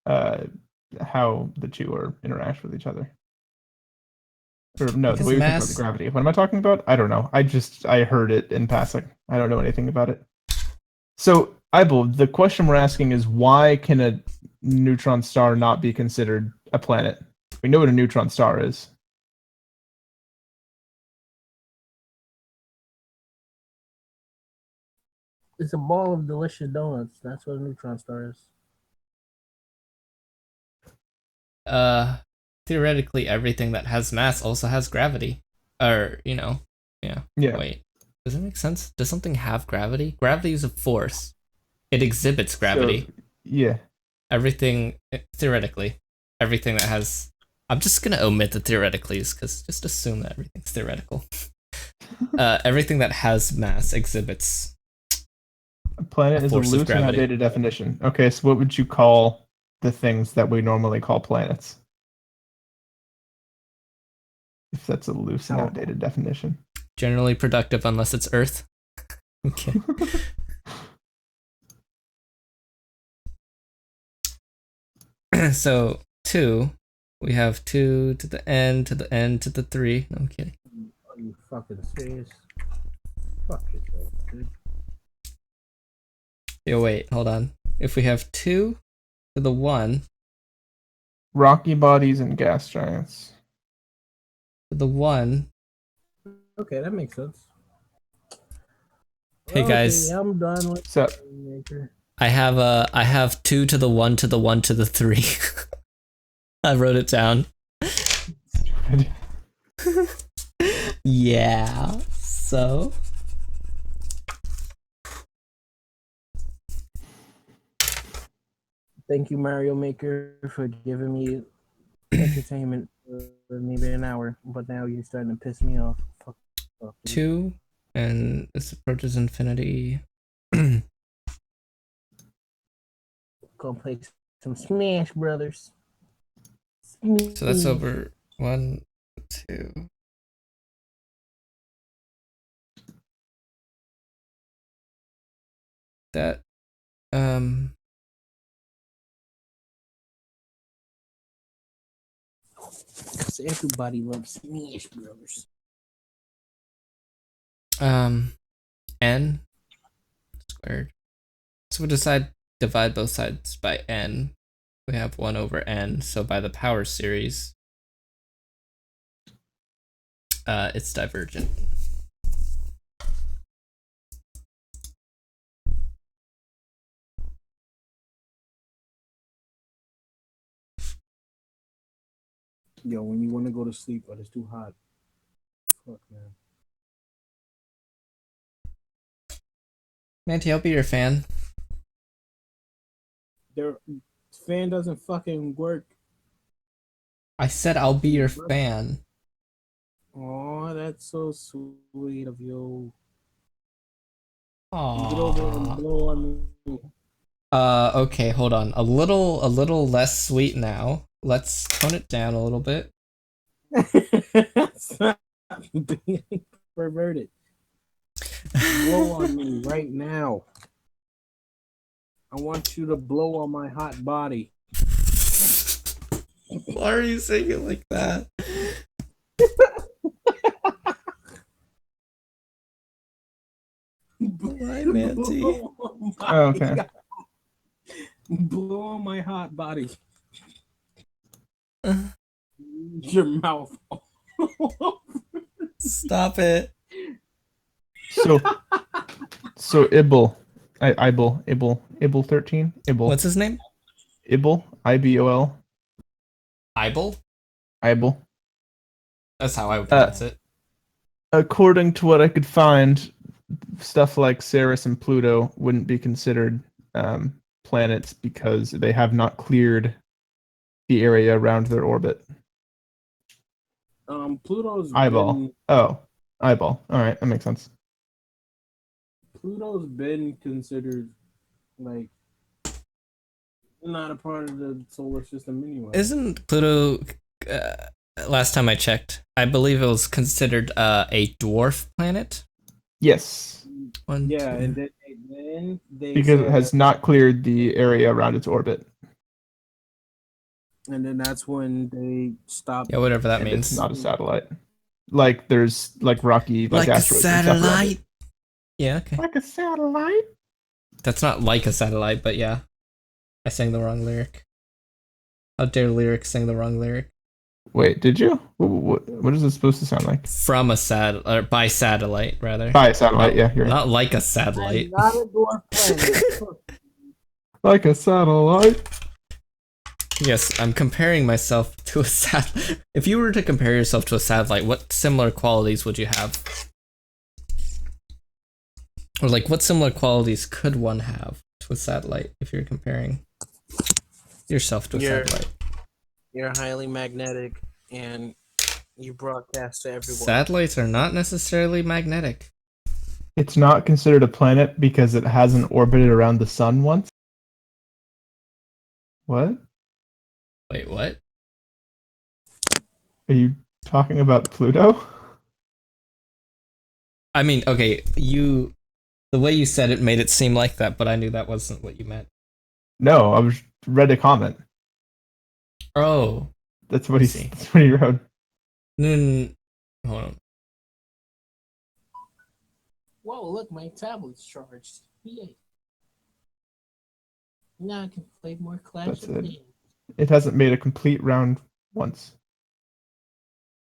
How the two are interact with each other. Or no, Because the way we think mass- about gravity. What am I talking about? I don't know. I heard it in passing. I don't know anything about it. So, Eibel, the question we're asking is why can a neutron star not be considered a planet? We know what a neutron star is. It's a ball of delicious donuts. That's what a neutron star is. Theoretically, everything that has mass also has gravity. Or, yeah. Yeah. Wait, does that make sense? Does something have gravity? Gravity is a force. It exhibits gravity. So, yeah. Everything, theoretically, everything that has... I'm just gonna omit the theoreticallys, because just assume that everything's theoretical. Everything that has mass exhibits... A planet A is a force of loose and gravity. outdated definition. Okay, so what would you call the things that we normally call planets? If that's a loose and Oh. outdated definition. Generally productive unless it's Earth. Okay. So 2, we have 2 to the n to the n to the 3. No, I'm kidding. Are you fucking serious? Fuck yourself, dude. Yo, wait, hold on. If we have 2 to the 1 Rocky bodies and gas giants. to the 1. Okay, that makes sense. Hey guys, Okay, I'm done with So Maker. I have 2 to the 1 to the 1 to the 3. I wrote it down. Yeah. So Thank you, Mario Maker, for giving me entertainment for maybe an hour. But now you're starting to piss me off. Fuck off, dude. 2 and this approaches infinity. Gonna play some Smash Brothers. So that's over 1, 2. That Because everybody loves Smash Brothers. n squared. So we divide both sides by n. We have 1 over n. So by the power series, it's divergent. Yo, when you want to go to sleep, but it's too hot. Fuck, man. Manty, I'll be your fan. Their fan doesn't fucking work. I said I'll be your fan. Oh, that's so sweet of you. Get over and Aww. blow on me. Okay, hold on. A little less sweet now. Let's tone it down a little bit. Stop being perverted. Blow on me right now. I want you to blow on my hot body. Why are you saying it like that? Why, Manty? Oh, okay. Blow on my hot body. Uh. Your mouth. Stop it. so Ibble. Ibble 13? Ibble. What's his name? Ibble. IBOL. Ibel? Ibble. That's how I would pronounce it. According to what I could find, stuff like Ceres and Pluto wouldn't be considered planets because they have not cleared the area around their orbit. Pluto's Eyeball. been Oh, eyeball. All right, that makes sense. Pluto's been considered like not a part of the solar system anyway. Isn't Pluto, last time I checked, I believe it was considered a dwarf planet? Yes, One, Yeah, two. and then they because said, it has not cleared the area around its orbit. and then that's when they stopped. Yeah, whatever that And means. it's not a satellite. Like there's like rocky, like Like a asteroids and stuff around it. satellite. Yeah, okay. Like a satellite. That's not like a satellite, but yeah. I sang the wrong lyric. How dare Lyric sing the wrong lyric? Wait, did you? What is it supposed to sound like? From a or by satellite, rather. By a satellite, yeah, you're right. Not like a I'm satellite. not a dwarf planet. Like a satellite. Yes, I'm comparing myself to a satellite. If you were to compare yourself to a satellite, what similar qualities would you have? Or like, what similar qualities could one have to a satellite if you're comparing yourself to a satellite? You're highly magnetic, and you broadcast to everyone. Satellites are not necessarily magnetic. It's not considered a planet because it hasn't orbited around the sun once. What? Wait, what? Are you talking about Pluto? I mean, okay, the way you said it made it seem like that, but I knew that wasn't what you meant. No, I was read a comment. Oh. That's what he See. That's what he wrote. Hold on. Whoa, look, my tablet's charged. Yay. Now I can play more Clash That's of it. Clans. It hasn't made a complete round once.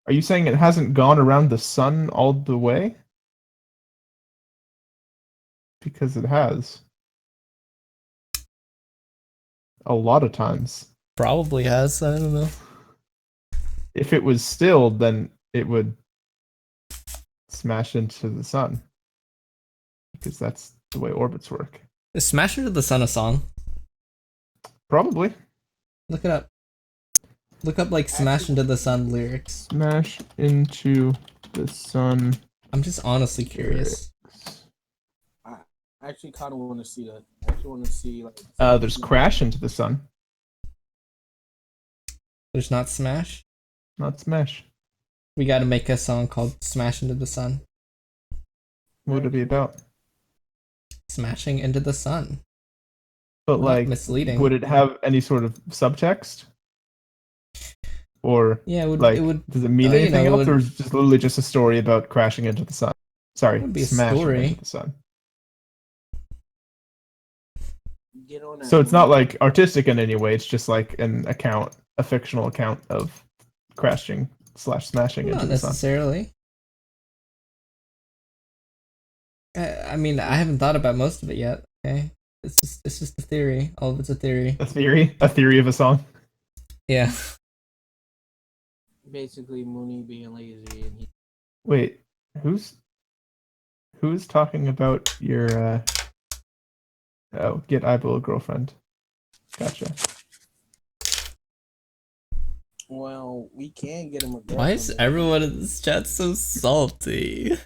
Are you saying it hasn't gone around the sun all the way? Because it has. A lot of times. Probably has. I don't know. If it was still, then it would smash into the sun. Because that's the way orbits work. Is Smash Into the Sun a song? Probably. Look it up. Look up like Smash Into the Sun lyrics. Smash into the sun. I'm just honestly curious. I actually kind of want to see that. I actually want to see like. There's Crash into the sun. There's not Smash. Not Smash. We gotta make a song called Smash Into the Sun. What would it be about? Smashing into the sun. But Not like, misleading. would it have any sort of subtext? Or Yeah, it would. like, It would. does it mean you anything know, it else, would- or is it just literally just a story about crashing into the sun? Sorry, It would be a smashing story. into the sun. Get on that. So it's not like artistic in any way. It's just like an account, a fictional account of crashing / smashing Not into the sun. necessarily. I mean, I haven't thought about most of it yet. Okay, it's just a theory. All of it's a theory. A theory of a song. Yeah. basically Mooney being lazy and he. Wait, who's talking about your get eyeball girlfriend? Gotcha. Well, we can get him a. Why is everyone in this chat so salty?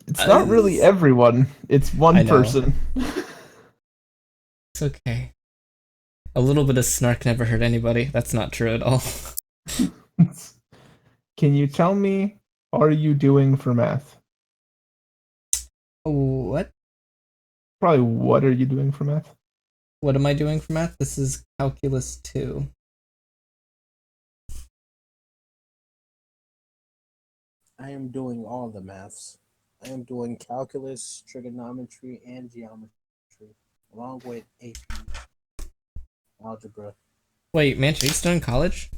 It's not really everyone. It's I one know. person. It's okay. A little bit of snark never hurt anybody. That's not true at all. Can you tell me, are you doing for math? What? Probably what are you doing for math? What am I doing for math? This is calculus 2. I am doing all the maths. I am doing calculus, trigonometry, and geometry, along with AP algebra. Wait, Mancha, you still in college?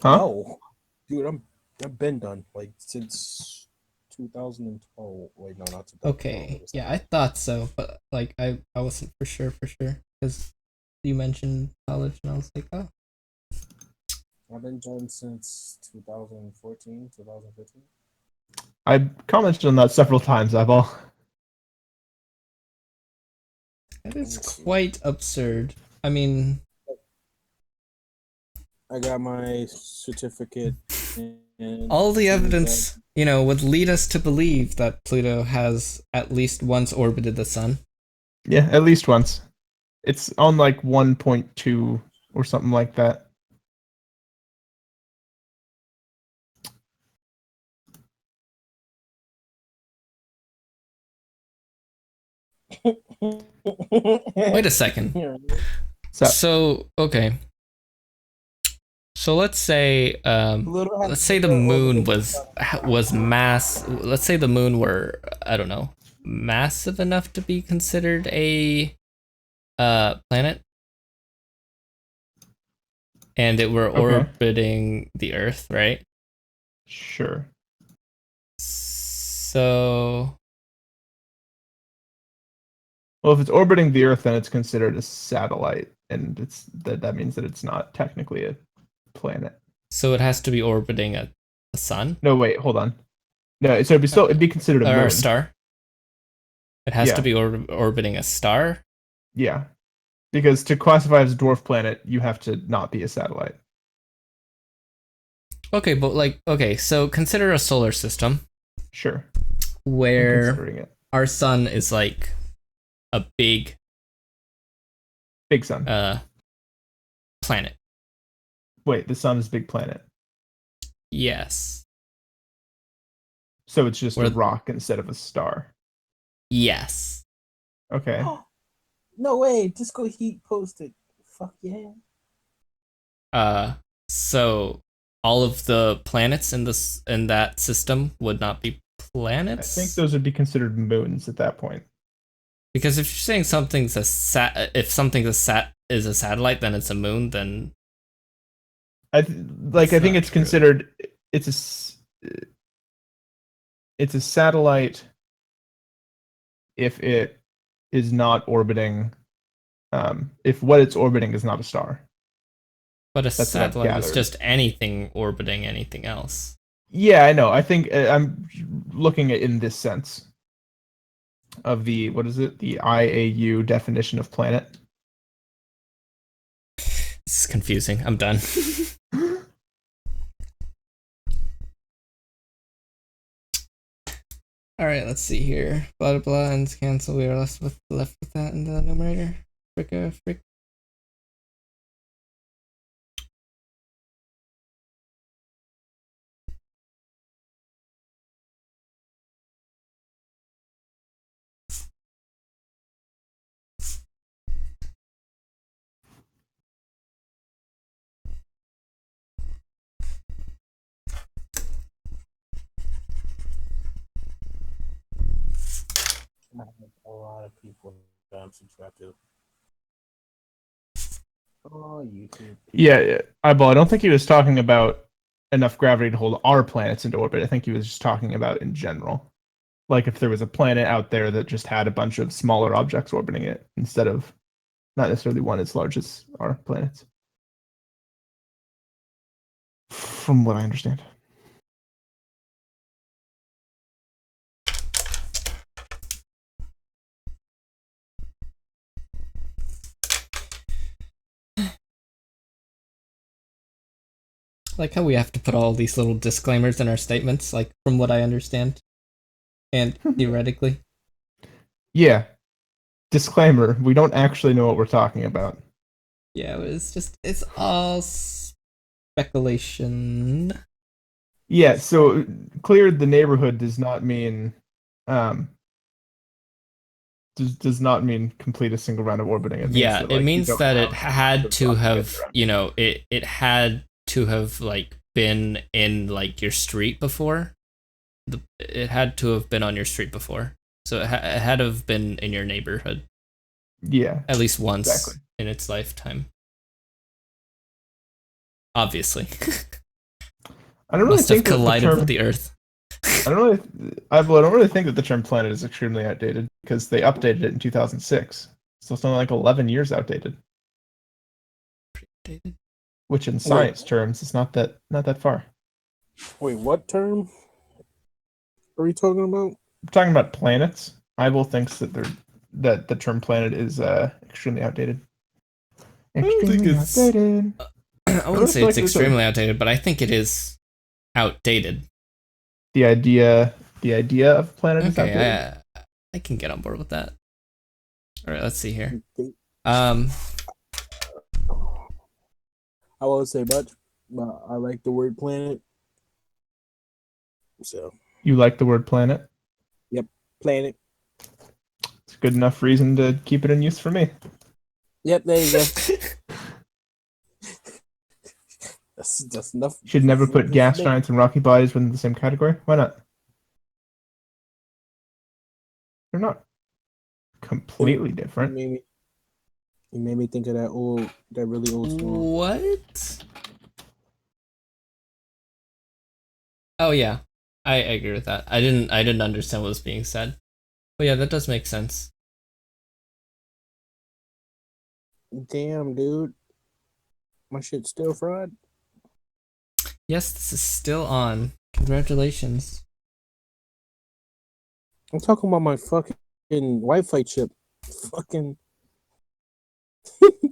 Huh? Oh, dude, I've been done like since 2012. Wait, no, not 2012. Okay, yeah, I thought so, but like I wasn't for sure because you mentioned college and I was like, oh. I've been done since 2014, 2015. I commented on that several times, eyeball. That is quite absurd. I mean, I got my certificate. And all the evidence, would lead us to believe that Pluto has at least once orbited the sun. Yeah, at least once. It's on like 1.2 or something like that. Wait a second. So, okay. So let's say the moon was mass. Let's say the moon were, I don't know, massive enough to be considered a planet, and it were orbiting the Earth, right? Sure. So, well, if it's orbiting the Earth, then it's considered a satellite, and that means that it's not technically a planet. So it has to be orbiting a sun? No, wait, hold on. No, so it'd be considered a moon. Or a star? It has Yeah. to be orbiting a star? Yeah. Because to classify as a dwarf planet, you have to not be a satellite. Okay, but so consider a solar system Sure. I'm where considering it. our sun is like a big Big sun. planet. Wait, the sun is a big planet. Yes. So it's just a Where- rock instead of a star. Yes. Okay. No way, Disco Heat posted. Fuck yeah. So all of the planets in that system would not be I planets? think those would be considered moons at that point. Because if you're saying something's a if something's is a satellite, then it's a moon. Then I think That's it's not true. considered it's a satellite if it is not orbiting if what it's orbiting is not a star. but a That's what I've satellite is gathered. just anything orbiting anything else. Yeah, I know. I think I'm looking at in this sense of the what is it? The IAU definition of planet. It's confusing. I'm done. All right, let's see here. Blah blah blah and cancel. We are left with that in the numerator. Frick. A lot of people that I'm subscribed to. Oh, YouTube. Yeah, Eyeball. I don't think he was talking about enough gravity to hold our planets into orbit. I think he was just talking about in general. Like if there was a planet out there that just had a bunch of smaller objects orbiting it instead of not necessarily one as large as our planets. From what I understand. Like how we have to put all these little disclaimers in our statements, like from what I understand, and theoretically. Yeah. Disclaimer, we don't actually know what we're talking about. Yeah, it's all speculation. Yeah, so cleared the neighborhood does not mean does not mean complete a single round of orbiting. It means Yeah, that, it like, you means don't that it have had to to get have, around. it had to have like been in like your street before. It had to have been on your street before, so it had to have been in your neighborhood Yeah. at least once Exactly. in its lifetime. Obviously, I don't really must have think that the collided term with the Earth. I don't really think that the term planet is extremely outdated because they updated it in 2006. So it's only like 11 years outdated, which in science terms is not that far. Wait, what term are you talking about? We're talking about planets. Ival thinks that that the term planet is extremely outdated. don't think Extremely it's- outdated. I wouldn't say feel it's like there's a- extremely outdated, but I think it is outdated. The idea of planet is outdated. Okay, I can get on board with that. All right, let's see here. I won't say much, but I like the word planet. So You like the word planet? planet. It's a good enough reason to keep it in use for me. Yep, there you go. That's enough. You should never put gas giants and rocky bodies within the same category. Why not? They're not completely different. You made me think of that really old song. What? Oh yeah, I agree with that. I didn't understand what was being said, but yeah, that does make sense. Damn, dude, my shit's still fried. Yes, this is still on. Congratulations. I'm talking about my fucking Wi-Fi chip. Fucking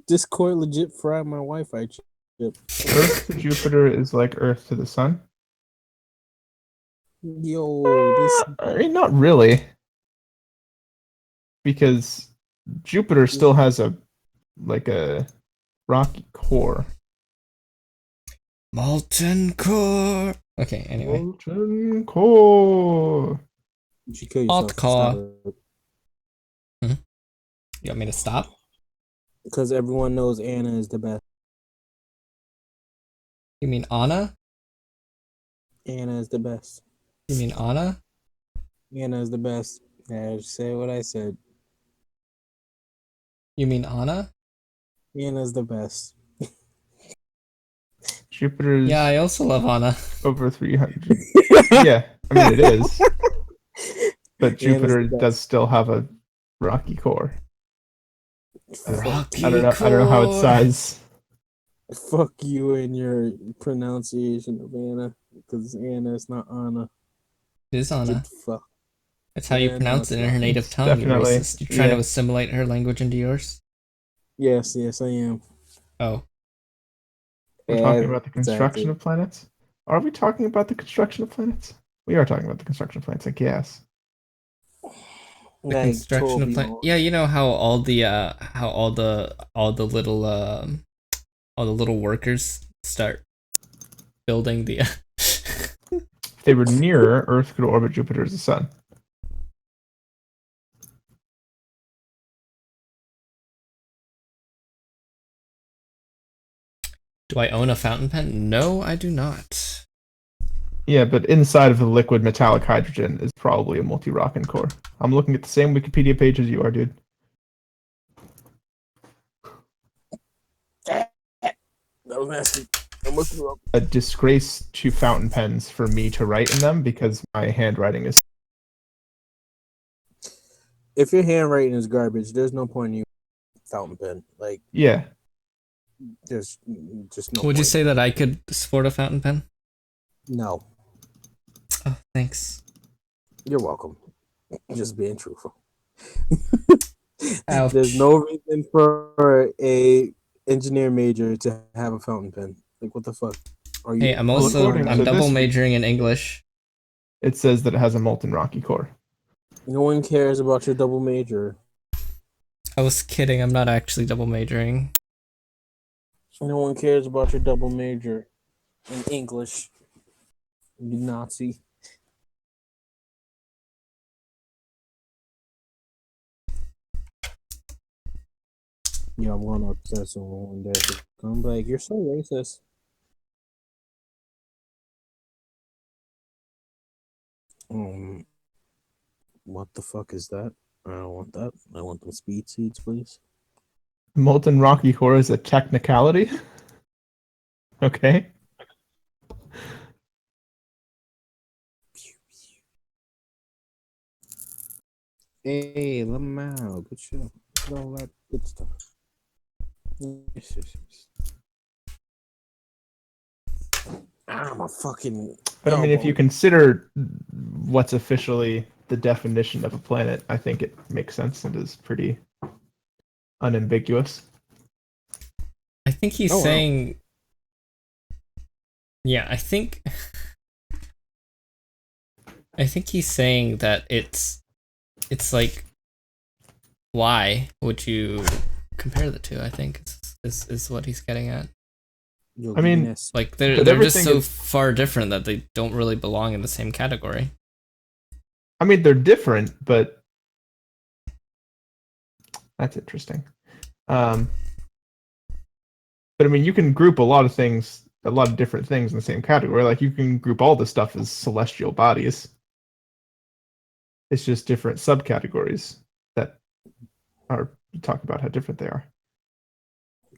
Discord legit fried my Wi-Fi chip. Earth to Jupiter is like Earth to the Sun. Yo, this I mean, not really, because Jupiter still has a rocky core. Molten core. Okay, anyway. Molten core. you should kill Alt yourself. core. You want me to stop? Because everyone knows Anna is the best. You mean Anna? Anna is the best. You mean Anna? Anna is the best. Yeah, just say what I said. You mean Anna? Anna's the best. Jupiter's Yeah, I also love Anna. over 300. Yeah, I mean it is, but Jupiter Anna's the does best. still have a rocky core. Rocky I don't know how it's core. sized. Fuck you and your pronunciation of Anna, because Anna is not Anna. It is Anna. Get fuck. That's how you Yeah, no, pronounce it's it in her not. native It's tongue, you definitely- racist. You trying yeah. to assimilate her language into yours? Yes, I am. Oh. We're talking about the Exactly. construction of planets. Are we talking about the construction of planets? We are talking about the construction of planets, I guess. The Like, construction of 12 planet. year-old. Yeah, you know how all the little workers start building the If they were nearer, Earth could orbit Jupiter as the sun. Do I own a fountain pen? No, I do not. Yeah, but inside of the liquid metallic hydrogen is probably a multi-Rockin core. I'm looking at the same Wikipedia page as you are, dude. That was nasty. I must have up. A disgrace to fountain pens for me to write in them because my handwriting is. If your handwriting is garbage, there's no point in you fountain pen. Like, Yeah, there's just no Would you point. say that I could sport a fountain pen? No. Oh, thanks. You're welcome. Just being truthful. Ouch. There's no reason for a engineer major to have a fountain pen. Like, what the fuck? Are you? Hey, I'm also according I'm to double this- majoring in English. it says that it has a molten rocky core. No one cares about your double major. I was kidding. I'm not actually double majoring. No one cares about your double major in English. You Nazi. Yeah, I'm gonna upset someone one day. I'm like, you're so racist. What the fuck is that? I don't want that. I want them speed seeds, please. Molten rocky core is a technicality. Okay. Hey, Lamau, good show. Look at all that good stuff. Yes. I'm a fucking. But I mean, if elbow. you consider what's officially the definition of a planet, I think it makes sense and is pretty unambiguous. I think he's Oh, wow. saying. Yeah, I think he's saying that it's like, why would you compare the two? I think is what he's getting at. Yo, I mean, Guinness. Like they're But just everything so is- far different that they don't really belong in the same category. I mean, they're different, but that's interesting. But I mean, you can group a lot of things, a lot of different things in the same category. Like you can group all this stuff as celestial bodies. It's just different subcategories that are talk about how different they are.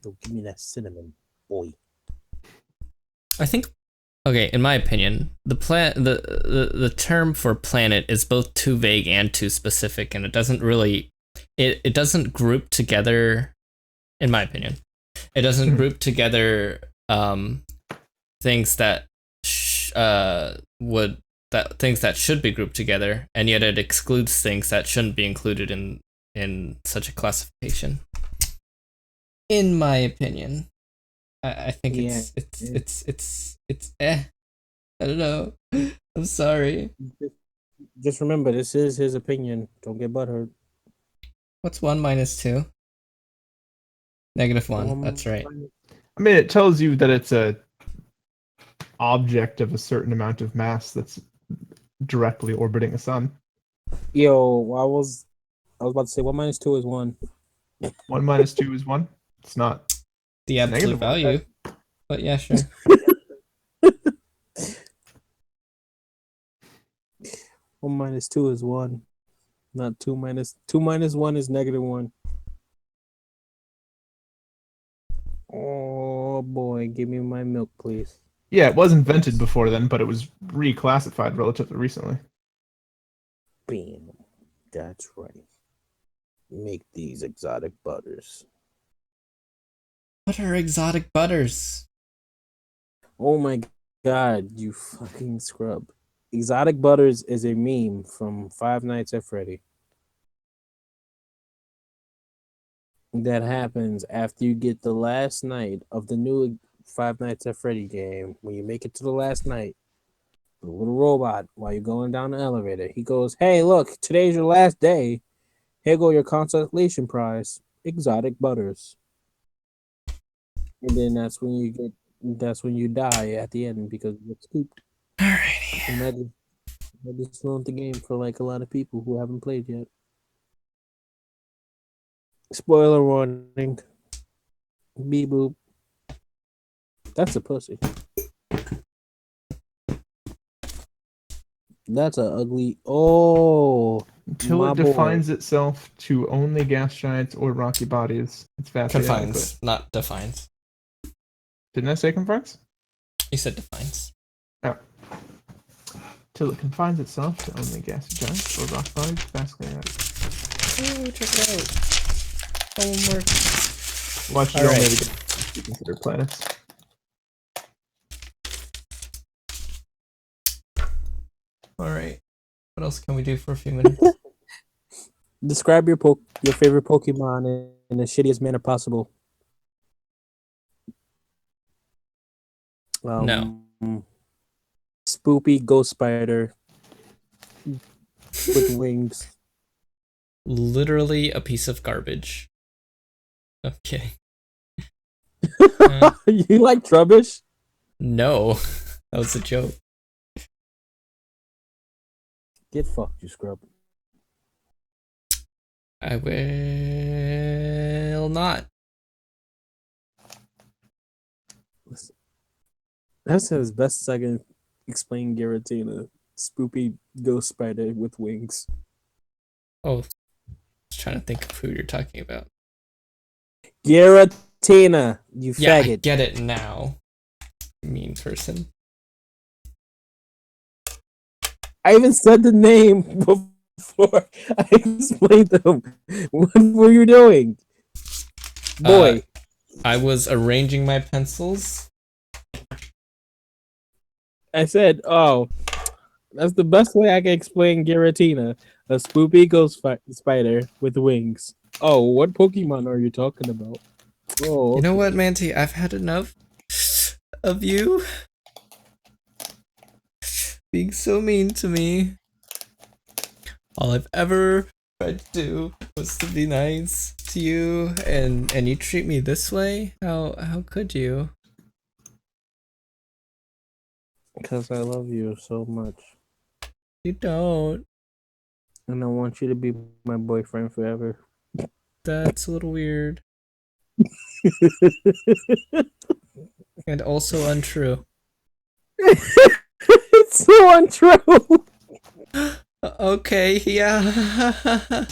Yo, give me that cinnamon, boy. I think, okay, in my opinion, the term for planet is both too vague and too specific, and it doesn't really it doesn't group together. In my opinion, it doesn't group together things that things that should be grouped together, and yet it excludes things that shouldn't be included in such a classification. In my opinion. I think Yeah, it's I don't know. I'm sorry. Just remember, this is his opinion. Don't get butthurt. What's 1 minus 2? -1. That's right. I mean, it tells you that it's a object of a certain amount of mass that's directly orbiting a sun. Yo, I was about to say 1 minus 2 is 1. 1 minus 2 is 1. It's not. The It's absolute negative one, value. But yeah, sure. 1 minus 2 is 1. Not 2 minus 1 is -1. boy. Give me my milk, please. Yeah, it was invented before then, but it was reclassified relatively recently. Bam. That's right. Make these exotic butters. What are exotic butters? Oh my god, you fucking scrub. Exotic butters is a meme from Five Nights at Freddy. That happens after you get the last night of the new Five Nights at Freddy game. When you make it to the last night, the little robot, while you're going down the elevator, he goes, "Hey, look, today's your last day. Here go your consolation prize, exotic butters." And then that's when you die at the end because you get scooped. Alrighty. And that just ruined the game for like a lot of people who haven't played yet. Spoiler warning. Beep boop. That's a pussy. That's a ugly. Oh, Until my it boy. defines itself to only gas giants or rocky bodies, it's vastly adequate. Confines, not defines. Didn't I say confines? You said defines. Till it confines itself to only gas giants or rock bodies, it's vastly adequate. Oh, check it out. Homework. Watch All your right. maybe be considered planets. Alright. What else can we do for a few minutes? Describe your favorite Pokemon in the shittiest manner possible. No. Spoopy Ghost Spider with wings. Literally a piece of garbage. Okay. You like Trubbish? No. That was a joke. Get fucked, you scrub. I will not. Listen. That's as best as I can explain Giratina. Spoopy Ghost Spider with wings. Oh. I was trying to think of who you're talking about. Giratina, you Yeah, I faggot. get it now. Mean person. I even said the name before I explained them. What were you doing? Boy. I was arranging my pencils. I said, oh, that's the best way I can explain Giratina. A spoopy ghost spider with wings. Oh, what Pokemon are you talking about? Oh, You know what, Manti? I've had enough of you being so mean to me. All I've ever tried to do was to be nice to you, and you treat me this way? How could you? because I love you so much. You don't. And I want you to be my boyfriend forever. That's a little weird. And also untrue. It's so untrue. Okay, yeah.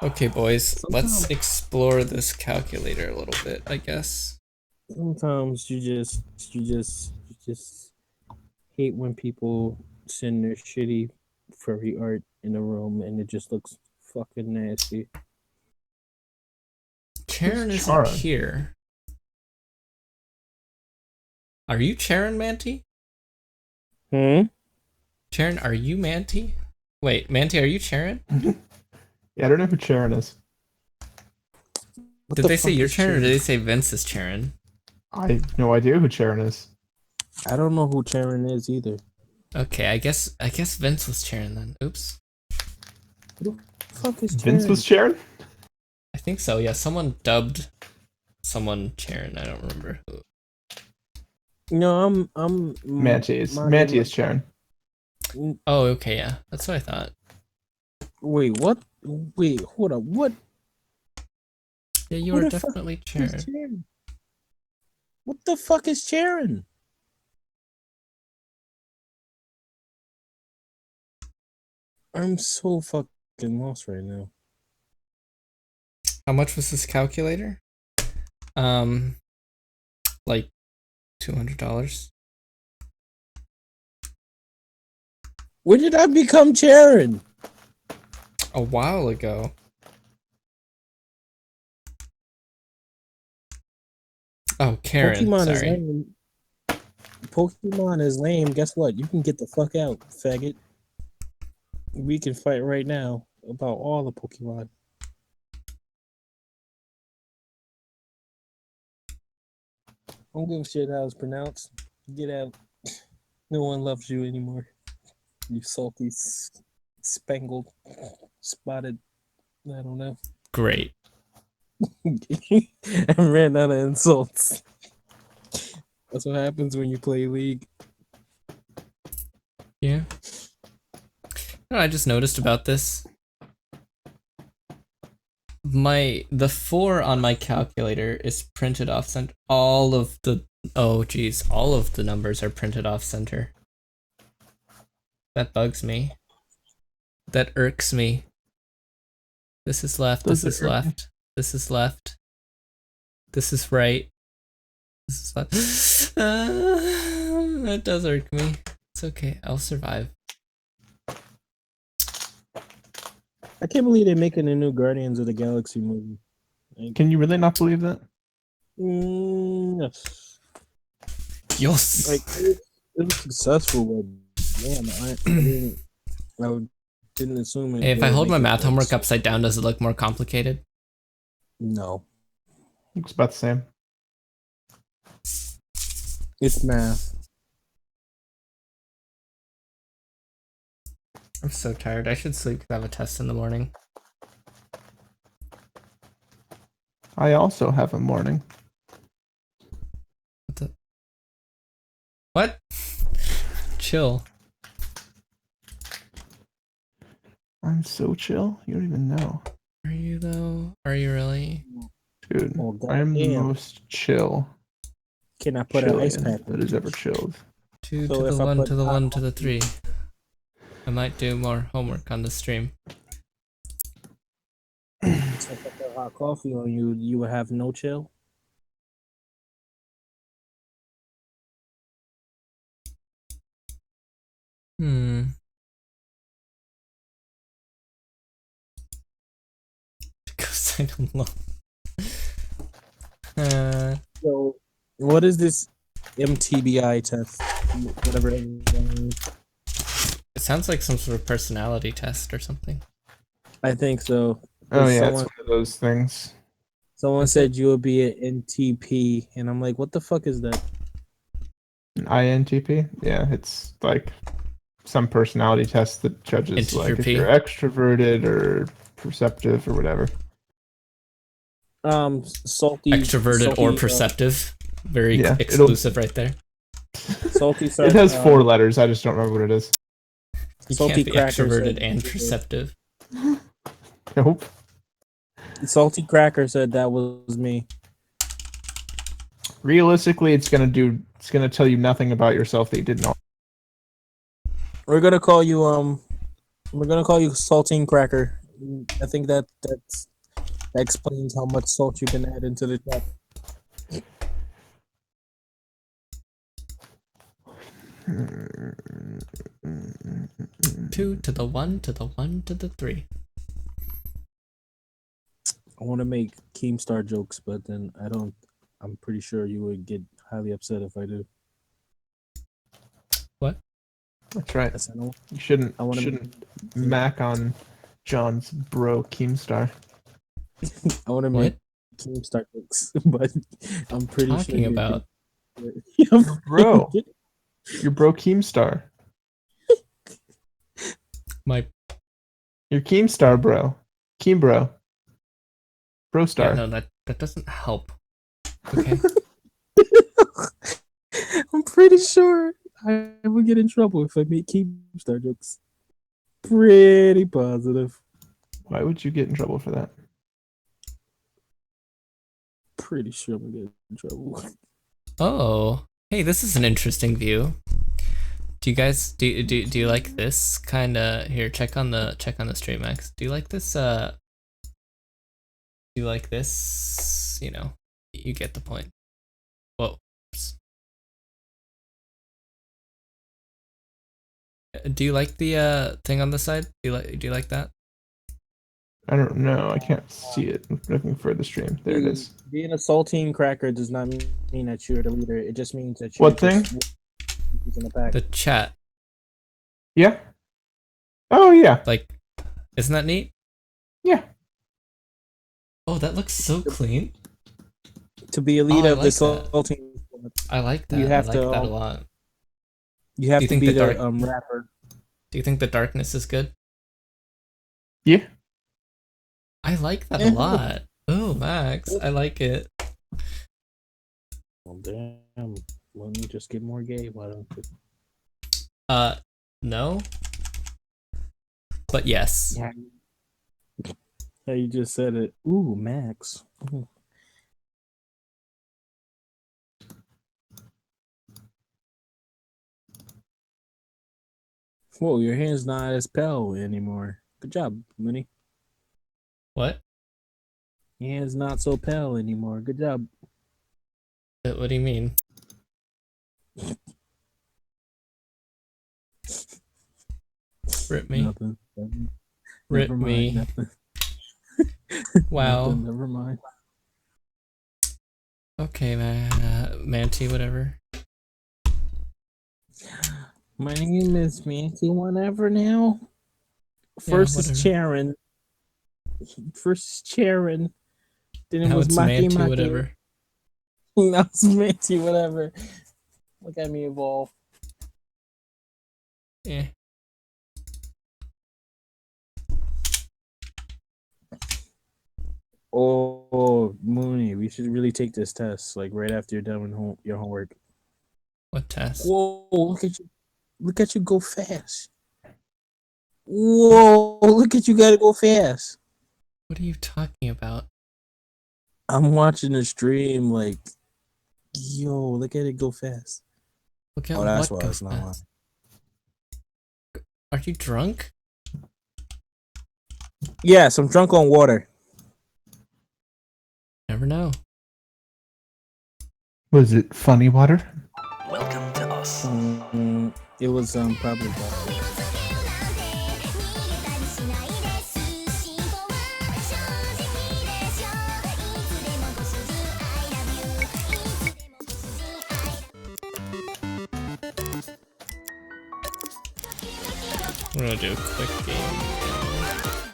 Okay, boys, let's explore this calculator a little bit, I guess. Sometimes you just hate when people send their shitty furry art in a room and it just looks fucking nasty. Charon isn't Charon? here. Are you Charon, Manti? Charon, are you Manti? Wait, Manti, are you Charon? Yeah, I don't know who Charon is. What Did the they say fuck you're is Charon or did they say Vince is Charon? I have no idea who Charon is. I don't know who Charon is either. Okay, I guess Vince was Charon then. Oops. Who the fuck is Charon? Vince was Charon? I think so, yeah. Someone dubbed someone Charon. I don't remember who. No, I'm Manti is Charon. Oh, okay, yeah. That's what I thought. Wait, what? Wait, hold up. What? Yeah, you Who are the fuck definitely is Charon. Charon? What the fuck is Charon? I'm so fucking lost right now. How much was this calculator? Like $200. When did I become Charon? A while ago. Oh, Karen. Pokemon is sorry. lame. Pokemon is lame. Guess what? You can get the fuck out, faggot. We can fight right now about all the Pokemon. I don't give a shit how it's pronounced. Get out. No one loves you anymore. You salty, spangled, spotted. I don't know. Great. I ran out of insults. That's what happens when you play League. Yeah. I just noticed about this. The 4 on my calculator is printed off center. All of the numbers are printed off center. That bugs me. That irks me. This is left, this is left, this is left. This is right. This is left. That does irk me. It's okay, I'll survive. I can't believe they're making a new Guardians of the Galaxy movie. Can you really not believe that? Yes. Yes. Like it was successful, but man, I didn't assume it. Hey, if I would hold make my it math worse. homework upside down, does it look more complicated? No, Looks about the same. it's math. I'm so tired. I should sleep because I have a test in the morning. I also have a morning. What? Chill. I'm so chill. You don't even know. Are you though? Are you really? Dude, Oh, I'm the goddamn. most chill Can I put an ice chillian pack? that has ever chilled. 2 So to if the I 1 put to the hot 1 to the 3. I might do more homework on the stream. So if I put hot coffee on you, you would have no chill. Because I don't know. So, what is this MTBI test? Whatever. It sounds like some sort of personality test or something. I think so. Oh yeah, Someone- it's one of those things. Someone Is said you would be an NTP, and I'm like, what the fuck is that? An INTP? Yeah, it's like some personality test that judges like if Entropy. you're extroverted or perceptive or whatever. Salty. Extroverted salty, or perceptive. Very Yeah, exclusive right there. Salty. It has 4 letters. I just don't remember what it is. You Salty can't be Cracker extroverted said- and perceptive. Nope. Salty Cracker said that was me. Realistically, it's gonna tell you nothing about yourself that you didn't know. We're gonna call you Saltine Cracker. I think that explains how much salt you've been adding to the chat. 2 to the 1 to the 1 to the 3. I want to make Keemstar jokes, but then I don't. I'm pretty sure you would get highly upset if I do. What? That's right. Yes, I don't. You shouldn't I wanna- mac on John's bro Keemstar. I want to What? make Keemstar jokes, but I'm pretty sure. Talking you about? get- Bro. Your bro Keemstar. My Your Keemstar bro. Keem bro. Bro star. yeah, no, that doesn't help. Okay. I'm pretty sure I would get in trouble if I make Keemstar jokes. Pretty positive. Why would you get in trouble for that? Pretty sure I'm gonna get in trouble. Oh, hey, this is an interesting view. Do you guys do you like this kind of here? Check on the stream, Max. Do you like this? Do you like this? You know, you get the point. Whoa. Oops. Do you like the thing on the side? Do you like that? I don't know. I can't see it. I'm looking for the stream. There it is. Being a saltine cracker does not mean that you're the leader. It just means that you're What thing? in the pack. The chat. Yeah. Oh yeah. Like, isn't that neat? Yeah. Oh, that looks so clean. To be a leader I of the like that. saltine squad, I like that. You have I like to, that a lot. you have Do you to think be the the dark- rapper. Do you think the darkness is good? Yeah. I like that a lot. Oh, Max, I like it. Well, damn. Let me just get more gay. Why don't you? No. But yes. Yeah. Hey, you just said it. Ooh, Max. Ooh. Whoa, your hand's not as pale anymore. Good job, Minnie. What? Your hand's not so pale anymore. Good job. What do you mean? Rip me. Nothing. Rip Never mind, me. nothing. Wow. Nothing, never mind. Okay, man. Manti, whatever. My name is Manti Whatever now. First whatever. is Charon. First is Charon. Then it Now was it's Maki Manti, Maki. whatever. Now it's Manti Whatever. Look at me evolve. Yeah. Oh, Mooney, we should really take this test, like right after you're done with your homework. What test? Whoa, look at you. Look at you go fast. Whoa, look at you gotta go fast. What are you talking about? I'm watching the stream like, yo, look at it go fast. Look at Oh, that's what why it's not on. fast. Are you drunk? Yes, I'm drunk on water. Never know. Was it funny water? Welcome to us. It was probably vodka. We're gonna do a quick game.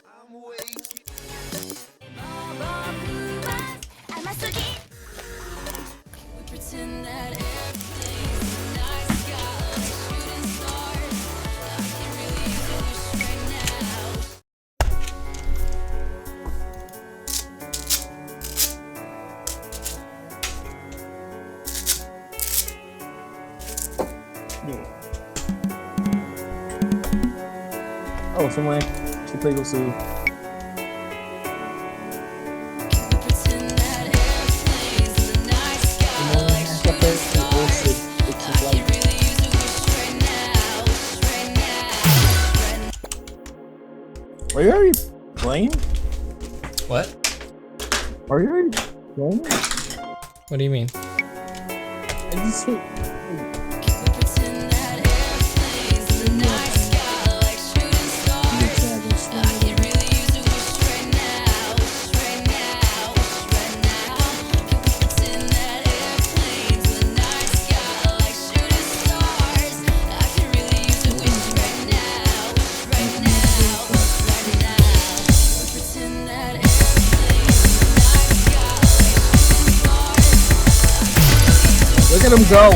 Oh, someone should play Gosu. Are you already playing? What? Are you already playing? What do you mean? I just hit. Look at him go.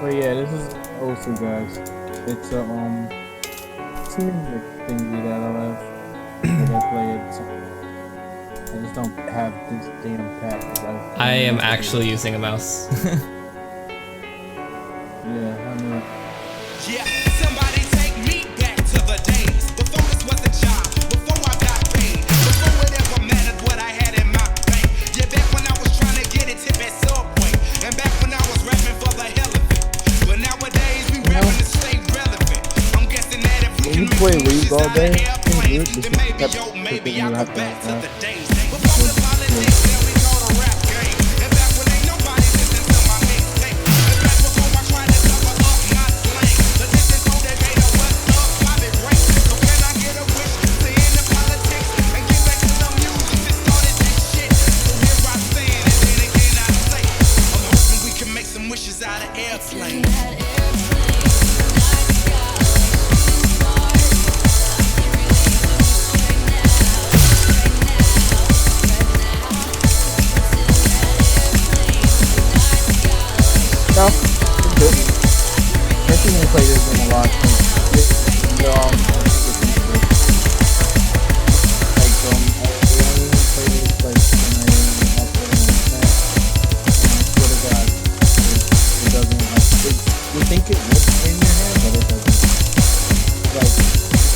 But yeah, this is also guys. It's a it's a music thingy that I have. That I play it. I just don't have this damn pack. I am actually using a mouse. Yeah, I know. Yeah, somebody take me back to the days before this was a job, before I got paid, before it ever mattered what I had in my bank. Yeah, back when I was trying to get it tip at Subway, and back when I was rapping for the hell of it. But nowadays we rapping to stay relevant. I'm guessing that if we can make some wishes out of airplanes, then maybe maybe I go back to the days before the politics. Then we go to rap game, and back when ain't nobody listened to my mixtape, and back before I tried to cover up my slang. The distance on that data was up, private rank. So can I get a wish to end the politics and get back to the music that started this shit? So here I stand, and then again I say, I'm hoping we can make some wishes out of airplanes. No, it's good. I think we play this game a lot. We only play this like when I upload on the Snap. And I swear to God, it doesn't like you think it would in your hand, but it doesn't. Like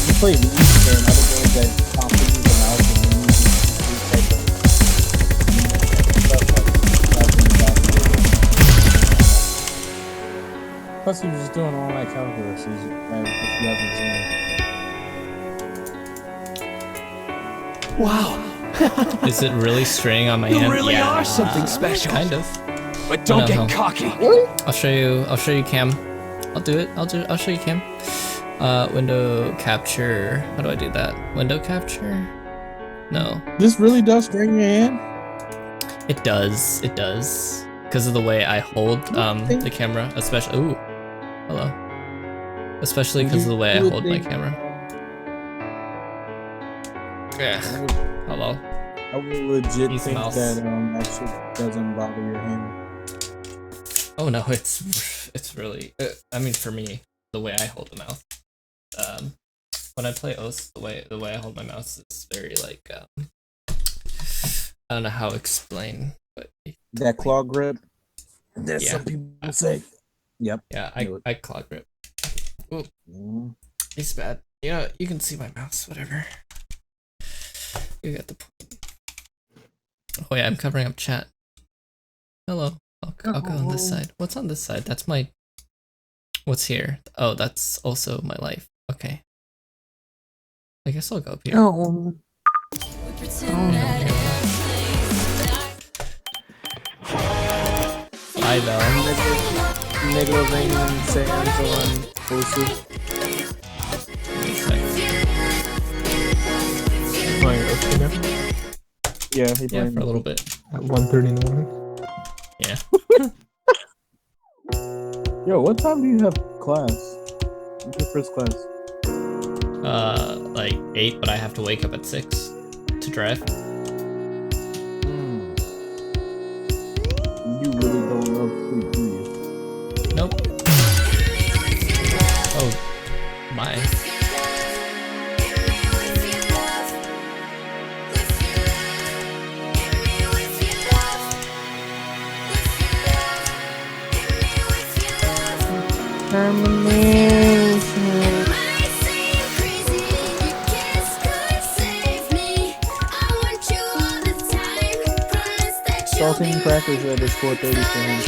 you play League and other games that constantly use the mouse and you use these type of stuff like grabbing the back. Plus, he was just doing all that calculus if you haven't seen. Wow. Is it really straining on my hand? You really Yeah. are something special. Kind of. But don't No, get no. cocky. I'll show you Cam. I'll do it. I'll show you Cam. Window capture. How do I do that? Window capture? No. This really does string your hand? It does. It does. Because of the way I hold the camera, especially. Ooh. Hello. Especially because of the way I hold my camera. Yeah. Hello. I would legit Use think mouse. that that shit doesn't bother your hand. Oh no, it's really. I mean, for me, the way I hold the mouse. When I play OS, the way I hold my mouse is very like. I don't know how to explain, but That claw grip. Yeah. Some people say. Yep. yeah, I claw grip. Ooh, Mm. it's bad. Yeah, you can see my mouse. Whatever. You get the point. Oh yeah, I'm covering up chat. Hello. I'll go on this side. What's on this side? That's my. What's here? Oh, that's also my life. Okay. I guess I'll go up here. Oh. Hi, Belle. Nigga Raymond Sands on Osu. Playing Osu now Yeah, he Yeah, playing for a little bit. at 1:30 in the morning. Yeah. Yo, what time do you have class? What's your first class? Like 8, but I have to wake up at 6 to drive. You really don't love sleep, do you? Nope. Oh, my. Saltine crackers at his 4:30 for him.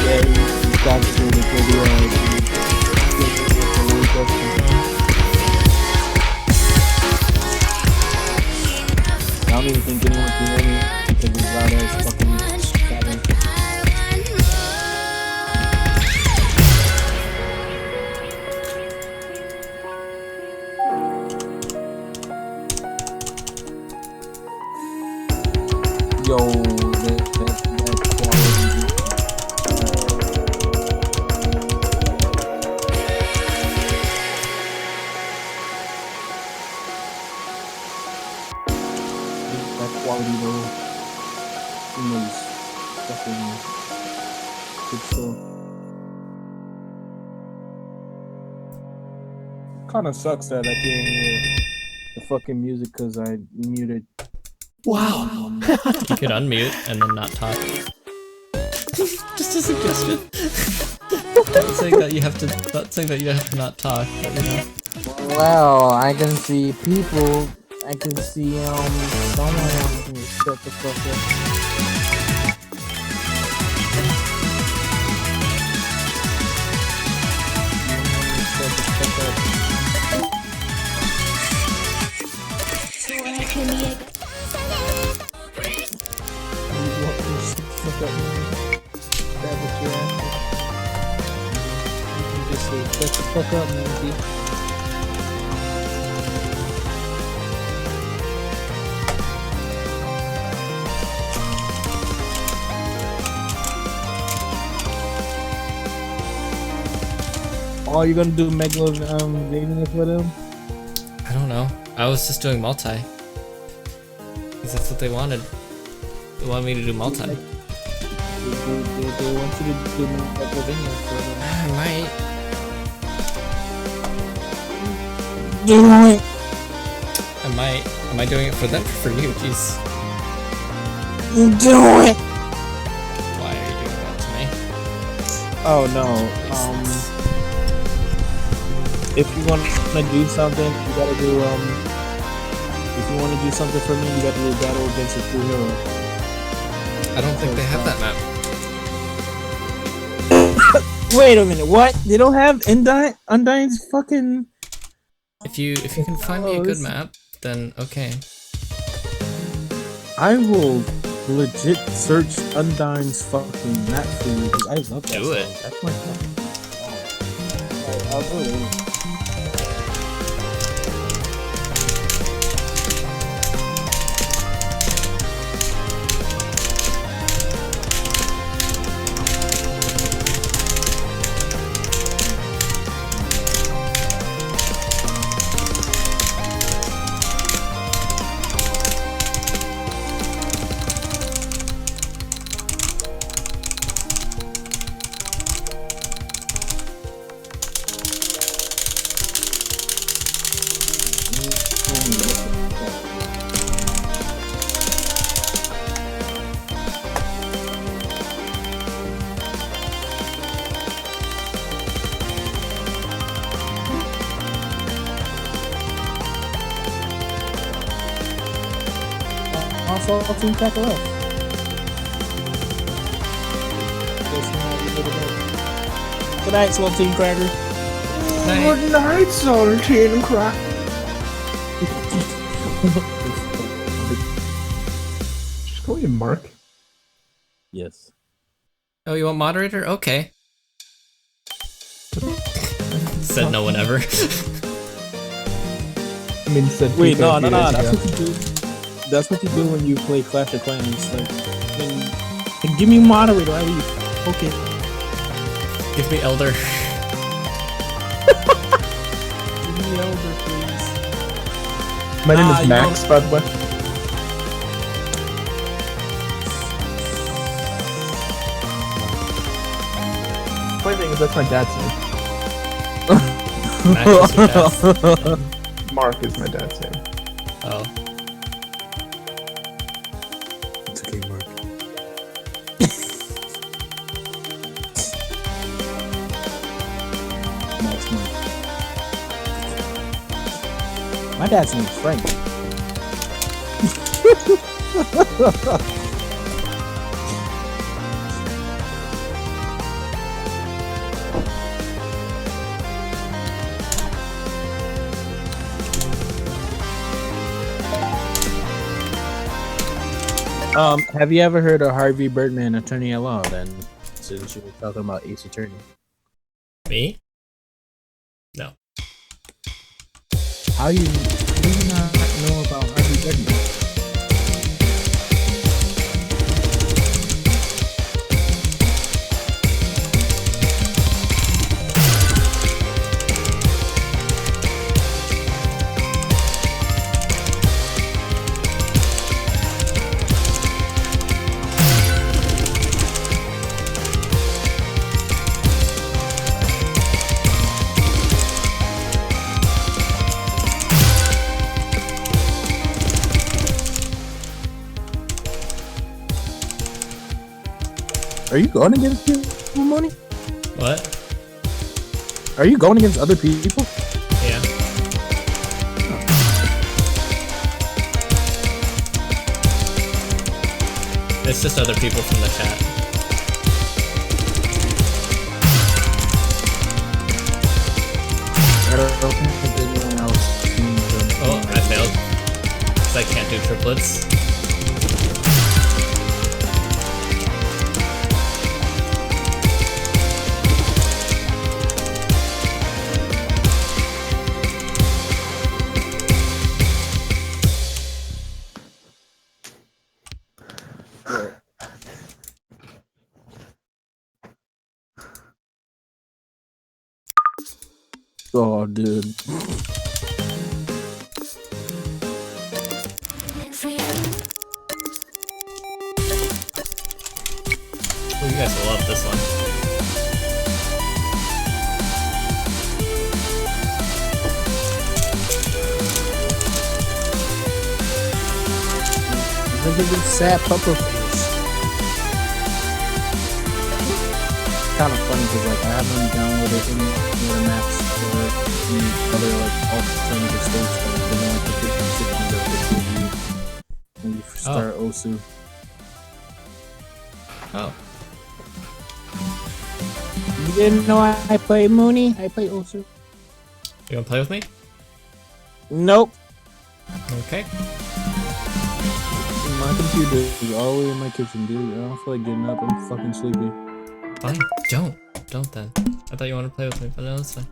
Yeah, he's got to do the video. I don't even think anyone can hear me because because it's loud as fucking cabin. Yo, that quality. That quality though. Nice. Fucking good show. Kinda sucks that I can't hear the fucking music because I muted. Wow. You could unmute and then not talk. Just a suggestion. Not saying that you have to not talk, but you know. Well, I can see people. I can see someone wants me to shut the fuck up. Shut the fuck up. You want me to shut the fuck up, man? Is that what you're asking? You can just say, shut the fuck up, man. Oh, you're gonna do Megalo gaming with him? I don't know. I was just doing multi. Because that's what they wanted. They wanted me to do multi. They want you to do Megalo gaming for them. I might. Do it! I might. Am I doing it for them or for you? Jeez. Do it! Why are you doing that to me? Oh no. If you want to do something, you gotta do if you want to do something for me, you gotta do battle against a true hero. I don't think they have that map. Wait a minute, what? They don't have Undyne's fucking. If you can find me a good map, then okay. I will legit search Undyne's fucking map for you because I love that Do song. it. That's my fucking. I'll do it. Also, Team Cracker left. Good night, Swell Team Cracker. Good night, Solar Team Crack. Just call you Mark. Yes. Oh, you want moderator? Okay. Said no one ever. I mean, said Wait, Pico no, a few that's days ago. what you do. That's what you do when you play Clash of Clans. Like, and give me moderator. I leave. Okay. Give me elder. Give me elder, please. My name Ah, is you Max, by the way. Funny thing is, that's my dad's name. Max is your dad's. Mark is my dad's name. Oh. It's okay, Mark. Max Mark. My dad's name is Frank. Have you ever heard of Harvey Birdman, attorney at law? Then, since you were talking about Ace Attorney. Me? No. How do you not know about Harvey Birdman? Are you going against people, Money? What? Are you going against other people? Yeah. It's just other people from the chat. I don't think anyone else. Oh, I failed. 'Cause I can't do triplets. Oh, dude. Oh, you guys will love this one. Look at this sad pupper face. Kind of funny because like I haven't downloaded any other maps or any other like alternative states that I've been on for 50 seconds when you start Osu. Oh. You didn't know I play Mooney? I play Osu. You wanna play with me? Nope. Okay. My computer is all the way in my kitchen, dude. I don't feel like getting up. I'm fucking sleepy. Fine. Don't then. I thought you wanted to play with me, but no, it's fine.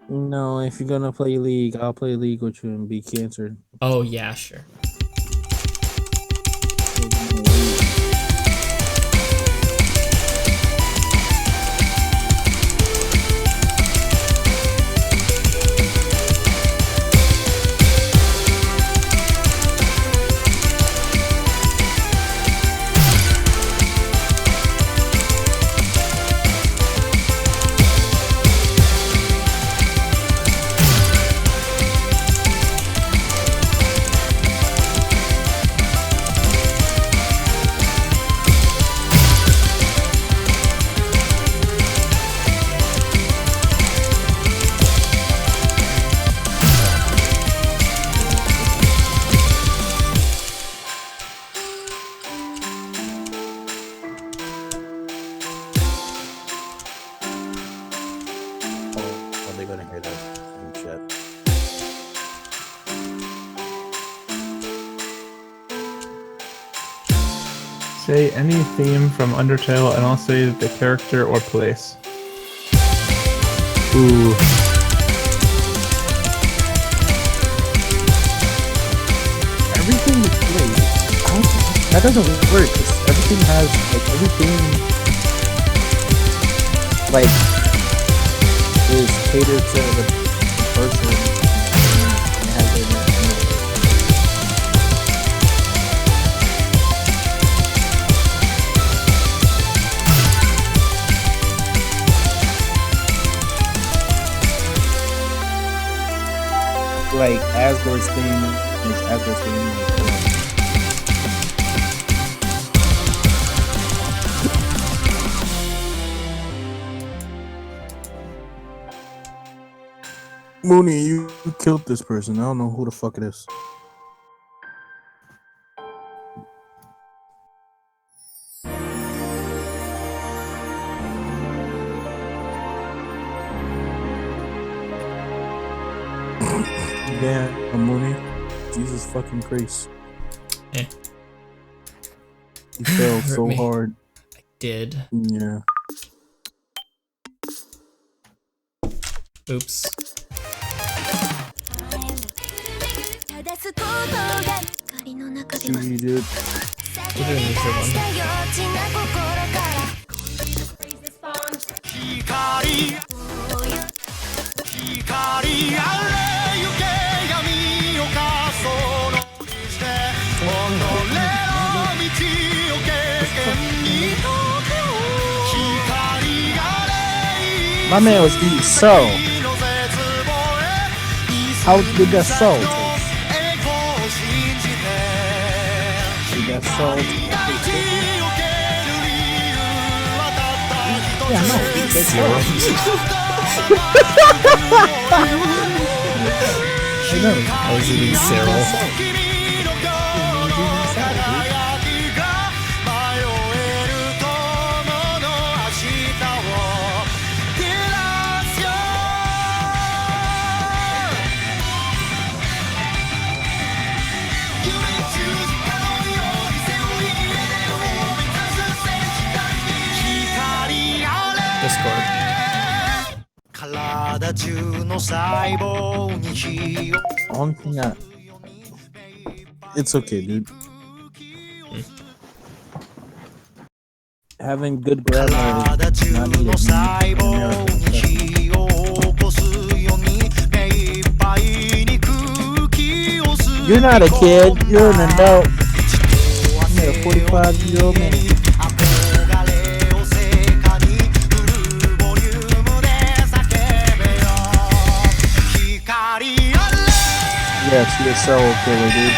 No, if you're gonna play League, I'll play League with you and be cancered. Oh yeah, sure. Say any theme from Undertale, and I'll say the character or place. Ooh. Everything is great. That doesn't work. 'Cause everything has like is catered to the person. It has like Asgore's theme is Asgore's theme. Mooney, you killed this person. I don't know who the fuck it is. Yeah, Mooney. Jesus fucking Christ. Eh. You failed Hurt so me. hard. Did. Yeah. Oops. GG, dude. We're doing this one. My man was eating soul. How did that soul taste? Did that soul taste? Yeah, I know. It's Zero. I know. I was eating Cyril. Discord. Only thing it's okay, dude. Having good grammar is not needed in America. You're not a kid. You're an adult. You're a 45-year-old man. Yes, you're a soul killer, dude.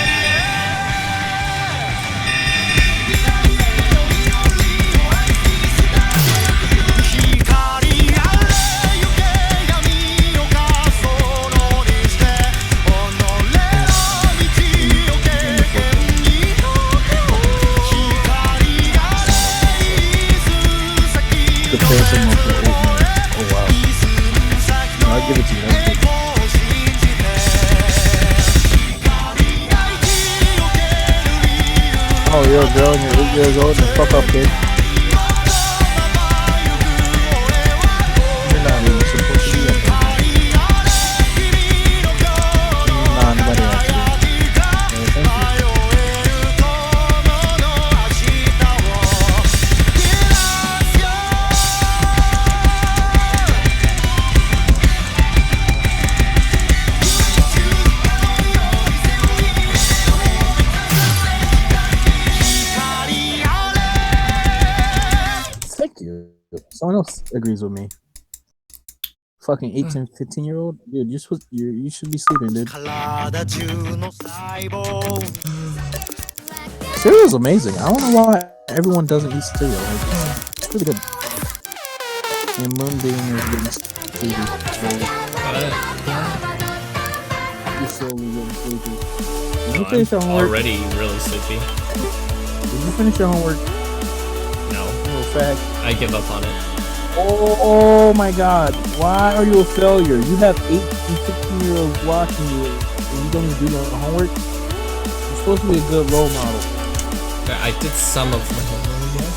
The Phantom of the 8 minutes. Oh wow. No, I'll give it to you. That's good. Oh, you're a girl and you're 8 years old and fuck up, kid. You're not even supposed to be up there. Nah, nobody else. Thank you. Thank you. Someone else agrees with me. Fucking 18, 15-year-old? Dude, you should be sleeping, dude. Cereal's amazing. I don't know why everyone doesn't eat cereal. Like, it's really good. And Moonbeam is getting sleepy. You're slowly getting sleepy. Did you finish your homework? Already really sleepy. Did you finish your homework? No. You little fag. I give up on it. Oh my god. Why are you a failure? You have 8 and 15-year-olds watching you and you don't even do your homework? You're supposed to be a good role model. I did some of my homework, yeah.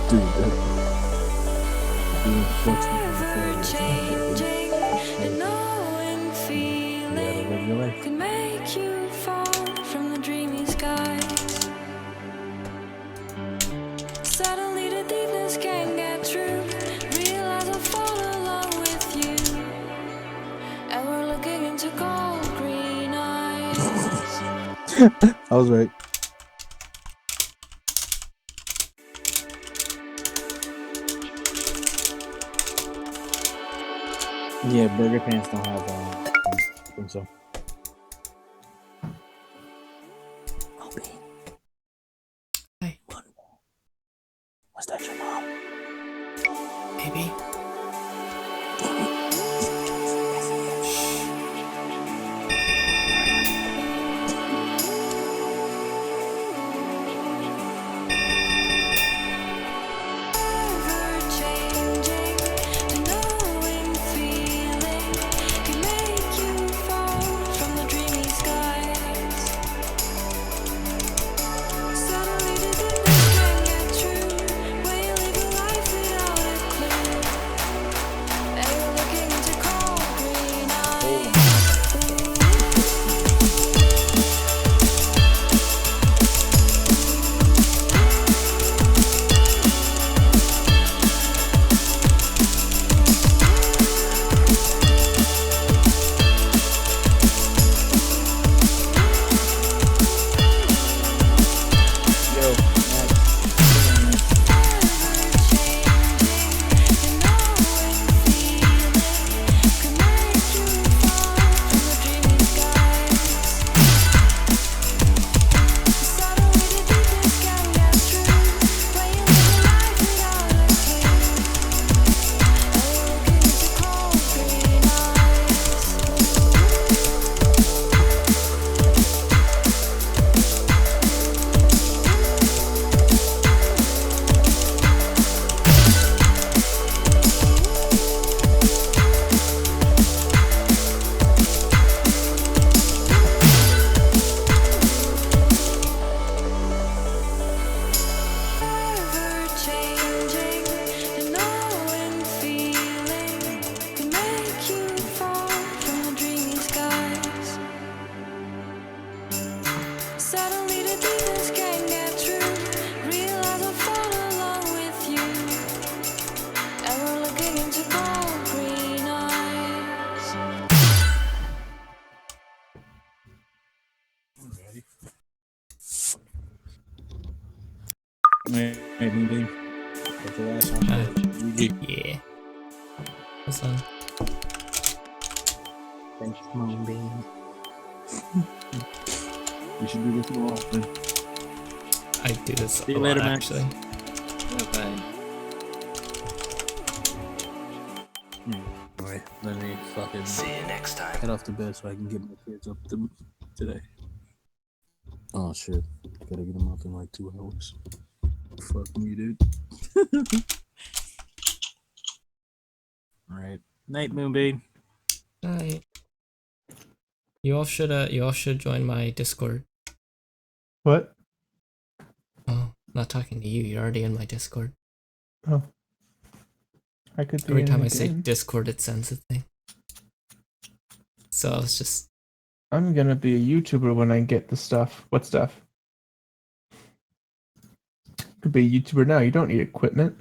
Dude, being fortunate as a failure is not good. You gotta live your life. Could make you fall from the dreamy skies. Suddenly the deepness can't get through. Realize I'll fall along with you. And we're looking into cold green eyes. I was right. Yeah, Burger Pants don't have I think so. Hey. Was that your mom? Maybe. Hey, Moonbeam. That's the last time. Yeah. What's on? Thanks, Moonbeam. We should do this more often. I do this See a you lot, later, Max. actually. Bye. Alright, let me fucking See you next time. head off to bed so I can get my kids up today. Oh shit. Gotta get them up in like 2 hours. Fuck me, dude. Alright. Night, Moonbeam. Night. You all should join my Discord. What? Oh, not talking to you. You're already in my Discord. Oh. I could be Every in time it I say again. Discord, it sends a thing. So I was just. I'm gonna be a YouTuber when I get the stuff. What stuff? Could be a YouTuber now. You don't need equipment.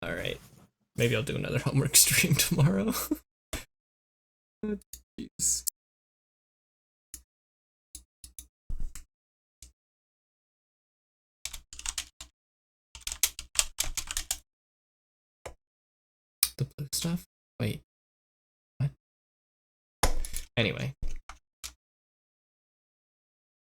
Alright. Maybe I'll do another homework stream tomorrow. Jeez. The blue stuff? Wait. What? Anyway.